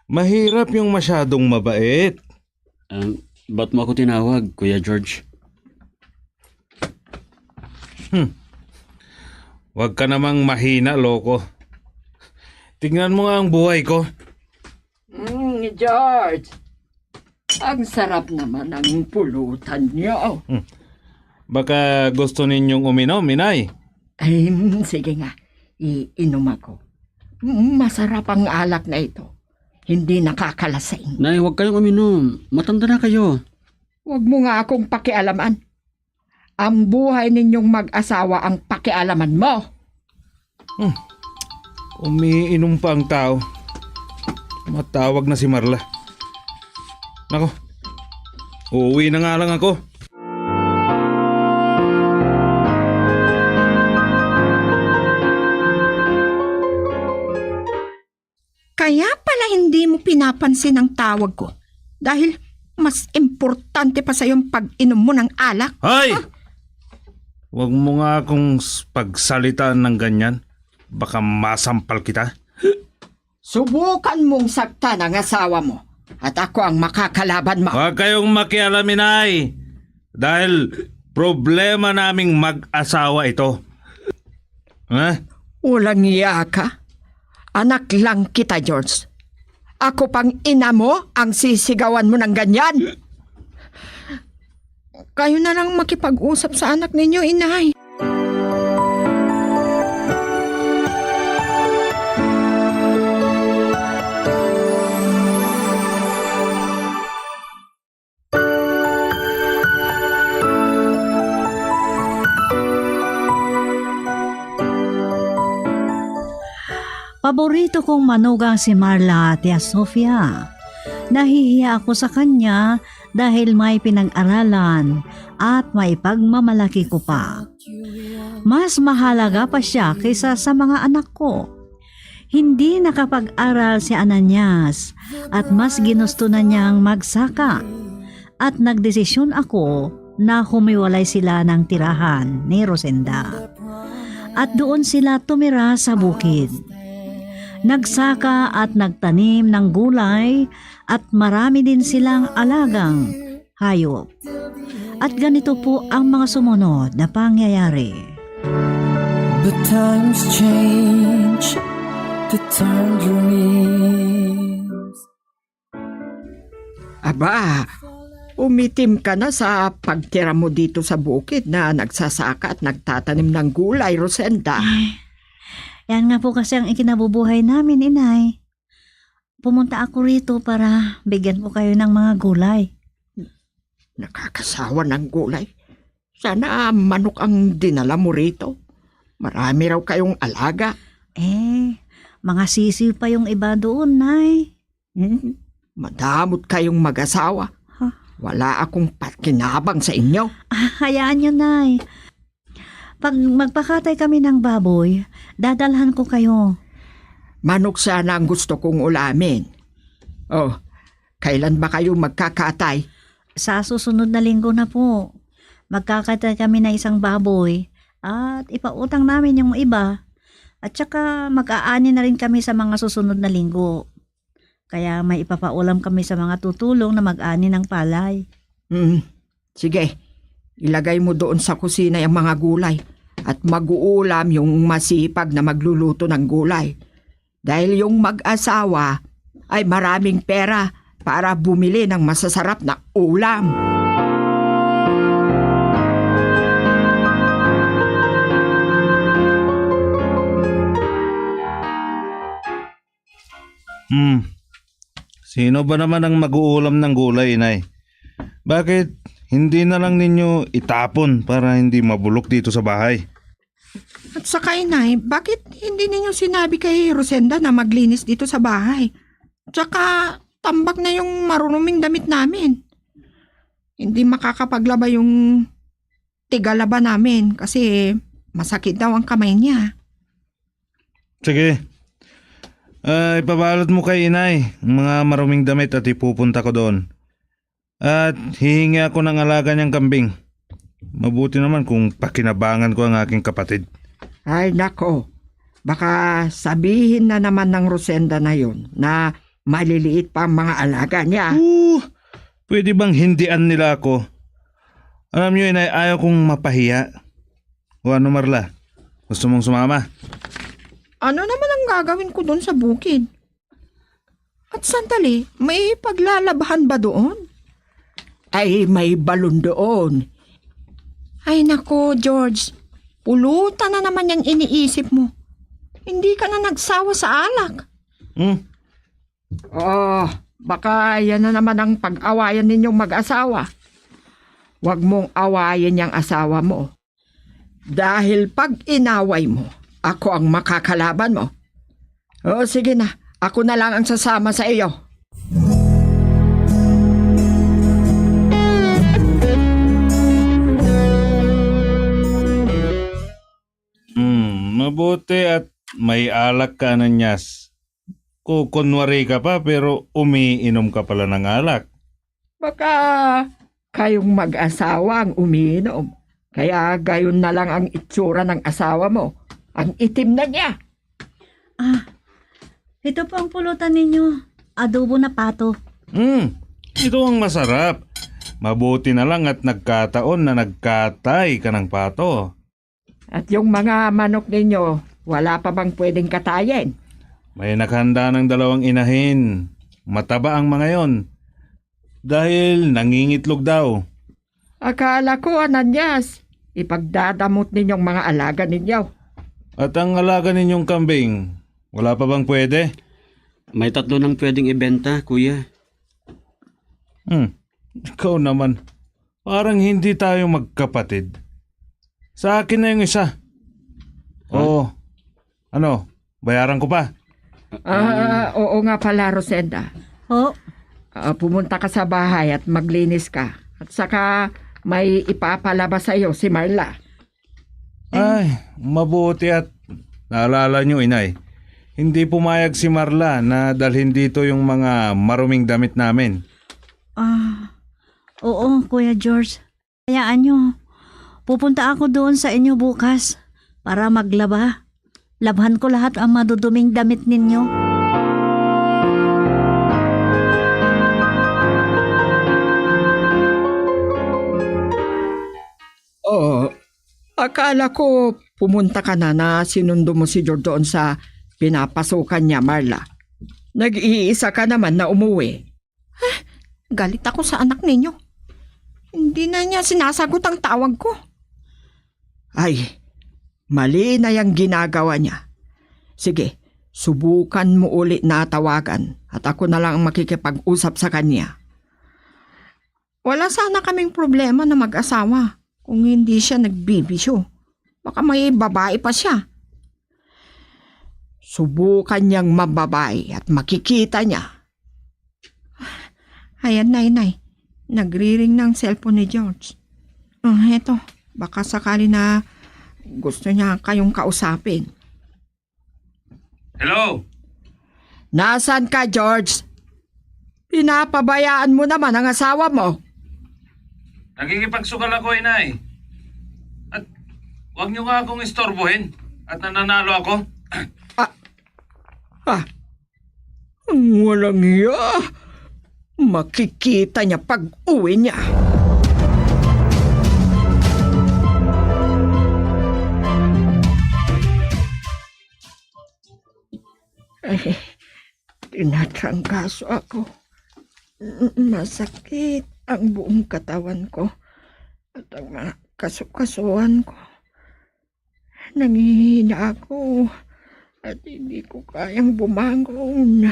S1: Mahirap yung masyadong mabait.
S11: Ba't mo ako tinawag, Kuya George?
S1: Huwag ka namang mahina, loko. tingnan mo nga ang buhay ko.
S8: George, ang sarap naman ng pulutan niyo.
S1: Baka gusto ninyong uminom, inay.
S8: Ay, sige nga, iinom ako. Masarap ang alak na ito. Hindi nakakalasing.
S11: Nay, huwag kayong uminom. Matanda na kayo.
S8: Huwag mo nga akong pakialaman. Ang buhay ninyong mag-asawa ang pakialaman mo.
S1: Umiinom pa ang tao. Matawag na si Marla. Nako, uuwi na nga lang ako.
S12: Kaya pala hindi mo pinapansin ang tawag ko. Dahil mas importante pa sa'yo ang pag-inom mo ng alak.
S1: Hoy! Huwag mo nga akong pagsalitaan ng ganyan. Baka masampal kita.
S8: Subukan mong saktan ang asawa mo at ako ang makakalaban mo.
S1: Huwag kayong makialamin, ay. Dahil problema naming mag-asawa ito. Ha?
S8: Walang iya ka. Anak lang kita, George. Ako pang ina mo ang sisigawan mo ng ganyan.
S12: Kayo na lang makipag-usap sa anak ninyo, inay.
S15: Paborito kong manugang si Marla, Tia Sofia. Nahihiya ako sa kanya dahil may pinag-aralan at may pagmamalaki ko pa. Mas mahalaga pa siya kaysa sa mga anak ko. Hindi nakapag-aral si Ananias at mas ginusto na niyang magsaka. At nagdesisyon ako na humiwalay sila ng tirahan ni Rosenda. At doon sila tumira sa bukid. Nagsaka at nagtanim ng gulay at marami din silang alagang hayop. At ganito po ang mga sumunod na pangyayari.
S13: But times change to tangerines.
S8: Aba, umitim ka na sa pagtira mo dito sa bukid na nagsasaka at nagtatanim ng gulay, Rosenda.
S15: Yan nga po kasi ang ikinabubuhay namin, inay. Pumunta ako rito para bigyan ko kayo ng mga gulay.
S8: Nakakasawa ng gulay. Sana manok ang dinala mo rito. Marami raw kayong alaga.
S15: Mga sisiw pa yung iba doon, nay.
S8: Madamot kayong mag-asawa. Wala akong pakinabang sa inyo.
S15: Hayaan nyo, nay. Pag magpakatay kami ng baboy, dadalhan ko kayo.
S8: Manok sana ang gusto kong ulamin. Oh, kailan ba kayo magkakatay?
S15: Sa susunod na linggo na po. Magkakatay kami na isang baboy at ipautang namin yung iba. At saka mag-aani na rin kami sa mga susunod na linggo. Kaya may ipapaulam kami sa mga tutulong na mag-ani ng palay.
S8: Sige, ilagay mo doon sa kusina yung mga gulay at mag-uulam yung masipag na magluluto ng gulay. Dahil yung mag-asawa ay maraming pera para bumili ng masasarap na ulam.
S1: Sino ba naman ang mag-uulam ng gulay, inay? Bakit hindi na lang ninyo itapon para hindi mabulok dito sa bahay?
S12: At saka, inay, bakit hindi ninyo sinabi kay Rosenda na maglinis dito sa bahay? Tsaka tambak na yung marunuming damit namin. Hindi makakapaglaba yung tigalaba namin kasi masakit daw ang kamay niya.
S1: Sige. Ipabalot mo kay inay ang mga maruming damit at ipupunta ko doon. At hihingi ako ng alaga niyang kambing. Mabuti naman kung pakinabangan ko ang aking kapatid.
S8: Ay nako, baka sabihin na naman ng Rosenda na yun na maliliit pa ang mga alaga niya.
S1: Pwede bang hindian nila ako? Alam niyo, inay, ayaw kong mapahiya. O ano, Marla? Gusto mong sumama?
S8: Ano naman ang gagawin ko doon sa bukid? At sandali, may paglalabahan ba doon? Ay, may balon doon. Ay nako, George. Pulutan na naman yung iniisip mo. Hindi ka na nagsawa sa alak. Oh, baka yan na naman ang pag-awayan ninyong mag-asawa. Huwag mong awayin yung asawa mo. Dahil pag inaway mo, ako ang makakalaban mo. O sige na, ako na lang ang sasama sa iyo.
S1: Mabuti at may alak ka na Nyas. Kukunwari ka pa pero umiinom ka pala ng alak.
S8: Baka kayong mag-asawa ang umiinom. Kaya gayon na lang ang itsura ng asawa mo. Ang itim na niya.
S15: Ito po ang pulutan ninyo. Adobo na pato.
S1: Ito ang masarap. Mabuti na lang at nagkataon na nagkatay ka ng pato.
S8: At yung mga manok ninyo, wala pa bang pwedeng katayin?
S1: May naghanda ng 2 inahin. Mataba ang mga yon. Dahil nangingitlog daw.
S8: Akala ko, Ananyas, ipagdadamot ninyong mga alaga ninyo.
S1: At ang alaga ninyong kambing, wala pa bang pwede?
S11: May 3 nang pwedeng ibenta, kuya.
S1: Ikaw naman. Parang hindi tayo magkapatid. Sa akin na yung isa. Oo. Ano? Bayaran ko pa?
S8: Oo nga pala, Rosenda. Pumunta ka sa bahay at maglinis ka. At saka may ipapalabas sa iyo si Marla.
S1: Ay, mabuti at naalala nyo, inay. Hindi pumayag si Marla na dalhin dito yung mga maruming damit namin.
S15: Oo, Kuya George. Hayaan nyo. Pupunta ako doon sa inyo bukas para maglaba. Labhan ko lahat ang maduduming damit ninyo.
S8: Akala ko pumunta ka na sinundo mo si George doon sa pinapasukan niya, Marla. Nag-iisa ka naman na umuwi. Galit ako sa anak ninyo. Hindi na niya sinasagot ang tawag ko. Ay, mali na yung ginagawa niya. Sige, subukan mo ulit na tawagan at ako na lang ang makikipag-usap sa kanya. Wala sana kaming problema na mag-asawa kung hindi siya nagbibisyo. Baka may babae pa siya. Subukan niyang mababae at makikita niya. Ayan, Nay. Nagriring ng cellphone ni George. Heto, baka sakali na gusto niya kayong kausapin.
S1: Hello?
S8: Nasaan ka, George? Pinapabayaan mo naman ang asawa mo.
S1: Nagkikipagsugal ako, inay. At huwag niyo nga akong istorbohin at nananalo ako.
S8: Walang iya. Makikita niya pag uwi niya. Tinatrangkaso ako. Masakit ang buong katawan ko at ang mga kasukasuan ko. Nangihina ako at hindi ko kayang bumangon.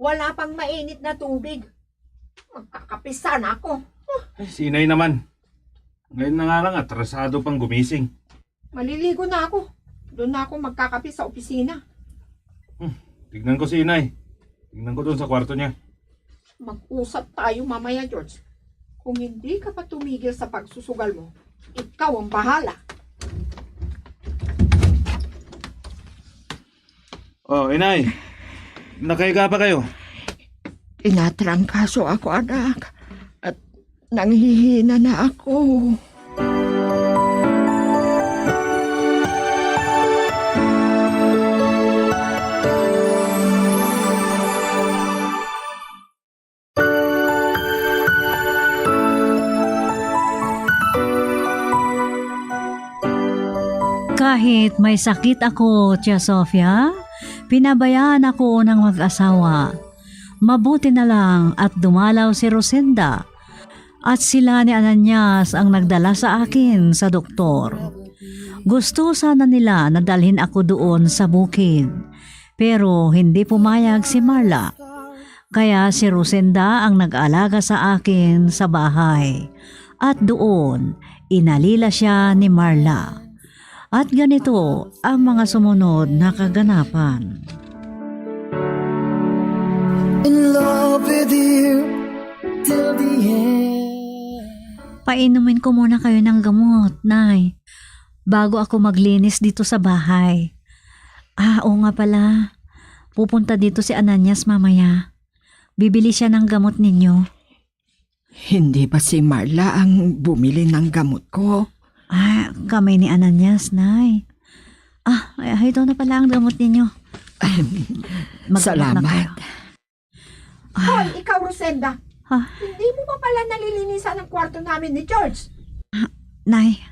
S8: Wala pang mainit na tubig. Magkakapisa na ako.
S1: Sinay naman. Ngayon na nga lang, atrasado pang gumising.
S8: Maliligo na ako. Doon na ako magkakape sa opisina.
S1: Tignan ko si inay. Tignan ko doon sa kwarto niya.
S8: Mag-usap tayo mamaya, George. Kung hindi ka pa tumigil sa pagsusugal mo, ikaw ang bahala.
S1: Oh, inay. Nakahiga pa kayo?
S8: Tinatrangkaso ako, anak. At nanghihina na ako.
S15: Kahit may sakit ako, Tia Sofia, pinabayaan ako ng mag-asawa. Mabuti na lang at dumalaw si Rosenda at sila ni Ananias ang nagdala sa akin sa doktor. Gusto sana nila na dalhin ako doon sa bukid, pero hindi pumayag si Marla. Kaya si Rosenda ang nag-alaga sa akin sa bahay at doon inalila siya ni Marla. At ganito ang mga sumunod na kaganapan.
S13: In love with you till the end.
S15: Painumin ko muna kayo ng gamot, Nay, bago ako maglinis dito sa bahay. Oo nga pala, pupunta dito si Ananias mamaya. Bibili siya ng gamot ninyo.
S8: Hindi ba si Marla ang bumili ng gamot ko?
S15: Kami ni Ananias, Nay. Ito na pala ang gamot ninyo.
S8: Salamat.
S15: Na kayo.
S8: Hoy, ikaw, Rosenda. Hindi mo pa pala nalilinisan ang kwarto namin ni George?
S15: Nay,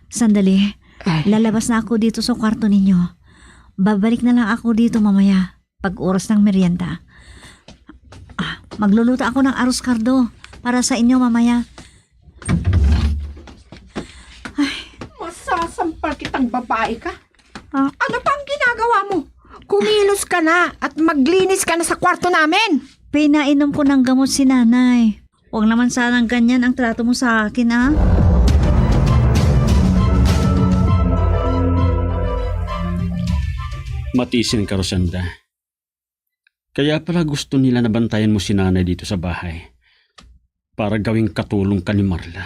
S15: sandali. Lalabas na ako dito sa kwarto ninyo. Babalik na lang ako dito mamaya pag oras ng merienda. Magluluto ako ng arroz cardo para sa inyo mamaya.
S8: Masasampal kitang babae ka. Ano pa ang ginagawa mo? Kumilos ka na at maglinis ka na sa kwarto namin.
S15: Pinainom ko ng gamot si nanay. Huwag naman sanang ganyan ang trato mo sa akin, ha?
S11: Matisin ka, Rosenda. Kaya pala gusto nila na bantayan mo si nanay dito sa bahay para gawing katulong ka ni Marla.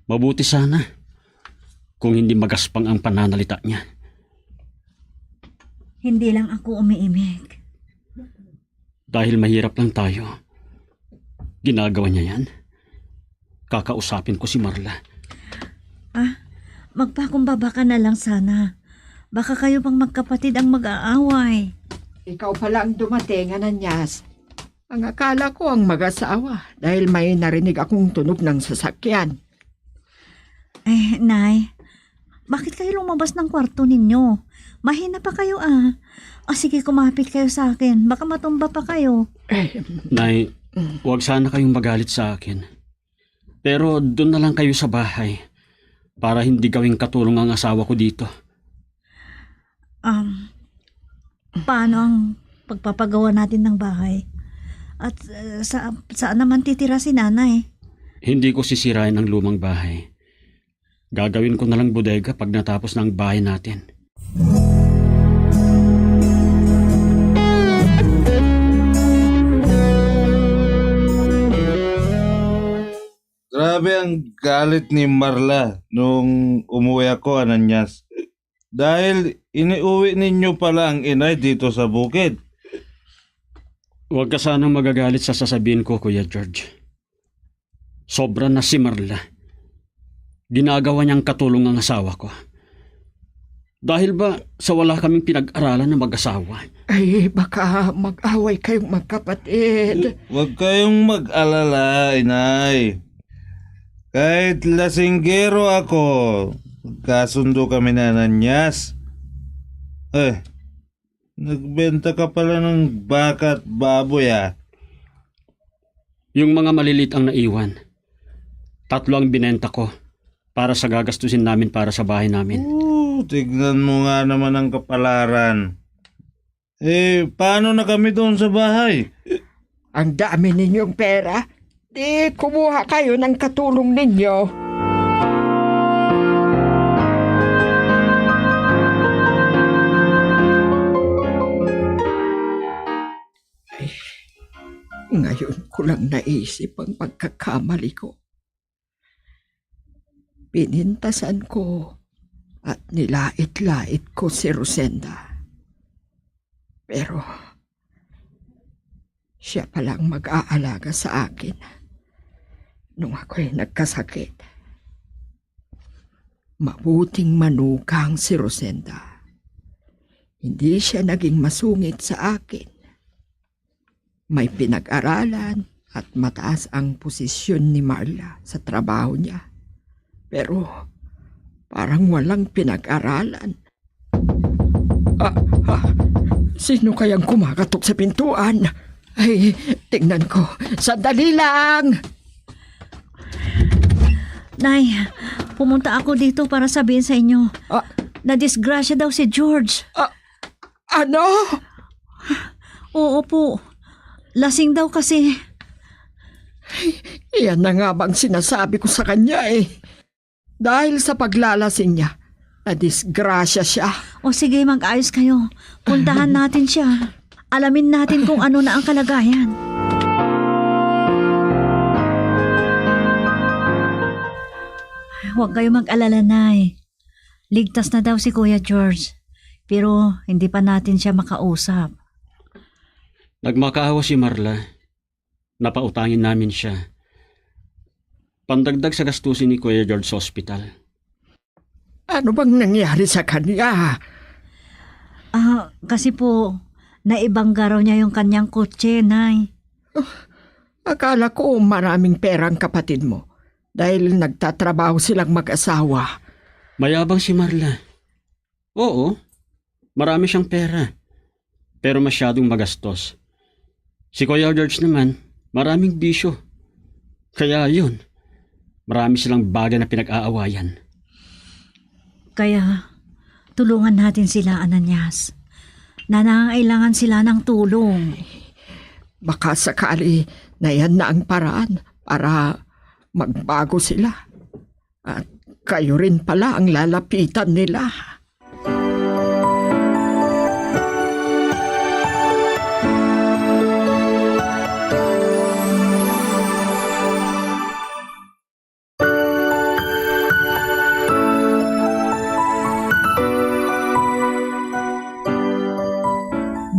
S11: Mabuti sana kung hindi magaspang ang pananalita niya.
S15: Hindi lang ako umiimik.
S11: Dahil mahirap lang tayo, ginagawa niya yan. Kakausapin ko si Marla.
S15: Magpakumbaba ka na lang sana. Baka kayo pang magkapatid ang mag-aaway.
S8: Ikaw pala ang dumating, Ananias. Ang akala ko ang mag-asawa dahil may narinig akong tunog ng sasakyan.
S15: Nay, bakit kayo lumabas ng kwarto ninyo? Mahina pa kayo, sige, kumapit kayo sa akin. Baka matumba pa kayo.
S11: Nay, huwag sana kayong magalit sa akin. Pero doon na lang kayo sa bahay para hindi gawing katulong ang asawa ko dito.
S15: Paano ang pagpapagawa natin ng bahay? At saan naman titira si nanay?
S11: Hindi ko sisirain ang lumang bahay. Gagawin ko na lang bodega pag natapos ng bahay natin.
S1: Grabe ang galit ni Marla nung umuwi ako, Ananias. Dahil iniuwi ninyo pala ang inay dito sa bukid.
S11: Huwag ka sanang magagalit sa sasabihin ko, Kuya George. Sobra na si Marla. Ginagawa niyang katulong ang asawa ko. Dahil ba sa wala kaming pinag-aralan na mag-asawa?
S8: Ay, baka mag-away kayong magkapatid.
S1: Huwag kayong mag-alala, inay. Kahit lasinggero ako, kasundo kami na Ananias. Nagbenta ka pala ng baka at baboy,
S11: Yung mga malilit ang naiwan. 3 ang binenta ko para sa gagastusin namin para sa bahay namin.
S1: Tignan mo nga naman ang kapalaran. Paano na kami doon sa bahay?
S8: Ang dami ninyong pera. Di kumuha kayo ng katulong ninyo. Ngayon ko lang naisip ang pagkakamali ko. Pinintasan ko at nilait-lait ko si Rosenda. Pero siya palang mag-aalaga sa akin nung ako'y nagkasakit. Mabuting manugang si Rosenda. Hindi siya naging masungit sa akin. May pinag-aralan at mataas ang posisyon ni Marla sa trabaho niya. Pero Parang walang pinag-aralan. Sino kayang kumakatok sa pintuan? Ay, tingnan ko. Sandali lang!
S15: Nay, pumunta ako dito para sabihin sa inyo. Na-disgrasya daw si George.
S8: Ano?
S15: Oo po. Lasing daw kasi.
S8: Iyan na nga bang sinasabi ko sa kanya eh. Dahil sa paglalasing niya, na-disgrasya siya.
S15: O sige, mag-ayos kayo. Puntahan natin siya. Alamin natin kung ano na ang kalagayan. Huwag kayo mag-alala, Nay. Ligtas na daw si Kuya George. Pero hindi pa natin siya makausap.
S11: Nagmakaawa si Marla. Napautangin namin siya. Pandagdag sa gastusin ni Kuya George sa ospital.
S8: Ano bang nangyari sa kanya?
S15: Kasi po, naibangga raw niya yung kanyang kotse, Nay.
S8: Akala ko maraming perang kapatid mo. Dahil nagtatrabaho silang mag-asawa.
S11: Mayabang si Marla. Oo, marami siyang pera. Pero masyadong magastos. Si Kuya George naman, maraming bisyo. Kaya yun, marami silang bagay na pinag-aawayan.
S15: Kaya, tulungan natin sila, Ananias. Nangangailangan sila ng tulong.
S8: Baka sakali na yan na ang paraan para magbago sila. At kayo rin pala ang lalapitan nila.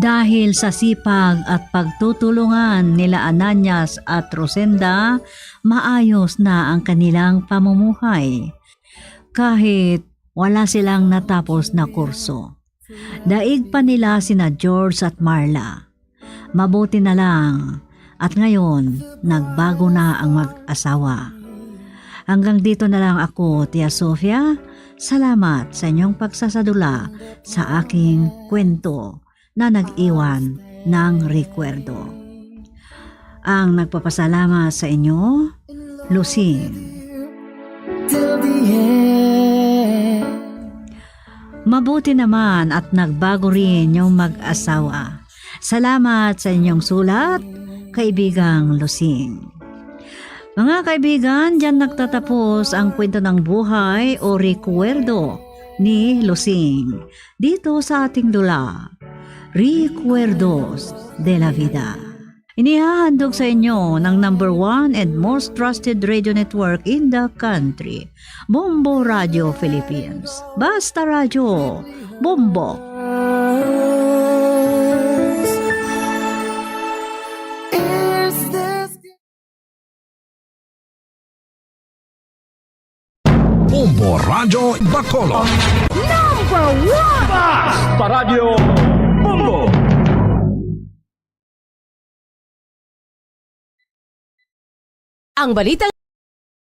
S15: Dahil sa sipag at pagtutulungan nila Ananias at Rosenda, maayos na ang kanilang pamumuhay. Kahit wala silang natapos na kurso. Daig pa nila sina George at Marla. Mabuti na lang at ngayon nagbago na ang mag-asawa. Hanggang dito na lang ako, Tia Sofia. Salamat sa inyong pagsasadula sa aking kwento na nag-iwan ng rekwerdo. Ang nagpapasalamat sa inyo, Lucine. Mabuti naman at nagbago rin yung mag-asawa. Salamat sa inyong sulat, kaibigang Lucine. Mga kaibigan, dyan nagtatapos ang kwento ng buhay o rekwerdo ni Lucine dito sa ating dula. Recuerdos de la Vida. Inihahandog sa inyo ng number 1 and most trusted radio network in the country, Bombo Radio Philippines. Basta Radio, Bombo.
S16: Bombo Radio Bacolod.
S14: Number 1!
S16: Basta Radio Bombo!
S18: Ang balita